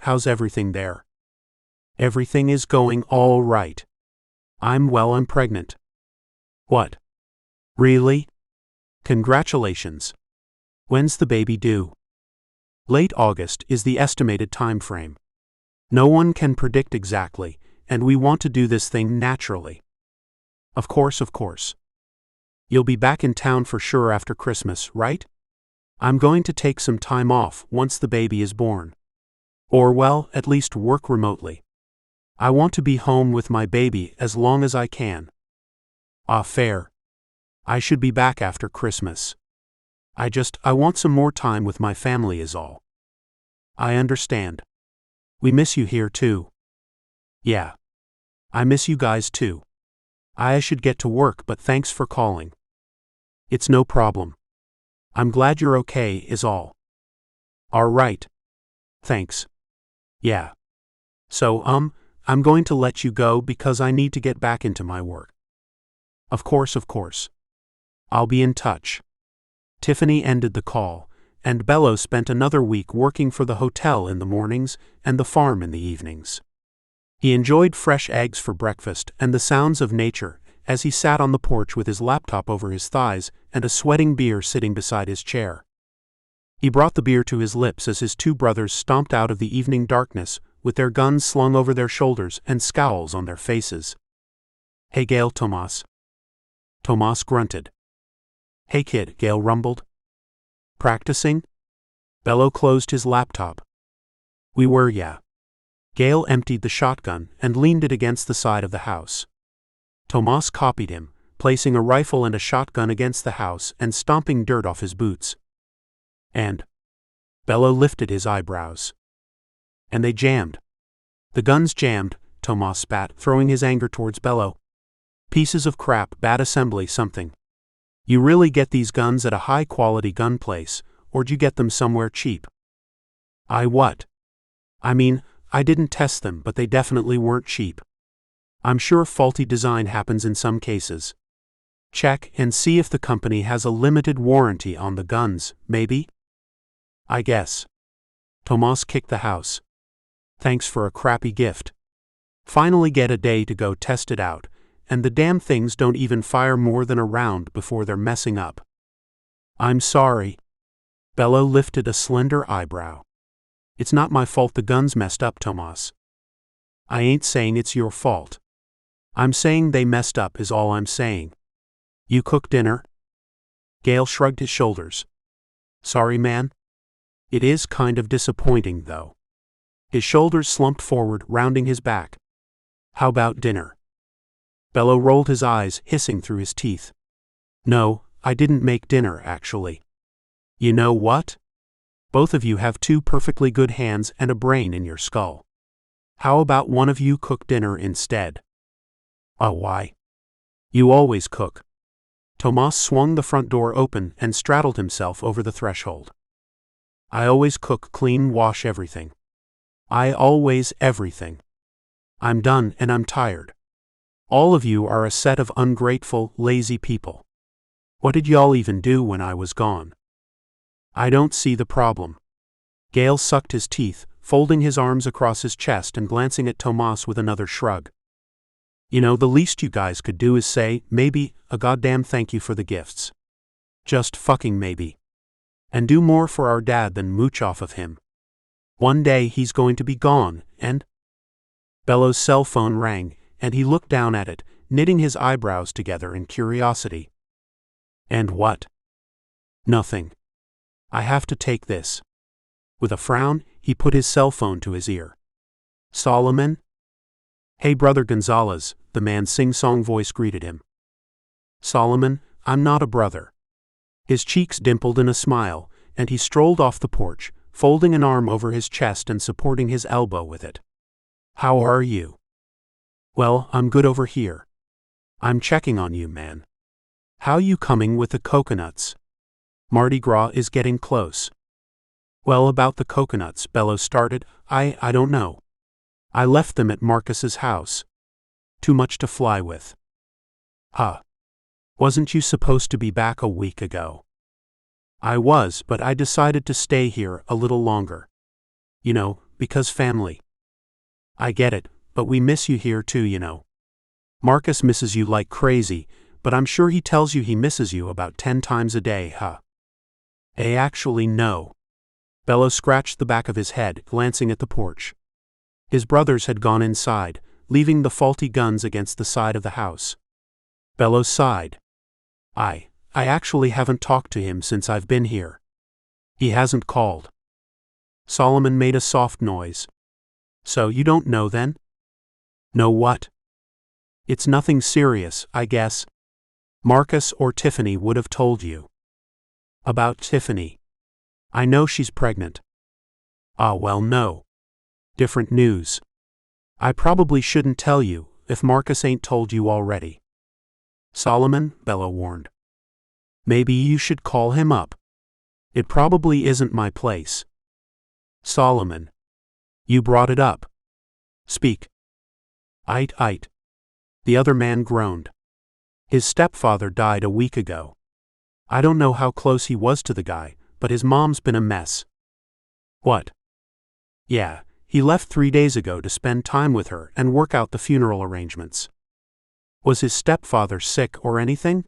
How's everything there? Everything is going all right. I'm pregnant. What? Really? Congratulations. When's the baby due? Late August is the estimated time frame. No one can predict exactly, and we want to do this thing naturally. Of course. You'll be back in town for sure after Christmas, right? I'm going to take some time off once the baby is born. Or well, at least work remotely. I want to be home with my baby as long as I can. Fair. I should be back after Christmas. I want some more time with my family is all. I understand. We miss you here too. Yeah. I miss you guys too. I should get to work, but thanks for calling. It's no problem. I'm glad you're okay is all. All right. Thanks. Yeah. So, I'm going to let you go because I need to get back into my work. Of course. I'll be in touch. Tiffany ended the call, and Bello spent another week working for the hotel in the mornings and the farm in the evenings. He enjoyed fresh eggs for breakfast and the sounds of nature as he sat on the porch with his laptop over his thighs and a sweating beer sitting beside his chair. He brought the beer to his lips as his two brothers stomped out of the evening darkness with their guns slung over their shoulders and scowls on their faces. Hey Gail, Tomas. Tomas grunted. Hey kid, Gail rumbled. Practicing? Bello closed his laptop. We were, yeah. Gail emptied the shotgun and leaned it against the side of the house. Tomas copied him, placing a rifle and a shotgun against the house and stomping dirt off his boots. And Bello lifted his eyebrows. And they jammed. The guns jammed, Tomas spat, throwing his anger towards Bello. Pieces of crap, bad assembly, something. You really get these guns at a high-quality gun place, or do you get them somewhere cheap? What? I mean, I didn't test them, but they definitely weren't cheap. I'm sure faulty design happens in some cases. Check and see if the company has a limited warranty on the guns, maybe? I guess. Tomas kicked the house. Thanks for a crappy gift. Finally get a day to go test it out, and the damn things don't even fire more than a round before they're messing up. I'm sorry. Bello lifted a slender eyebrow. It's not my fault the guns messed up, Tomas. I ain't saying it's your fault. I'm saying they messed up is all I'm saying. You cook dinner? Gail shrugged his shoulders. Sorry, man. It is kind of disappointing, though. His shoulders slumped forward, rounding his back. How about dinner? Bello rolled his eyes, hissing through his teeth. No, I didn't make dinner, actually. You know what? Both of you have two perfectly good hands and a brain in your skull. How about one of you cook dinner instead? Why? You always cook. Tomas swung the front door open and straddled himself over the threshold. I always cook, clean, wash everything. Everything. I'm done and I'm tired. All of you are a set of ungrateful, lazy people. What did y'all even do when I was gone? I don't see the problem. Gail sucked his teeth, folding his arms across his chest and glancing at Tomas with another shrug. You know, the least you guys could do is say, maybe, a goddamn thank you for the gifts. Just fucking maybe. And do more for our dad than mooch off of him. One day he's going to be gone, and… Bello's cell phone rang, and he looked down at it, knitting his eyebrows together in curiosity. And what? Nothing. I have to take this. With a frown, he put his cell phone to his ear. Solomon? Hey, Brother Gonzalez, the man's sing-song voice greeted him. Solomon, I'm not a brother. His cheeks dimpled in a smile, and he strolled off the porch, folding an arm over his chest and supporting his elbow with it. How are you? Well, I'm good over here. I'm checking on you, man. How you coming with the coconuts? Mardi Gras is getting close. Well, about the coconuts, Bello started, I don't know. I left them at Marcus's house. Too much to fly with. Huh. Wasn't you supposed to be back a week ago? I was, but I decided to stay here a little longer. You know, because family. I get it, but we miss you here too, you know. Marcus misses you like crazy, but I'm sure he tells you he misses you about 10 times a day, huh? Actually, no. Bello scratched the back of his head, glancing at the porch. His brothers had gone inside, leaving the faulty guns against the side of the house. Bello sighed. I actually haven't talked to him since I've been here. He hasn't called. Solomon made a soft noise. So you don't know then? Know what? It's nothing serious, I guess. Marcus or Tiffany would have told you. About Tiffany. I know she's pregnant. Ah, well, no. Different news. I probably shouldn't tell you, if Marcus ain't told you already. Solomon, Bello warned. Maybe you should call him up. It probably isn't my place. Solomon. You brought it up. Speak. Ite. The other man groaned. His stepfather died a week ago. I don't know how close he was to the guy, but his mom's been a mess. What? Yeah, he left 3 days ago to spend time with her and work out the funeral arrangements. Was his stepfather sick or anything?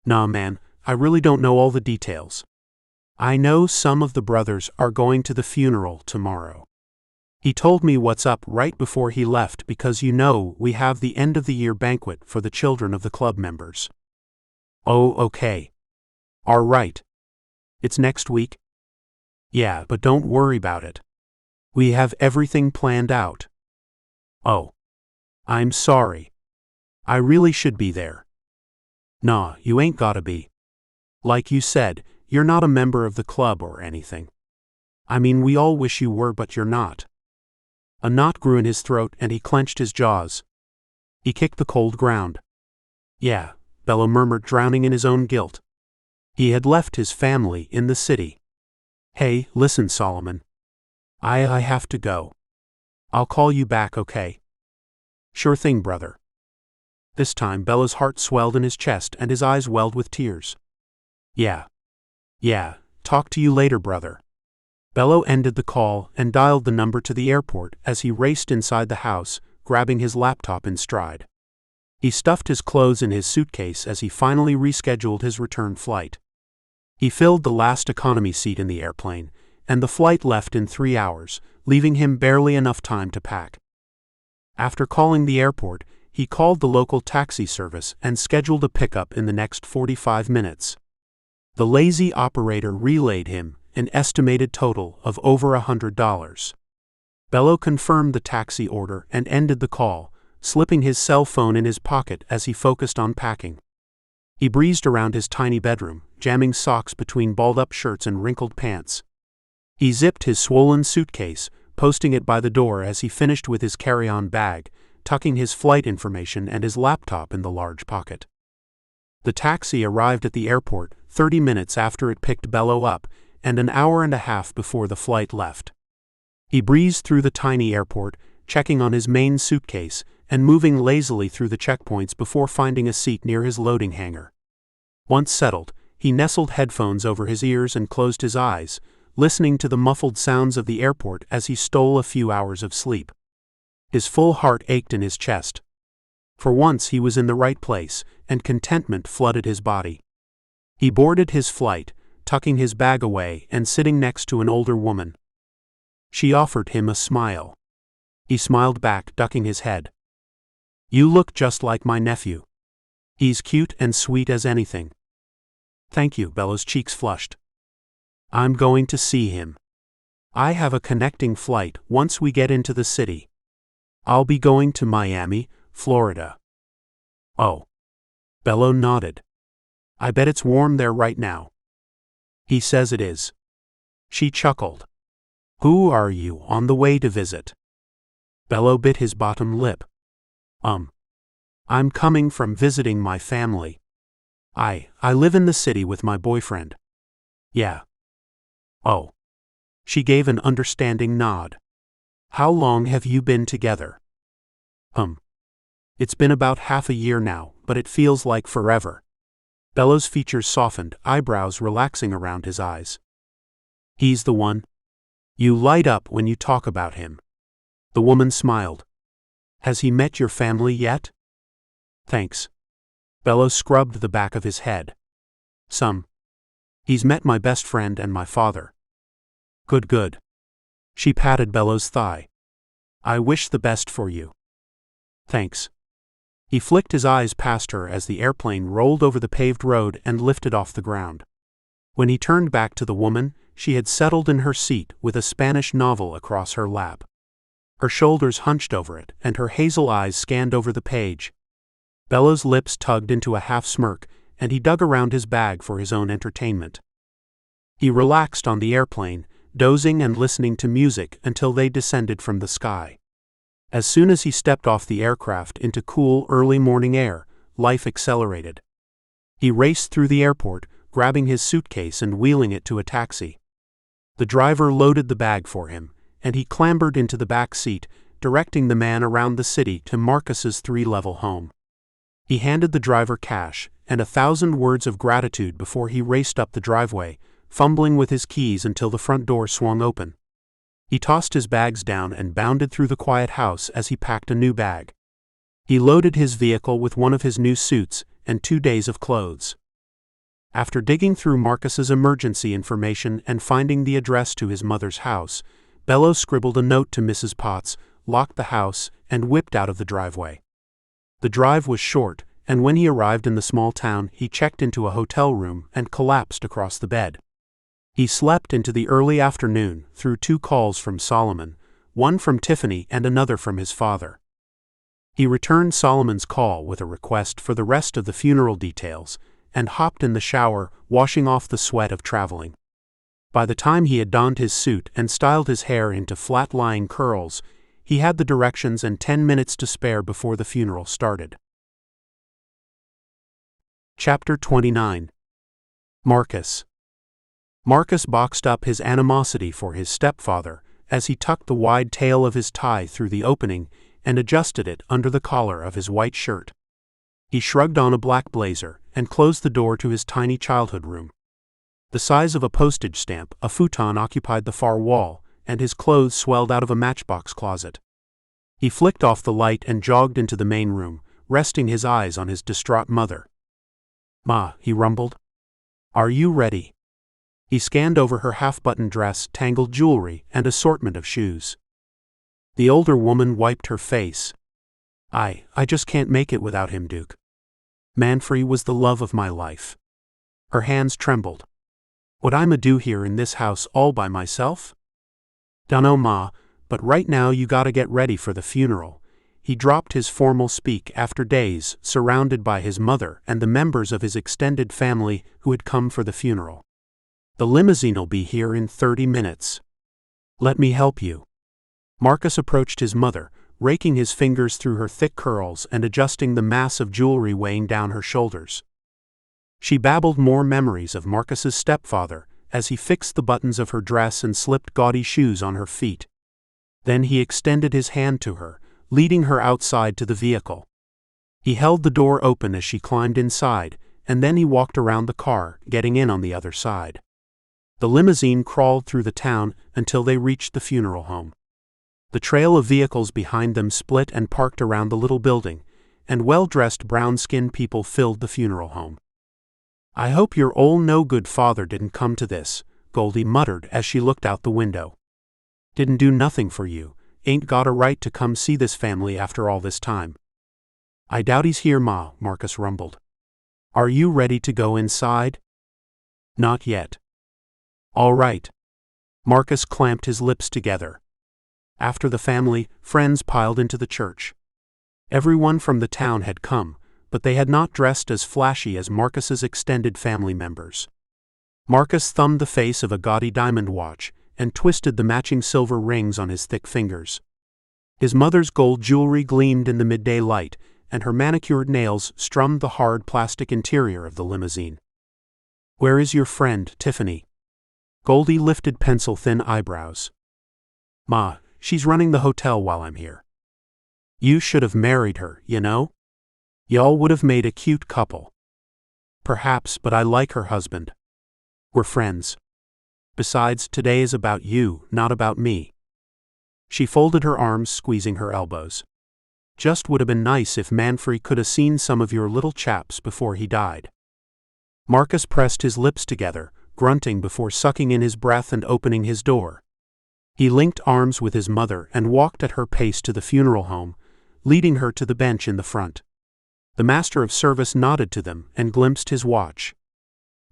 Nah, man, I really don't know all the details. I know some of the brothers are going to the funeral tomorrow. He told me what's up right before he left because you know we have the end-of-the-year banquet for the children of the club members. Oh, okay. All right. It's next week? Yeah, but don't worry about it. We have everything planned out. Oh. I'm sorry. I really should be there. Nah, you ain't gotta be. Like you said, you're not a member of the club or anything. I mean, we all wish you were, but you're not. A knot grew in his throat and he clenched his jaws. He kicked the cold ground. Yeah, Bello murmured, drowning in his own guilt. He had left his family in the city. Hey, listen, Solomon. I have to go. I'll call you back, okay? Sure thing, brother. This time Bello's heart swelled in his chest and his eyes welled with tears. Yeah, talk to you later, brother. Bello ended the call and dialed the number to the airport as he raced inside the house, grabbing his laptop in stride. He stuffed his clothes in his suitcase as he finally rescheduled his return flight. He filled the last economy seat in the airplane, and the flight left in 3 hours, leaving him barely enough time to pack. After calling the airport, he called the local taxi service and scheduled a pickup in the next 45 minutes. The lazy operator relayed him an estimated total of over $100. Bello confirmed the taxi order and ended the call, slipping his cell phone in his pocket as he focused on packing. He breezed around his tiny bedroom, jamming socks between balled-up shirts and wrinkled pants. He zipped his swollen suitcase, posting it by the door as he finished with his carry-on bag, tucking his flight information and his laptop in the large pocket. The taxi arrived at the airport 30 minutes after it picked Bello up, and an hour and a half before the flight left. He breezed through the tiny airport, checking on his main suitcase and moving lazily through the checkpoints before finding a seat near his loading hangar. Once settled, he nestled headphones over his ears and closed his eyes, listening to the muffled sounds of the airport as he stole a few hours of sleep. His full heart ached in his chest. For once he was in the right place, and contentment flooded his body. He boarded his flight, tucking his bag away and sitting next to an older woman. She offered him a smile. He smiled back, ducking his head. You look just like my nephew. He's cute and sweet as anything. Thank you, Bello's cheeks flushed. I'm going to see him. I have a connecting flight once we get into the city. I'll be going to Miami, Florida. Oh. Bello nodded. I bet it's warm there right now. He says it is. She chuckled. Who are you on the way to visit? Bello bit his bottom lip. I'm coming from visiting my family. I live in the city with my boyfriend. Yeah. Oh. She gave an understanding nod. How long have you been together? It's been about half a year now, but it feels like forever. Bello's features softened, eyebrows relaxing around his eyes. He's the one. You light up when you talk about him. The woman smiled. Has he met your family yet? Thanks. Bello scrubbed the back of his head. Some. He's met my best friend and my father. Good. She patted Bello's thigh. I wish the best for you. Thanks. He flicked his eyes past her as the airplane rolled over the paved road and lifted off the ground. When he turned back to the woman, she had settled in her seat with a Spanish novel across her lap. Her shoulders hunched over it, and her hazel eyes scanned over the page. Bello's lips tugged into a half-smirk, and he dug around his bag for his own entertainment. He relaxed on the airplane, dozing and listening to music until they descended from the sky. As soon as he stepped off the aircraft into cool, early morning air, life accelerated. He raced through the airport, grabbing his suitcase and wheeling it to a taxi. The driver loaded the bag for him, and he clambered into the back seat, directing the man around the city to Marcus's 3-level home. He handed the driver cash and 1,000 words of gratitude before he raced up the driveway, fumbling with his keys until the front door swung open. He tossed his bags down and bounded through the quiet house as he packed a new bag. He loaded his vehicle with one of his new suits and 2 days of clothes. After digging through Marcus's emergency information and finding the address to his mother's house, Bello scribbled a note to Mrs. Potts, locked the house, and whipped out of the driveway. The drive was short, and when he arrived in the small town, he checked into a hotel room and collapsed across the bed. He slept into the early afternoon through 2 calls from Solomon, one from Tiffany and another from his father. He returned Solomon's call with a request for the rest of the funeral details and hopped in the shower, washing off the sweat of traveling. By the time he had donned his suit and styled his hair into flat-lying curls, he had the directions and 10 minutes to spare before the funeral started. Chapter 29. Marcus. Marcus boxed up his animosity for his stepfather as he tucked the wide tail of his tie through the opening and adjusted it under the collar of his white shirt. He shrugged on a black blazer and closed the door to his tiny childhood room. The size of a postage stamp, a futon occupied the far wall, and his clothes swelled out of a matchbox closet. He flicked off the light and jogged into the main room, resting his eyes on his distraught mother. "Ma," he rumbled. "Are you ready?" He scanned over her half-buttoned dress, tangled jewelry, and assortment of shoes. The older woman wiped her face. I just can't make it without him, Duke. Manfrey was the love of my life." Her hands trembled. "What I'ma do here in this house all by myself?" "Dunno, Ma, but right now you gotta get ready for the funeral." He dropped his formal speak after days, surrounded by his mother and the members of his extended family who had come for the funeral. "The limousine'll be here in 30 minutes. Let me help you." Marcus approached his mother, raking his fingers through her thick curls and adjusting the mass of jewelry weighing down her shoulders. She babbled more memories of Marcus's stepfather as he fixed the buttons of her dress and slipped gaudy shoes on her feet. Then he extended his hand to her, leading her outside to the vehicle. He held the door open as she climbed inside, and then he walked around the car, getting in on the other side. The limousine crawled through the town until they reached the funeral home. The trail of vehicles behind them split and parked around the little building, and well-dressed brown-skinned people filled the funeral home. "I hope your old no-good father didn't come to this," Goldie muttered as she looked out the window. "Didn't do nothing for you, ain't got a right to come see this family after all this time." "I doubt he's here, Ma," Marcus rumbled. "Are you ready to go inside?" "Not yet." "All right." Marcus clamped his lips together. After the family, friends piled into the church. Everyone from the town had come, but they had not dressed as flashy as Marcus's extended family members. Marcus thumbed the face of a gaudy diamond watch and twisted the matching silver rings on his thick fingers. His mother's gold jewelry gleamed in the midday light, and her manicured nails strummed the hard plastic interior of the limousine. "Where is your friend, Tiffany?" Goldie lifted pencil-thin eyebrows. Ma, she's running the hotel while I'm here. You should have married her, you know? Y'all would have made a cute couple. Perhaps, but I like her husband. We're friends. Besides, today is about you, not about me. She folded her arms, squeezing her elbows. Just would have been nice if Manfrey could have seen some of your little chaps before he died. Marcus pressed his lips together, grunting before sucking in his breath and opening his door. He linked arms with his mother and walked at her pace to the funeral home, leading her to the bench in the front. The master of service nodded to them and glimpsed his watch.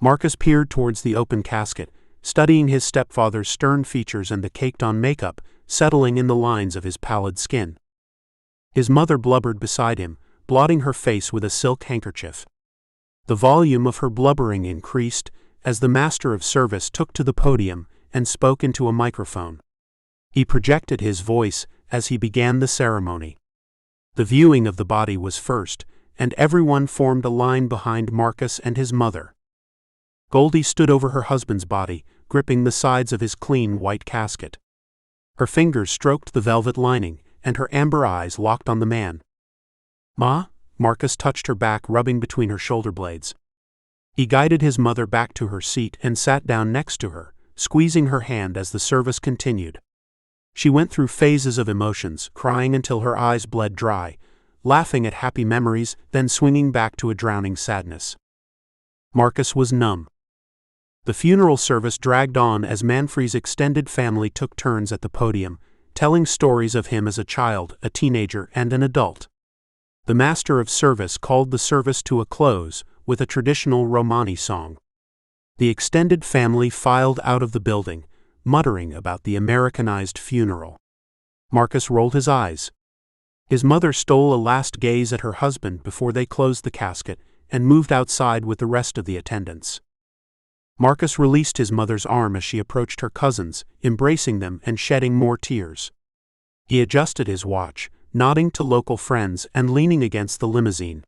Marcus peered towards the open casket, studying his stepfather's stern features and the caked-on makeup settling in the lines of his pallid skin. His mother blubbered beside him, blotting her face with a silk handkerchief. The volume of her blubbering increased as the master of service took to the podium and spoke into a microphone. He projected his voice as he began the ceremony. The viewing of the body was first, and everyone formed a line behind Marcus and his mother. Goldie stood over her husband's body, gripping the sides of his clean white casket. Her fingers stroked the velvet lining, and her amber eyes locked on the man. Ma? Marcus touched her back, rubbing between her shoulder blades. He guided his mother back to her seat and sat down next to her, squeezing her hand as the service continued. She went through phases of emotions, crying until her eyes bled dry, laughing at happy memories, then swinging back to a drowning sadness. Marcus was numb. The funeral service dragged on as Manfrey's extended family took turns at the podium, telling stories of him as a child, a teenager, and an adult. The master of service called the service to a close with a traditional Romani song. The extended family filed out of the building, muttering about the Americanized funeral. Marcus rolled his eyes. His mother stole a last gaze at her husband before they closed the casket and moved outside with the rest of the attendants. Marcus released his mother's arm as she approached her cousins, embracing them and shedding more tears. He adjusted his watch, nodding to local friends and leaning against the limousine.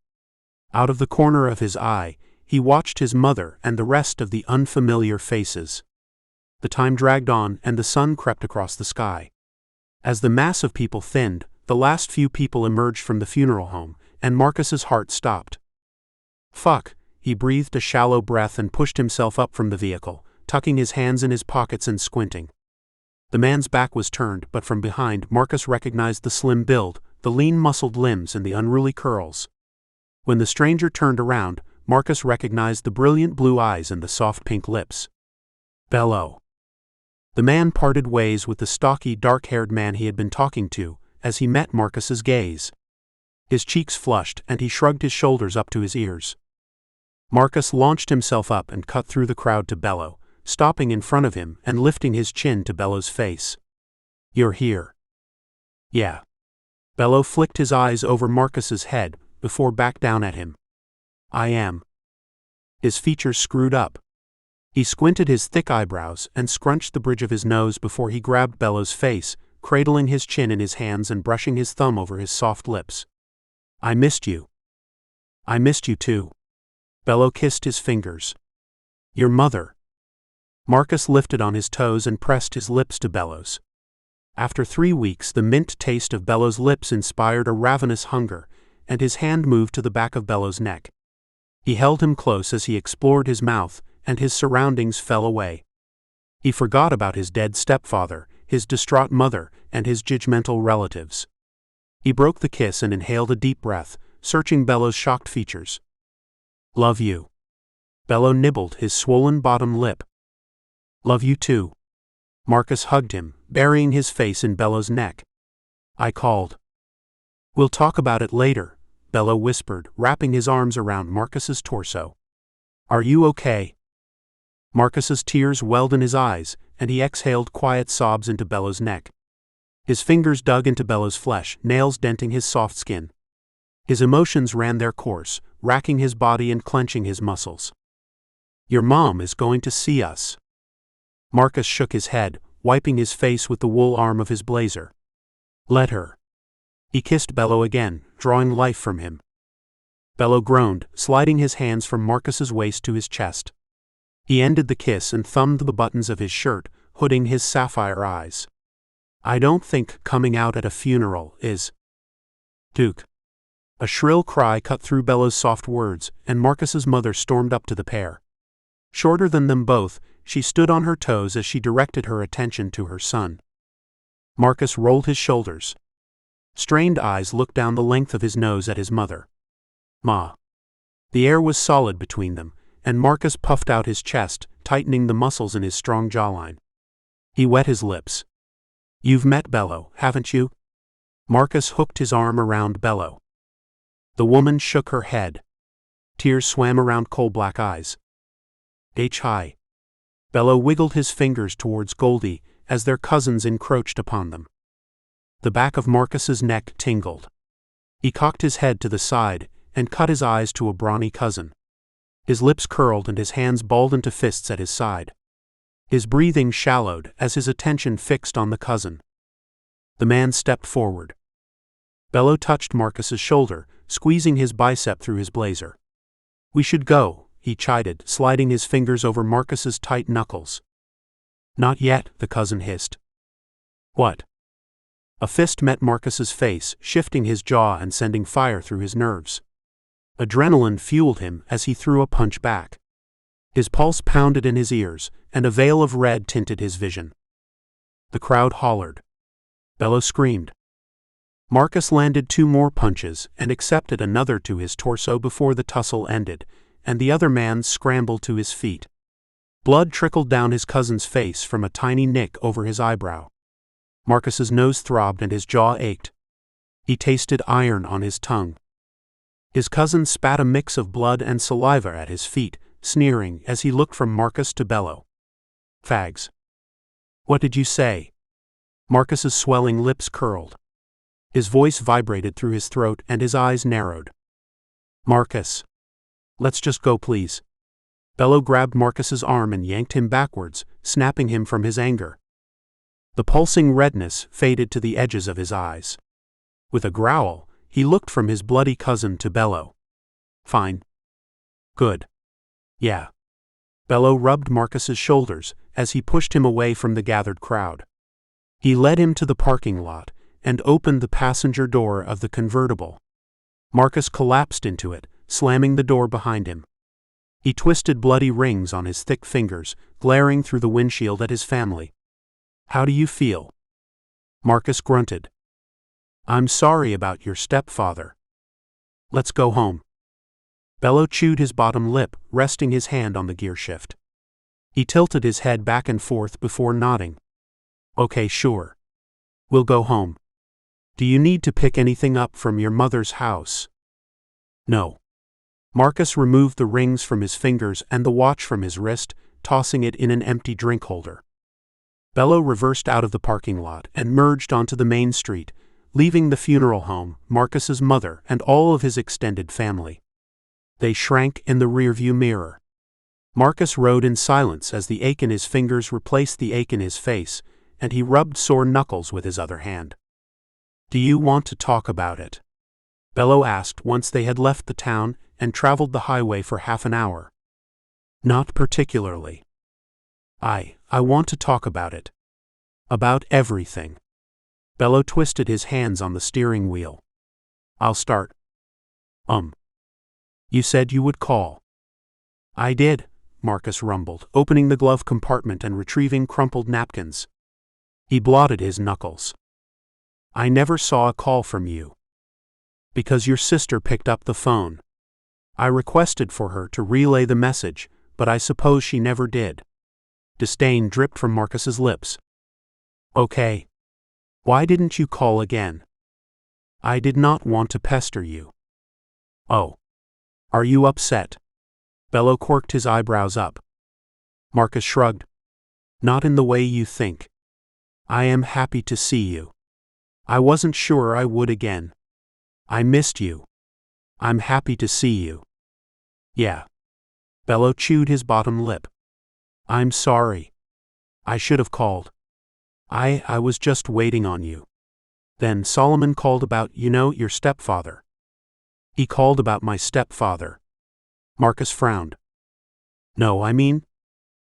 Out of the corner of his eye, he watched his mother and the rest of the unfamiliar faces. The time dragged on and the sun crept across the sky. As the mass of people thinned, the last few people emerged from the funeral home, and Marcus's heart stopped. Fuck, he breathed a shallow breath and pushed himself up from the vehicle, tucking his hands in his pockets and squinting. The man's back was turned, but from behind Marcus recognized the slim build, the lean muscled limbs and the unruly curls. When the stranger turned around, Marcus recognized the brilliant blue eyes and the soft pink lips. Bello. The man parted ways with the stocky, dark-haired man he had been talking to, as he met Marcus's gaze. His cheeks flushed, and he shrugged his shoulders up to his ears. Marcus launched himself up and cut through the crowd to Bello, stopping in front of him and lifting his chin to Bello's face. You're here. Yeah. Bello flicked his eyes over Marcus's head, before back down at him. I am. His features screwed up. He squinted his thick eyebrows and scrunched the bridge of his nose before he grabbed Bello's face, cradling his chin in his hands and brushing his thumb over his soft lips. I missed you. I missed you too. Bello kissed his fingers. Your mother. Marcus lifted on his toes and pressed his lips to Bello's. After 3 weeks, the mint taste of Bello's lips inspired a ravenous hunger, and his hand moved to the back of Bello's neck. He held him close as he explored his mouth, and his surroundings fell away. He forgot about his dead stepfather, his distraught mother, and his judgmental relatives. He broke the kiss and inhaled a deep breath, searching Bello's shocked features. Love you. Bello nibbled his swollen bottom lip. Love you too. Marcus hugged him, burying his face in Bello's neck. I called. We'll talk about it later, Bello whispered, wrapping his arms around Marcus's torso. Are you okay? Marcus's tears welled in his eyes, and he exhaled quiet sobs into Bello's neck. His fingers dug into Bello's flesh, nails denting his soft skin. His emotions ran their course, racking his body and clenching his muscles. Your mom is going to see us. Marcus shook his head, wiping his face with the wool arm of his blazer. Let her. He kissed Bello again, drawing life from him. Bello groaned, sliding his hands from Marcus's waist to his chest. He ended the kiss and thumbed the buttons of his shirt, hooding his sapphire eyes. I don't think coming out at a funeral is. Duke. A shrill cry cut through Bello's soft words, and Marcus's mother stormed up to the pair. Shorter than them both, she stood on her toes as she directed her attention to her son. Marcus rolled his shoulders. Strained eyes looked down the length of his nose at his mother. Ma. The air was solid between them, and Marcus puffed out his chest, tightening the muscles in his strong jawline. He wet his lips. You've met Bello, haven't you? Marcus hooked his arm around Bello. The woman shook her head. Tears swam around coal-black eyes. Hi. Bello wiggled his fingers towards Goldie as their cousins encroached upon them. The back of Marcus's neck tingled. He cocked his head to the side and cut his eyes to a brawny cousin. His lips curled and his hands balled into fists at his side. His breathing shallowed as his attention fixed on the cousin. The man stepped forward. Bello touched Marcus's shoulder, squeezing his bicep through his blazer. We should go, he chided, sliding his fingers over Marcus's tight knuckles. Not yet, the cousin hissed. What? A fist met Marcus's face, shifting his jaw and sending fire through his nerves. Adrenaline fueled him as he threw a punch back. His pulse pounded in his ears, and a veil of red tinted his vision. The crowd hollered. Bello screamed. Marcus landed 2 more punches and accepted another to his torso before the tussle ended, and the other man scrambled to his feet. Blood trickled down his cousin's face from a tiny nick over his eyebrow. Marcus's nose throbbed and his jaw ached. He tasted iron on his tongue. His cousin spat a mix of blood and saliva at his feet, sneering as he looked from Marcus to Bello. Fags. What did you say? Marcus's swelling lips curled. His voice vibrated through his throat and his eyes narrowed. Marcus. Let's just go, please. Bello grabbed Marcus's arm and yanked him backwards, snapping him from his anger. The pulsing redness faded to the edges of his eyes. With a growl, he looked from his bloody cousin to Bello. Fine. Good. Yeah. Bello rubbed Marcus's shoulders as he pushed him away from the gathered crowd. He led him to the parking lot and opened the passenger door of the convertible. Marcus collapsed into it, slamming the door behind him. He twisted bloody rings on his thick fingers, glaring through the windshield at his family. How do you feel? Marcus grunted. I'm sorry about your stepfather. Let's go home. Bello chewed his bottom lip, resting his hand on the gear shift. He tilted his head back and forth before nodding. Okay, sure. We'll go home. Do you need to pick anything up from your mother's house? No. Marcus removed the rings from his fingers and the watch from his wrist, tossing it in an empty drink holder. Bello reversed out of the parking lot and merged onto the main street, leaving the funeral home, Marcus's mother, and all of his extended family. They shrank in the rearview mirror. Marcus rode in silence as the ache in his fingers replaced the ache in his face, and he rubbed sore knuckles with his other hand. Do you want to talk about it? Bello asked once they had left the town and traveled the highway for half an hour. Not particularly. I want to talk about it. About everything. Bello twisted his hands on the steering wheel. I'll start. You said you would call. I did, Marcus rumbled, opening the glove compartment and retrieving crumpled napkins. He blotted his knuckles. I never saw a call from you. Because your sister picked up the phone. I requested for her to relay the message, but I suppose she never did. Disdain dripped from Marcus's lips. Okay. Why didn't you call again? I did not want to pester you. Oh. Are you upset? Bello quirked his eyebrows up. Marcus shrugged. Not in the way you think. I am happy to see you. I wasn't sure I would again. I missed you. I'm happy to see you. Yeah. Bello chewed his bottom lip. I'm sorry. I should have called. I was just waiting on you. Then Solomon called about, your stepfather. He called about my stepfather. Marcus frowned. No, I mean,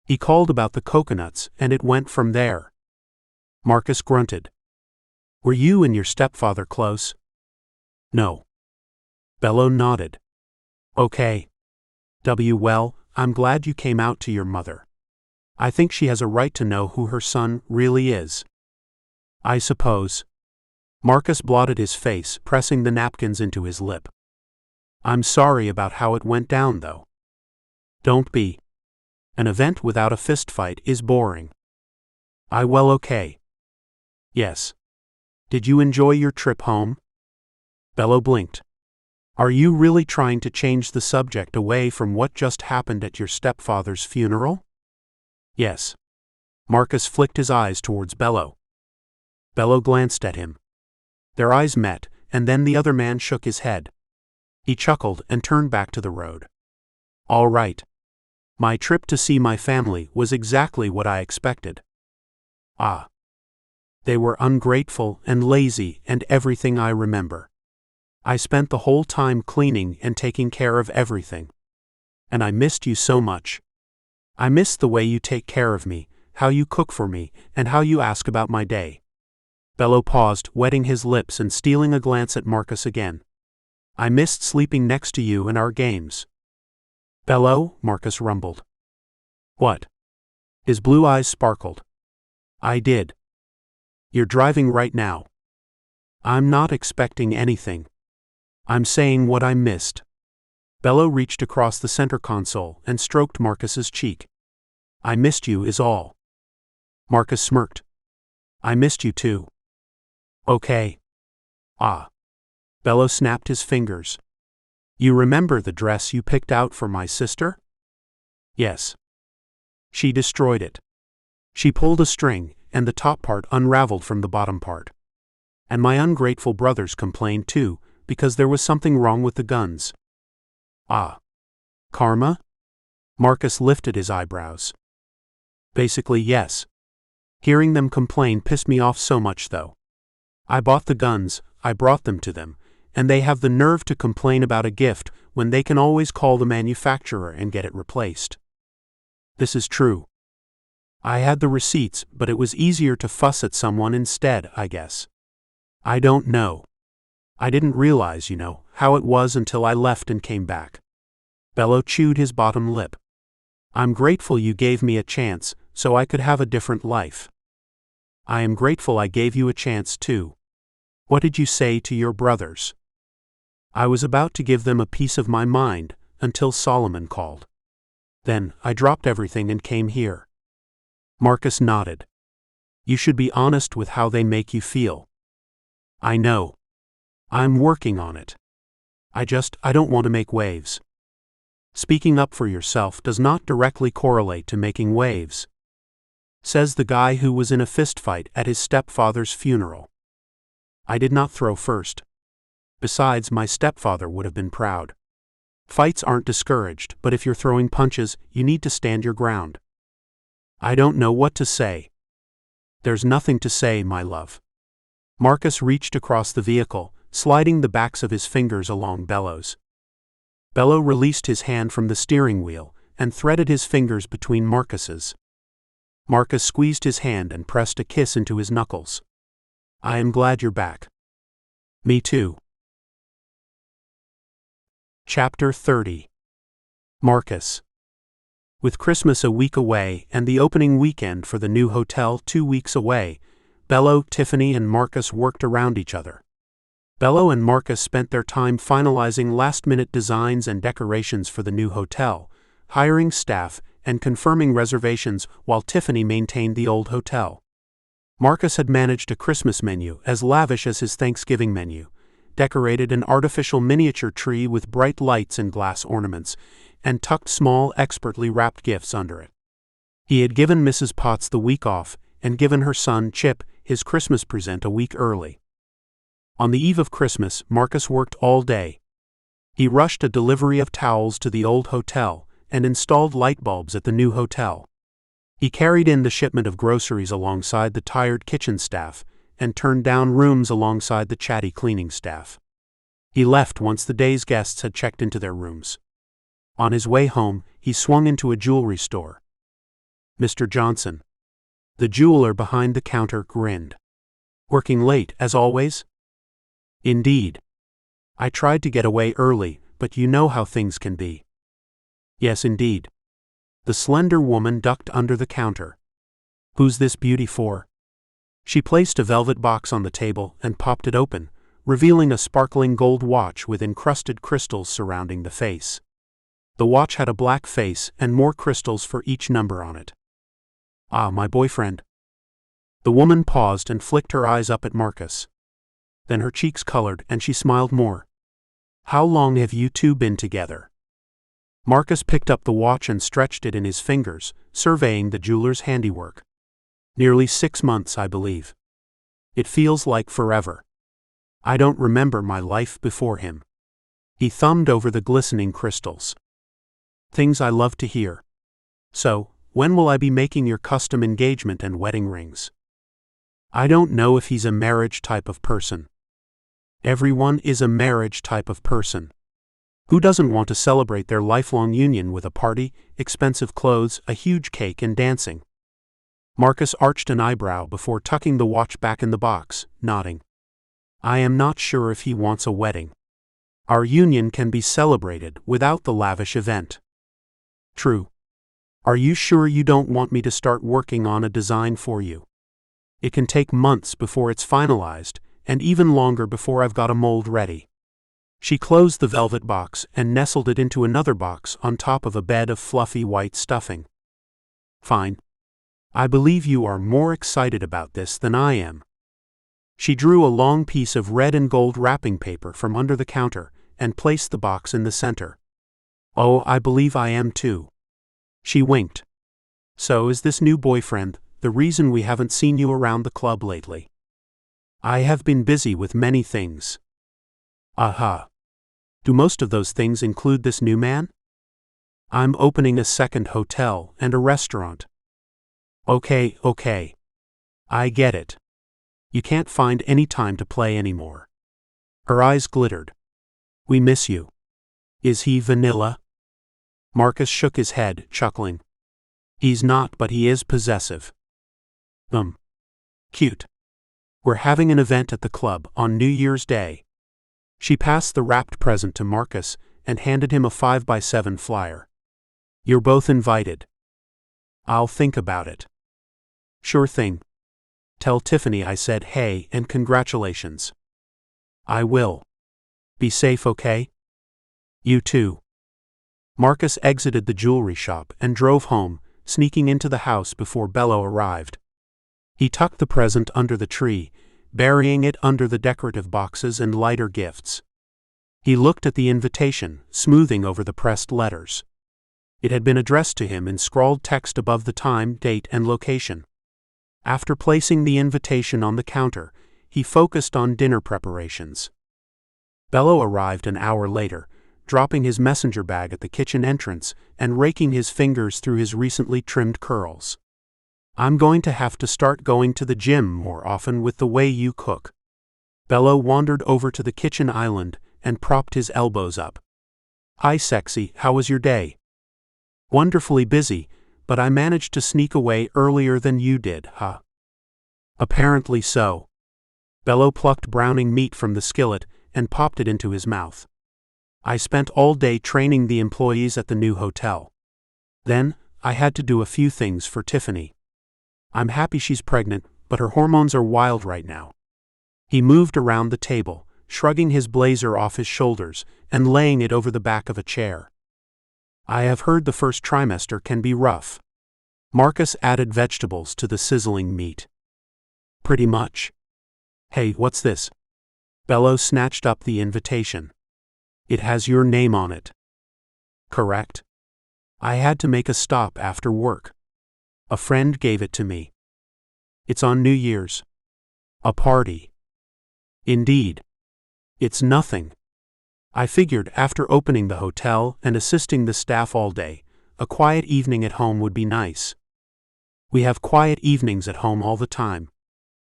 He called about the coconuts, and it went from there. Marcus grunted. Were you and your stepfather close? No. Bello nodded. Okay. Well, I'm glad you came out to your mother. I think she has a right to know who her son really is. I suppose. Marcus blotted his face, pressing the napkins into his lip. I'm sorry about how it went down, though. Don't be. An event without a fistfight is boring. Okay. Yes. Did you enjoy your trip home? Bello blinked. Are you really trying to change the subject away from what just happened at your stepfather's funeral? Yes. Marcus flicked his eyes towards Bello. Bello glanced at him. Their eyes met, and then the other man shook his head. He chuckled and turned back to the road. All right. My trip to see my family was exactly what I expected. Ah. They were ungrateful and lazy and everything I remember. I spent the whole time cleaning and taking care of everything. And I missed you so much. I missed the way you take care of me, how you cook for me, and how you ask about my day. Bello paused, wetting his lips and stealing a glance at Marcus again. I missed sleeping next to you and our games. Bello, Marcus rumbled. What? His blue eyes sparkled. I did. You're driving right now. I'm not expecting anything. I'm saying what I missed. Bello reached across the center console and stroked Marcus's cheek. I missed you is all. Marcus smirked. I missed you too. Okay. Ah. Bello snapped his fingers. You remember the dress you picked out for my sister? Yes. She destroyed it. She pulled a string, and the top part unraveled from the bottom part. And my ungrateful brothers complained too, because there was something wrong with the guns. Ah. Karma? Marcus lifted his eyebrows. Basically, yes. Hearing them complain pissed me off so much, though. I bought the guns, I brought them to them, and they have the nerve to complain about a gift when they can always call the manufacturer and get it replaced. This is true. I had the receipts, but it was easier to fuss at someone instead, I guess. I don't know. I didn't realize, how it was until I left and came back. Bello chewed his bottom lip. I'm grateful you gave me a chance, so I could have a different life. I am grateful I gave you a chance too. What did you say to your brothers? I was about to give them a piece of my mind, until Solomon called. Then, I dropped everything and came here. Marcus nodded. You should be honest with how they make you feel. I know. I'm working on it. I don't want to make waves. Speaking up for yourself does not directly correlate to making waves. Says the guy who was in a fistfight at his stepfather's funeral. I did not throw first. Besides, my stepfather would have been proud. Fights aren't discouraged, but if you're throwing punches, you need to stand your ground. I don't know what to say. There's nothing to say, my love. Marcus reached across the vehicle, sliding the backs of his fingers along Bello's. Bello released his hand from the steering wheel and threaded his fingers between Marcus's. Marcus squeezed his hand and pressed a kiss into his knuckles. I am glad you're back. Me too. Chapter 30. Marcus. With Christmas a week away and the opening weekend for the new hotel 2 weeks away, Bello, Tiffany, and Marcus worked around each other. Bello and Marcus spent their time finalizing last-minute designs and decorations for the new hotel, hiring staff, and confirming reservations while Tiffany maintained the old hotel. Marcus had managed a Christmas menu as lavish as his Thanksgiving menu, decorated an artificial miniature tree with bright lights and glass ornaments, and tucked small, expertly wrapped gifts under it. He had given Mrs. Potts the week off and given her son, Chip, his Christmas present a week early. On the eve of Christmas, Marcus worked all day. He rushed a delivery of towels to the old hotel and installed light bulbs at the new hotel. He carried in the shipment of groceries alongside the tired kitchen staff and turned down rooms alongside the chatty cleaning staff. He left once the day's guests had checked into their rooms. On his way home, he swung into a jewelry store. Mr. Johnson. The jeweler behind the counter grinned. Working late, as always? Indeed. I tried to get away early, but you know how things can be. Yes, indeed. The slender woman ducked under the counter. Who's this beauty for? She placed a velvet box on the table and popped it open, revealing a sparkling gold watch with encrusted crystals surrounding the face. The watch had a black face and more crystals for each number on it. Ah, my boyfriend. The woman paused and flicked her eyes up at Marcus. Then her cheeks colored and she smiled more. How long have you two been together? Marcus picked up the watch and stretched it in his fingers, surveying the jeweler's handiwork. Nearly 6 months, I believe. It feels like forever. I don't remember my life before him. He thumbed over the glistening crystals. Things I love to hear. So, when will I be making your custom engagement and wedding rings? I don't know if he's a marriage type of person. Everyone is a marriage type of person. Who doesn't want to celebrate their lifelong union with a party, expensive clothes, a huge cake, and dancing? Marcus arched an eyebrow before tucking the watch back in the box, nodding. I am not sure if he wants a wedding. Our union can be celebrated without the lavish event. True. Are you sure you don't want me to start working on a design for you? It can take months before it's finalized, and even longer before I've got a mold ready. She closed the velvet box and nestled it into another box on top of a bed of fluffy white stuffing. Fine. I believe you are more excited about this than I am. She drew a long piece of red and gold wrapping paper from under the counter and placed the box in the center. Oh, I believe I am too. She winked. So is this new boyfriend the reason we haven't seen you around the club lately? I have been busy with many things. Aha. Do most of those things include this new man? I'm opening a second hotel and a restaurant. Okay. I get it. You can't find any time to play anymore. Her eyes glittered. We miss you. Is he vanilla? Marcus shook his head, chuckling. He's not, but he is possessive. Cute. We're having an event at the club on New Year's Day. She passed the wrapped present to Marcus and handed him a 5x7 flyer. You're both invited. I'll think about it. Sure thing. Tell Tiffany I said hey and congratulations. I will. Be safe, okay? You too. Marcus exited the jewelry shop and drove home, sneaking into the house before Bello arrived. He tucked the present under the tree, burying it under the decorative boxes and lighter gifts. He looked at the invitation, smoothing over the pressed letters. It had been addressed to him in scrawled text above the time, date, and location. After placing the invitation on the counter, he focused on dinner preparations. Bello arrived an hour later, dropping his messenger bag at the kitchen entrance and raking his fingers through his recently trimmed curls. I'm going to have to start going to the gym more often with the way you cook. Bello wandered over to the kitchen island and propped his elbows up. Hi sexy, how was your day? Wonderfully busy, but I managed to sneak away earlier than you did, huh? Apparently so. Bello plucked browning meat from the skillet and popped it into his mouth. I spent all day training the employees at the new hotel. Then, I had to do a few things for Tiffany. I'm happy she's pregnant, but her hormones are wild right now. He moved around the table, shrugging his blazer off his shoulders and laying it over the back of a chair. I have heard the first trimester can be rough. Marcus added vegetables to the sizzling meat. Pretty much. Hey, what's this? Bello snatched up the invitation. It has your name on it. Correct? I had to make a stop after work. A friend gave it to me. It's on New Year's. A party. Indeed. It's nothing. I figured after opening the hotel and assisting the staff all day, a quiet evening at home would be nice. We have quiet evenings at home all the time.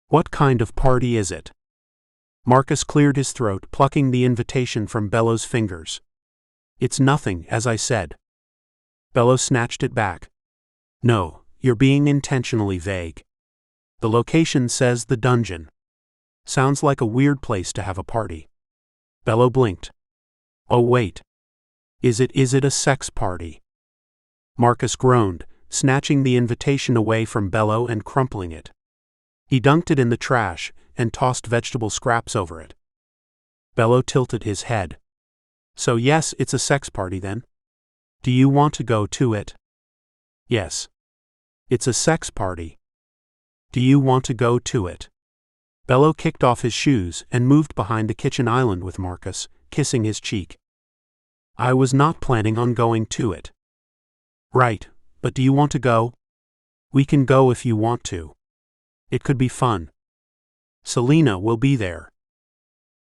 What kind of party is it? Marcus cleared his throat, plucking the invitation from Bello's fingers. It's nothing, as I said. Bello snatched it back. No, you're being intentionally vague. The location says the dungeon. Sounds like a weird place to have a party. Bello blinked. Oh wait. Is it a sex party? Marcus groaned, snatching the invitation away from Bello and crumpling it. He dunked it in the trash and tossed vegetable scraps over it. Bello tilted his head. So yes, it's a sex party then? Do you want to go to it? Yes. It's a sex party. Do you want to go to it? Bello kicked off his shoes and moved behind the kitchen island with Marcus, kissing his cheek. I was not planning on going to it. Right, but do you want to go? We can go if you want to. It could be fun. Selena will be there.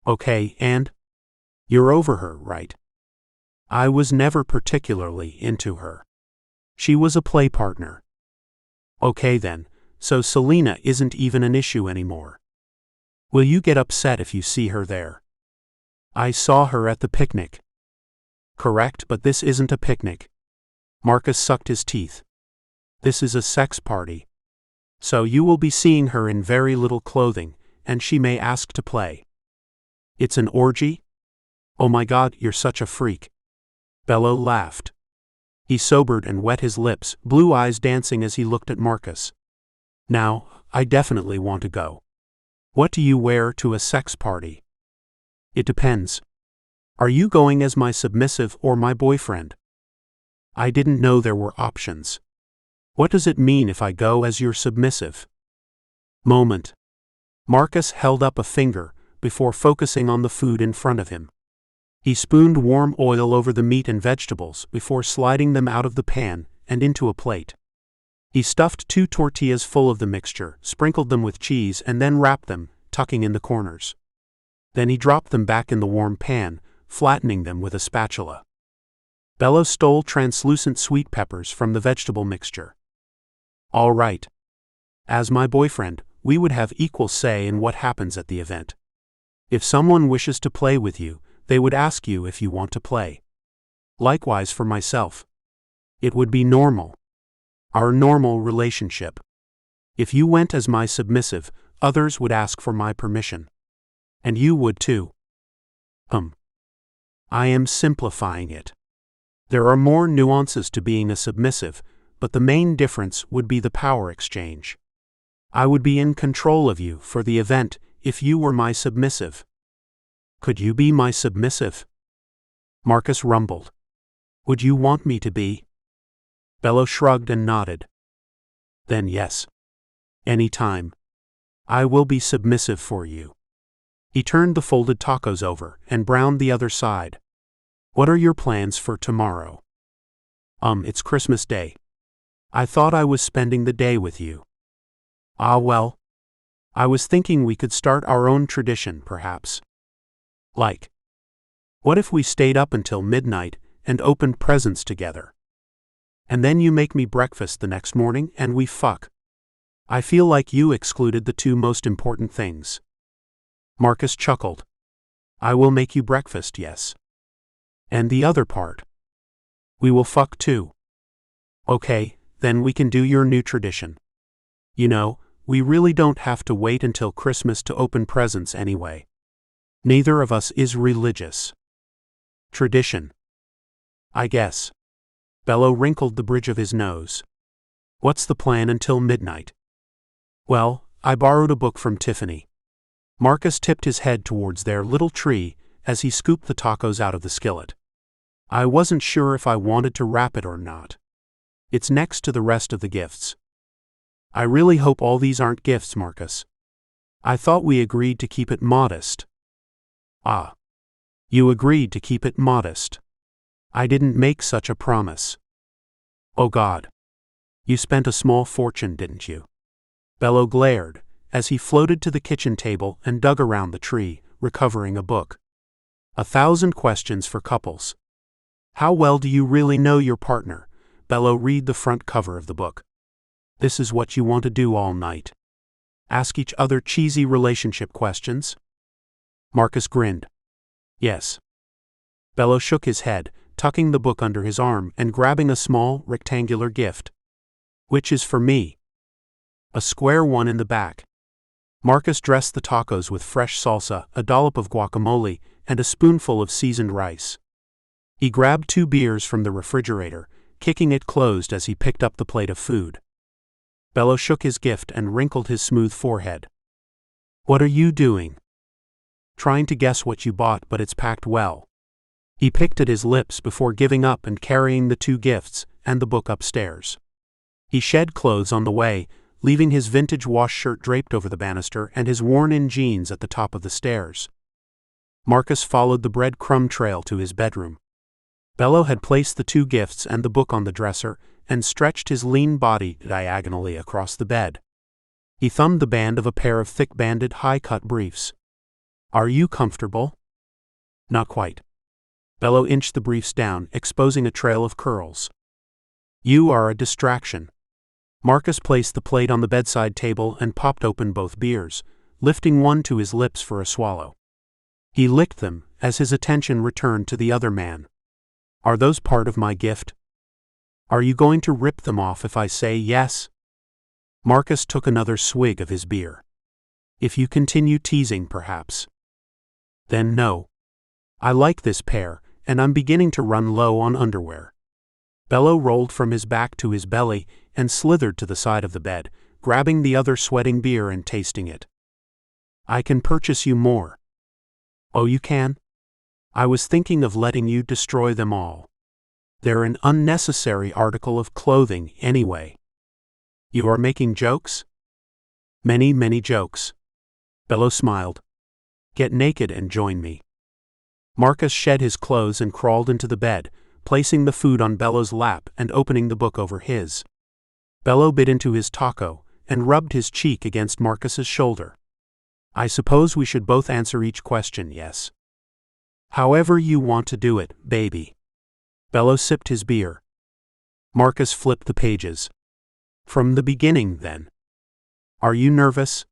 Okay, and? You're over her, right? I was never particularly into her. She was a play partner. Okay then, so Selena isn't even an issue anymore. Will you get upset if you see her there? I saw her at the picnic. Correct, but this isn't a picnic. Marcus sucked his teeth. This is a sex party. So you will be seeing her in very little clothing, and she may ask to play. It's an orgy? Oh my God, you're such a freak. Bello laughed. He sobered and wet his lips, blue eyes dancing as he looked at Marcus. Now, I definitely want to go. What do you wear to a sex party? It depends. Are you going as my submissive or my boyfriend? I didn't know there were options. What does it mean if I go as your submissive? Moment. Marcus held up a finger before focusing on the food in front of him. He spooned warm oil over the meat and vegetables before sliding them out of the pan and into a plate. He stuffed 2 tortillas full of the mixture, sprinkled them with cheese, and then wrapped them, tucking in the corners. Then he dropped them back in the warm pan, flattening them with a spatula. Bello stole translucent sweet peppers from the vegetable mixture. All right. As my boyfriend, we would have equal say in what happens at the event. If someone wishes to play with you, they would ask you if you want to play. Likewise for myself. It would be normal. Our normal relationship. If you went as my submissive, others would ask for my permission. And you would too. I am simplifying it. There are more nuances to being a submissive, but the main difference would be the power exchange. I would be in control of you for the event if you were my submissive. Could you be my submissive? Marcus rumbled. Would you want me to be? Bello shrugged and nodded. Then yes. Any time. I will be submissive for you. He turned the folded tacos over and browned the other side. What are your plans for tomorrow? It's Christmas Day. I thought I was spending the day with you. Ah well. I was thinking we could start our own tradition, perhaps. Like. What if we stayed up until midnight and opened presents together? And then you make me breakfast the next morning and we fuck. I feel like you excluded the 2 most important things. Marcus chuckled. I will make you breakfast, yes. And the other part? We will fuck too. Okay, then we can do your new tradition. You know, we really don't have to wait until Christmas to open presents anyway. Neither of us is religious. Tradition. I guess. Bello wrinkled the bridge of his nose. What's the plan until midnight? Well, I borrowed a book from Tiffany. Marcus tipped his head towards their little tree as he scooped the tacos out of the skillet. I wasn't sure if I wanted to wrap it or not. It's next to the rest of the gifts. I really hope all these aren't gifts, Marcus. I thought we agreed to keep it modest. Ah. You agreed to keep it modest. I didn't make such a promise. Oh God. You spent a small fortune, didn't you? Bello glared as he floated to the kitchen table and dug around the tree, recovering a book. 1,000 questions for couples. How well do you really know your partner? Bello read the front cover of the book. This is what you want to do all night. Ask each other cheesy relationship questions? Marcus grinned. Yes. Bello shook his head, tucking the book under his arm and grabbing a small, rectangular gift. Which is for me? A square one in the back. Marcus dressed the tacos with fresh salsa, a dollop of guacamole, and a spoonful of seasoned rice. He grabbed 2 beers from the refrigerator, kicking it closed as he picked up the plate of food. Bello shook his gift and wrinkled his smooth forehead. What are you doing? Trying to guess what you bought, but it's packed well. He picked at his lips before giving up and carrying the 2 gifts and the book upstairs. He shed clothes on the way, leaving his vintage wash shirt draped over the banister and his worn-in jeans at the top of the stairs. Marcus followed the breadcrumb trail to his bedroom. Bello had placed the 2 gifts and the book on the dresser and stretched his lean body diagonally across the bed. He thumbed the band of a pair of thick-banded, high-cut briefs. Are you comfortable? Not quite. Bello inched the briefs down, exposing a trail of curls. You are a distraction. Marcus placed the plate on the bedside table and popped open both beers, lifting one to his lips for a swallow. He licked them as his attention returned to the other man. Are those part of my gift? Are you going to rip them off if I say yes? Marcus took another swig of his beer. If you continue teasing, perhaps. Then no. I like this pair, and I'm beginning to run low on underwear. Bello rolled from his back to his belly and slithered to the side of the bed, grabbing the other sweating beer and tasting it. I can purchase you more. Oh, you can? I was thinking of letting you destroy them all. They're an unnecessary article of clothing anyway. You are making jokes? Many, many jokes. Bello smiled. Get naked and join me. Marcus shed his clothes and crawled into the bed, placing the food on Bello's lap and opening the book over his. Bello bit into his taco and rubbed his cheek against Marcus's shoulder. I suppose we should both answer each question, yes? However you want to do it, baby. Bello sipped his beer. Marcus flipped the pages. From the beginning, then. Are you nervous?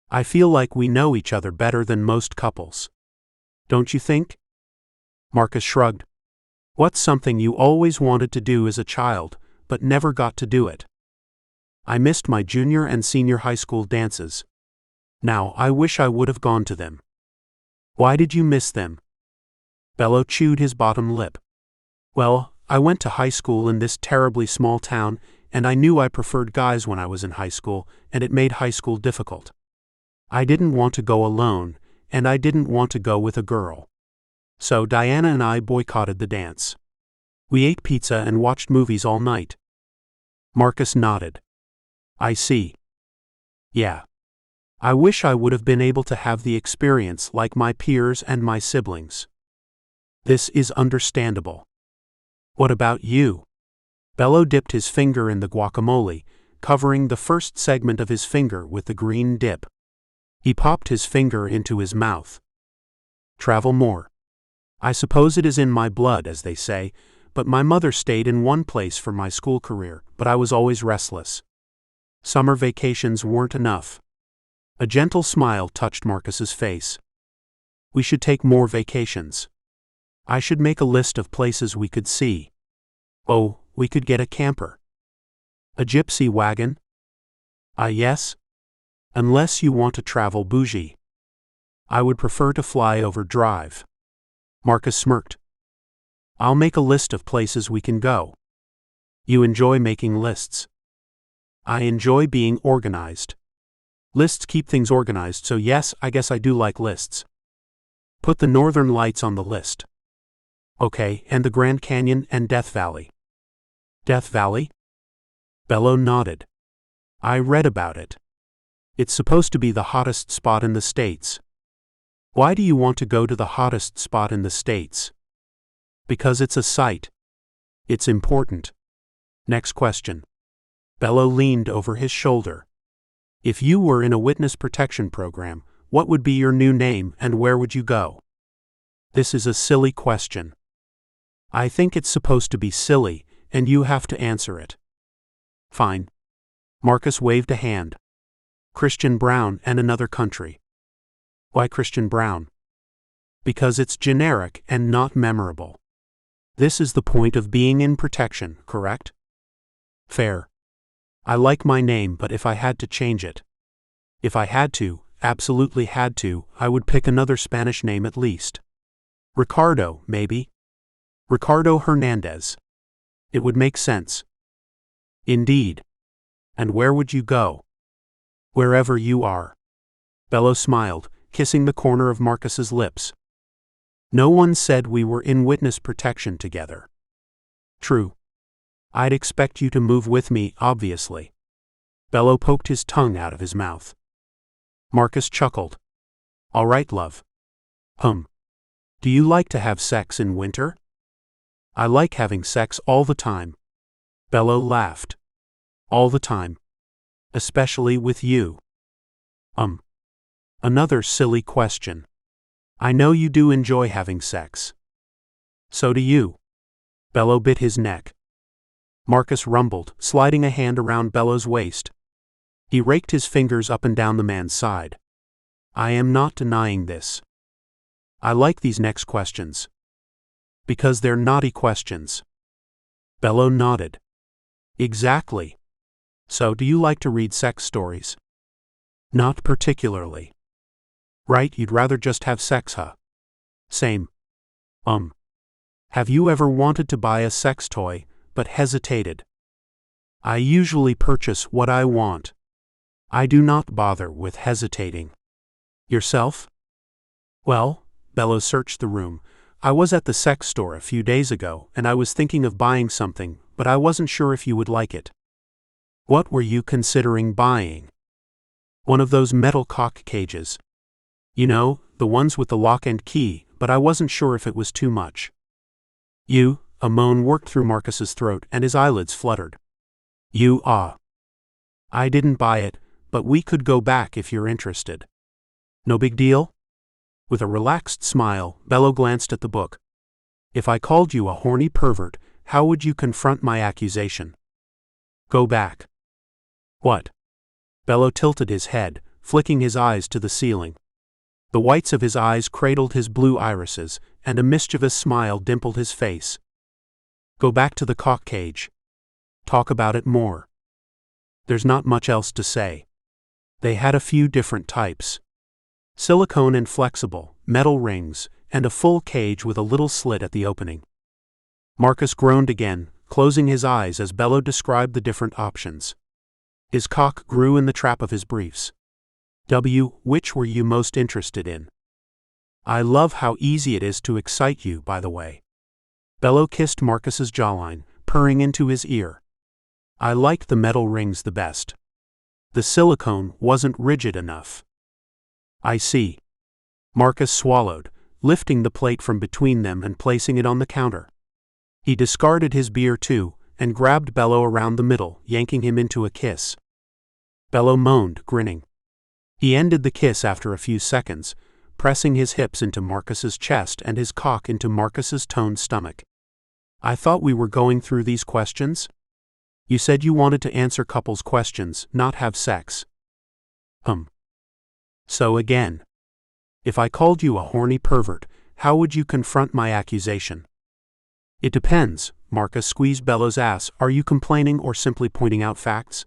I feel like we know each other better than most couples. Don't you think? Marcus shrugged. What's something you always wanted to do as a child, but never got to do it? I missed my junior and senior high school dances. Now I wish I would have gone to them. Why did you miss them? Bello chewed his bottom lip. Well, I went to high school in this terribly small town, and I knew I preferred guys when I was in high school, and it made high school difficult. I didn't want to go alone, and I didn't want to go with a girl. So Diana and I boycotted the dance. We ate pizza and watched movies all night. Marcus nodded. I see. Yeah. I wish I would have been able to have the experience like my peers and my siblings. This is understandable. What about you? Bello dipped his finger in the guacamole, covering the first segment of his finger with the green dip. He popped his finger into his mouth. Travel more. I suppose it is in my blood, as they say, but my mother stayed in one place for my school career, but I was always restless. Summer vacations weren't enough. A gentle smile touched Marcus's face. We should take more vacations. I should make a list of places we could see. Oh, we could get a camper. A gypsy wagon? Yes. Unless you want to travel bougie. I would prefer to fly over drive. Marcus smirked. I'll make a list of places we can go. You enjoy making lists. I enjoy being organized. Lists keep things organized, so yes, I guess I do like lists. Put the Northern Lights on the list. Okay, and the Grand Canyon and Death Valley. Death Valley? Bello nodded. I read about it. It's supposed to be the hottest spot in the States. Why do you want to go to the hottest spot in the States? Because it's a site. It's important. Next question. Bello leaned over his shoulder. If you were in a witness protection program, what would be your new name and where would you go? This is a silly question. I think it's supposed to be silly, and you have to answer it. Fine. Marcus waved a hand. Christian Brown and Another Country. Why Christian Brown? Because it's generic and not memorable. This is the point of being in protection, correct? Fair. I like my name, but if I had to change it. If I had to, absolutely had to, I would pick another Spanish name at least. Ricardo, maybe. Ricardo Hernandez. It would make sense. Indeed. And where would you go? Wherever you are. Bello smiled, kissing the corner of Marcus's lips. No one said we were in witness protection together. True. I'd expect you to move with me, obviously. Bello poked his tongue out of his mouth. Marcus chuckled. All right, love. Do you like to have sex in winter? I like having sex all the time. Bello laughed. All the time. Especially with you. Another silly question. I know you do enjoy having sex. So do you. Bello bit his neck. Marcus rumbled, sliding a hand around Bello's waist. He raked his fingers up and down the man's side. I am not denying this. I like these next questions. Because they're naughty questions. Bello nodded. Exactly. So do you like to read sex stories? Not particularly. Right, you'd rather just have sex, huh? Same. Have you ever wanted to buy a sex toy, but hesitated? I usually purchase what I want. I do not bother with hesitating. Yourself? Well, Bello searched the room. I was at the sex store a few days ago, and I was thinking of buying something, but I wasn't sure if you would like it. What were you considering buying? One of those metal cock cages. You know, the ones with the lock and key, but I wasn't sure if it was too much. A moan worked through Marcus's throat and his eyelids fluttered. I didn't buy it, but we could go back if you're interested. No big deal? With a relaxed smile, Bello glanced at the book. If I called you a horny pervert, how would you confront my accusation? Go back. What? Bello tilted his head, flicking his eyes to the ceiling. The whites of his eyes cradled his blue irises, and a mischievous smile dimpled his face. Go back to the cock cage. Talk about it more. There's not much else to say. They had a few different types. Silicone and flexible, metal rings, and a full cage with a little slit at the opening. Marcus groaned again, closing his eyes as Bello described the different options. His cock grew in the trap of his briefs. Which were you most interested in? I love how easy it is to excite you, by the way. Bello kissed Marcus's jawline, purring into his ear. I liked the metal rings the best. The silicone wasn't rigid enough. I see. Marcus swallowed, lifting the plate from between them and placing it on the counter. He discarded his beer too, and grabbed Bello around the middle, yanking him into a kiss. Bello moaned, grinning. He ended the kiss after a few seconds, pressing his hips into Marcus's chest and his cock into Marcus's toned stomach. I thought we were going through these questions? You said you wanted to answer couples' questions, not have sex. So again. If I called you a horny pervert, how would you confront my accusation? It depends. Marcus squeezed Bello's ass. Are you complaining or simply pointing out facts?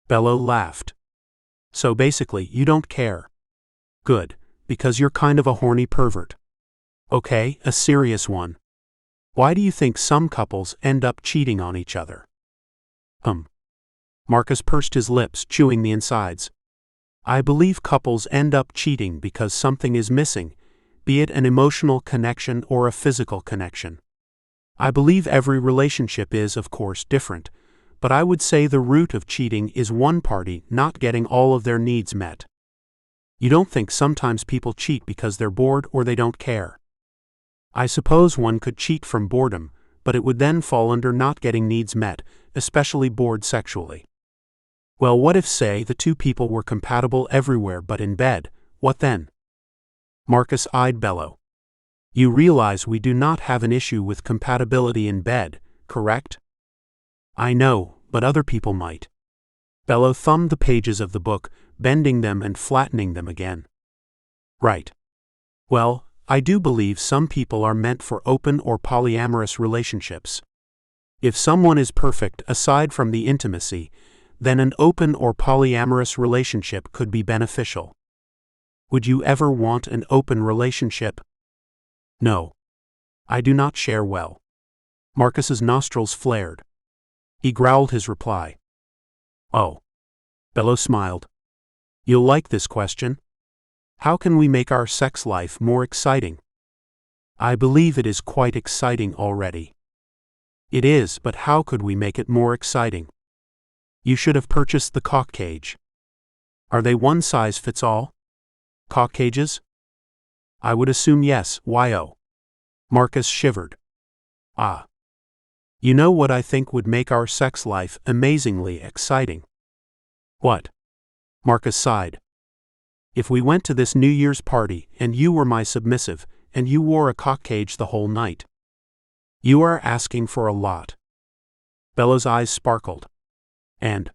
Bello laughed. So basically, you don't care. Good, because you're kind of a horny pervert. Okay, a serious one. Why do you think some couples end up cheating on each other? Marcus pursed his lips, chewing the insides. I believe couples end up cheating because something is missing, be it an emotional connection or a physical connection. I believe every relationship is, of course, different, but I would say the root of cheating is one party not getting all of their needs met. You don't think sometimes people cheat because they're bored or they don't care? I suppose one could cheat from boredom, but it would then fall under not getting needs met, especially bored sexually. Well, what if, say, the two people were compatible everywhere but in bed? What then? Marcus eyed Bello. You realize we do not have an issue with compatibility in bed, correct? I know, but other people might. Bello thumbed the pages of the book, bending them and flattening them again. Right. Well, I do believe some people are meant for open or polyamorous relationships. If someone is perfect aside from the intimacy, then an open or polyamorous relationship could be beneficial. Would you ever want an open relationship? No. I do not share well. Marcus's nostrils flared. He growled his reply. Oh. Bello smiled. You'll like this question. How can we make our sex life more exciting? I believe it is quite exciting already. It is, but how could we make it more exciting? You should have purchased the cock cage. Are they one size fits all? Cock cages? I would assume yes, yo. Marcus shivered. Ah. You know what I think would make our sex life amazingly exciting? What? Marcus sighed. If we went to this New Year's party and you were my submissive, and you wore a cock cage the whole night. You are asking for a lot. Bello's eyes sparkled. And?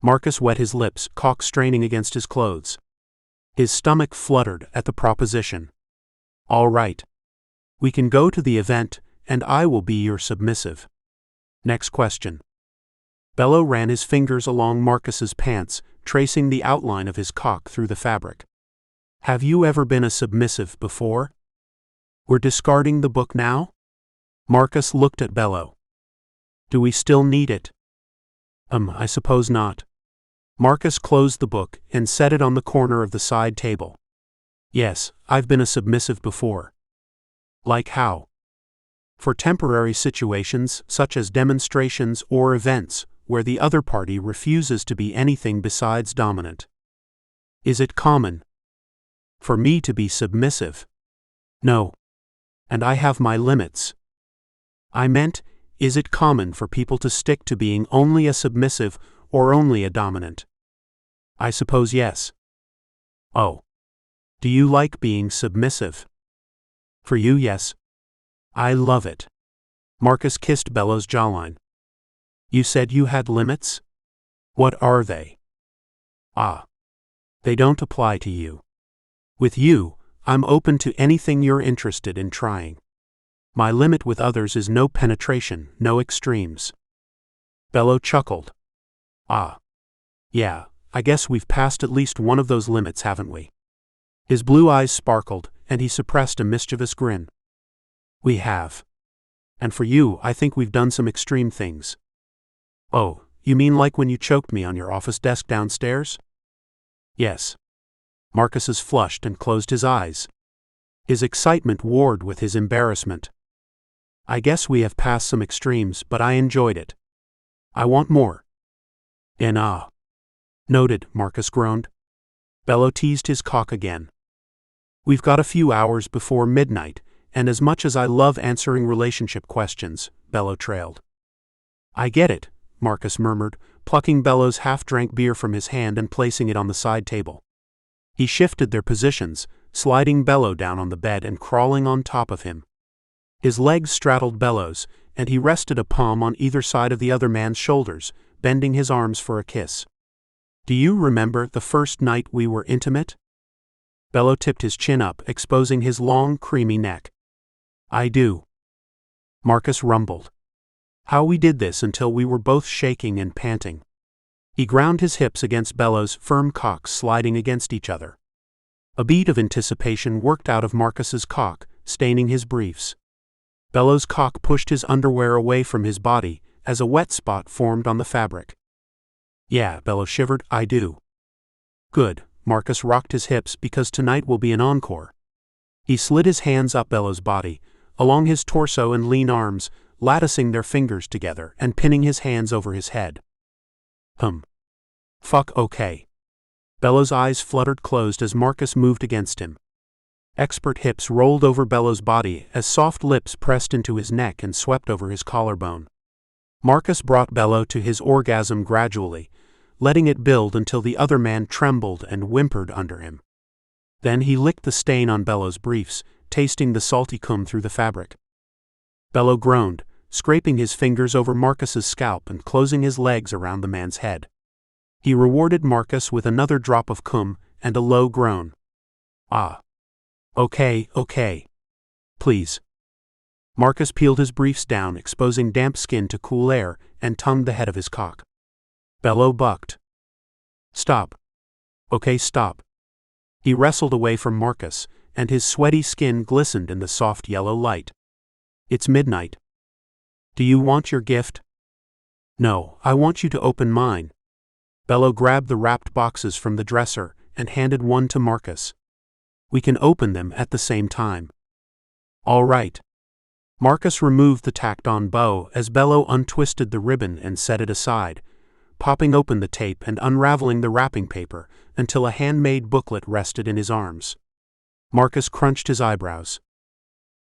Marcus wet his lips, cock straining against his clothes. His stomach fluttered at the proposition. All right. We can go to the event, and I will be your submissive. Next question. Bello ran his fingers along Marcus's pants, tracing the outline of his cock through the fabric. Have you ever been a submissive before? We're discarding the book now? Marcus looked at Bello. Do we still need it? I suppose not. Marcus closed the book and set it on the corner of the side table. Yes, I've been a submissive before. Like how? For temporary situations such as demonstrations or events where the other party refuses to be anything besides dominant. Is it common for me to be submissive? No. And I have my limits. I meant, is it common for people to stick to being only a submissive or only a dominant? I suppose yes. Oh. Do you like being submissive? For you, yes. I love it. Marcus kissed Bello's jawline. You said you had limits? What are they? Ah. They don't apply to you. With you, I'm open to anything you're interested in trying. My limit with others is no penetration, no extremes. Bello chuckled. Ah. Yeah, I guess we've passed at least one of those limits, haven't we? His blue eyes sparkled, and he suppressed a mischievous grin. We have. And for you, I think we've done some extreme things. Oh, you mean like when you choked me on your office desk downstairs? Yes. Marcus flushed and closed his eyes. His excitement warred with his embarrassment. I guess we have passed some extremes, but I enjoyed it. I want more. Noted, Marcus groaned. Bello teased his cock again. We've got a few hours before midnight, and as much as I love answering relationship questions, Bello trailed. I get it, Marcus murmured, plucking Bello's half-drank beer from his hand and placing it on the side table. He shifted their positions, sliding Bello down on the bed and crawling on top of him. His legs straddled Bello's, and he rested a palm on either side of the other man's shoulders, bending his arms for a kiss. Do you remember the first night we were intimate? Bello tipped his chin up, exposing his long, creamy neck. I do. Marcus rumbled. How we did this until we were both shaking and panting. He ground his hips against Bello's firm cocks sliding against each other. A beat of anticipation worked out of Marcus's cock, staining his briefs. Bello's cock pushed his underwear away from his body as a wet spot formed on the fabric. Yeah, Bello shivered, I do. Good, Marcus rocked his hips because tonight will be an encore. He slid his hands up Bello's body, along his torso and lean arms, latticing their fingers together and pinning his hands over his head. Fuck okay. Bello's eyes fluttered closed as Marcus moved against him. Expert hips rolled over Bello's body as soft lips pressed into his neck and swept over his collarbone. Marcus brought Bello to his orgasm gradually, letting it build until the other man trembled and whimpered under him. Then he licked the stain on Bello's briefs, tasting the salty cum through the fabric. Bello groaned, scraping his fingers over Marcus's scalp and closing his legs around the man's head. He rewarded Marcus with another drop of cum and a low groan. Ah. Okay. Please. Marcus peeled his briefs down, exposing damp skin to cool air, and tongued the head of his cock. Bello bucked. Stop. Okay, stop. He wrestled away from Marcus, and his sweaty skin glistened in the soft yellow light. It's midnight. Do you want your gift? No, I want you to open mine. Bello grabbed the wrapped boxes from the dresser and handed one to Marcus. We can open them at the same time. All right. Marcus removed the tacked-on bow as Bello untwisted the ribbon and set it aside, popping open the tape and unraveling the wrapping paper until a handmade booklet rested in his arms. Marcus crunched his eyebrows.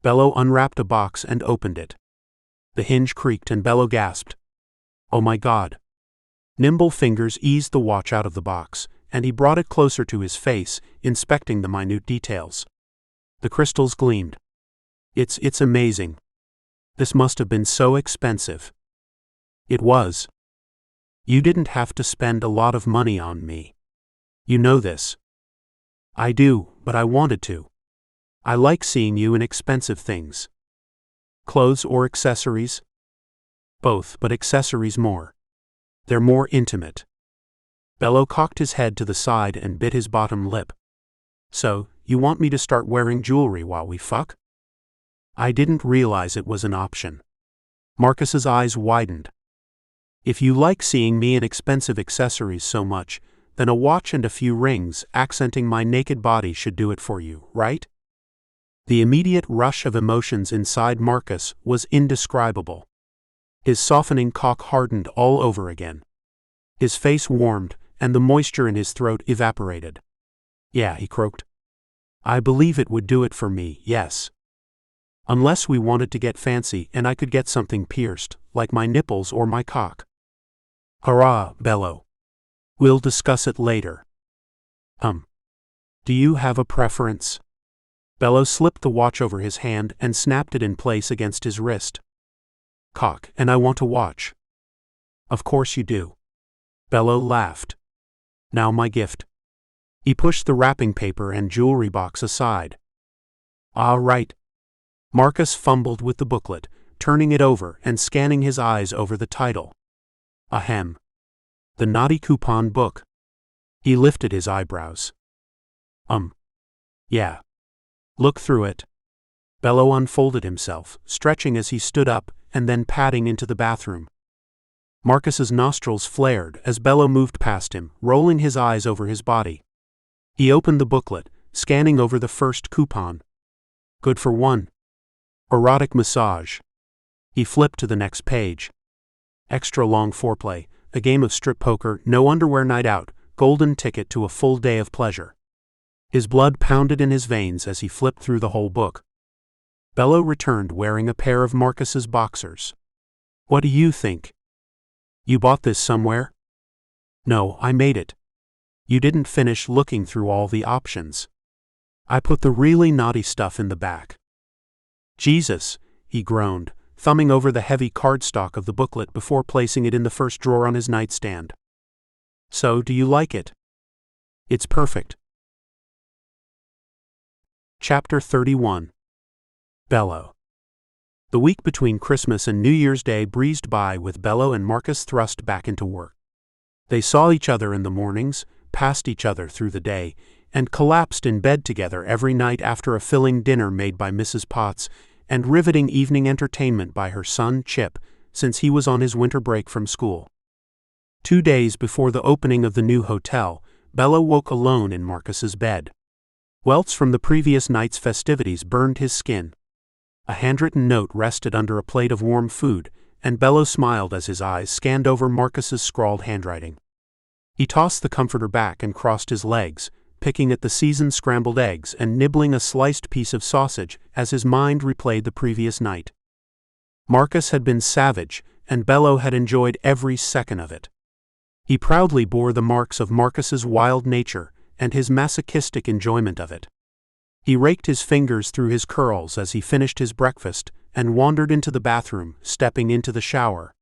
Bello unwrapped a box and opened it. The hinge creaked and Bello gasped. Oh my God. Nimble fingers eased the watch out of the box, and he brought it closer to his face, inspecting the minute details. The crystals gleamed. It's amazing. This must have been so expensive. It was. You didn't have to spend a lot of money on me. You know this. I do, but I wanted to. I like seeing you in expensive things. Clothes or accessories? Both, but accessories more. They're more intimate. Bello cocked his head to the side and bit his bottom lip. So, you want me to start wearing jewelry while we fuck? I didn't realize it was an option. Marcus's eyes widened. If you like seeing me in expensive accessories so much, then a watch and a few rings accenting my naked body should do it for you, right? The immediate rush of emotions inside Marcus was indescribable. His softening cock hardened all over again. His face warmed, and the moisture in his throat evaporated. Yeah, he croaked. I believe it would do it for me, yes. Unless we wanted to get fancy and I could get something pierced, like my nipples or my cock. Hurrah, Bello. We'll discuss it later. Do you have a preference? Bello slipped the watch over his hand and snapped it in place against his wrist. Cock, and I want to watch. Of course you do. Bello laughed. Now my gift. He pushed the wrapping paper and jewelry box aside. All right. Marcus fumbled with the booklet, turning it over and scanning his eyes over the title. Ahem. The Naughty Coupon Book. He lifted his eyebrows. Yeah. Look through it. Bello unfolded himself, stretching as he stood up and then padding into the bathroom. Marcus's nostrils flared as Bello moved past him, rolling his eyes over his body. He opened the booklet, scanning over the first coupon. Good for one. Erotic massage. He flipped to the next page. Extra long foreplay, a game of strip poker, no underwear night out, golden ticket to a full day of pleasure. His blood pounded in his veins as he flipped through the whole book. Bello returned wearing a pair of Marcus's boxers. What do you think? You bought this somewhere? No, I made it. You didn't finish looking through all the options. I put the really naughty stuff in the back. Jesus, he groaned, thumbing over the heavy cardstock of the booklet before placing it in the first drawer on his nightstand. So, do you like it? It's perfect. Chapter 31. Bello. The week between Christmas and New Year's Day breezed by with Bello and Marcus thrust back into work. They saw each other in the mornings, passed each other through the day, and collapsed in bed together every night after a filling dinner made by Mrs. Potts and riveting evening entertainment by her son, Chip, since he was on his winter break from school. 2 days before the opening of the new hotel, Bello woke alone in Marcus's bed. Welts from the previous night's festivities burned his skin. A handwritten note rested under a plate of warm food, and Bello smiled as his eyes scanned over Marcus's scrawled handwriting. He tossed the comforter back and crossed his legs, picking at the seasoned scrambled eggs and nibbling a sliced piece of sausage as his mind replayed the previous night. Marcus had been savage, and Bello had enjoyed every second of it. He proudly bore the marks of Marcus's wild nature and his masochistic enjoyment of it. He raked his fingers through his curls as he finished his breakfast and wandered into the bathroom, stepping into the shower.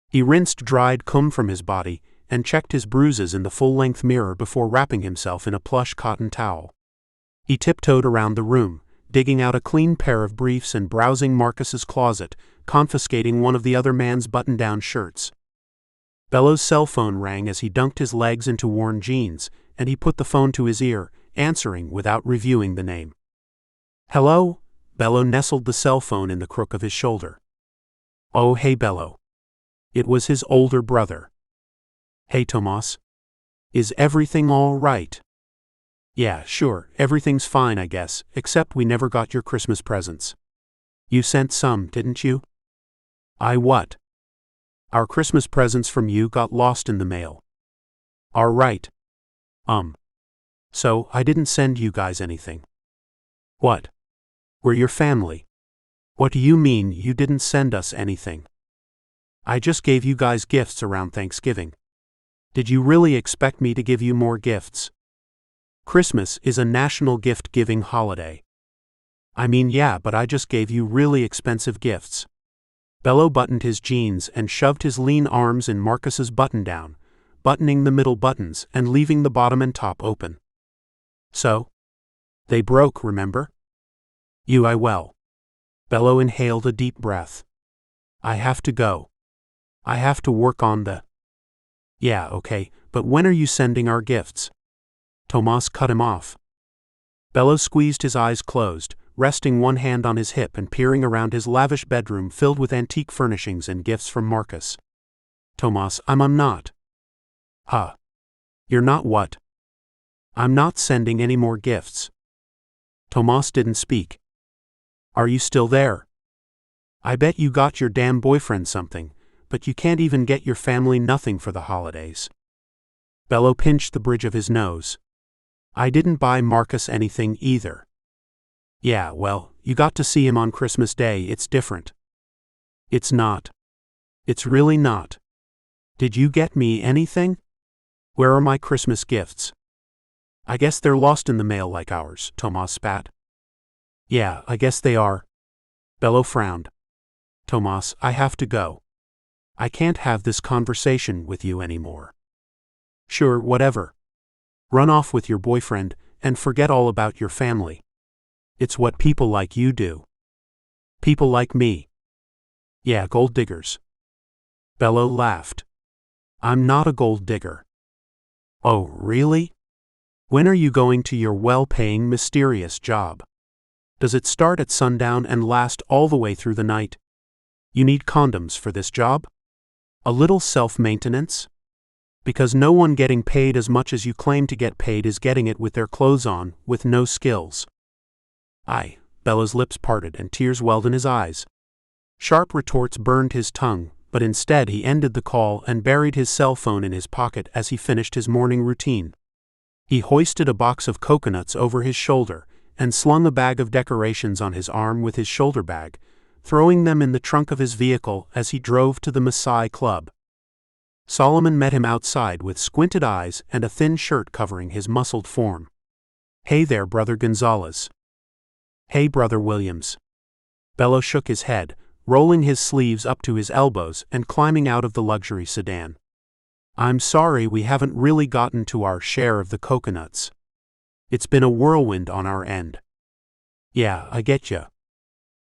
He rinsed dried cum from his body and checked his bruises in the full-length mirror before wrapping himself in a plush cotton towel. He tiptoed around the room, digging out a clean pair of briefs and browsing Marcus's closet, confiscating one of the other man's button-down shirts. Bello's cell phone rang as he dunked his legs into worn jeans, and he put the phone to his ear, answering without reviewing the name. "Hello?" Bello nestled the cell phone in the crook of his shoulder. "Oh, hey, Bello." It was his older brother. "Hey, Tomas. Is everything all right?" "Yeah, sure, everything's fine, I guess, except we never got your Christmas presents." "You sent some, didn't you?" "I what?" "Our Christmas presents from you got lost in the mail." "All right. So, I didn't send you guys anything." "What? We're your family." "What do you mean you didn't send us anything?" "I just gave you guys gifts around Thanksgiving." "Did you really expect me to give you more gifts?" "Christmas is a national gift-giving holiday." "I mean, yeah, but I just gave you really expensive gifts." Bello buttoned his jeans and shoved his lean arms in Marcus's button-down, buttoning the middle buttons and leaving the bottom and top open. "So? They broke, remember?" Well. Bello inhaled a deep breath. "I have to go. I have to work on the—" "Yeah, okay, but when are you sending our gifts?" Tomas cut him off. Bello squeezed his eyes closed, resting one hand on his hip and peering around his lavish bedroom filled with antique furnishings and gifts from Marcus. "Tomas, I'm not." "Huh? You're not what?" "I'm not sending any more gifts." Tomas didn't speak. "Are you still there?" "I bet you got your damn boyfriend something, but you can't even get your family nothing for the holidays." Bello pinched the bridge of his nose. "I didn't buy Marcus anything either." "Yeah, well, you got to see him on Christmas Day, it's different." "It's not. It's really not. Did you get me anything? Where are my Christmas gifts?" "I guess they're lost in the mail like ours," Tomas spat. "Yeah, I guess they are." Bello frowned. "Tomas, I have to go. I can't have this conversation with you anymore." "Sure, whatever. Run off with your boyfriend, and forget all about your family. It's what people like you do." "People like me?" "Yeah, gold diggers." Bello laughed. "I'm not a gold digger." "Oh, really? When are you going to your well-paying, mysterious job? Does it start at sundown and last all the way through the night? You need condoms for this job? A little self-maintenance? Because no one getting paid as much as you claim to get paid is getting it with their clothes on, with no skills." Bello's lips parted and tears welled in his eyes. Sharp retorts burned his tongue, but instead he ended the call and buried his cell phone in his pocket as he finished his morning routine. He hoisted a box of coconuts over his shoulder and slung a bag of decorations on his arm with his shoulder bag, throwing them in the trunk of his vehicle as he drove to the Maasai Club. Solomon met him outside with squinted eyes and a thin shirt covering his muscled form. "Hey there, Brother Gonzalez." "Hey, Brother Williams." Bello shook his head, rolling his sleeves up to his elbows and climbing out of the luxury sedan. "I'm sorry we haven't really gotten to our share of the coconuts. It's been a whirlwind on our end." "Yeah, I get ya.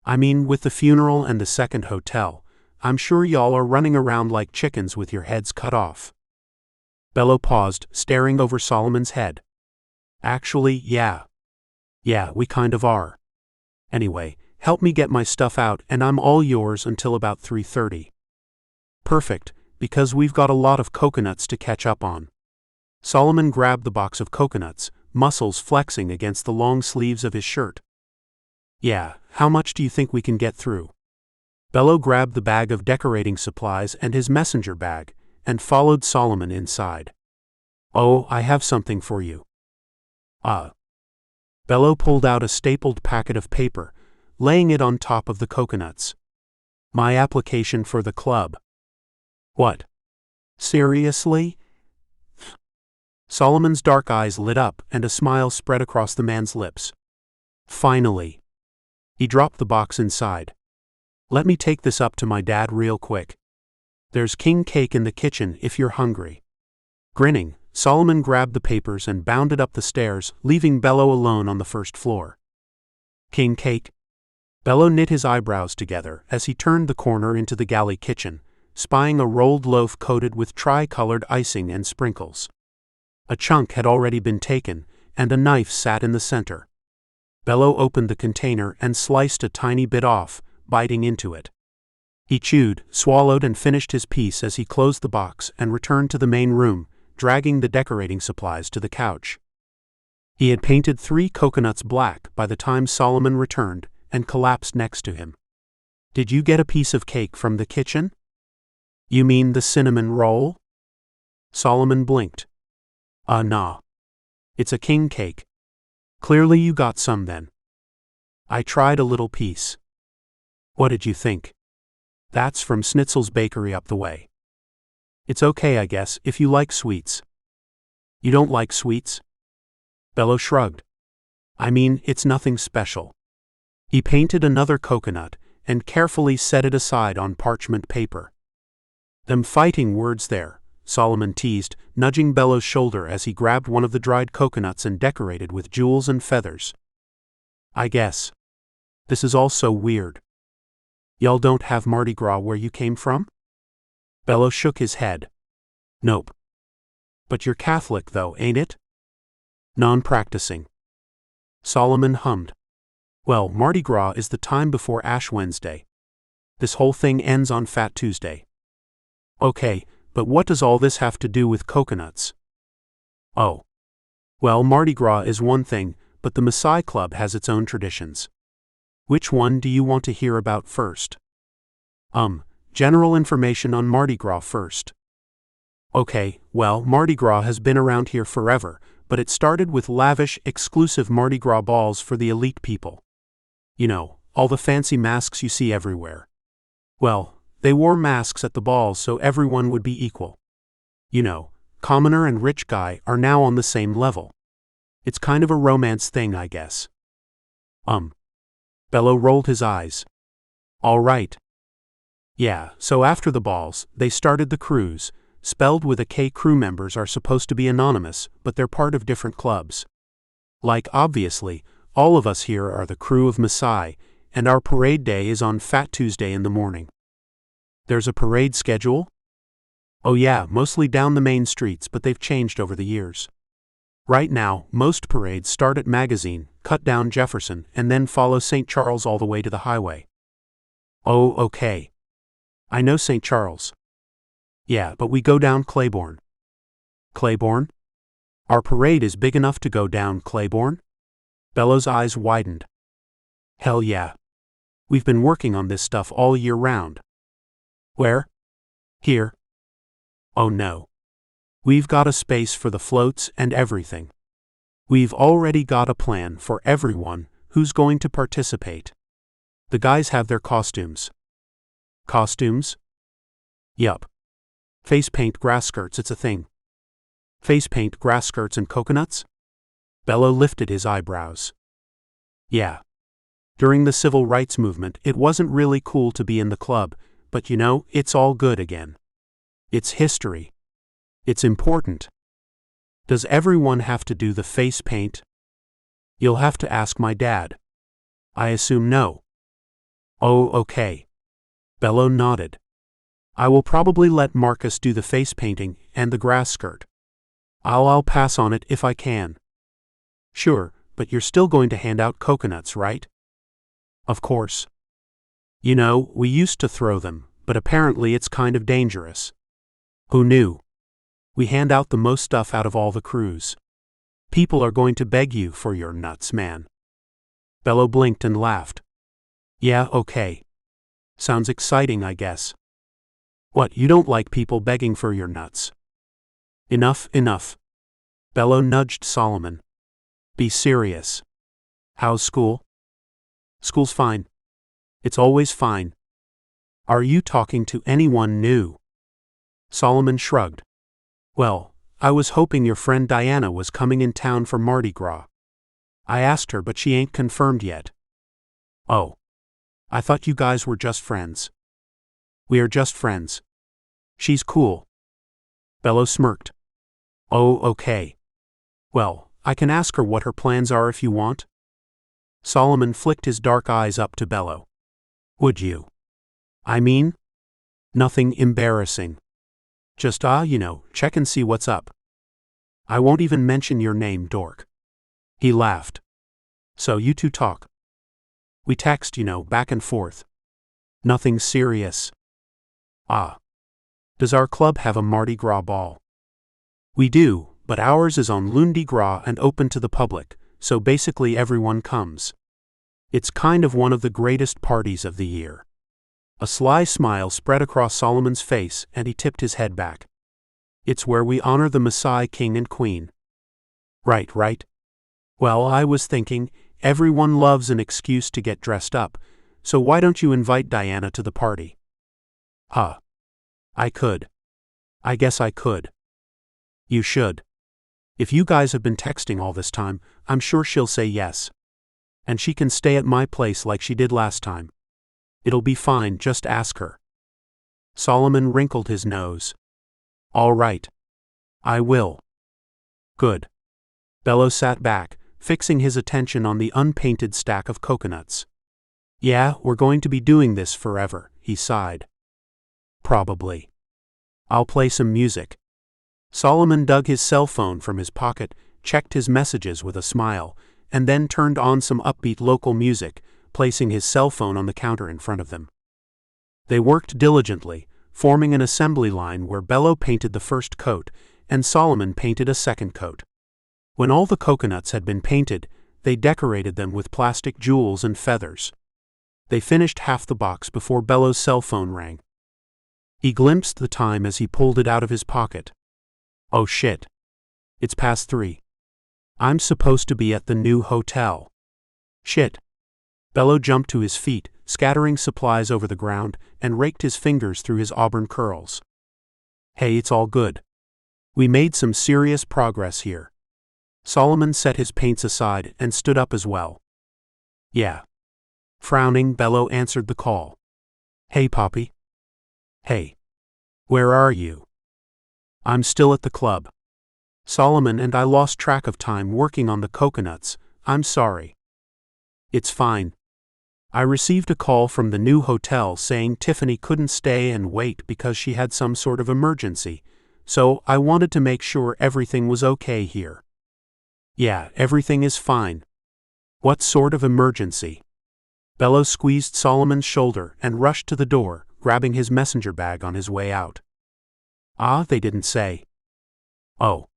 I mean, with the funeral and the second hotel, I'm sure y'all are running around like chickens with your heads cut off." Bello paused, staring over Solomon's head. "Actually, yeah. Yeah, we kind of are. Anyway, help me get my stuff out and I'm all yours until about 3:30. "Perfect, because we've got a lot of coconuts to catch up on." Solomon grabbed the box of coconuts, muscles flexing against the long sleeves of his shirt. "Yeah, how much do you think we can get through?" Bello grabbed the bag of decorating supplies and his messenger bag, and followed Solomon inside. "Oh, I have something for you." Bello pulled out a stapled packet of paper, laying it on top of the coconuts. "My application for the club." "What? Seriously?" Solomon's dark eyes lit up and a smile spread across the man's lips. "Finally." He dropped the box inside. "Let me take this up to my dad real quick. There's king cake in the kitchen if you're hungry." Grinning, Solomon grabbed the papers and bounded up the stairs, leaving Bello alone on the first floor. "King cake?" Bello knit his eyebrows together as he turned the corner into the galley kitchen, spying a rolled loaf coated with tri-colored icing and sprinkles. A chunk had already been taken, and a knife sat in the center. Bello opened the container and sliced a tiny bit off, biting into it. He chewed, swallowed, and finished his piece as he closed the box and returned to the main room, dragging the decorating supplies to the couch. He had painted 3 coconuts black by the time Solomon returned and collapsed next to him. "Did you get a piece of cake from the kitchen?" "You mean the cinnamon roll?" Solomon blinked. Nah. It's a king cake. Clearly you got some then." "I tried a little piece." "What did you think?" "That's from Schnitzel's bakery up the way." "It's okay, I guess, if you like sweets." "You don't like sweets?" Bello shrugged. "I mean, it's nothing special." He painted another coconut and carefully set it aside on parchment paper. "Them fighting words there," Solomon teased, nudging Bello's shoulder as he grabbed one of the dried coconuts and decorated with jewels and feathers. "I guess. This is all so weird. Y'all don't have Mardi Gras where you came from?" Bello shook his head. "Nope." "But you're Catholic though, ain't it?" "Non-practicing." Solomon hummed. "Well, Mardi Gras is the time before Ash Wednesday. This whole thing ends on Fat Tuesday." "Okay, but what does all this have to do with coconuts?" "Oh. Well, Mardi Gras is one thing, but the Maasai Club has its own traditions. Which one do you want to hear about first?" General information on Mardi Gras first." "Okay, well, Mardi Gras has been around here forever, but it started with lavish, exclusive Mardi Gras balls for the elite people. You know, all the fancy masks you see everywhere. Well, they wore masks at the balls so everyone would be equal. You know, commoner and rich guy are now on the same level. It's kind of a romance thing, I guess." Bello rolled his eyes. "All right. Yeah, so after the balls, they started the crews, spelled with a K. Crew members are supposed to be anonymous, but they're part of different clubs. Like, obviously, all of us here are the crew of Maasai, and our parade day is on Fat Tuesday in the morning." "There's a parade schedule?" "Oh yeah, mostly down the main streets, but they've changed over the years. Right now, most parades start at Magazine, cut down Jefferson, and then follow St. Charles all the way to the highway." "Oh, okay. I know St. Charles." "Yeah, but we go down Claiborne." "Claiborne? Our parade is big enough to go down Claiborne?" Bello's eyes widened. "Hell yeah. We've been working on this stuff all year round." "Where?" "Here." "Oh no. We've got a space for the floats and everything. We've already got a plan for everyone who's going to participate. The guys have their costumes." "Costumes?" "Yup. Face paint, grass skirts, it's a thing." "Face paint, grass skirts, and coconuts?" Bello lifted his eyebrows. "Yeah. During the civil rights movement, it wasn't really cool to be in the club, but you know, it's all good again. It's history. It's important." "Does everyone have to do the face paint?" "You'll have to ask my dad. I assume no." "Oh, okay." Bello nodded. "I will probably let Marcus do the face painting and the grass skirt. I'll pass on it if I can." "Sure, but you're still going to hand out coconuts, right?" "Of course. You know, we used to throw them, but apparently it's kind of dangerous." "Who knew? We hand out the most stuff out of all the crews. People are going to beg you for your nuts, man." Bello blinked and laughed. "Yeah, okay. Sounds exciting, I guess." "What, you don't like people begging for your nuts?" Enough. Bello nudged Solomon. "Be serious. How's school?" "School's fine. It's always fine." "Are you talking to anyone new?" Solomon shrugged. "Well, I was hoping your friend Diana was coming in town for Mardi Gras. I asked her, but she ain't confirmed yet." "Oh. I thought you guys were just friends." "We are just friends. She's cool." Bello smirked. "Oh, okay. Well, I can ask her what her plans are if you want." Solomon flicked his dark eyes up to Bello. "Would you? I mean?" Nothing embarrassing. Just, check and see what's up. I won't even mention your name, dork. He laughed. So you two talk. We text, back and forth. Nothing serious. Ah. Does our club have a Mardi Gras ball? We do, but ours is on Lundi Gras and open to the public, so basically everyone comes. It's kind of one of the greatest parties of the year. A sly smile spread across Solomon's face and he tipped his head back. It's where we honor the Maasai king and queen. Right. Well, I was thinking, everyone loves an excuse to get dressed up, so why don't you invite Diana to the party? Huh. I could. I guess I could. You should. If you guys have been texting all this time, I'm sure she'll say yes. And she can stay at my place like she did last time. It'll be fine, just ask her. Solomon wrinkled his nose. All right. I will. Good. Bello sat back, fixing his attention on the unpainted stack of coconuts. Yeah, we're going to be doing this forever, he sighed. Probably. I'll play some music. Solomon dug his cell phone from his pocket, checked his messages with a smile, and then turned on some upbeat local music, placing his cell phone on the counter in front of them. They worked diligently, forming an assembly line where Bello painted the first coat, and Solomon painted a second coat. When all the coconuts had been painted, they decorated them with plastic jewels and feathers. They finished half the box before Bello's cell phone rang. He glimpsed the time as he pulled it out of his pocket. Oh shit. It's past 3. I'm supposed to be at the new hotel. Shit. Bello jumped to his feet, scattering supplies over the ground, and raked his fingers through his auburn curls. Hey, it's all good. We made some serious progress here. Solomon set his paints aside and stood up as well. Yeah. Frowning, Bello answered the call. Hey, Poppy. Hey. Where are you? I'm still at the club. Solomon and I lost track of time working on the coconuts. I'm sorry. It's fine. I received a call from the new hotel saying Tiffany couldn't stay and wait because she had some sort of emergency, so I wanted to make sure everything was okay here. Yeah, everything is fine. What sort of emergency? Bello squeezed Solomon's shoulder and rushed to the door, grabbing his messenger bag on his way out. Ah, they didn't say. Oh.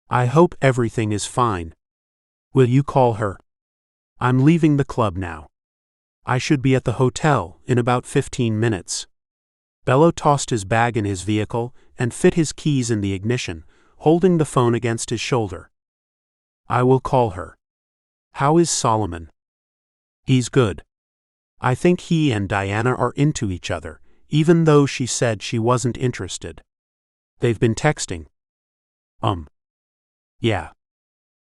I hope everything is fine. Will you call her? I'm leaving the club now. I should be at the hotel in about 15 minutes. Bello tossed his bag in his vehicle and fit his keys in the ignition, holding the phone against his shoulder. I will call her. How is Solomon? He's good. I think he and Diana are into each other, even though she said she wasn't interested. They've been texting. Yeah.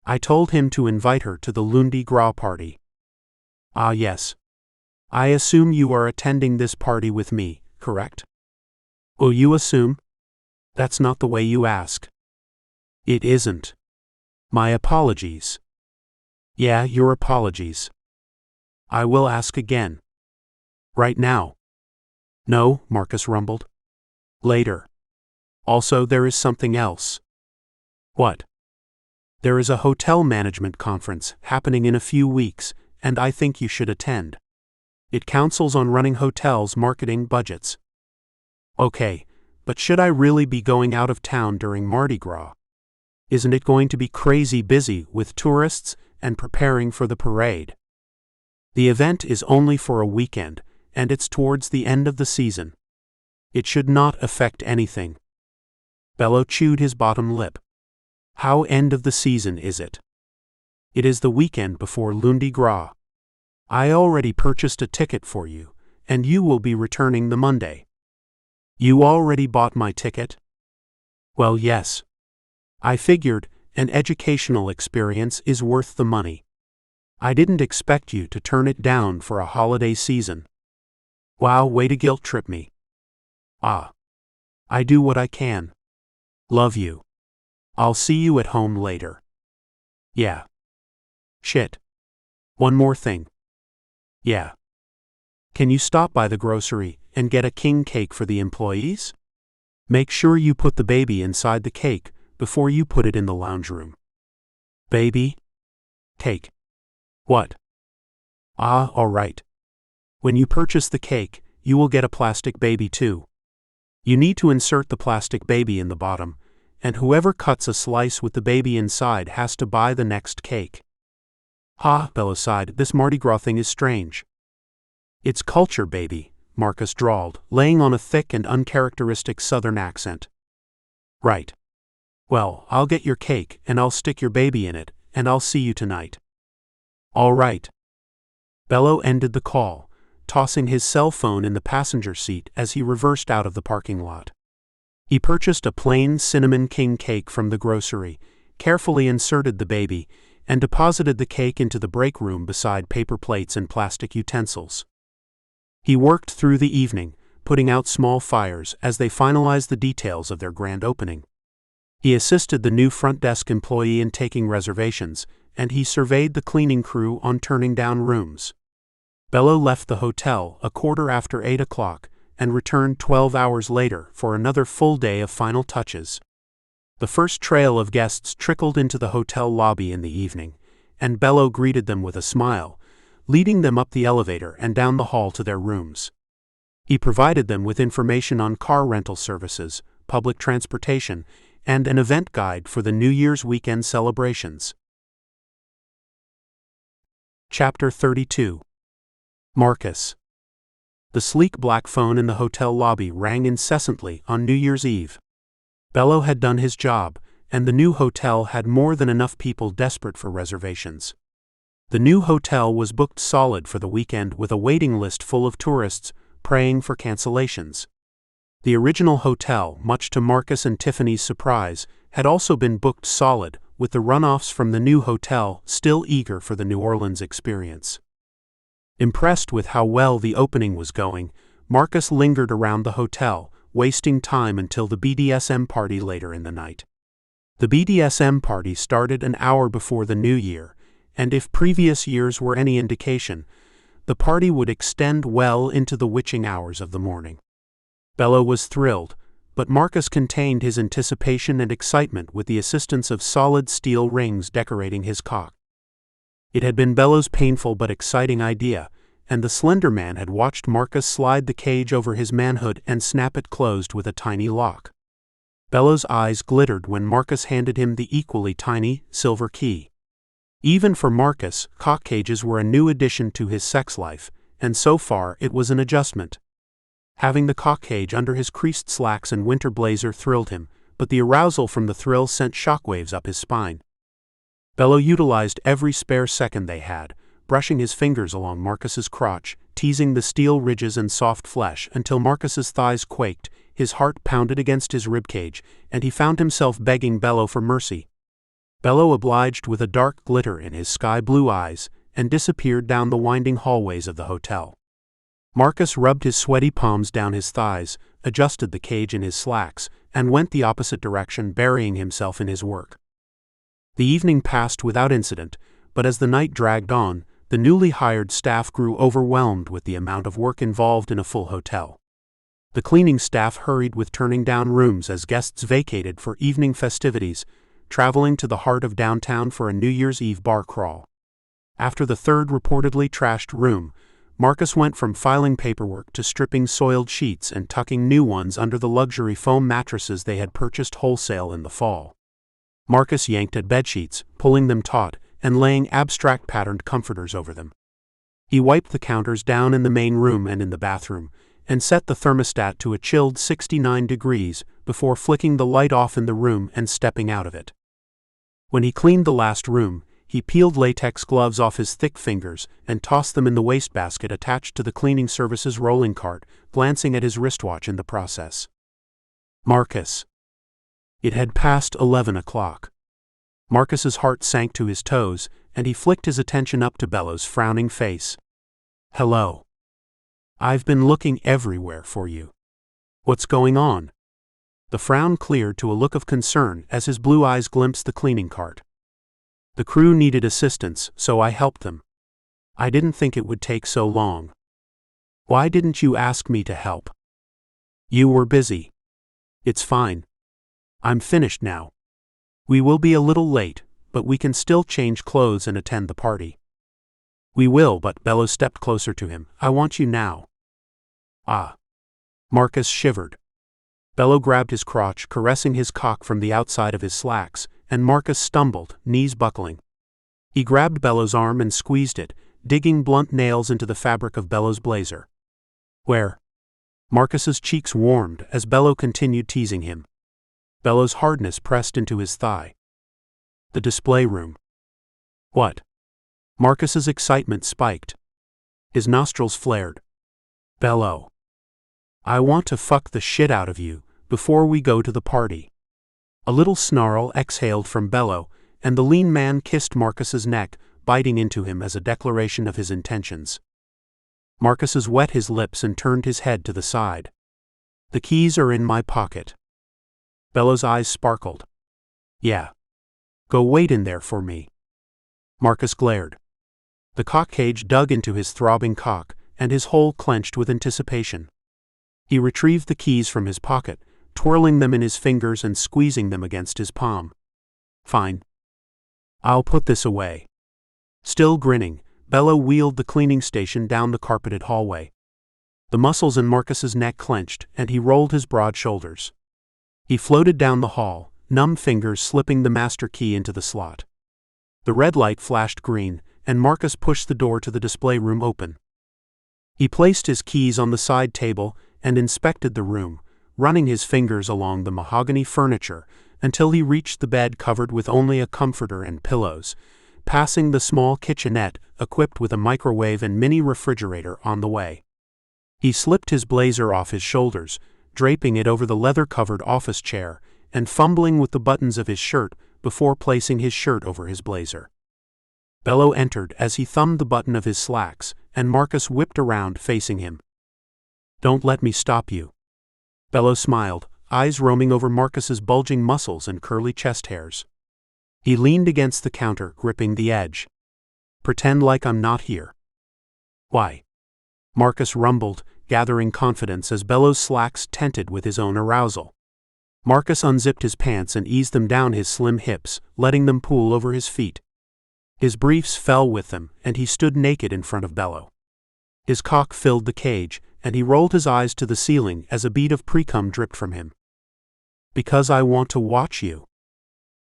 I told him to invite her to the Lundi Gras party. Ah yes. I assume you are attending this party with me, correct? Oh, you assume? That's not the way you ask. It isn't. My apologies. Yeah, your apologies. I will ask again. Right now. No, Marcus rumbled. Later. Also, there is something else. What? There is a hotel management conference happening in a few weeks, and I think you should attend. It counsels on running hotels' marketing budgets. Okay, but should I really be going out of town during Mardi Gras? Isn't it going to be crazy busy with tourists and preparing for the parade? The event is only for a weekend, and it's towards the end of the season. It should not affect anything. Bello chewed his bottom lip. How end of the season is it? It is the weekend before Lundi Gras. I already purchased a ticket for you, and you will be returning the Monday. You already bought my ticket? Well, yes. I figured an educational experience is worth the money. I didn't expect you to turn it down for a holiday season. Wow, way to guilt trip me. Ah. I do what I can. Love you. I'll see you at home later. Yeah. Shit. One more thing. Yeah. Can you stop by the grocery and get a king cake for the employees? Make sure you put the baby inside the cake before you put it in the lounge room. Baby? Cake. What? Ah, all right. When you purchase the cake, you will get a plastic baby too. You need to insert the plastic baby in the bottom, and whoever cuts a slice with the baby inside has to buy the next cake. Ha, Bello sighed, this Mardi Gras thing is strange. It's culture, baby, Marcus drawled, laying on a thick and uncharacteristic southern accent. Right. Well, I'll get your cake, and I'll stick your baby in it, and I'll see you tonight. All right. Bello ended the call, tossing his cell phone in the passenger seat as he reversed out of the parking lot. He purchased a plain cinnamon king cake from the grocery, carefully inserted the baby, and deposited the cake into the break room beside paper plates and plastic utensils. He worked through the evening, putting out small fires as they finalized the details of their grand opening. He assisted the new front desk employee in taking reservations, and he surveyed the cleaning crew on turning down rooms. Bello left the hotel a quarter after 8 o'clock and returned 12 hours later for another full day of final touches. The first trail of guests trickled into the hotel lobby in the evening, and Bello greeted them with a smile, leading them up the elevator and down the hall to their rooms. He provided them with information on car rental services, public transportation, and an event guide for the New Year's weekend celebrations. Chapter 32. Marcus. The sleek black phone in the hotel lobby rang incessantly on New Year's Eve. Bello had done his job, and the new hotel had more than enough people desperate for reservations. The new hotel was booked solid for the weekend with a waiting list full of tourists praying for cancellations. The original hotel, much to Marcus and Tiffany's surprise, had also been booked solid, with the runoffs from the new hotel still eager for the New Orleans experience. Impressed with how well the opening was going, Marcus lingered around the hotel, wasting time until the BDSM party later in the night. The BDSM party started an hour before the new year, and if previous years were any indication, the party would extend well into the witching hours of the morning. Bello was thrilled, but Marcus contained his anticipation and excitement with the assistance of solid steel rings decorating his cock. It had been Bello's painful but exciting idea, and the slender man had watched Marcus slide the cage over his manhood and snap it closed with a tiny lock. Bello's eyes glittered when Marcus handed him the equally tiny, silver key. Even for Marcus, cock cages were a new addition to his sex life, and so far it was an adjustment. Having the cock cage under his creased slacks and winter blazer thrilled him, but the arousal from the thrill sent shockwaves up his spine. Bello utilized every spare second they had, brushing his fingers along Marcus's crotch, teasing the steel ridges and soft flesh until Marcus's thighs quaked, his heart pounded against his ribcage, and he found himself begging Bello for mercy. Bello obliged with a dark glitter in his sky-blue eyes, and disappeared down the winding hallways of the hotel. Marcus rubbed his sweaty palms down his thighs, adjusted the cage in his slacks, and went the opposite direction, burying himself in his work. The evening passed without incident, but as the night dragged on, the newly hired staff grew overwhelmed with the amount of work involved in a full hotel. The cleaning staff hurried with turning down rooms as guests vacated for evening festivities, traveling to the heart of downtown for a New Year's Eve bar crawl. After the third reportedly trashed room, Marcus went from filing paperwork to stripping soiled sheets and tucking new ones under the luxury foam mattresses they had purchased wholesale in the fall. Marcus yanked at bedsheets, pulling them taut, and laying abstract patterned comforters over them. He wiped the counters down in the main room and in the bathroom, and set the thermostat to a chilled 69 degrees before flicking the light off in the room and stepping out of it. When he cleaned the last room, he peeled latex gloves off his thick fingers and tossed them in the wastebasket attached to the cleaning service's rolling cart, glancing at his wristwatch in the process. Marcus. It had passed 11 o'clock. Marcus's heart sank to his toes, and he flicked his attention up to Bello's frowning face. Hello. I've been looking everywhere for you. What's going on? The frown cleared to a look of concern as his blue eyes glimpsed the cleaning cart. The crew needed assistance, so I helped them. I didn't think it would take so long. Why didn't you ask me to help? You were busy. It's fine. I'm finished now. We will be a little late, but we can still change clothes and attend the party. We will, but Bello stepped closer to him. I want you now. Ah. Marcus shivered. Bello grabbed his crotch, caressing his cock from the outside of his slacks, and Marcus stumbled, knees buckling. He grabbed Bello's arm and squeezed it, digging blunt nails into the fabric of Bello's blazer. Where? Marcus's cheeks warmed as Bello continued teasing him. Bello's hardness pressed into his thigh. The display room. What? Marcus's excitement spiked. His nostrils flared. Bello. I want to fuck the shit out of you before we go to the party. A little snarl exhaled from Bello, and the lean man kissed Marcus's neck, biting into him as a declaration of his intentions. Marcus's wet his lips and turned his head to the side. The keys are in my pocket. Bello's eyes sparkled. Yeah. Go wait in there for me. Marcus glared. The cock cage dug into his throbbing cock, and his hole clenched with anticipation. He retrieved the keys from his pocket, twirling them in his fingers and squeezing them against his palm. Fine. I'll put this away. Still grinning, Bello wheeled the cleaning station down the carpeted hallway. The muscles in Marcus's neck clenched, and he rolled his broad shoulders. He floated down the hall, numb fingers slipping the master key into the slot. The red light flashed green, and Marcus pushed the door to the display room open. He placed his keys on the side table and inspected the room, running his fingers along the mahogany furniture until he reached the bed covered with only a comforter and pillows, passing the small kitchenette equipped with a microwave and mini refrigerator on the way. He slipped his blazer off his shoulders, draping it over the leather-covered office chair, and fumbling with the buttons of his shirt before placing his shirt over his blazer. Bello entered as he thumbed the button of his slacks, and Marcus whipped around facing him. Don't let me stop you. Bello smiled, eyes roaming over Marcus's bulging muscles and curly chest hairs. He leaned against the counter, gripping the edge. Pretend like I'm not here. Why? Marcus rumbled, gathering confidence as Bello's slacks tented with his own arousal. Marcus unzipped his pants and eased them down his slim hips, letting them pool over his feet. His briefs fell with them, and he stood naked in front of Bello. His cock filled the cage, and he rolled his eyes to the ceiling as a bead of precum dripped from him. Because I want to watch you.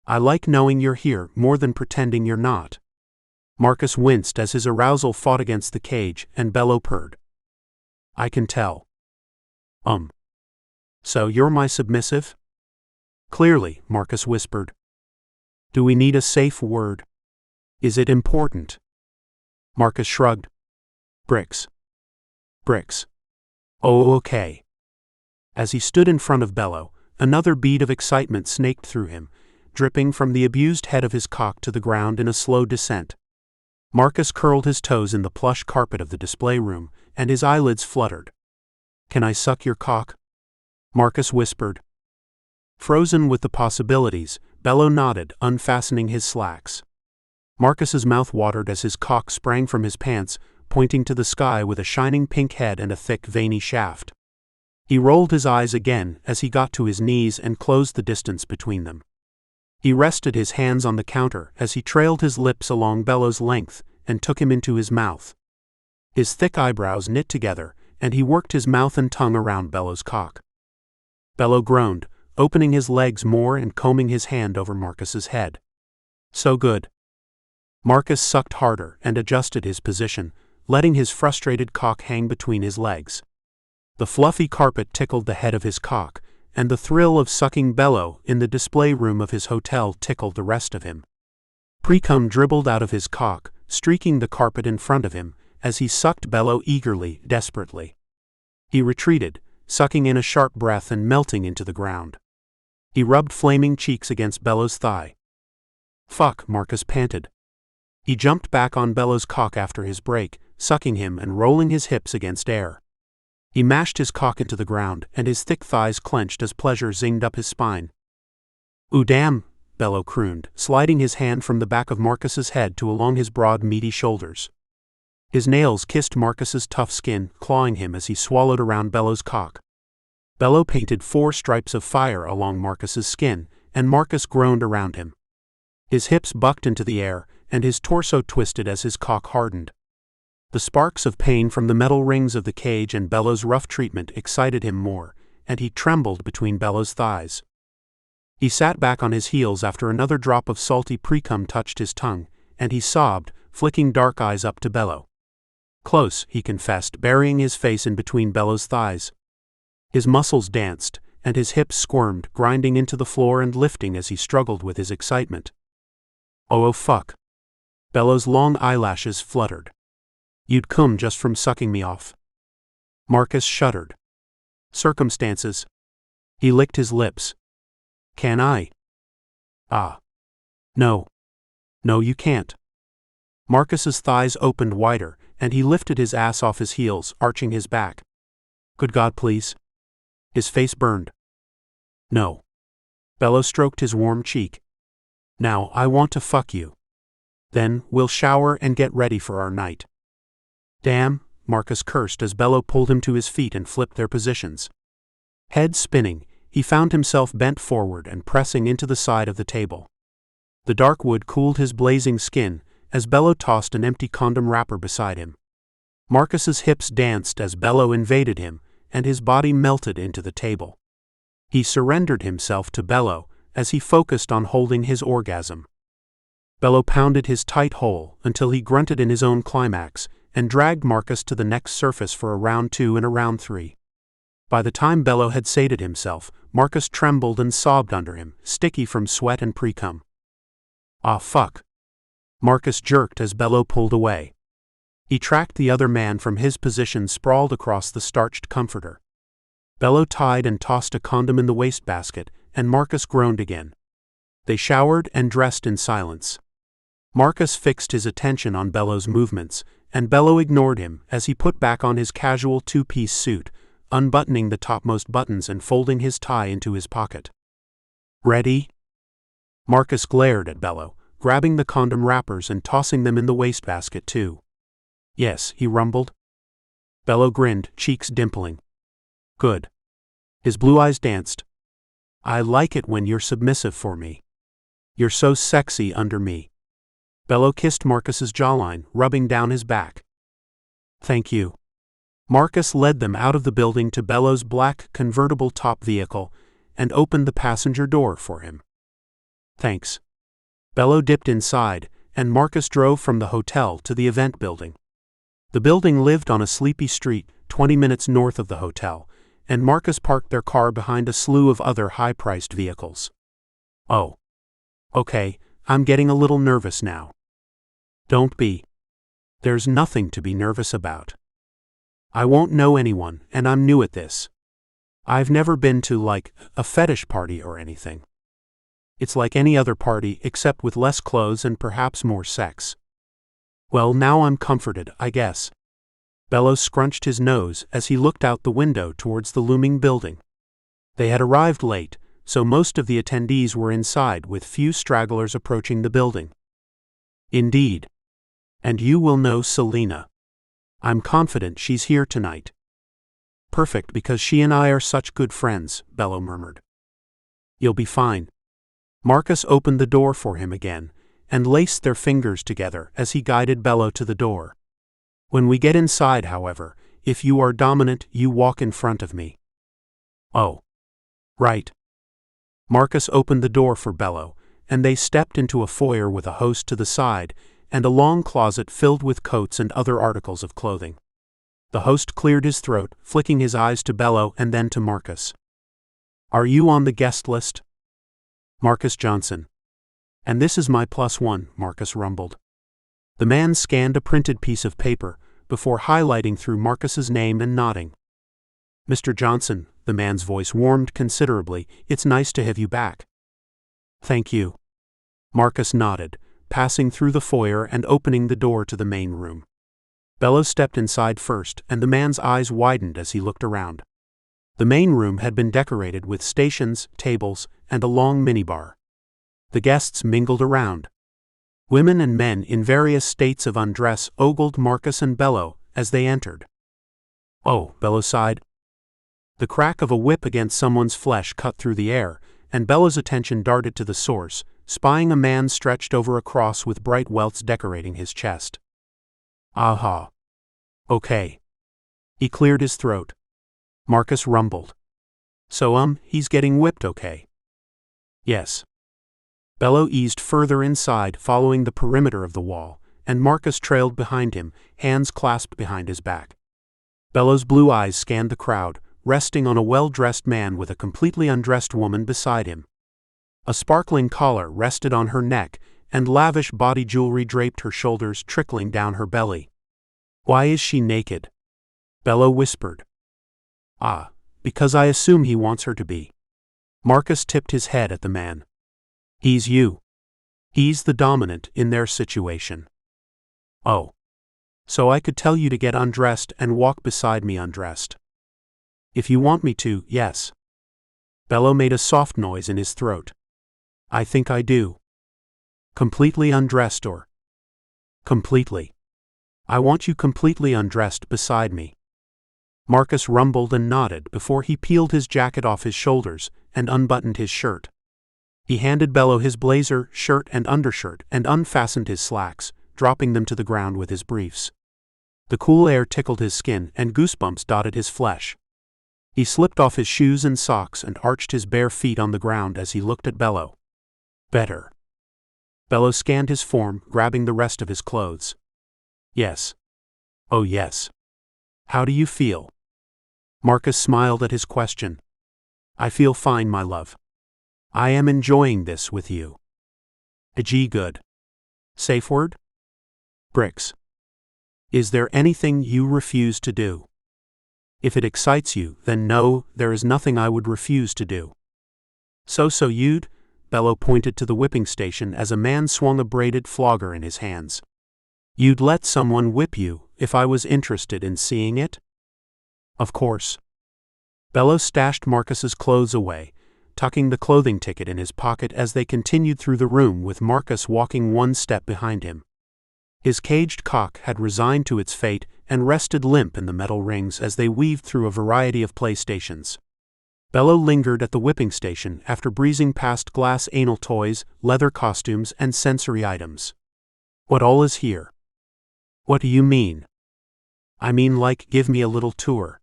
I like knowing you're here more than pretending you're not. Marcus winced as his arousal fought against the cage, and Bello purred. I can tell. So you're my submissive? Clearly, Marcus whispered. Do we need a safe word? Is it important? Marcus shrugged. Bricks. Bricks. Oh, okay. As he stood in front of Bello, another bead of excitement snaked through him, dripping from the abused head of his cock to the ground in a slow descent. Marcus curled his toes in the plush carpet of the display room, and his eyelids fluttered. Can I suck your cock? Marcus whispered. Frozen with the possibilities, Bello nodded, unfastening his slacks. Marcus's mouth watered as his cock sprang from his pants, pointing to the sky with a shining pink head and a thick, veiny shaft. He rolled his eyes again as he got to his knees and closed the distance between them. He rested his hands on the counter as he trailed his lips along Bello's length and took him into his mouth. His thick eyebrows knit together, and he worked his mouth and tongue around Bello's cock. Bello groaned, opening his legs more and combing his hand over Marcus's head. So good. Marcus sucked harder and adjusted his position, letting his frustrated cock hang between his legs. The fluffy carpet tickled the head of his cock, and the thrill of sucking Bello in the display room of his hotel tickled the rest of him. Precum dribbled out of his cock, streaking the carpet in front of him, as he sucked Bello eagerly, desperately. He retreated, sucking in a sharp breath and melting into the ground. He rubbed flaming cheeks against Bello's thigh. Fuck, Marcus panted. He jumped back on Bello's cock after his break, sucking him and rolling his hips against air. He mashed his cock into the ground, and his thick thighs clenched as pleasure zinged up his spine. Ooh damn, Bello crooned, sliding his hand from the back of Marcus's head to along his broad, meaty shoulders. His nails kissed Marcus's tough skin, clawing him as he swallowed around Bello's cock. Bello painted 4 stripes of fire along Marcus's skin, and Marcus groaned around him. His hips bucked into the air, and his torso twisted as his cock hardened. The sparks of pain from the metal rings of the cage and Bello's rough treatment excited him more, and he trembled between Bello's thighs. He sat back on his heels after another drop of salty pre-cum touched his tongue, and he sobbed, flicking dark eyes up to Bello. Close, he confessed, burying his face in between Bello's thighs. His muscles danced, and his hips squirmed, grinding into the floor and lifting as he struggled with his excitement. Oh fuck. Bello's long eyelashes fluttered. You'd come just from sucking me off. Marcus shuddered. Circumstances. He licked his lips. Can I? Ah. No. No, you can't. Marcus's thighs opened wider, and he lifted his ass off his heels, arching his back. Good God, please. His face burned. No. Bello stroked his warm cheek. Now, I want to fuck you. Then, we'll shower and get ready for our night. Damn, Marcus cursed as Bello pulled him to his feet and flipped their positions. Head spinning, he found himself bent forward and pressing into the side of the table. The dark wood cooled his blazing skin as Bello tossed an empty condom wrapper beside him. Marcus's hips danced as Bello invaded him, and his body melted into the table. He surrendered himself to Bello as he focused on holding his orgasm. Bello pounded his tight hole until he grunted in his own climax and dragged Marcus to the next surface for a round 2 and a round 3. By the time Bello had sated himself, Marcus trembled and sobbed under him, sticky from sweat and pre-cum. Ah fuck. Marcus jerked as Bello pulled away. He tracked the other man from his position sprawled across the starched comforter. Bello tied and tossed a condom in the wastebasket, and Marcus groaned again. They showered and dressed in silence. Marcus fixed his attention on Bello's movements, and Bello ignored him as he put back on his casual 2-piece suit, unbuttoning the topmost buttons and folding his tie into his pocket. Ready? Marcus glared at Bello, grabbing the condom wrappers and tossing them in the wastebasket too. Yes, he rumbled. Bello grinned, cheeks dimpling. Good. His blue eyes danced. I like it when you're submissive for me. You're so sexy under me. Bello kissed Marcus's jawline, rubbing down his back. Thank you. Marcus led them out of the building to Bello's black convertible top vehicle and opened the passenger door for him. Thanks. Bello dipped inside, and Marcus drove from the hotel to the event building. The building lived on a sleepy street 20 minutes north of the hotel, and Marcus parked their car behind a slew of other high-priced vehicles. Oh. Okay, I'm getting a little nervous now. Don't be. There's nothing to be nervous about. I won't know anyone, and I'm new at this. I've never been to, like, a fetish party or anything. It's like any other party except with less clothes and perhaps more sex. Well, now I'm comforted, I guess. Bello scrunched his nose as he looked out the window towards the looming building. They had arrived late, so most of the attendees were inside with few stragglers approaching the building. Indeed. And you will know Selena. I'm confident she's here tonight. Perfect, because she and I are such good friends, Bello murmured. You'll be fine. Marcus opened the door for him again, and laced their fingers together as he guided Bello to the door. When we get inside, however, if you are dominant, you walk in front of me. Oh. Right. Marcus opened the door for Bello, and they stepped into a foyer with a host to the side, and a long closet filled with coats and other articles of clothing. The host cleared his throat, flicking his eyes to Bello and then to Marcus. Are you on the guest list? Marcus Johnson. And this is my +1, Marcus rumbled. The man scanned a printed piece of paper, before highlighting through Marcus's name and nodding. Mr. Johnson, the man's voice warmed considerably, it's nice to have you back. Thank you. Marcus nodded, passing through the foyer and opening the door to the main room. Bello stepped inside first, and the man's eyes widened as he looked around. The main room had been decorated with stations, tables, and a long minibar. The guests mingled around. Women and men in various states of undress ogled Marcus and Bello as they entered. "Oh," Bello sighed. The crack of a whip against someone's flesh cut through the air, and Bello's attention darted to the source, spying a man stretched over a cross with bright welts decorating his chest. "Aha. Okay." He cleared his throat. Marcus rumbled. "So, he's getting whipped, okay?" "Yes." Bello eased further inside, following the perimeter of the wall, and Marcus trailed behind him, hands clasped behind his back. Bello's blue eyes scanned the crowd, resting on a well-dressed man with a completely undressed woman beside him. A sparkling collar rested on her neck, and lavish body jewelry draped her shoulders, trickling down her belly. "Why is she naked?" Bello whispered. "Ah, because I assume he wants her to be." Marcus tipped his head at the man. "He's you. He's the dominant in their situation." "Oh. So I could tell you to get undressed and walk beside me undressed." "If you want me to, yes." Bello made a soft noise in his throat. "I think I do." "Completely undressed or?" "Completely. I want you completely undressed beside me." Marcus rumbled and nodded before he peeled his jacket off his shoulders and unbuttoned his shirt. He handed Bello his blazer, shirt, and undershirt and unfastened his slacks, dropping them to the ground with his briefs. The cool air tickled his skin and goosebumps dotted his flesh. He slipped off his shoes and socks and arched his bare feet on the ground as he looked at Bello. "Better." Bello scanned his form, grabbing the rest of his clothes. "Yes. Oh yes. How do you feel?" Marcus smiled at his question. "I feel fine, my love. I am enjoying this with you." "Gee, good. Safe word?" "Bricks. Is there anything you refuse to do?" "If it excites you, then no, there is nothing I would refuse to do." So you'd?" Bello pointed to the whipping station as a man swung a braided flogger in his hands. "You'd let someone whip you if I was interested in seeing it?" "Of course." Bello stashed Marcus's clothes away, tucking the clothing ticket in his pocket as they continued through the room with Marcus walking one step behind him. His caged cock had resigned to its fate and rested limp in the metal rings as they weaved through a variety of playstations. Bello lingered at the whipping station after breezing past glass anal toys, leather costumes, and sensory items. "What all is here?" "What do you mean?" "I mean, like, give me a little tour."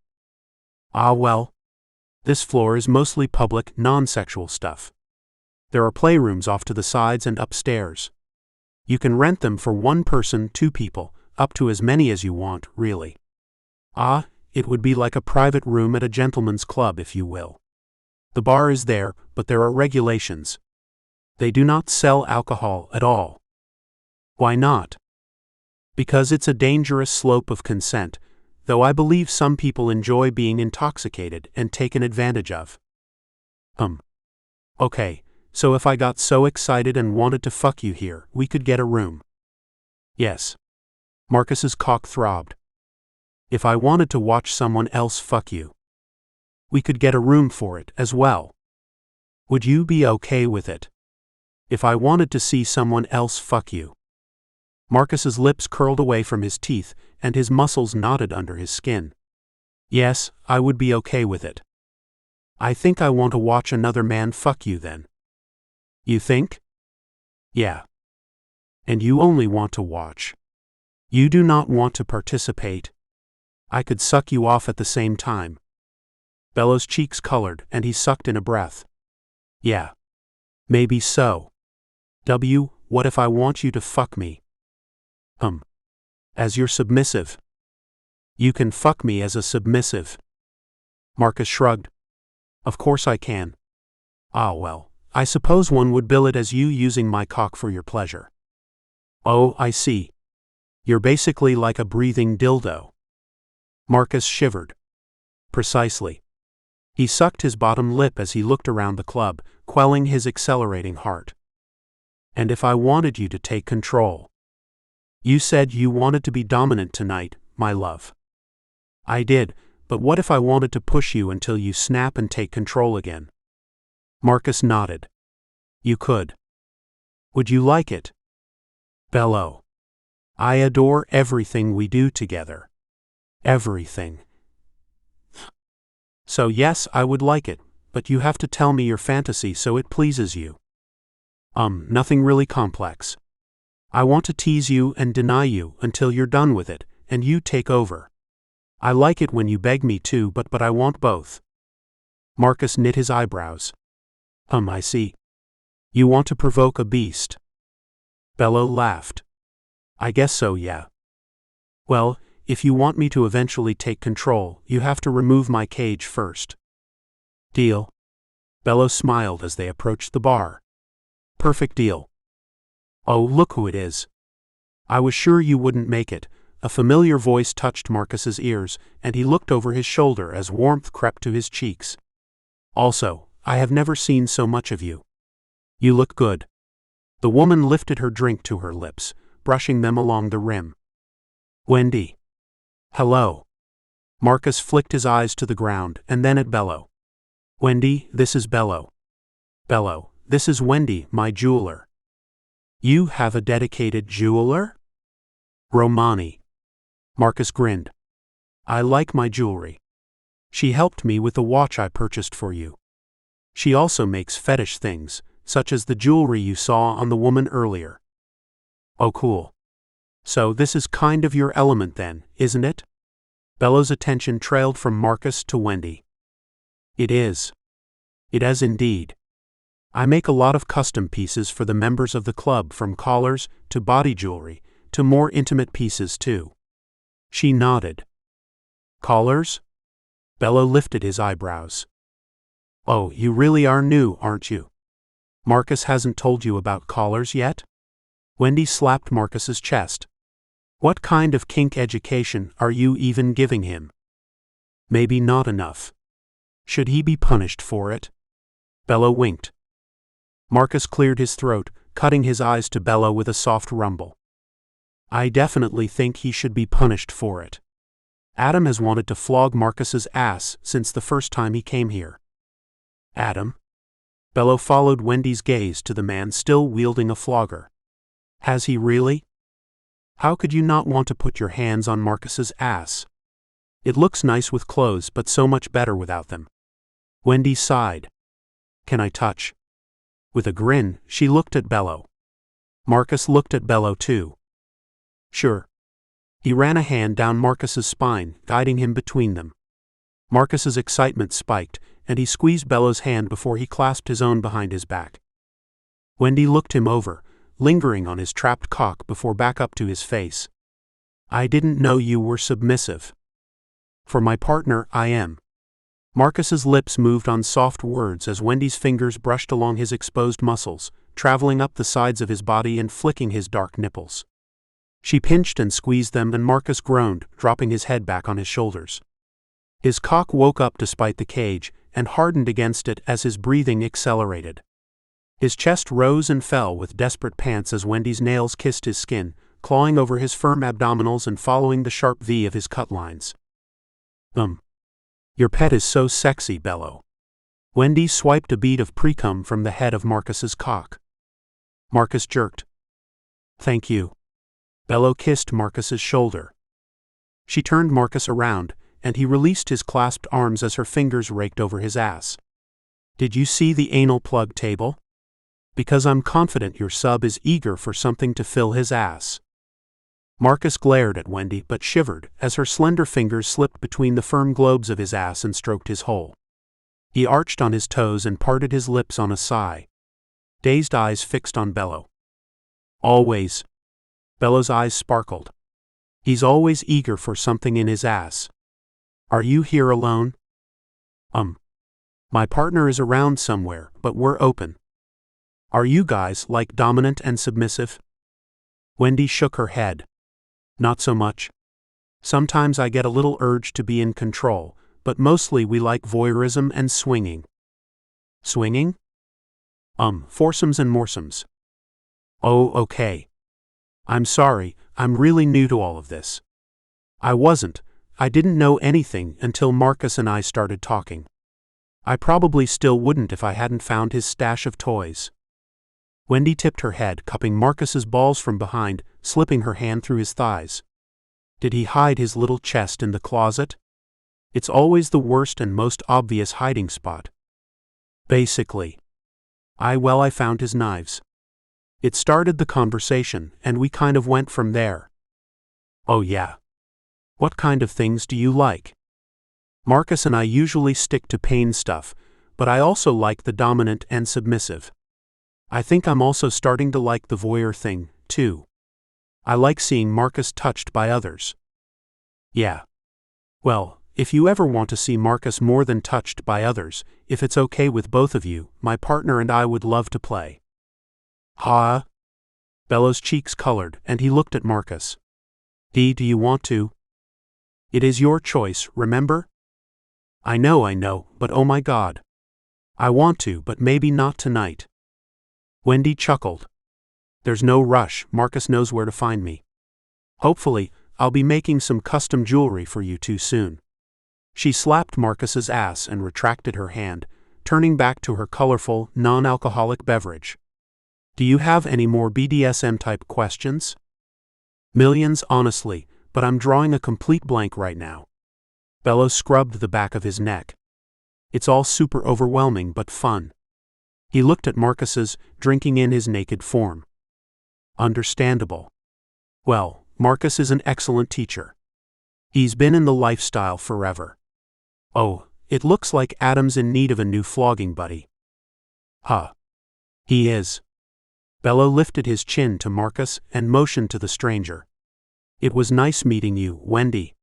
"Ah, well. This floor is mostly public, non-sexual stuff. There are playrooms off to the sides and upstairs. You can rent them for one person, two people, up to as many as you want, really. Ah, it would be like a private room at a gentleman's club, if you will. The bar is there, but there are regulations. They do not sell alcohol at all." "Why not?" "Because it's a dangerous slope of consent, though I believe some people enjoy being intoxicated and taken advantage of." Okay, so if I got so excited and wanted to fuck you here, we could get a room." "Yes." Marcus's cock throbbed. "If I wanted to watch someone else fuck you, we could get a room for it as well. Would you be okay with it? If I wanted to see someone else fuck you?" Marcus's lips curled away from his teeth, and his muscles knotted under his skin. "Yes, I would be okay with it." "I think I want to watch another man fuck you then." "You think?" "Yeah." "And you only want to watch. You do not want to participate?" "I could suck you off at the same time." Bello's cheeks colored, and he sucked in a breath. "Yeah. Maybe so. What if I want you to fuck me?" As your submissive." "You can fuck me as a submissive." Marcus shrugged. "Of course I can." "Ah well, I suppose one would bill it as you using my cock for your pleasure." "Oh, I see. You're basically like a breathing dildo." Marcus shivered. "Precisely." He sucked his bottom lip as he looked around the club, quelling his accelerating heart. "And if I wanted you to take control?" "You said you wanted to be dominant tonight, my love." "I did, but what if I wanted to push you until you snap and take control again?" Marcus nodded. "You could." "Would you like it?" Bello. I adore everything we do together. Everything. So yes, I would like it, but you have to tell me your fantasy so it pleases you. Nothing really complex. I want to tease you and deny you until you're done with it, and you take over. I like it when you beg me to, but I want both. Marcus knit his eyebrows. I see. You want to provoke a beast. Bello laughed. I guess so, yeah. Well, if you want me to eventually take control, you have to remove my cage first. Deal? Bello smiled as they approached the bar. Perfect deal. Oh, look who it is. I was sure you wouldn't make it. A familiar voice touched Marcus's ears, and he looked over his shoulder as warmth crept to his cheeks. Also, I have never seen so much of you. You look good. The woman lifted her drink to her lips, brushing them along the rim. Wendy. Hello. Marcus flicked his eyes to the ground and then at Bello. Wendy, this is Bello. Bello, this is Wendy, my jeweler. You have a dedicated jeweler? Romani. Marcus grinned. I like my jewelry. She helped me with the watch I purchased for you. She also makes fetish things, such as the jewelry you saw on the woman earlier. Oh, cool. So this is kind of your element then, isn't it? Bello's attention trailed from Marcus to Wendy. It is. It is indeed. I make a lot of custom pieces for the members of the club, from collars to body jewelry to more intimate pieces too. She nodded. Collars? Bello lifted his eyebrows. Oh, you really are new, aren't you? Marcus hasn't told you about collars yet? Wendy slapped Marcus's chest. What kind of kink education are you even giving him? Maybe not enough. Should he be punished for it? Bello winked. Marcus cleared his throat, cutting his eyes to Bello with a soft rumble. I definitely think he should be punished for it. Adam has wanted to flog Marcus's ass since the first time he came here. Adam? Bello followed Wendy's gaze to the man still wielding a flogger. Has he really? How could you not want to put your hands on Marcus's ass? It looks nice with clothes, but so much better without them. Wendy sighed. Can I touch? With a grin, she looked at Bello. Marcus looked at Bello too. Sure. He ran a hand down Marcus's spine, guiding him between them. Marcus's excitement spiked, and he squeezed Bello's hand before he clasped his own behind his back. Wendy looked him over, lingering on his trapped cock before back up to his face. I didn't know you were submissive. For my partner, I am. Marcus's lips moved on soft words as Wendy's fingers brushed along his exposed muscles, traveling up the sides of his body and flicking his dark nipples. She pinched and squeezed them, and Marcus groaned, dropping his head back on his shoulders. His cock woke up despite the cage, and hardened against it as his breathing accelerated. His chest rose and fell with desperate pants as Wendy's nails kissed his skin, clawing over his firm abdominals and following the sharp V of his cut lines. Your pet is so sexy, Bello. Wendy swiped a bead of precum from the head of Marcus's cock. Marcus jerked. Thank you. Bello kissed Marcus's shoulder. She turned Marcus around, and he released his clasped arms as her fingers raked over his ass. Did you see the anal plug table? Because I'm confident your sub is eager for something to fill his ass. Marcus glared at Wendy but shivered as her slender fingers slipped between the firm globes of his ass and stroked his hole. He arched on his toes and parted his lips on a sigh. Dazed eyes fixed on Bello. Always. Bello's eyes sparkled. He's always eager for something in his ass. Are you here alone? My partner is around somewhere, but we're open. Are you guys like dominant and submissive? Wendy shook her head. Not so much. Sometimes I get a little urge to be in control, but mostly we like voyeurism and swinging. Swinging? Foursomes and moresomes. Oh, okay. I'm sorry, I'm really new to all of this. I didn't know anything until Marcus and I started talking. I probably still wouldn't if I hadn't found his stash of toys. Wendy tipped her head, cupping Marcus's balls from behind, slipping her hand through his thighs. Did he hide his little chest in the closet? It's always the worst and most obvious hiding spot. Basically. I found his knives. It started the conversation, and we kind of went from there. Oh yeah. What kind of things do you like? Marcus and I usually stick to pain stuff, but I also like the dominant and submissive. I think I'm also starting to like the voyeur thing, too. I like seeing Marcus touched by others. Yeah. Well, if you ever want to see Marcus more than touched by others, if it's okay with both of you, my partner and I would love to play. Huh? Bello's cheeks colored, and he looked at Marcus. Do you want to? It is your choice, remember? I know, but oh my God. I want to, but maybe not tonight. Wendy chuckled. There's no rush, Marcus knows where to find me. Hopefully, I'll be making some custom jewelry for you too soon. She slapped Marcus's ass and retracted her hand, turning back to her colorful, non-alcoholic beverage. Do you have any more BDSM-type questions? Millions, honestly, but I'm drawing a complete blank right now. Bello scrubbed the back of his neck. It's all super overwhelming but fun. He looked at Marcus's, drinking in his naked form. Understandable. Well, Marcus is an excellent teacher. He's been in the lifestyle forever. Oh, it looks like Adam's in need of a new flogging buddy. Huh. He is. Bello lifted his chin to Marcus and motioned to the stranger. It was nice meeting you, Wendy.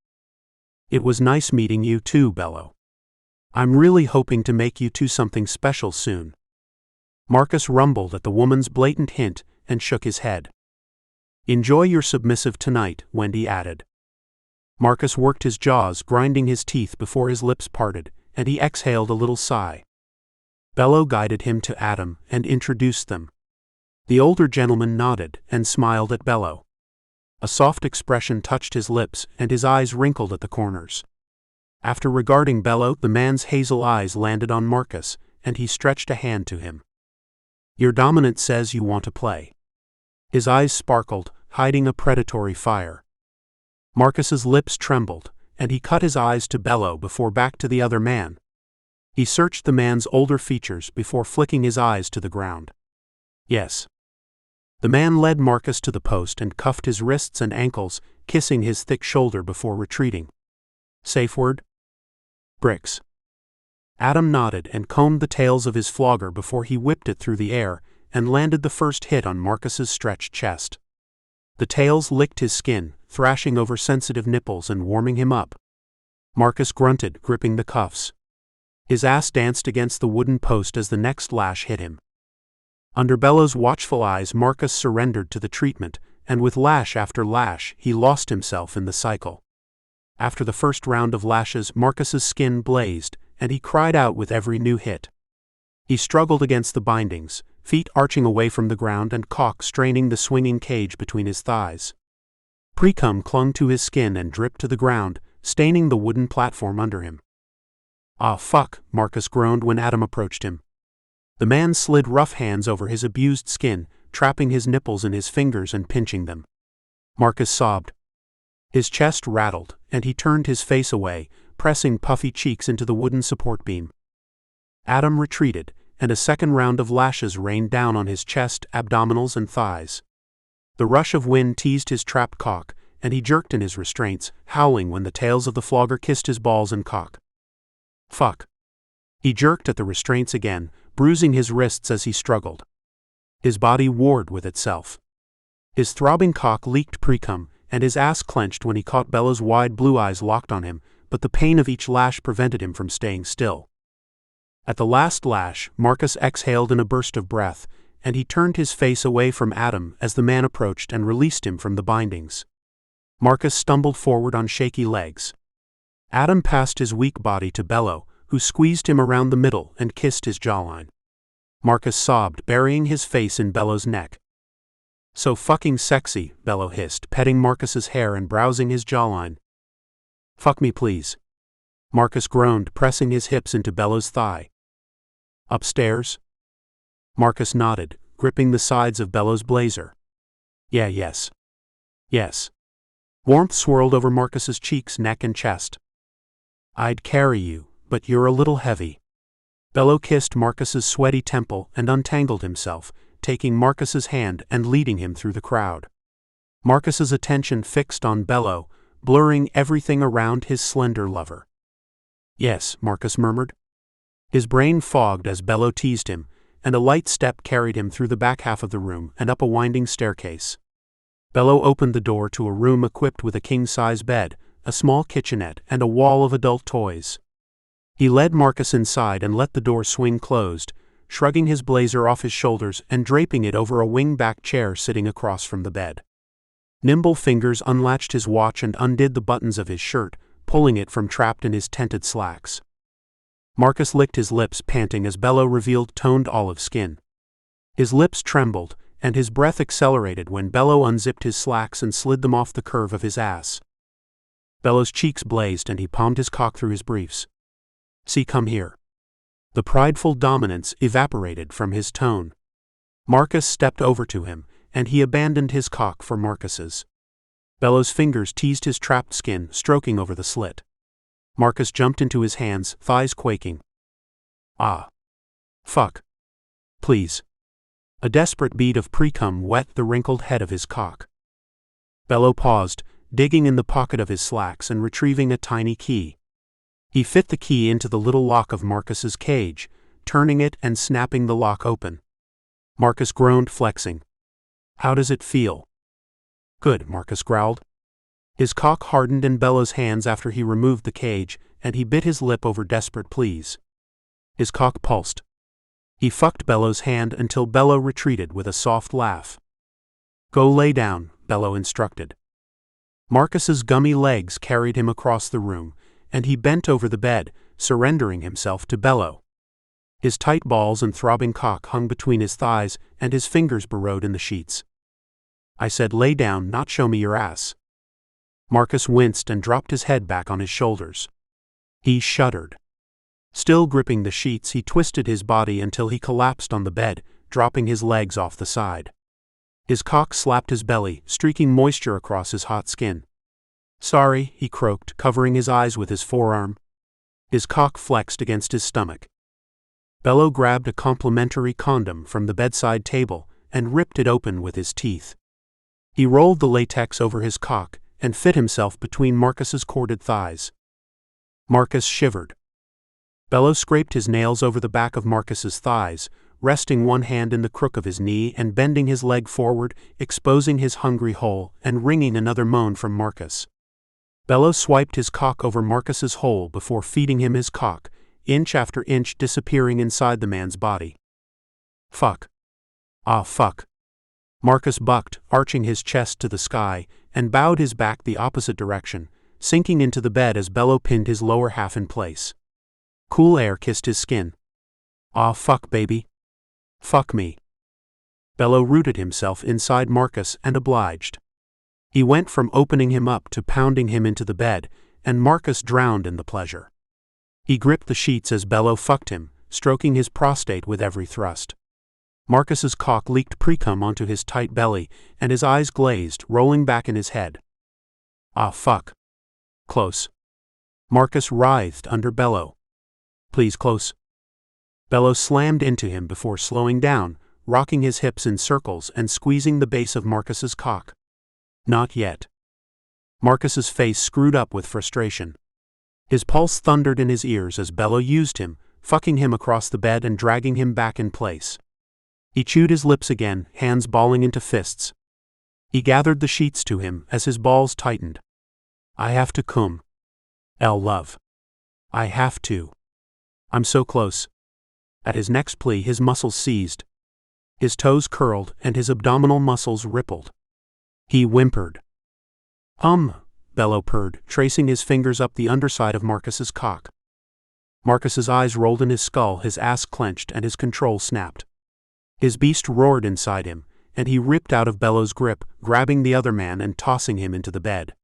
It was nice meeting you too, Bello. I'm really hoping to make you two something special soon. Marcus rumbled at the woman's blatant hint and shook his head. Enjoy your submissive tonight, Wendy added. Marcus worked his jaws, grinding his teeth before his lips parted, and he exhaled a little sigh. Bello guided him to Adam and introduced them. The older gentleman nodded and smiled at Bello. A soft expression touched his lips and his eyes wrinkled at the corners. After regarding Bello, the man's hazel eyes landed on Marcus, and he stretched a hand to him. Your dominant says you want to play. His eyes sparkled, hiding a predatory fire. Marcus's lips trembled, and he cut his eyes to Bello before back to the other man. He searched the man's older features before flicking his eyes to the ground. Yes. The man led Marcus to the post and cuffed his wrists and ankles, kissing his thick shoulder before retreating. Safe word? Bricks. Adam nodded and combed the tails of his flogger before he whipped it through the air and landed the first hit on Marcus's stretched chest. The tails licked his skin, thrashing over sensitive nipples and warming him up. Marcus grunted, gripping the cuffs. His ass danced against the wooden post as the next lash hit him. Under Bello's watchful eyes, Marcus surrendered to the treatment, and with lash after lash, he lost himself in the cycle. After the first round of lashes, Marcus's skin blazed, and he cried out with every new hit. He struggled against the bindings, feet arching away from the ground and cock straining the swinging cage between his thighs. Precum clung to his skin and dripped to the ground, staining the wooden platform under him. Ah fuck, Marcus groaned when Adam approached him. The man slid rough hands over his abused skin, trapping his nipples in his fingers and pinching them. Marcus sobbed. His chest rattled, and he turned his face away, pressing puffy cheeks into the wooden support beam. Adam retreated, and a second round of lashes rained down on his chest, abdominals, and thighs. The rush of wind teased his trapped cock, and he jerked in his restraints, howling when the tails of the flogger kissed his balls and cock. Fuck. He jerked at the restraints again, bruising his wrists as he struggled. His body warred with itself. His throbbing cock leaked precum, and his ass clenched when he caught Bello's wide blue eyes locked on him, but the pain of each lash prevented him from staying still. At the last lash, Marcus exhaled in a burst of breath, and he turned his face away from Adam as the man approached and released him from the bindings. Marcus stumbled forward on shaky legs. Adam passed his weak body to Bello, who squeezed him around the middle and kissed his jawline. Marcus sobbed, burying his face in Bello's neck. So fucking sexy, Bello hissed, petting Marcus's hair and browsing his jawline. Fuck me please. Marcus groaned, pressing his hips into Bello's thigh. Upstairs? Marcus nodded, gripping the sides of Bello's blazer. Yes. Warmth swirled over Marcus's cheeks, neck, and chest. I'd carry you, but you're a little heavy. Bello kissed Marcus's sweaty temple and untangled himself, taking Marcus's hand and leading him through the crowd. Marcus's attention fixed on Bello, blurring everything around his slender lover. Yes, Marcus murmured. His brain fogged as Bello teased him, and a light step carried him through the back half of the room and up a winding staircase. Bello opened the door to a room equipped with a king-size bed, a small kitchenette, and a wall of adult toys. He led Marcus inside and let the door swing closed, shrugging his blazer off his shoulders and draping it over a wing-back chair sitting across from the bed. Nimble fingers unlatched his watch and undid the buttons of his shirt, pulling it from trapped in his tented slacks. Marcus licked his lips, panting as Bello revealed toned olive skin. His lips trembled, and his breath accelerated when Bello unzipped his slacks and slid them off the curve of his ass. Bello's cheeks blazed and he palmed his cock through his briefs. See, come here. The prideful dominance evaporated from his tone. Marcus stepped over to him, and he abandoned his cock for Marcus's. Bello's fingers teased his trapped skin, stroking over the slit. Marcus jumped into his hands, thighs quaking. Ah. Fuck. Please. A desperate bead of pre-cum wet the wrinkled head of his cock. Bello paused, digging in the pocket of his slacks and retrieving a tiny key. He fit the key into the little lock of Marcus's cage, turning it and snapping the lock open. Marcus groaned, flexing. How does it feel? Good, Marcus growled. His cock hardened in Bello's hands after he removed the cage, and he bit his lip over desperate pleas. His cock pulsed. He fucked Bello's hand until Bello retreated with a soft laugh. Go lay down, Bello instructed. Marcus's gummy legs carried him across the room, and he bent over the bed, surrendering himself to Bello. His tight balls and throbbing cock hung between his thighs, and his fingers burrowed in the sheets. I said lay down, not show me your ass. Marcus winced and dropped his head back on his shoulders. He shuddered. Still gripping the sheets, he twisted his body until he collapsed on the bed, dropping his legs off the side. His cock slapped his belly, streaking moisture across his hot skin. Sorry, he croaked, covering his eyes with his forearm. His cock flexed against his stomach. Bello grabbed a complimentary condom from the bedside table and ripped it open with his teeth. He rolled the latex over his cock and fit himself between Marcus's corded thighs. Marcus shivered. Bello scraped his nails over the back of Marcus's thighs, resting one hand in the crook of his knee and bending his leg forward, exposing his hungry hole and wringing another moan from Marcus. Bello swiped his cock over Marcus's hole before feeding him his cock, inch after inch disappearing inside the man's body. Fuck. Ah, fuck. Marcus bucked, arching his chest to the sky, and bowed his back the opposite direction, sinking into the bed as Bello pinned his lower half in place. Cool air kissed his skin. Ah, fuck, baby. Fuck me. Bello rooted himself inside Marcus and obliged. He went from opening him up to pounding him into the bed, and Marcus drowned in the pleasure. He gripped the sheets as Bello fucked him, stroking his prostate with every thrust. Marcus's cock leaked pre-cum onto his tight belly, and his eyes glazed, rolling back in his head. Ah, fuck. Close. Marcus writhed under Bello. Please, close. Bello slammed into him before slowing down, rocking his hips in circles and squeezing the base of Marcus's cock. Not yet. Marcus's face screwed up with frustration. His pulse thundered in his ears as Bello used him, fucking him across the bed and dragging him back in place. He chewed his lips again, hands balling into fists. He gathered the sheets to him as his balls tightened. I have to cum. Love. I have to. I'm so close. At his next plea, his muscles seized. His toes curled and his abdominal muscles rippled. He whimpered. Bello purred, tracing his fingers up the underside of Marcus's cock. Marcus's eyes rolled in his skull, his ass clenched, and his control snapped. His beast roared inside him, and he ripped out of Bello's grip, grabbing the other man and tossing him into the bed.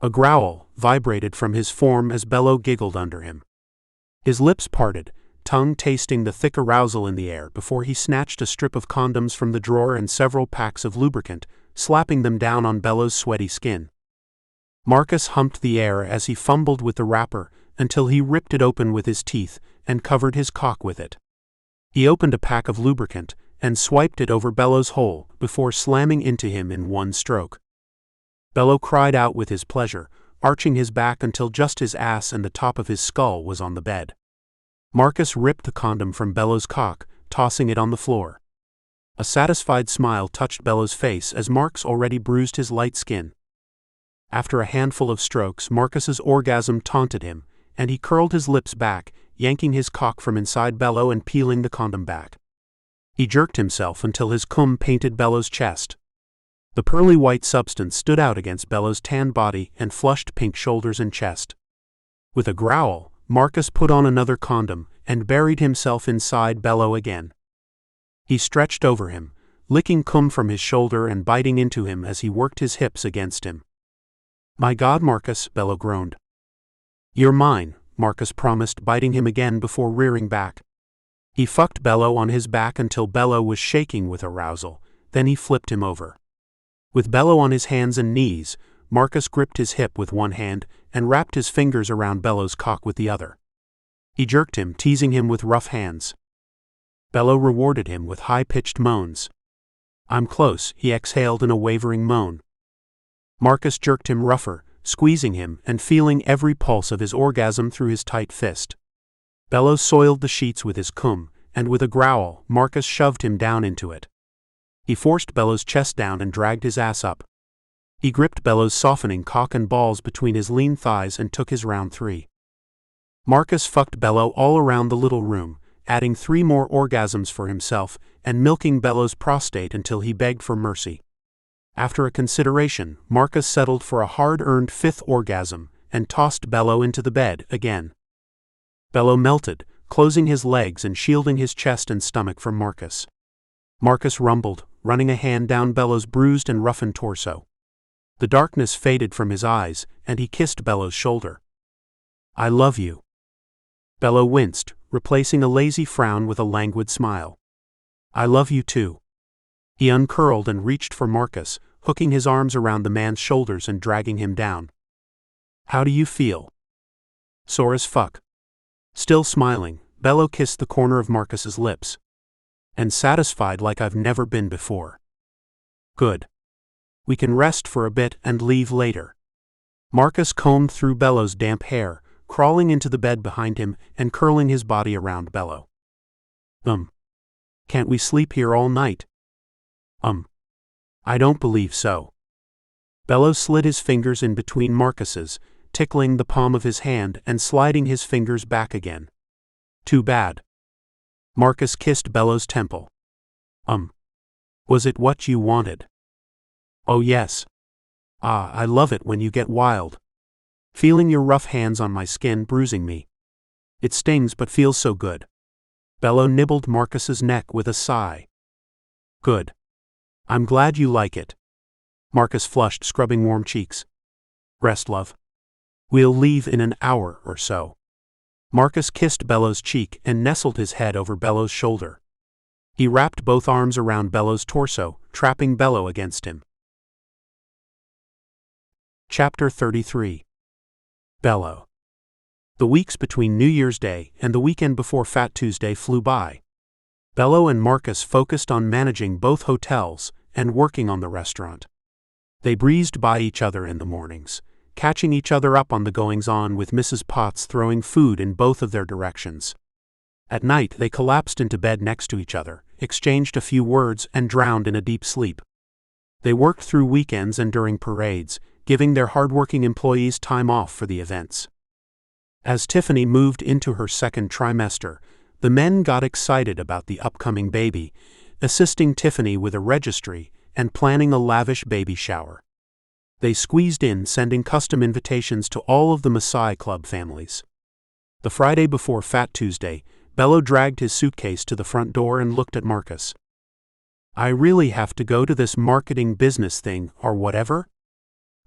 A growl vibrated from his form as Bello giggled under him. His lips parted, tongue tasting the thick arousal in the air before he snatched a strip of condoms from the drawer and several packs of lubricant, slapping them down on Bello's sweaty skin. Marcus humped the air as he fumbled with the wrapper until he ripped it open with his teeth and covered his cock with it. He opened a pack of lubricant and swiped it over Bello's hole before slamming into him in one stroke. Bello cried out with his pleasure, arching his back until just his ass and the top of his skull was on the bed. Marcus ripped the condom from Bello's cock, tossing it on the floor. A satisfied smile touched Bello's face as Marcus already bruised his light skin. After a handful of strokes, Marcus's orgasm taunted him, and he curled his lips back, yanking his cock from inside Bello and peeling the condom back. He jerked himself until his cum painted Bello's chest. The pearly white substance stood out against Bello's tan body and flushed pink shoulders and chest. With a growl, Marcus put on another condom and buried himself inside Bello again. He stretched over him, licking cum from his shoulder and biting into him as he worked his hips against him. "My God, Marcus," Bello groaned. "You're mine," Marcus promised, biting him again before rearing back. He fucked Bello on his back until Bello was shaking with arousal, then he flipped him over. With Bello on his hands and knees, Marcus gripped his hip with one hand and wrapped his fingers around Bello's cock with the other. He jerked him, teasing him with rough hands. Bello rewarded him with high-pitched moans. "I'm close," he exhaled in a wavering moan. Marcus jerked him rougher, squeezing him and feeling every pulse of his orgasm through his tight fist. Bello soiled the sheets with his cum, and with a growl, Marcus shoved him down into it. He forced Bello's chest down and dragged his ass up. He gripped Bello's softening cock and balls between his lean thighs and took his round 3. Marcus fucked Bello all around the little room, adding 3 more orgasms for himself and milking Bello's prostate until he begged for mercy. After a consideration, Marcus settled for a hard-earned 5th orgasm and tossed Bello into the bed again. Bello melted, closing his legs and shielding his chest and stomach from Marcus. Marcus rumbled, running a hand down Bello's bruised and roughened torso. The darkness faded from his eyes, and he kissed Bello's shoulder. "I love you." Bello winced, replacing a lazy frown with a languid smile. "I love you too." He uncurled and reached for Marcus, hooking his arms around the man's shoulders and dragging him down. "How do you feel?" "Sore as fuck." Still smiling, Bello kissed the corner of Marcus's lips. "And satisfied like I've never been before." "Good. We can rest for a bit and leave later." Marcus combed through Bello's damp hair, crawling into the bed behind him and curling his body around Bello. Can't we sleep here all night?" I don't believe so." Bello slid his fingers in between Marcus's, tickling the palm of his hand and sliding his fingers back again. "Too bad." Marcus kissed Bello's temple. Was it what you wanted?" "Oh yes. I love it when you get wild. Feeling your rough hands on my skin bruising me. It stings but feels so good." Bello nibbled Marcus's neck with a sigh. "Good. I'm glad you like it." Marcus flushed, scrubbing warm cheeks. "Rest, love. We'll leave in an hour or so." Marcus kissed Bello's cheek and nestled his head over Bello's shoulder. He wrapped both arms around Bello's torso, trapping Bello against him. Chapter 33. Bello. The weeks between New Year's Day and the weekend before Fat Tuesday flew by. Bello and Marcus focused on managing both hotels and working on the restaurant. They breezed by each other in the mornings, catching each other up on the goings-on with Mrs. Potts throwing food in both of their directions. At night they collapsed into bed next to each other, exchanged a few words and drowned in a deep sleep. They worked through weekends and during parades, giving their hardworking employees time off for the events. As Tiffany moved into her 2nd trimester, the men got excited about the upcoming baby, assisting Tiffany with a registry and planning a lavish baby shower. They squeezed in, sending custom invitations to all of the Maasai Club families. The Friday before Fat Tuesday, Bello dragged his suitcase to the front door and looked at Marcus. "I really have to go to this marketing business thing or whatever?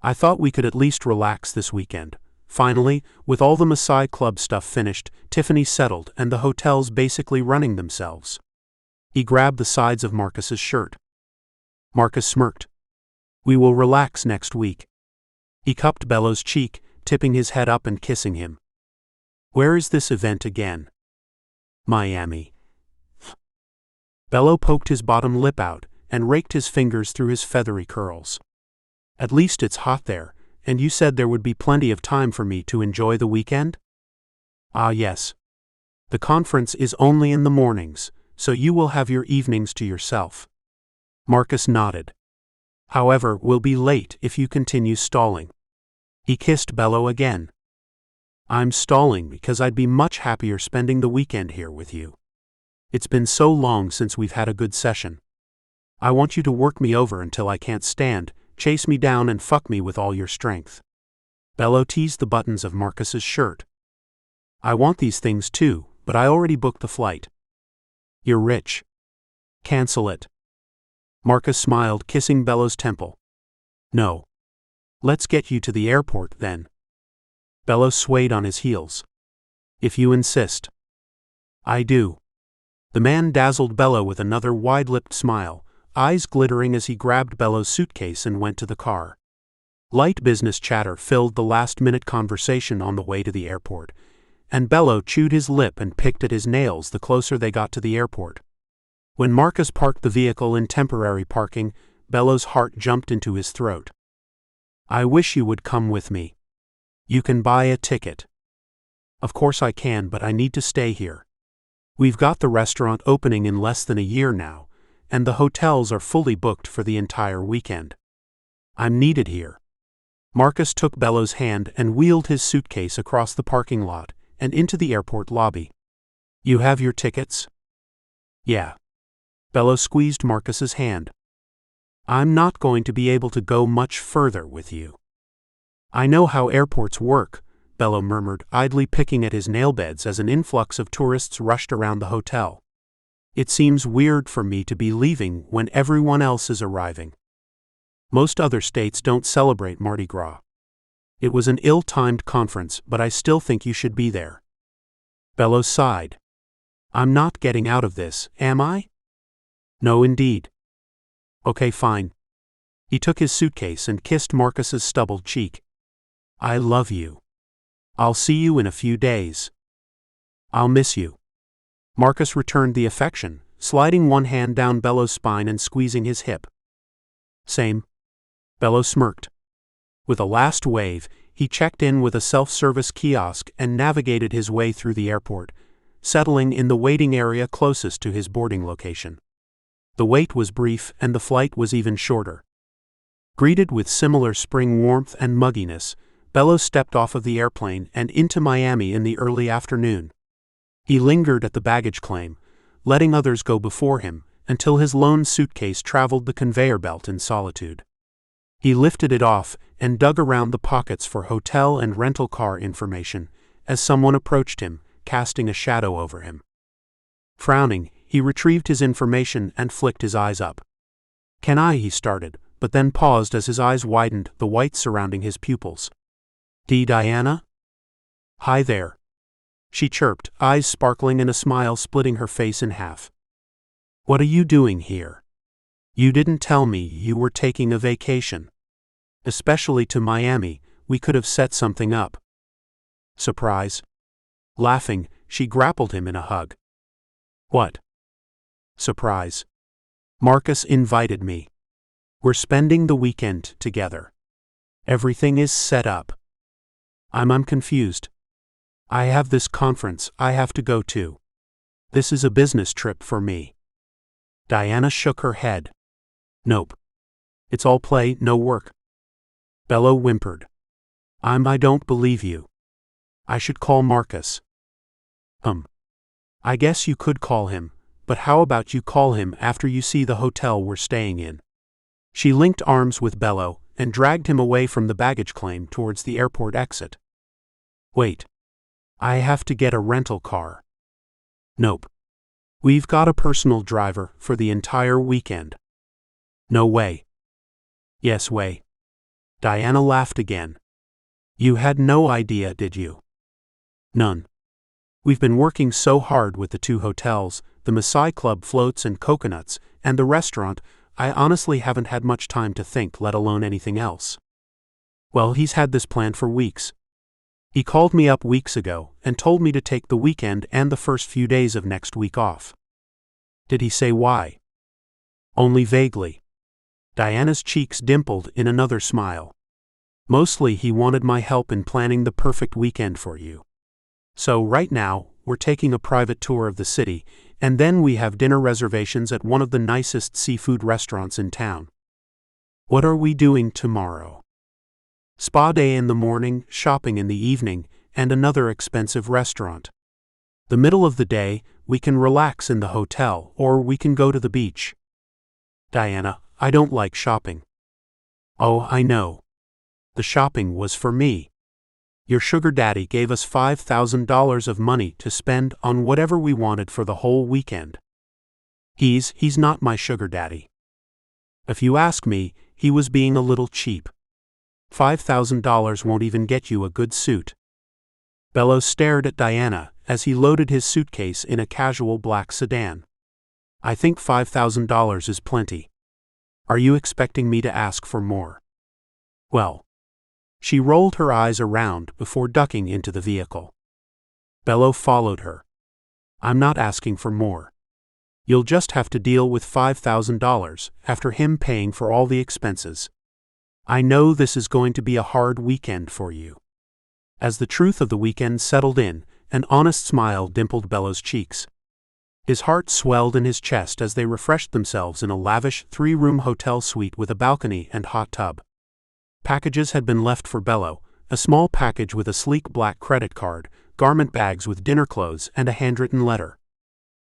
I thought we could at least relax this weekend," Finally, with all the Maasai Club stuff finished, Tiffany settled and the hotel's basically running themselves. He grabbed the sides of Marcus's shirt. Marcus smirked. We will relax next week. He cupped Bello's cheek, tipping his head up and kissing him. Where is this event again? Miami. Bello poked his bottom lip out and raked his fingers through his feathery curls. At least it's hot there, and you said there would be plenty of time for me to enjoy the weekend? Ah yes. The conference is only in the mornings, so you will have your evenings to yourself. Marcus nodded. However, we'll be late if you continue stalling. He kissed Bello again. I'm stalling because I'd be much happier spending the weekend here with you. It's been so long since we've had a good session. I want you to work me over until I can't stand, chase me down and fuck me with all your strength. Bello teased the buttons of Marcus's shirt. I want these things too, but I already booked the flight. You're rich. Cancel it. Marcus smiled, kissing Bello's temple. No. Let's get you to the airport then. Bello swayed on his heels. If you insist. I do. The man dazzled Bello with another wide-lipped smile, eyes glittering as he grabbed Bello's suitcase and went to the car. Light business chatter filled the last-minute conversation on the way to the airport, and Bello chewed his lip and picked at his nails the closer they got to the airport. When Marcus parked the vehicle in temporary parking, Bello's heart jumped into his throat. I wish you would come with me. You can buy a ticket. Of course I can, but I need to stay here. We've got the restaurant opening in less than a year now, and the hotels are fully booked for the entire weekend. I'm needed here. Marcus took Bello's hand and wheeled his suitcase across the parking lot and into the airport lobby. You have your tickets? Yeah. Bello squeezed Marcus's hand. I'm not going to be able to go much further with you. I know how airports work, Bello murmured, idly picking at his nail beds as an influx of tourists rushed around the hotel. It seems weird for me to be leaving when everyone else is arriving. Most other states don't celebrate Mardi Gras. It was an ill-timed conference, but I still think you should be there. Bello sighed. I'm not getting out of this, am I? No indeed. Okay, fine. He took his suitcase and kissed Marcus's stubbled cheek. I love you. I'll see you in a few days. I'll miss you. Marcus returned the affection, sliding one hand down Bello's spine and squeezing his hip. Same. Bello smirked. With a last wave, he checked in with a self-service kiosk and navigated his way through the airport, settling in the waiting area closest to his boarding location. The wait was brief and the flight was even shorter. Greeted with similar spring warmth and mugginess, Bello stepped off of the airplane and into Miami in the early afternoon. He lingered at the baggage claim, letting others go before him, until his lone suitcase traveled the conveyor belt in solitude. He lifted it off and dug around the pockets for hotel and rental car information as someone approached him, casting a shadow over him. Frowning, he retrieved his information and flicked his eyes up. Can I? He started, but then paused as his eyes widened, the white surrounding his pupils. Diana? Hi there. She chirped, eyes sparkling and a smile splitting her face in half. What are you doing here? You didn't tell me you were taking a vacation. Especially to Miami, we could have set something up. Surprise. Laughing, she grappled him in a hug. What? Surprise. Marcus invited me. We're spending the weekend together. Everything is set up. I'm confused. I have this conference I have to go to. This is a business trip for me. Diana shook her head. Nope. It's all play, no work. Bello whimpered. I don't believe you. I should call Marcus. I guess you could call him, but how about you call him after you see the hotel we're staying in? She linked arms with Bello and dragged him away from the baggage claim towards the airport exit. Wait. I have to get a rental car. Nope. We've got a personal driver for the entire weekend. No way. Yes way. Diana laughed again. You had no idea, did you? None. We've been working so hard with the 2 hotels, the Maasai Club floats and coconuts, and the restaurant, I honestly haven't had much time to think, let alone anything else. Well, he's had this planned for weeks. He called me up weeks ago and told me to take the weekend and the first few days of next week off. Did he say why? Only vaguely. Diana's cheeks dimpled in another smile. Mostly he wanted my help in planning the perfect weekend for you. So right now, we're taking a private tour of the city, and then we have dinner reservations at one of the nicest seafood restaurants in town. What are we doing tomorrow? Spa day in the morning, shopping in the evening, and another expensive restaurant. The middle of the day, we can relax in the hotel, or we can go to the beach. Diana, I don't like shopping. Oh, I know. The shopping was for me. Your sugar daddy gave us $5,000 of money to spend on whatever we wanted for the whole weekend. He's not my sugar daddy. If you ask me, he was being a little cheap. $5,000 won't even get you a good suit. Bello stared at Diana as he loaded his suitcase in a casual black sedan. I think $5,000 is plenty. Are you expecting me to ask for more? Well. She rolled her eyes around before ducking into the vehicle. Bello followed her. I'm not asking for more. You'll just have to deal with $5,000 after him paying for all the expenses. I know this is going to be a hard weekend for you. As the truth of the weekend settled in, an honest smile dimpled Bello's cheeks. His heart swelled in his chest as they refreshed themselves in a lavish 3-room hotel suite with a balcony and hot tub. Packages had been left for Bello, a small package with a sleek black credit card, garment bags with dinner clothes, and a handwritten letter.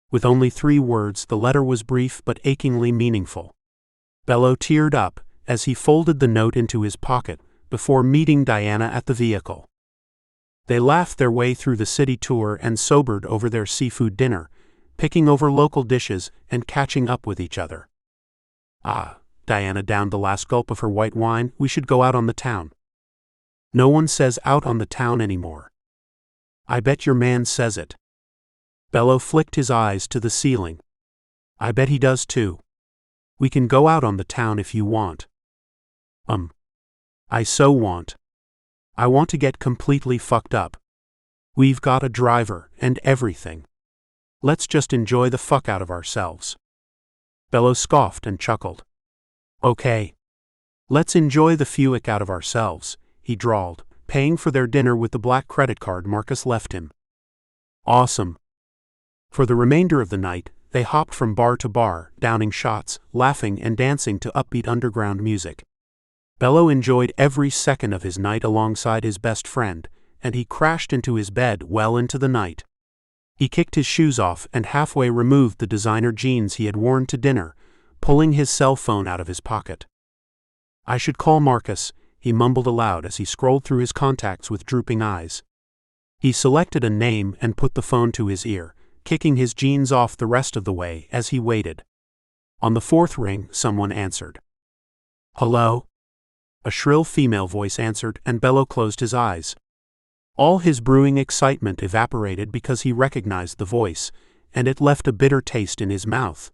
With only 3 words, the letter was brief but achingly meaningful. Bello teared up as he folded the note into his pocket before meeting Diana at the vehicle. They laughed their way through the city tour and sobered over their seafood dinner, picking over local dishes and catching up with each other. Ah. Diana downed the last gulp of her white wine. We should go out on the town. No one says out on the town anymore. I bet your man says it. Bello flicked his eyes to the ceiling. I bet he does too. We can go out on the town if you want. I so want. I want to get completely fucked up. We've got a driver and everything. Let's just enjoy the fuck out of ourselves. Bello scoffed and chuckled. Okay. Let's enjoy the fuick out of ourselves, he drawled, paying for their dinner with the black credit card Marcus left him. Awesome. For the remainder of the night, they hopped from bar to bar, downing shots, laughing and dancing to upbeat underground music. Bello enjoyed every second of his night alongside his best friend, and he crashed into his bed well into the night. He kicked his shoes off and halfway removed the designer jeans he had worn to dinner, pulling his cell phone out of his pocket. I should call Marcus, he mumbled aloud as he scrolled through his contacts with drooping eyes. He selected a name and put the phone to his ear, kicking his jeans off the rest of the way as he waited. On the 4th ring, someone answered. Hello? A shrill female voice answered, and Bello closed his eyes. All his brewing excitement evaporated because he recognized the voice, and it left a bitter taste in his mouth.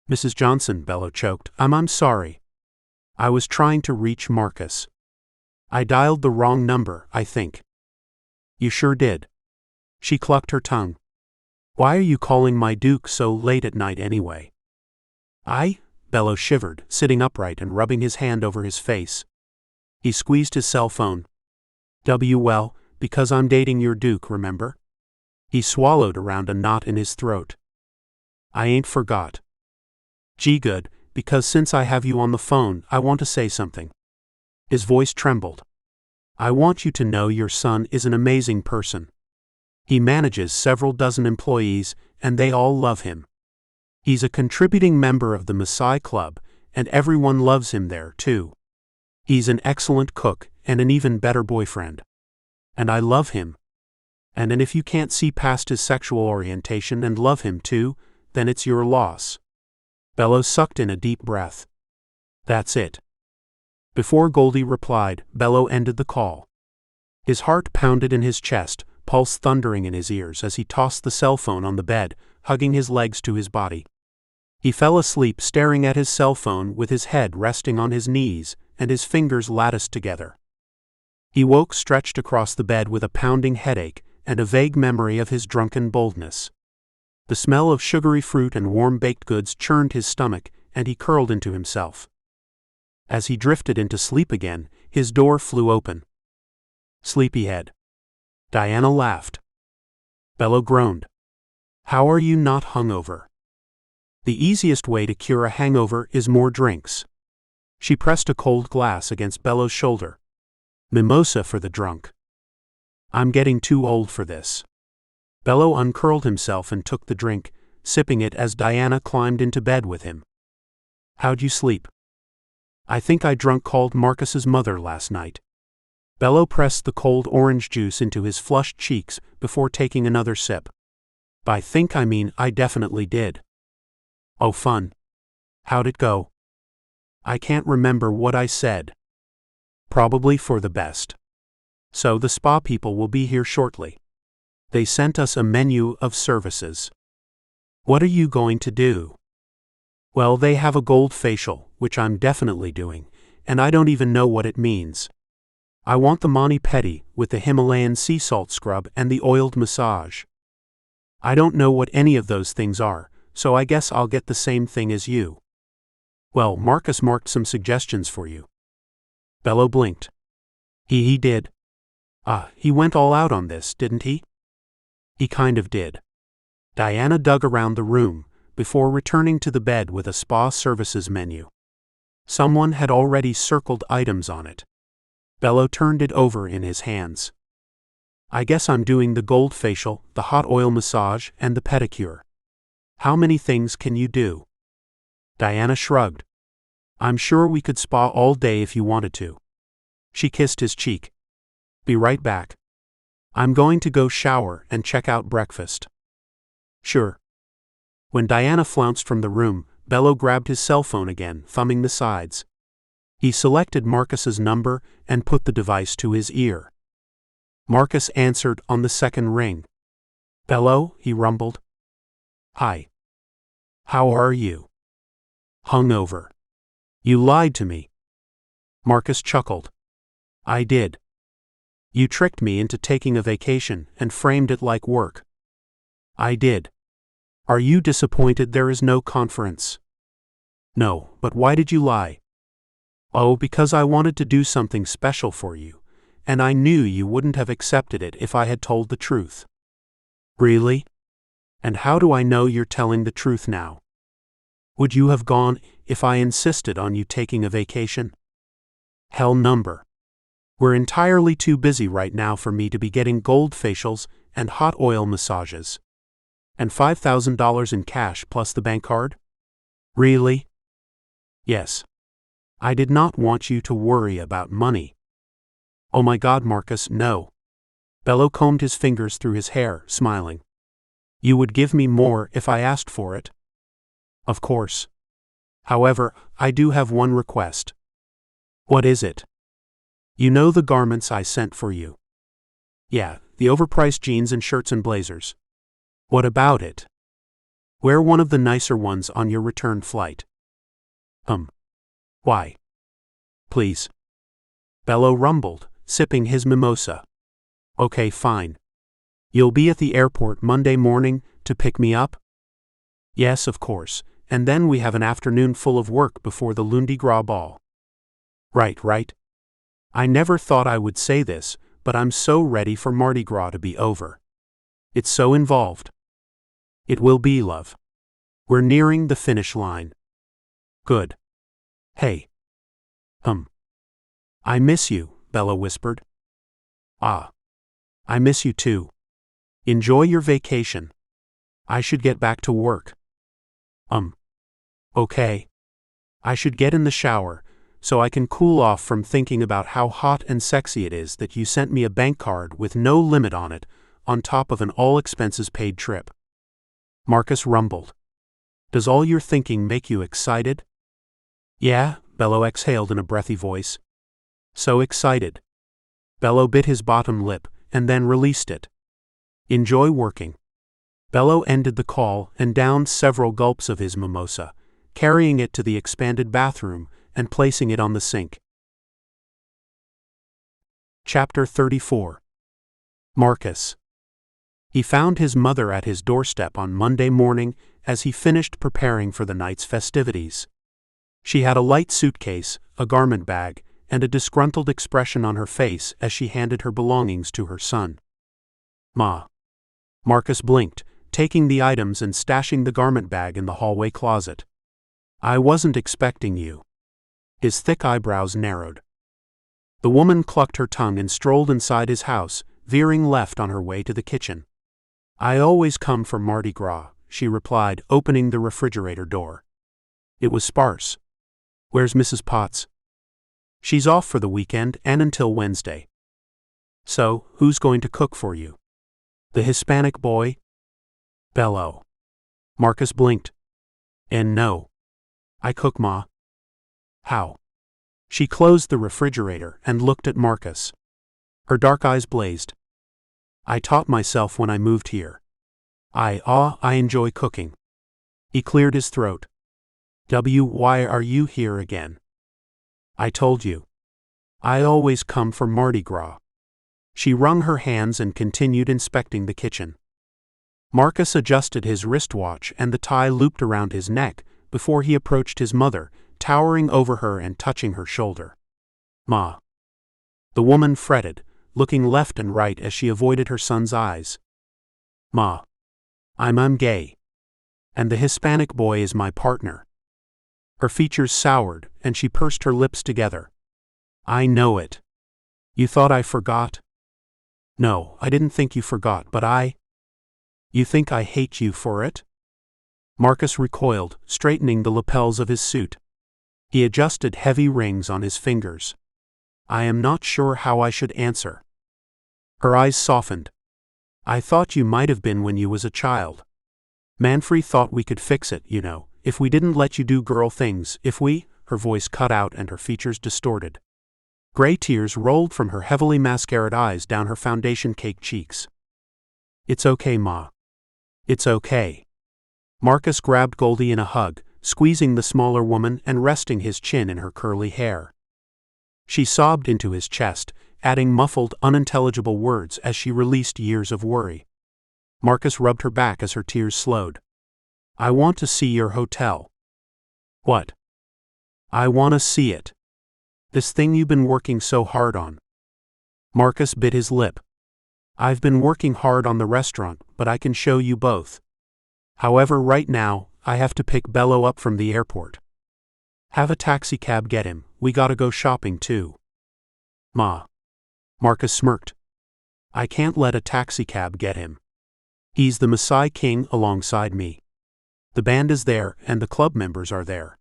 Mrs. Johnson, Bello choked. I'm sorry. I was trying to reach Marcus. I dialed the wrong number, I think. You sure did. She clucked her tongue. Why are you calling my Duke so late at night anyway? Bello shivered, sitting upright and rubbing his hand over his face. He squeezed his cell phone. Well, because I'm dating your Duke, remember? He swallowed around a knot in his throat. I ain't forgot. Gee good, because since I have you on the phone, I want to say something. His voice trembled. I want you to know your son is an amazing person. He manages several dozen employees, and they all love him. He's a contributing member of the Maasai Club, and everyone loves him there, too. He's an excellent cook and an even better boyfriend. And I love him. And if you can't see past his sexual orientation and love him too, then it's your loss. Bello sucked in a deep breath. That's it. Before Goldie replied, Bello ended the call. His heart pounded in his chest, pulse thundering in his ears as he tossed the cell phone on the bed, hugging his legs to his body. He fell asleep staring at his cell phone with his head resting on his knees and his fingers latticed together. He woke stretched across the bed with a pounding headache and a vague memory of his drunken boldness. The smell of sugary fruit and warm baked goods churned his stomach, and he curled into himself. As he drifted into sleep again, his door flew open. Sleepyhead. Diana laughed. Bello groaned. How are you not hungover? The easiest way to cure a hangover is more drinks. She pressed a cold glass against Bello's shoulder. Mimosa for the drunk. I'm getting too old for this. Bello uncurled himself and took the drink, sipping it as Diana climbed into bed with him. How'd you sleep? I think I drunk called Marcus's mother last night. Bello pressed the cold orange juice into his flushed cheeks before taking another sip. By think I mean I definitely did. Oh fun. How'd it go? I can't remember what I said. Probably for the best. So the spa people will be here shortly. They sent us a menu of services. What are you going to do? Well, they have a gold facial, which I'm definitely doing, and I don't even know what it means. I want the mani pedi with the Himalayan sea salt scrub and the oiled massage. I don't know what any of those things are, so I guess I'll get the same thing as you. Well, Marcus marked some suggestions for you. Bello blinked. He did. He went all out on this, didn't he? He kind of did. Diana dug around the room, before returning to the bed with a spa services menu. Someone had already circled items on it. Bello turned it over in his hands. I guess I'm doing the gold facial, the hot oil massage, and the pedicure. How many things can you do? Diana shrugged. I'm sure we could spa all day if you wanted to. She kissed his cheek. Be right back. I'm going to go shower and check out breakfast. Sure. When Diana flounced from the room, Bello grabbed his cell phone again, thumbing the sides. He selected Marcus's number and put the device to his ear. Marcus answered on the second ring. Bello, he rumbled. Hi. How are you? Hungover. You lied to me. Marcus chuckled. I did. You tricked me into taking a vacation and framed it like work. I did. Are you disappointed there is no conference? No, but why did you lie? Oh, because I wanted to do something special for you, and I knew you wouldn't have accepted it if I had told the truth. Really? And how do I know you're telling the truth now? Would you have gone if I insisted on you taking a vacation? Hell number. We're entirely too busy right now for me to be getting gold facials and hot oil massages. And $5,000 in cash plus the bank card? Really? Yes. I did not want you to worry about money. Oh my God, Marcus, no. Bello combed his fingers through his hair, smiling. You would give me more if I asked for it? Of course. However, I do have one request. What is it? You know the garments I sent for you. Yeah, the overpriced jeans and shirts and blazers. What about it? Wear one of the nicer ones on your return flight. Why? Please. Bello rumbled, sipping his mimosa. Okay, fine. You'll be at the airport Monday morning to pick me up? Yes, of course, and then we have an afternoon full of work before the Lundi Gras ball. Right. I never thought I would say this, but I'm so ready for Mardi Gras to be over. It's so involved. It will be, love. We're nearing the finish line. Good. Hey. I miss you, Bello whispered. I miss you too. Enjoy your vacation. I should get back to work. Okay. I should get in the shower, so I can cool off from thinking about how hot and sexy it is that you sent me a bank card with no limit on it, on top of an all-expenses-paid trip. Marcus rumbled. Does all your thinking make you excited? Yeah, Bello exhaled in a breathy voice. So excited. Bello bit his bottom lip and then released it. Enjoy working. Bello ended the call and downed several gulps of his mimosa, carrying it to the expanded bathroom and placing it on the sink. Chapter 34. Marcus. He found his mother at his doorstep on Monday morning as he finished preparing for the night's festivities. She had a light suitcase, a garment bag, and a disgruntled expression on her face as she handed her belongings to her son. "Ma." Marcus blinked, taking the items and stashing the garment bag in the hallway closet. "I wasn't expecting you." His thick eyebrows narrowed. The woman clucked her tongue and strolled inside his house, veering left on her way to the kitchen. "I always come for Mardi Gras," she replied, opening the refrigerator door. It was sparse. "Where's Mrs. Potts?" "She's off for the weekend and until Wednesday." "So, who's going to cook for you?" "The Hispanic boy?" "Bello." Marcus blinked. "And no. I cook, Ma." "How?" She closed the refrigerator and looked at Marcus. Her dark eyes blazed. "I taught myself when I moved here. I enjoy cooking." He cleared his throat. Why are you here again?" "I told you. I always come for Mardi Gras." She wrung her hands and continued inspecting the kitchen. Marcus adjusted his wristwatch and the tie looped around his neck before he approached his mother, towering over her and touching her shoulder. "Ma." The woman fretted, looking left and right as she avoided her son's eyes. "Ma. I'm gay. And the Hispanic boy is my partner." Her features soured, and she pursed her lips together. "I know it. You thought I forgot?" "No, I didn't think you forgot, but You think I hate you for it?" Marcus recoiled, straightening the lapels of his suit. He adjusted heavy rings on his fingers. "I am not sure how I should answer." Her eyes softened. "I thought you might have been when you was a child. Manfrey thought we could fix it, you know, if we didn't let you do girl things, if we—" Her voice cut out and her features distorted. Gray tears rolled from her heavily mascaraed eyes down her foundation-caked cheeks. "It's okay, Ma. It's okay." Marcus grabbed Goldie in a hug, squeezing the smaller woman and resting his chin in her curly hair. She sobbed into his chest, adding muffled, unintelligible words as she released years of worry. Marcus rubbed her back as her tears slowed. "I want to see your hotel." "What?" "I want to see it. This thing you've been working so hard on." Marcus bit his lip. "I've been working hard on the restaurant, but I can show you both. However, right now, I have to pick Bello up from the airport." "Have a taxicab get him, we gotta go shopping too." "Ma." Marcus smirked. "I can't let a taxicab get him. He's the Maasai King alongside me. The band is there and the club members are there.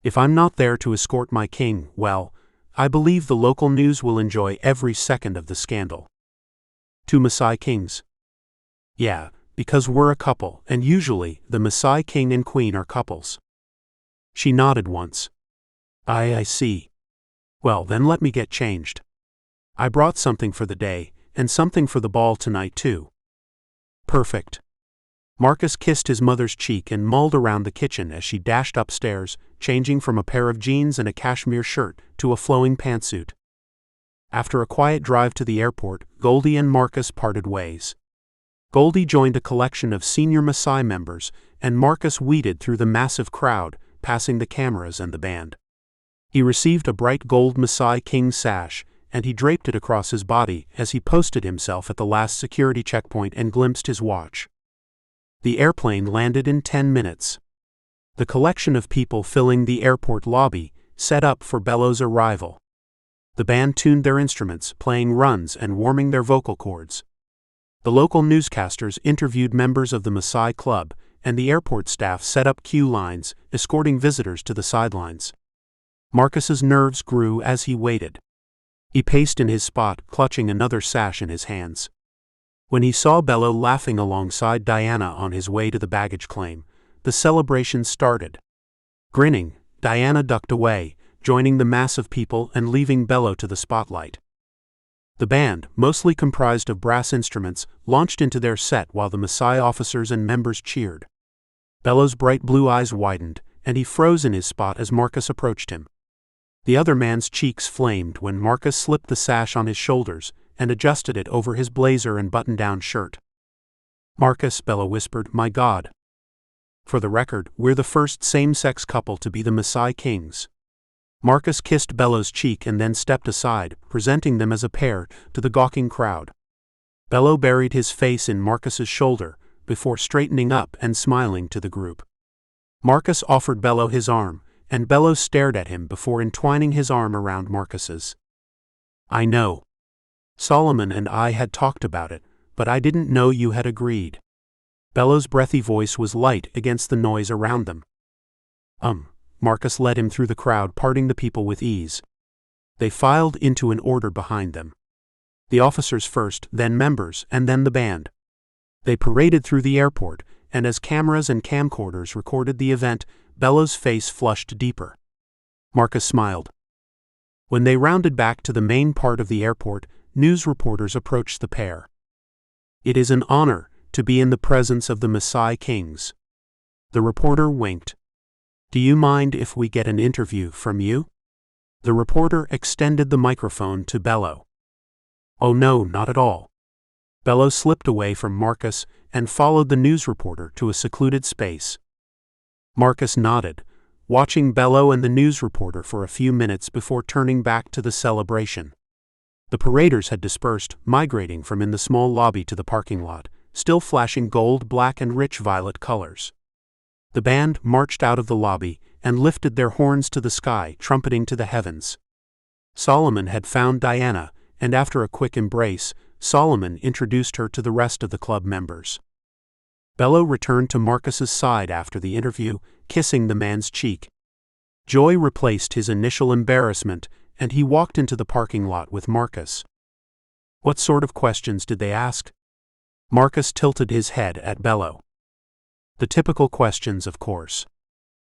If I'm not there to escort my king, well, I believe the local news will enjoy every second of the scandal." "Two Maasai Kings?" "Yeah, because we're a couple, and usually, the Maasai King and Queen are couples." She nodded once. I see. Well, then let me get changed. I brought something for the day, and something for the ball tonight too." "Perfect." Marcus kissed his mother's cheek and mulled around the kitchen as she dashed upstairs, changing from a pair of jeans and a cashmere shirt to a flowing pantsuit. After a quiet drive to the airport, Goldie and Marcus parted ways. Goldie joined a collection of senior Maasai members, and Marcus weeded through the massive crowd, passing the cameras and the band. He received a bright gold Maasai King sash, and he draped it across his body as he posted himself at the last security checkpoint and glimpsed his watch. The airplane landed in 10 minutes. The collection of people filling the airport lobby set up for Bello's arrival. The band tuned their instruments, playing runs and warming their vocal cords. The local newscasters interviewed members of the Maasai Club, and the airport staff set up queue lines, escorting visitors to the sidelines. Marcus's nerves grew as he waited. He paced in his spot, clutching another sash in his hands. When he saw Bello laughing alongside Diana on his way to the baggage claim, the celebration started. Grinning, Diana ducked away, joining the mass of people and leaving Bello to the spotlight. The band, mostly comprised of brass instruments, launched into their set while the Maasai officers and members cheered. Bello's bright blue eyes widened, and he froze in his spot as Marcus approached him. The other man's cheeks flamed when Marcus slipped the sash on his shoulders and adjusted it over his blazer and button-down shirt. "Marcus," Bello whispered, "my God. For the record, we're the first same-sex couple to be the Maasai Kings." Marcus kissed Bello's cheek and then stepped aside, presenting them as a pair to the gawking crowd. Bello buried his face in Marcus's shoulder before straightening up and smiling to the group. Marcus offered Bello his arm, and Bello stared at him before entwining his arm around Marcus's. "I know. Solomon and I had talked about it, but I didn't know you had agreed." Bello's breathy voice was light against the noise around them. Marcus led him through the crowd, parting the people with ease. They filed into an order behind them. The officers first, then members, and then the band. They paraded through the airport, and as cameras and camcorders recorded the event, Bello's face flushed deeper. Marcus smiled. When they rounded back to the main part of the airport, news reporters approached the pair. "It is an honor to be in the presence of the Maasai Kings." The reporter winked. "Do you mind if we get an interview from you?" The reporter extended the microphone to Bello. "Oh no, not at all." Bello slipped away from Marcus and followed the news reporter to a secluded space. Marcus nodded, watching Bello and the news reporter for a few minutes before turning back to the celebration. The paraders had dispersed, migrating from in the small lobby to the parking lot, still flashing gold, black, and rich violet colors. The band marched out of the lobby and lifted their horns to the sky, trumpeting to the heavens. Solomon had found Diana, and after a quick embrace, Solomon introduced her to the rest of the club members. Bello returned to Marcus's side after the interview, kissing the man's cheek. Joy replaced his initial embarrassment, and he walked into the parking lot with Marcus. "What sort of questions did they ask?" Marcus tilted his head at Bello. "The typical questions, of course.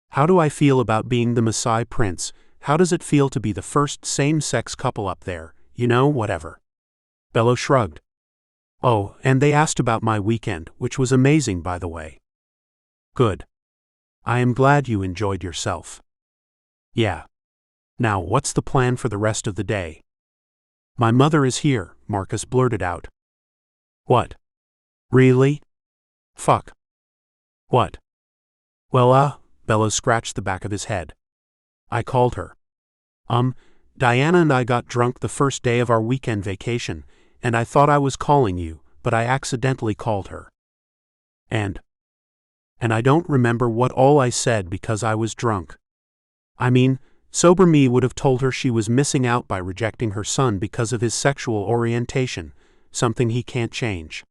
How do I feel about being the Maasai prince? How does it feel to be the first same-sex couple up there? You know, whatever." Bello shrugged. "Oh, and they asked about my weekend, which was amazing, by the way." "Good. I am glad you enjoyed yourself." "Yeah. Now, what's the plan for the rest of the day?" "My mother is here," Marcus blurted out. "What? Really? Fuck. What?" "Well, Bello scratched the back of his head. "I called her. Diana and I got drunk the first day of our weekend vacation, and I thought I was calling you, but I accidentally called her. And I don't remember what all I said because I was drunk. I mean, sober me would have told her she was missing out by rejecting her son because of his sexual orientation, something he can't change."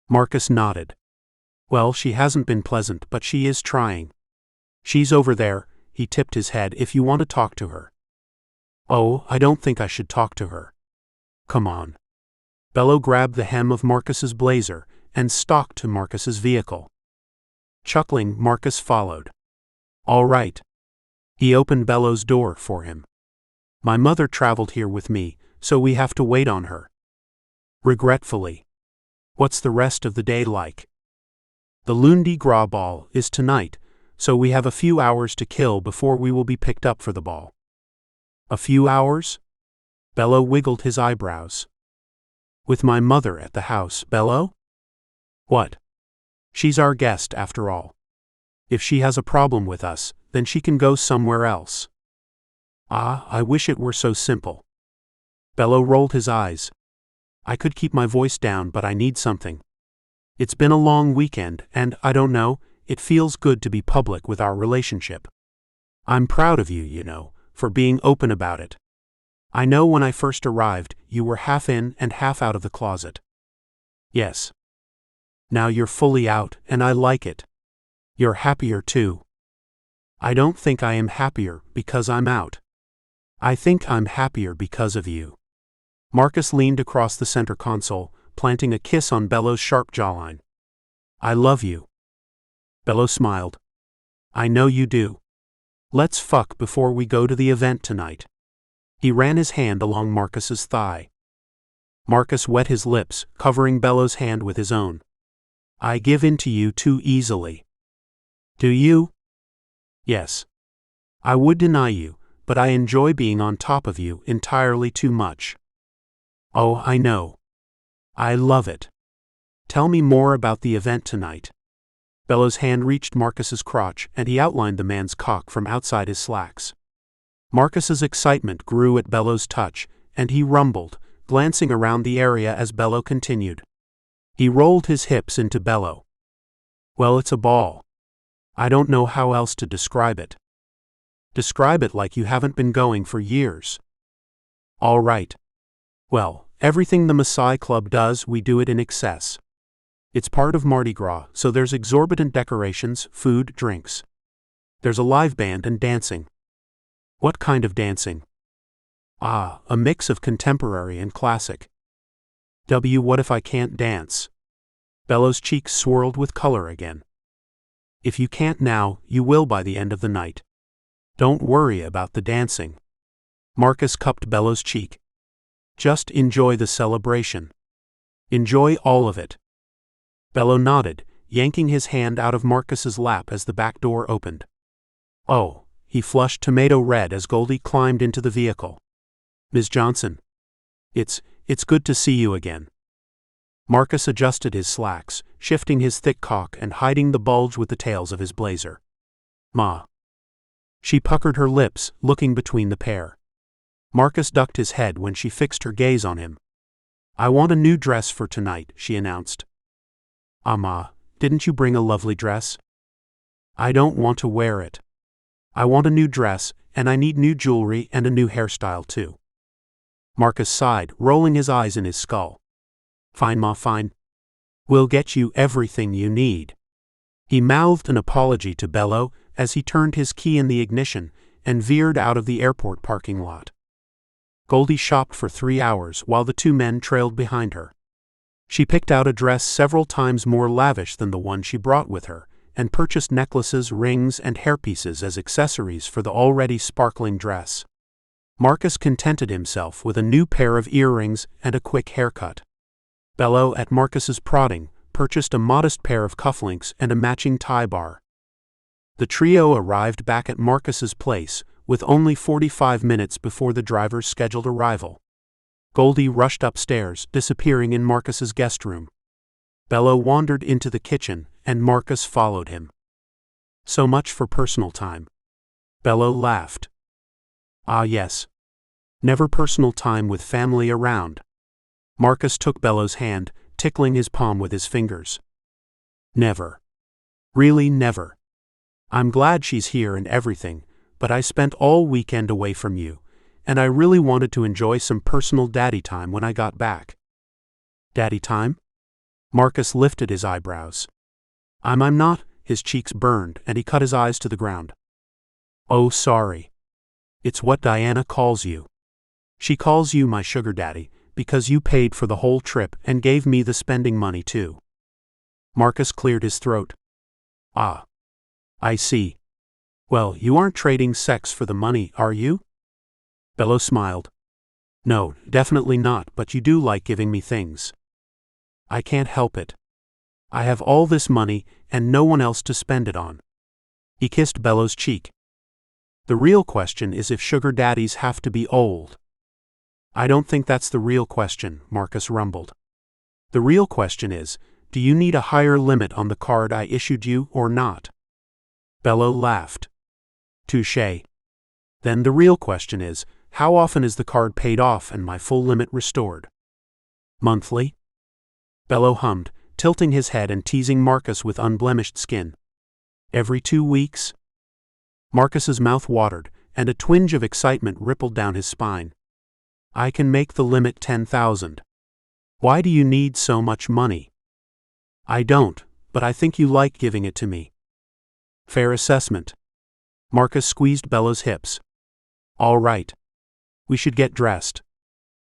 Marcus nodded. "Well, she hasn't been pleasant, but she is trying. She's over there," he tipped his head, "if you want to talk to her." "Oh, I don't think I should talk to her." "Come on." Bello grabbed the hem of Marcus's blazer and stalked to Marcus's vehicle. Chuckling, Marcus followed. "All right." He opened Bello's door for him. "My mother traveled here with me, so we have to wait on her." Regretfully. "What's the rest of the day like?" "The Lundi Gras ball is tonight, so we have a few hours to kill before we will be picked up for the ball." "A few hours?" Bello wiggled his eyebrows. "With my mother at the house, Bello?" "What?" "She's our guest, after all. If she has a problem with us, then she can go somewhere else." "Ah, I wish it were so simple." Bello rolled his eyes. "I could keep my voice down, but I need something. It's been a long weekend, and, I don't know, it feels good to be public with our relationship. I'm proud of you, you know, for being open about it. I know when I first arrived, you were half in and half out of the closet." "Yes. Now you're fully out, and I like it. You're happier too." "I don't think I am happier because I'm out. I think I'm happier because of you." Marcus leaned across the center console, planting a kiss on Bello's sharp jawline. "I love you." Bello smiled. "I know you do. Let's fuck before we go to the event tonight." He ran his hand along Marcus's thigh. Marcus wet his lips, covering Bello's hand with his own. I give in to you too easily. Do you? Yes. I would deny you, but I enjoy being on top of you entirely too much. Oh, I know. I love it. Tell me more about the event tonight. Bello's hand reached Marcus's crotch, and he outlined the man's cock from outside his slacks. Marcus's excitement grew at Bello's touch, and he rumbled, glancing around the area as Bello continued. He rolled his hips into Bello. Well, it's a ball. I don't know how else to describe it. Describe it like you haven't been going for years. All right. Well, everything the Maasai Club does, we do it in excess. It's part of Mardi Gras, so there's exorbitant decorations, food, drinks. There's a live band and dancing. What kind of dancing? Ah, a mix of contemporary and classic. What if I can't dance? Bello's cheeks swirled with color again. If you can't now, you will by the end of the night. Don't worry about the dancing. Marcus cupped Bello's cheek. Just enjoy the celebration. Enjoy all of it. Bello nodded, yanking his hand out of Marcus's lap as the back door opened. Oh, he flushed tomato red as Goldie climbed into the vehicle. Ms. Johnson. It's good to see you again. Marcus adjusted his slacks, shifting his thick cock and hiding the bulge with the tails of his blazer. Ma. She puckered her lips, looking between the pair. Marcus ducked his head when she fixed her gaze on him. I want a new dress for tonight, she announced. Ma, didn't you bring a lovely dress? I don't want to wear it. I want a new dress, and I need new jewelry and a new hairstyle too. Marcus sighed, rolling his eyes in his skull. Fine, Ma, fine. We'll get you everything you need. He mouthed an apology to Bello as he turned his key in the ignition and veered out of the airport parking lot. Goldie shopped for 3 hours while the two men trailed behind her. She picked out a dress several times more lavish than the one she brought with her, and purchased necklaces, rings, and hairpieces as accessories for the already sparkling dress. Marcus contented himself with a new pair of earrings and a quick haircut. Bello, at Marcus's prodding, purchased a modest pair of cufflinks and a matching tie bar. The trio arrived back at Marcus's place, with only 45 minutes before the driver's scheduled arrival. Goldie rushed upstairs, disappearing in Marcus's guest room. Bello wandered into the kitchen, and Marcus followed him. So much for personal time. Bello laughed. Ah yes. Never personal time with family around. Marcus took Bello's hand, tickling his palm with his fingers. Never. Really never. I'm glad she's here and everything, but I spent all weekend away from you, and I really wanted to enjoy some personal daddy time when I got back. Daddy time? Marcus lifted his eyebrows. I'm not, his cheeks burned, and he cut his eyes to the ground. Oh, sorry. It's what Diana calls you. She calls you my sugar daddy, because you paid for the whole trip and gave me the spending money too. Marcus cleared his throat. Ah. I see. Well, you aren't trading sex for the money, are you? Bello smiled. No, definitely not, but you do like giving me things. I can't help it. I have all this money and no one else to spend it on. He kissed Bello's cheek. The real question is if sugar daddies have to be old. I don't think that's the real question, Marcus rumbled. The real question is, do you need a higher limit on the card I issued you or not? Bello laughed. Touché. Then the real question is, how often is the card paid off and my full limit restored? Monthly? Bello hummed, tilting his head and teasing Marcus with unblemished skin. Every 2 weeks? Marcus's mouth watered, and a twinge of excitement rippled down his spine. I can make the limit 10,000. Why do you need so much money? I don't, but I think you like giving it to me. Fair assessment. Marcus squeezed Bello's hips. All right. We should get dressed.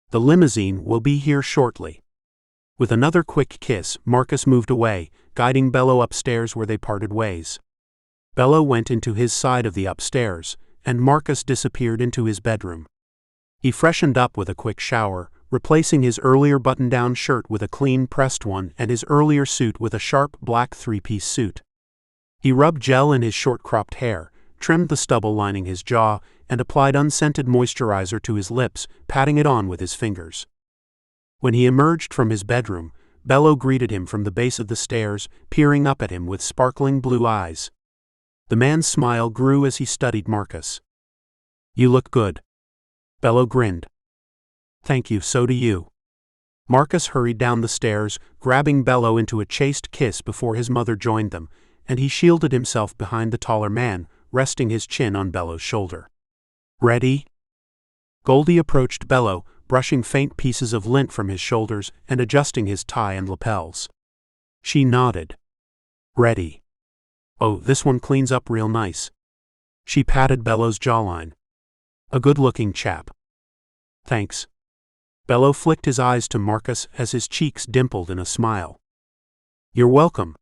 The limousine will be here shortly. With another quick kiss, Marcus moved away, guiding Bello upstairs where they parted ways. Bello went into his side of the upstairs, and Marcus disappeared into his bedroom. He freshened up with a quick shower, replacing his earlier button-down shirt with a clean pressed one and his earlier suit with a sharp black three-piece suit. He rubbed gel in his short-cropped hair, trimmed the stubble lining his jaw, and applied unscented moisturizer to his lips, patting it on with his fingers. When he emerged from his bedroom, Bello greeted him from the base of the stairs, peering up at him with sparkling blue eyes. The man's smile grew as he studied Marcus. "You look good." Bello grinned. "Thank you, so do you." Marcus hurried down the stairs, grabbing Bello into a chaste kiss before his mother joined them, and he shielded himself behind the taller man, resting his chin on Bello's shoulder. "Ready?" Goldie approached Bello, brushing faint pieces of lint from his shoulders and adjusting his tie and lapels. She nodded. "Ready. Oh, this one cleans up real nice." She patted Bello's jawline. "A good-looking chap." "Thanks." Bello flicked his eyes to Marcus as his cheeks dimpled in a smile. "You're welcome."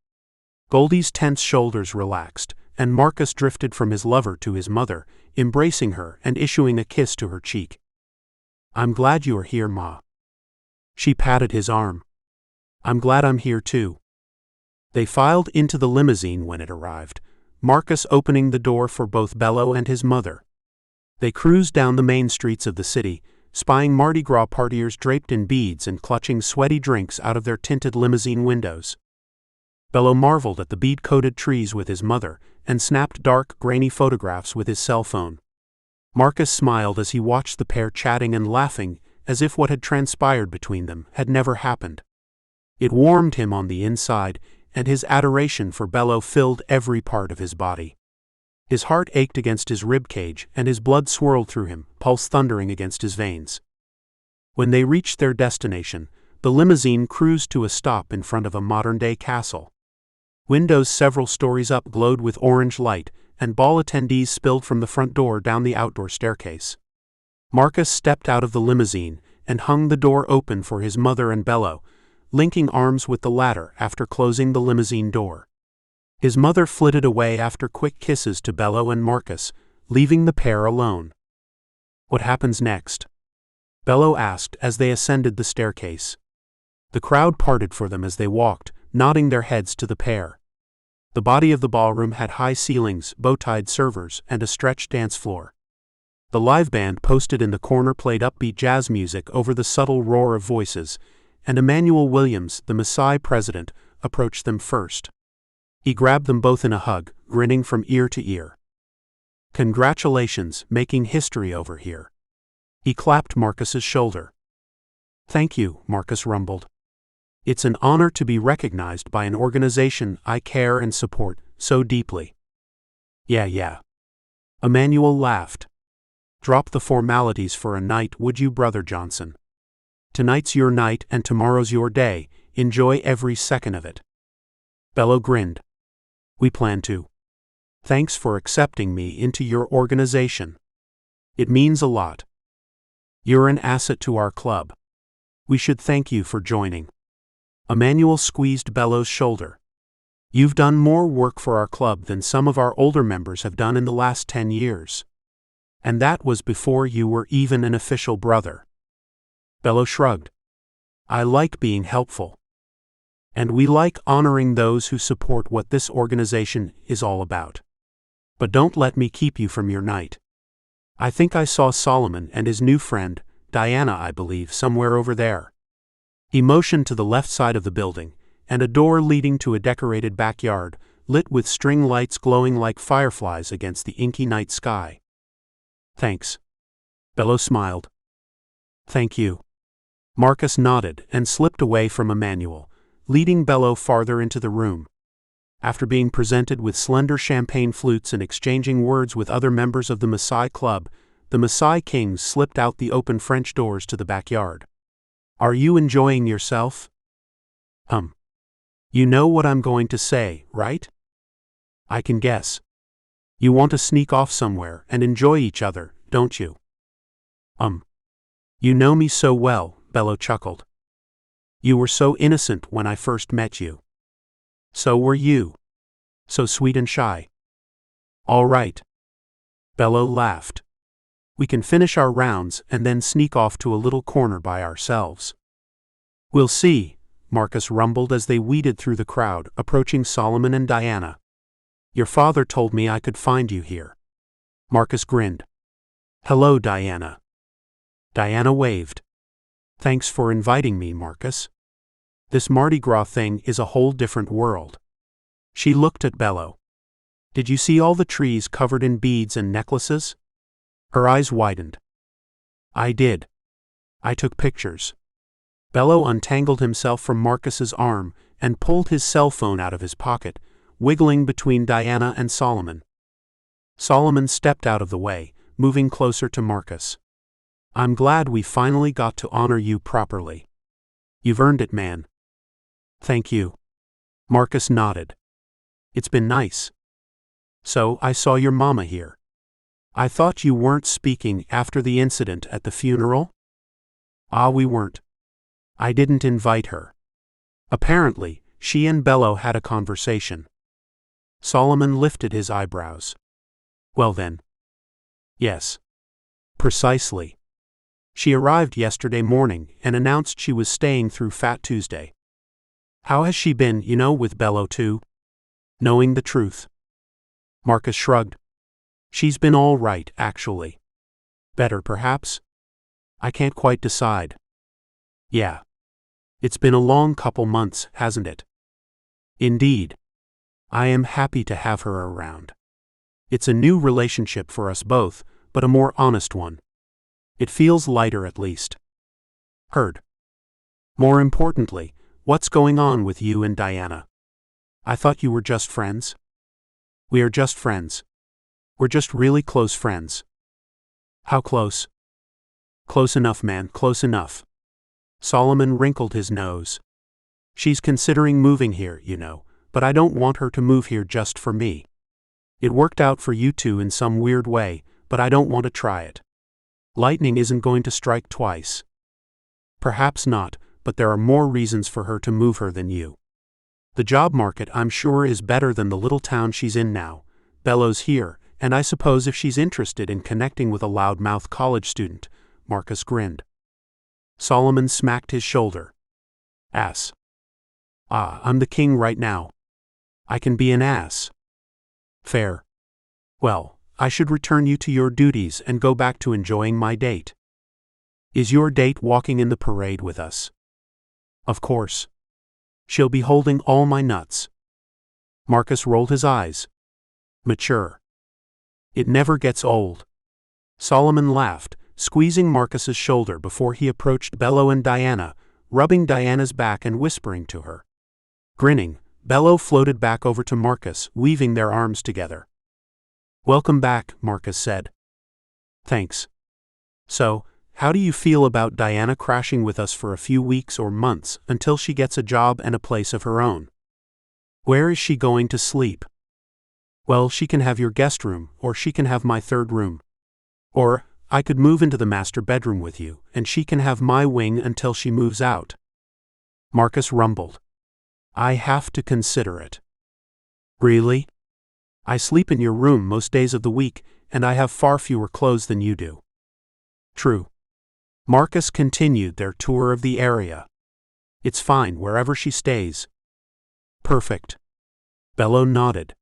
Goldie's tense shoulders relaxed, and Marcus drifted from his lover to his mother, embracing her and issuing a kiss to her cheek. "I'm glad you are here, Ma." She patted his arm. "I'm glad I'm here too." They filed into the limousine when it arrived, Marcus opening the door for both Bello and his mother. They cruised down the main streets of the city, spying Mardi Gras partiers draped in beads and clutching sweaty drinks out of their tinted limousine windows. Bello marveled at the bead-coated trees with his mother and snapped dark, grainy photographs with his cell phone. Marcus smiled as he watched the pair chatting and laughing as if what had transpired between them had never happened. It warmed him on the inside, and his adoration for Bello filled every part of his body. His heart ached against his rib cage, and his blood swirled through him, pulse thundering against his veins. When they reached their destination, the limousine cruised to a stop in front of a modern-day castle. Windows several stories up glowed with orange light, and ball attendees spilled from the front door down the outdoor staircase. Marcus stepped out of the limousine and hung the door open for his mother and Bello, linking arms with the latter after closing the limousine door. His mother flitted away after quick kisses to Bello and Marcus, leaving the pair alone. "What happens next?" Bello asked as they ascended the staircase. The crowd parted for them as they walked, nodding their heads to the pair. The body of the ballroom had high ceilings, bow-tied servers, and a stretched dance floor. The live band posted in the corner played upbeat jazz music over the subtle roar of voices, and Emmanuel Williams, the Maasai president, approached them first. He grabbed them both in a hug, grinning from ear to ear. "Congratulations, making history over here." He clapped Marcus's shoulder. "Thank you," Marcus rumbled. "It's an honor to be recognized by an organization I care and support so deeply." Yeah. Emmanuel laughed. "Drop the formalities for a night, would you, Brother Johnson? Tonight's your night and tomorrow's your day. Enjoy every second of it." Bello grinned. "We plan to. Thanks for accepting me into your organization. It means a lot. You're an asset to our club. We should thank you for joining." Emmanuel squeezed Bello's shoulder. "You've done more work for our club than some of our older members have done in the last 10 years. And that was before you were even an official brother." Bello shrugged. "I like being helpful. And we like honoring those who support what this organization is all about. But don't let me keep you from your night. I think I saw Solomon and his new friend, Diana, I believe, somewhere over there." He motioned to the left side of the building, and a door leading to a decorated backyard, lit with string lights glowing like fireflies against the inky night sky. "Thanks." Bello smiled. "Thank you." Marcus nodded and slipped away from Emmanuel, leading Bello farther into the room. After being presented with slender champagne flutes and exchanging words with other members of the Maasai Club, the Maasai Kings slipped out the open French doors to the backyard. "Are you enjoying yourself?" You know what I'm going to say, right?" "I can guess. You want to sneak off somewhere and enjoy each other, don't you?" You know me so well," Bello chuckled. "You were so innocent when I first met you. So were you. So sweet and shy." "All right." Bello laughed. We can finish our rounds and then sneak off to a little corner by ourselves. We'll see, Marcus rumbled as they weeded through the crowd, approaching Solomon and Diana. Your father told me I could find you here. Marcus grinned. Hello, Diana. Diana waved. Thanks for inviting me, Marcus. This Mardi Gras thing is a whole different world. She looked at Bello. Did you see all the trees covered in beads and necklaces? Her eyes widened. I did. I took pictures. Bello untangled himself from Marcus's arm and pulled his cell phone out of his pocket, wiggling between Diana and Solomon. Solomon stepped out of the way, moving closer to Marcus. I'm glad we finally got to honor you properly. You've earned it, man. Thank you. Marcus nodded. It's been nice. So, I saw your mama here. I thought you weren't speaking after the incident at the funeral? We weren't. I didn't invite her. Apparently, she and Bello had a conversation. Solomon lifted his eyebrows. Well then. Yes. Precisely. She arrived yesterday morning and announced she was staying through Fat Tuesday. How has she been, with Bello too? Knowing the truth. Marcus shrugged. She's been all right, actually. Better, perhaps? I can't quite decide. Yeah. It's been a long couple months, hasn't it? Indeed. I am happy to have her around. It's a new relationship for us both, but a more honest one. It feels lighter at least. Heard. More importantly, what's going on with you and Diana? I thought you were just friends. We are just friends. We're just really close friends. How close? Close enough, man, close enough. Solomon wrinkled his nose. She's considering moving here, but I don't want her to move here just for me. It worked out for you two in some weird way, but I don't want to try it. Lightning isn't going to strike twice. Perhaps not, but there are more reasons for her to move her than you. The job market, I'm sure, is better than the little town she's in now. Bello's here, and I suppose if she's interested in connecting with a loudmouth college student, Marcus grinned. Solomon smacked his shoulder. Ass. I'm the king right now. I can be an ass. Fair. Well, I should return you to your duties and go back to enjoying my date. Is your date walking in the parade with us? Of course. She'll be holding all my nuts. Marcus rolled his eyes. Mature. It never gets old. Solomon laughed, squeezing Marcus's shoulder before he approached Bello and Diana, rubbing Diana's back and whispering to her. Grinning, Bello floated back over to Marcus, weaving their arms together. Welcome back, Marcus said. Thanks. So, how do you feel about Diana crashing with us for a few weeks or months until she gets a job and a place of her own? Where is she going to sleep? Well, she can have your guest room, or she can have my third room. Or, I could move into the master bedroom with you, and she can have my wing until she moves out. Marcus rumbled. I have to consider it. Really? I sleep in your room most days of the week, and I have far fewer clothes than you do. True. Marcus continued their tour of the area. It's fine wherever she stays. Perfect. Bello nodded.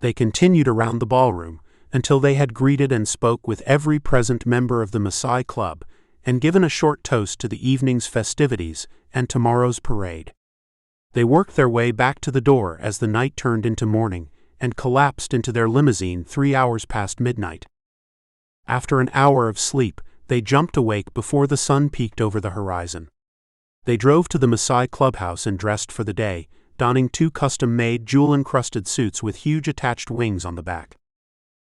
They continued around the ballroom until they had greeted and spoke with every present member of the Maasai Club and given a short toast to the evening's festivities and tomorrow's parade. They worked their way back to the door as the night turned into morning and collapsed into their limousine 3 hours past midnight. After an hour of sleep, they jumped awake before the sun peeked over the horizon. They drove to the Maasai clubhouse and dressed for the day, donning 2 custom-made jewel-encrusted suits with huge attached wings on the back.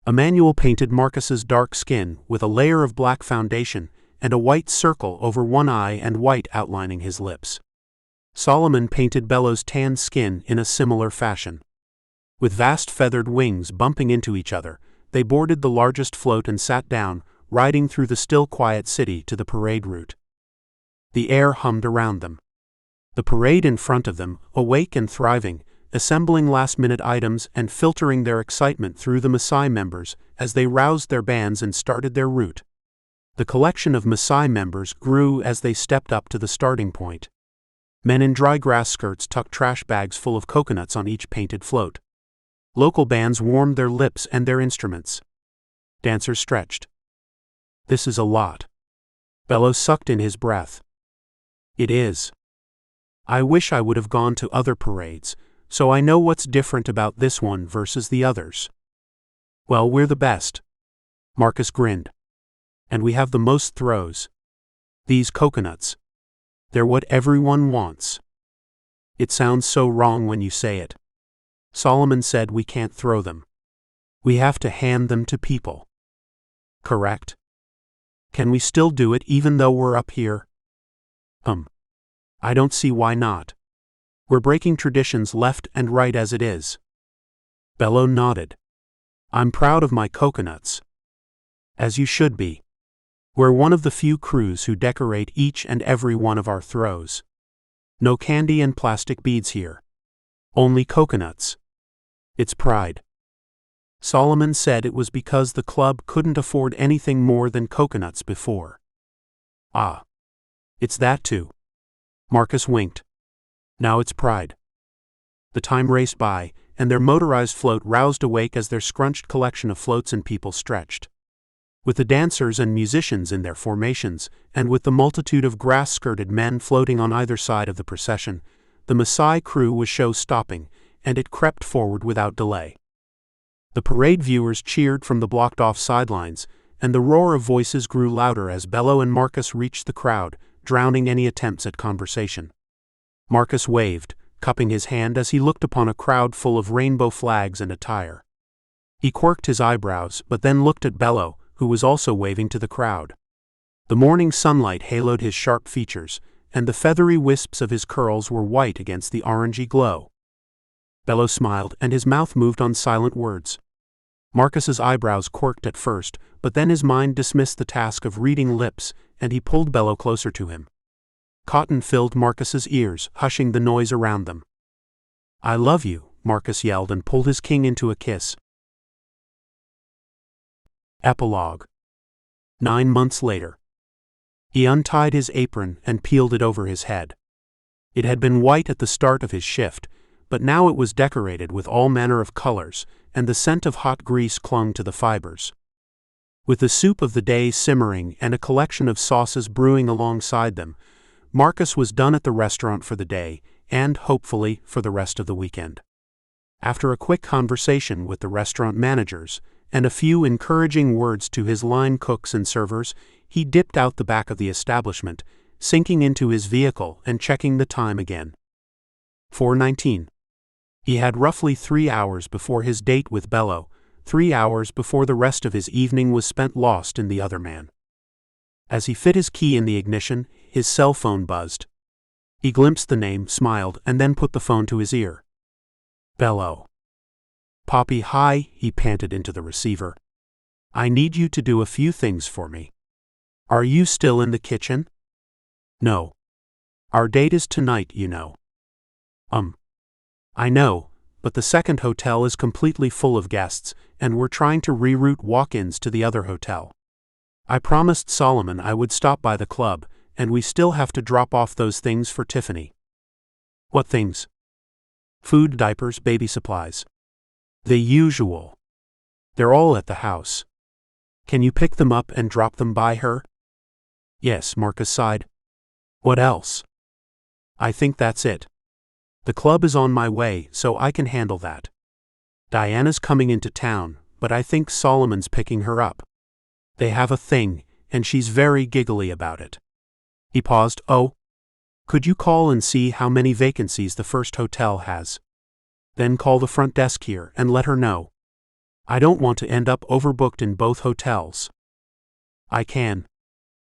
Emmanuel painted Marcus's dark skin with a layer of black foundation and a white circle over one eye and white outlining his lips. Solomon painted Bello's tan skin in a similar fashion. With vast feathered wings bumping into each other, they boarded the largest float and sat down, riding through the still quiet city to the parade route. The air hummed around them. The parade in front of them, awake and thriving, assembling last-minute items and filtering their excitement through the Maasai members as they roused their bands and started their route. The collection of Maasai members grew as they stepped up to the starting point. Men in dry grass skirts tucked trash bags full of coconuts on each painted float. Local bands warmed their lips and their instruments. Dancers stretched. This is a lot. Bello sucked in his breath. It is. I wish I would have gone to other parades, so I know what's different about this one versus the others. Well, we're the best. Marcus grinned. And we have the most throws. These coconuts. They're what everyone wants. It sounds so wrong when you say it. Solomon said we can't throw them. We have to hand them to people. Correct? Can we still do it even though we're up here? I don't see why not. We're breaking traditions left and right as it is. Bello nodded. I'm proud of my coconuts. As you should be. We're one of the few crews who decorate each and every one of our throws. No candy and plastic beads here. Only coconuts. It's pride. Solomon said it was because the club couldn't afford anything more than coconuts before. Ah. It's that too. Marcus winked. Now it's pride. The time raced by, and their motorized float roused awake as their scrunched collection of floats and people stretched. With the dancers and musicians in their formations, and with the multitude of grass-skirted men floating on either side of the procession, the Maasai crew was show-stopping, and it crept forward without delay. The parade viewers cheered from the blocked-off sidelines, and the roar of voices grew louder as Bello and Marcus reached the crowd, drowning any attempts at conversation. Marcus waved, cupping his hand as he looked upon a crowd full of rainbow flags and attire. He quirked his eyebrows but then looked at Bello, who was also waving to the crowd. The morning sunlight haloed his sharp features, and the feathery wisps of his curls were white against the orangey glow. Bello smiled and his mouth moved on silent words. Marcus's eyebrows quirked at first, but then his mind dismissed the task of reading lips, and he pulled Bello closer to him. Cotton filled Marcus's ears, hushing the noise around them. I love you, Marcus yelled and pulled his king into a kiss. Epilogue. 9 months later. He untied his apron and peeled it over his head. It had been white at the start of his shift, but now it was decorated with all manner of colors, and the scent of hot grease clung to the fibers. With the soup of the day simmering and a collection of sauces brewing alongside them, Marcus was done at the restaurant for the day, and, hopefully, for the rest of the weekend. After a quick conversation with the restaurant managers, and a few encouraging words to his line cooks and servers, he dipped out the back of the establishment, sinking into his vehicle and checking the time again. 4:19. He had roughly 3 hours before his date with Bello, 3 hours before the rest of his evening was spent lost in the other man. As he fit his key in the ignition, his cell phone buzzed. He glimpsed the name, smiled, and then put the phone to his ear. Bello. Poppy, hi, he panted into the receiver. I need you to do a few things for me. Are you still in the kitchen? No. Our date is tonight, you know. I know, but the second hotel is completely full of guests, and we're trying to reroute walk-ins to the other hotel. I promised Solomon I would stop by the club, and we still have to drop off those things for Tiffany. What things? Food, diapers, baby supplies. The usual. They're all at the house. Can you pick them up and drop them by her? Yes, Marcus sighed. What else? I think that's it. The club is on my way, so I can handle that. Diana's coming into town, but I think Solomon's picking her up. They have a thing, and she's very giggly about it. He paused. Oh, could you call and see how many vacancies the first hotel has? Then call the front desk here and let her know. I don't want to end up overbooked in both hotels. I can.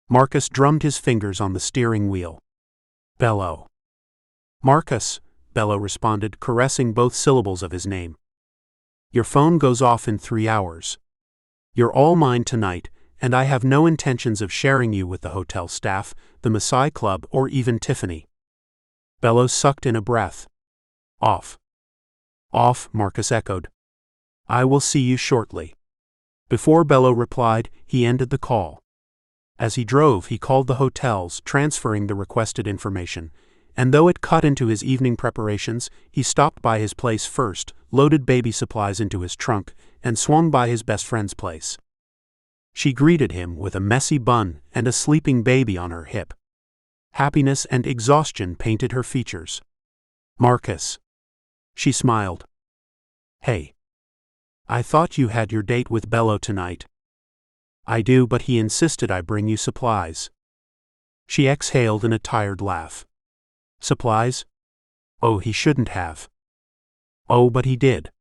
Marcus drummed his fingers on the steering wheel. Bello. Marcus, Bello responded, caressing both syllables of his name. Your phone goes off in 3 hours. You're all mine tonight, and I have no intentions of sharing you with the hotel staff, the Maasai Club, or even Tiffany. Bello sucked in a breath. Off. Off, Marcus echoed. I will see you shortly. Before Bello replied, he ended the call. As he drove, he called the hotels, transferring the requested information, and though it cut into his evening preparations, he stopped by his place first, loaded baby supplies into his trunk, and swung by his best friend's place. She greeted him with a messy bun and a sleeping baby on her hip. Happiness and exhaustion painted her features. Marcus. She smiled. Hey. I thought you had your date with Bello tonight. I do, but he insisted I bring you supplies. She exhaled in a tired laugh. Supplies? Oh, he shouldn't have. Oh, but he did.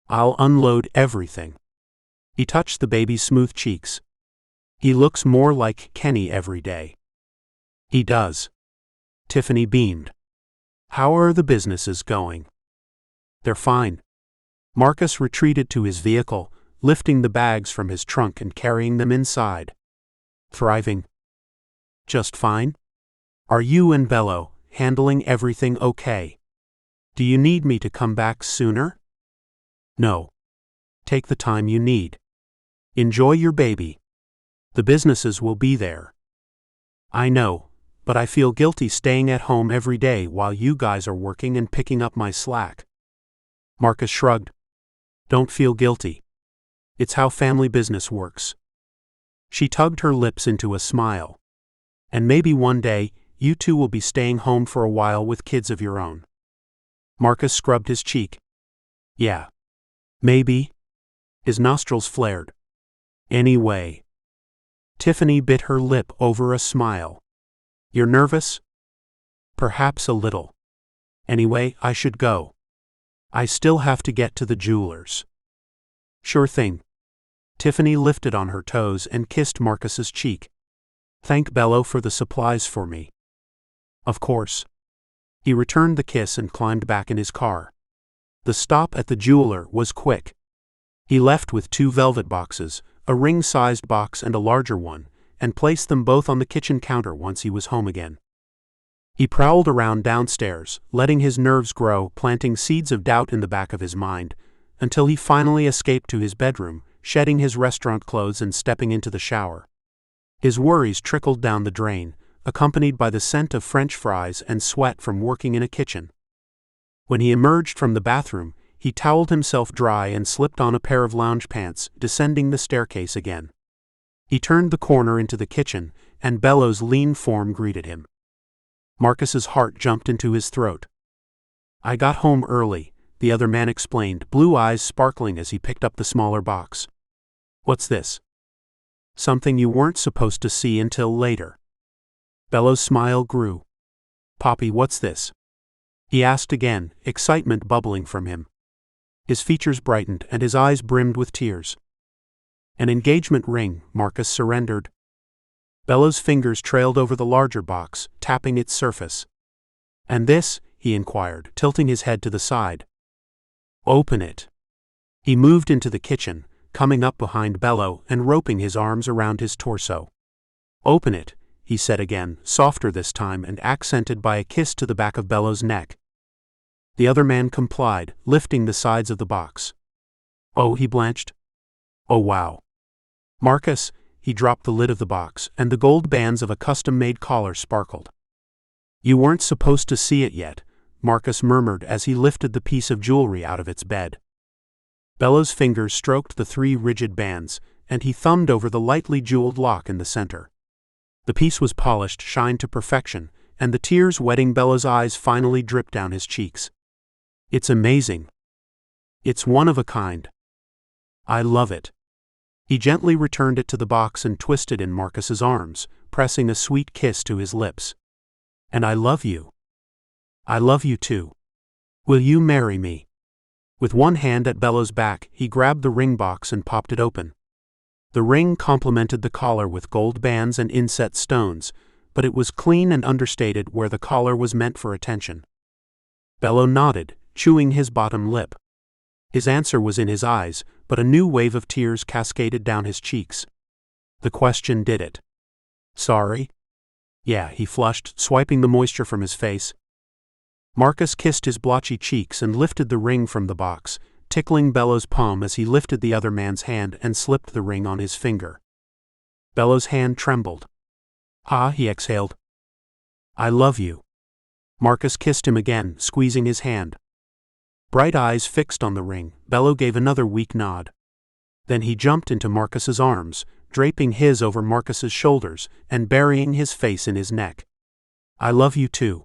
I'll unload everything. He touched the baby's smooth cheeks. He looks more like Kenny every day. He does. Tiffany beamed. How are the businesses going? They're fine. Marcus retreated to his vehicle, lifting the bags from his trunk and carrying them inside. Thriving. Just fine? Are you and Bello handling everything okay? Do you need me to come back sooner? No. Take the time you need. Enjoy your baby. The businesses will be there. I know, but I feel guilty staying at home every day while you guys are working and picking up my slack. Marcus shrugged. Don't feel guilty. It's how family business works. She tugged her lips into a smile. And maybe one day, you two will be staying home for a while with kids of your own. Marcus scrubbed his cheek. Yeah. Maybe. His nostrils flared. Anyway. Tiffany bit her lip over a smile. You're nervous? Perhaps a little. Anyway, I should go. I still have to get to the jeweler's. Sure thing. Tiffany lifted on her toes and kissed Marcus's cheek. Thank Bello for the supplies for me. Of course. He returned the kiss and climbed back in his car. The stop at the jeweler was quick. He left with 2 velvet boxes, a ring-sized box and a larger one, and placed them both on the kitchen counter once he was home again. He prowled around downstairs, letting his nerves grow, planting seeds of doubt in the back of his mind, until he finally escaped to his bedroom, shedding his restaurant clothes and stepping into the shower. His worries trickled down the drain, accompanied by the scent of French fries and sweat from working in a kitchen. When he emerged from the bathroom, he toweled himself dry and slipped on a pair of lounge pants, descending the staircase again. He turned the corner into the kitchen, and Bello's lean form greeted him. Marcus's heart jumped into his throat. I got home early, the other man explained, blue eyes sparkling as he picked up the smaller box. What's this? Something you weren't supposed to see until later. Bello's smile grew. Poppy, what's this? He asked again, excitement bubbling from him. His features brightened and his eyes brimmed with tears. An engagement ring, Marcus surrendered. Bello's fingers trailed over the larger box, tapping its surface. And this? He inquired, tilting his head to the side. Open it. He moved into the kitchen, coming up behind Bello and roping his arms around his torso. Open it, he said again, softer this time and accented by a kiss to the back of Bello's neck. The other man complied, lifting the sides of the box. Oh, he blanched. Oh, wow. Marcus, he dropped the lid of the box, and the gold bands of a custom-made collar sparkled. You weren't supposed to see it yet, Marcus murmured as he lifted the piece of jewelry out of its bed. Bello's fingers stroked the 3 rigid bands, and he thumbed over the lightly jeweled lock in the center. The piece was polished, shined to perfection, and the tears wetting Bello's eyes finally dripped down his cheeks. It's amazing. It's one of a kind. I love it. He gently returned it to the box and twisted in Marcus's arms, pressing a sweet kiss to his lips. And I love you. I love you too. Will you marry me? With one hand at Bello's back, he grabbed the ring box and popped it open. The ring complemented the collar with gold bands and inset stones, but it was clean and understated where the collar was meant for attention. Bello nodded, chewing his bottom lip. His answer was in his eyes, but a new wave of tears cascaded down his cheeks. The question did it. Sorry? Yeah, he flushed, swiping the moisture from his face. Marcus kissed his blotchy cheeks and lifted the ring from the box, tickling Bello's palm as he lifted the other man's hand and slipped the ring on his finger. Bello's hand trembled. "Ah," he exhaled. "I love you." Marcus kissed him again, squeezing his hand. Bright eyes fixed on the ring, Bello gave another weak nod. Then he jumped into Marcus's arms, draping his over Marcus's shoulders and burying his face in his neck. "I love you too."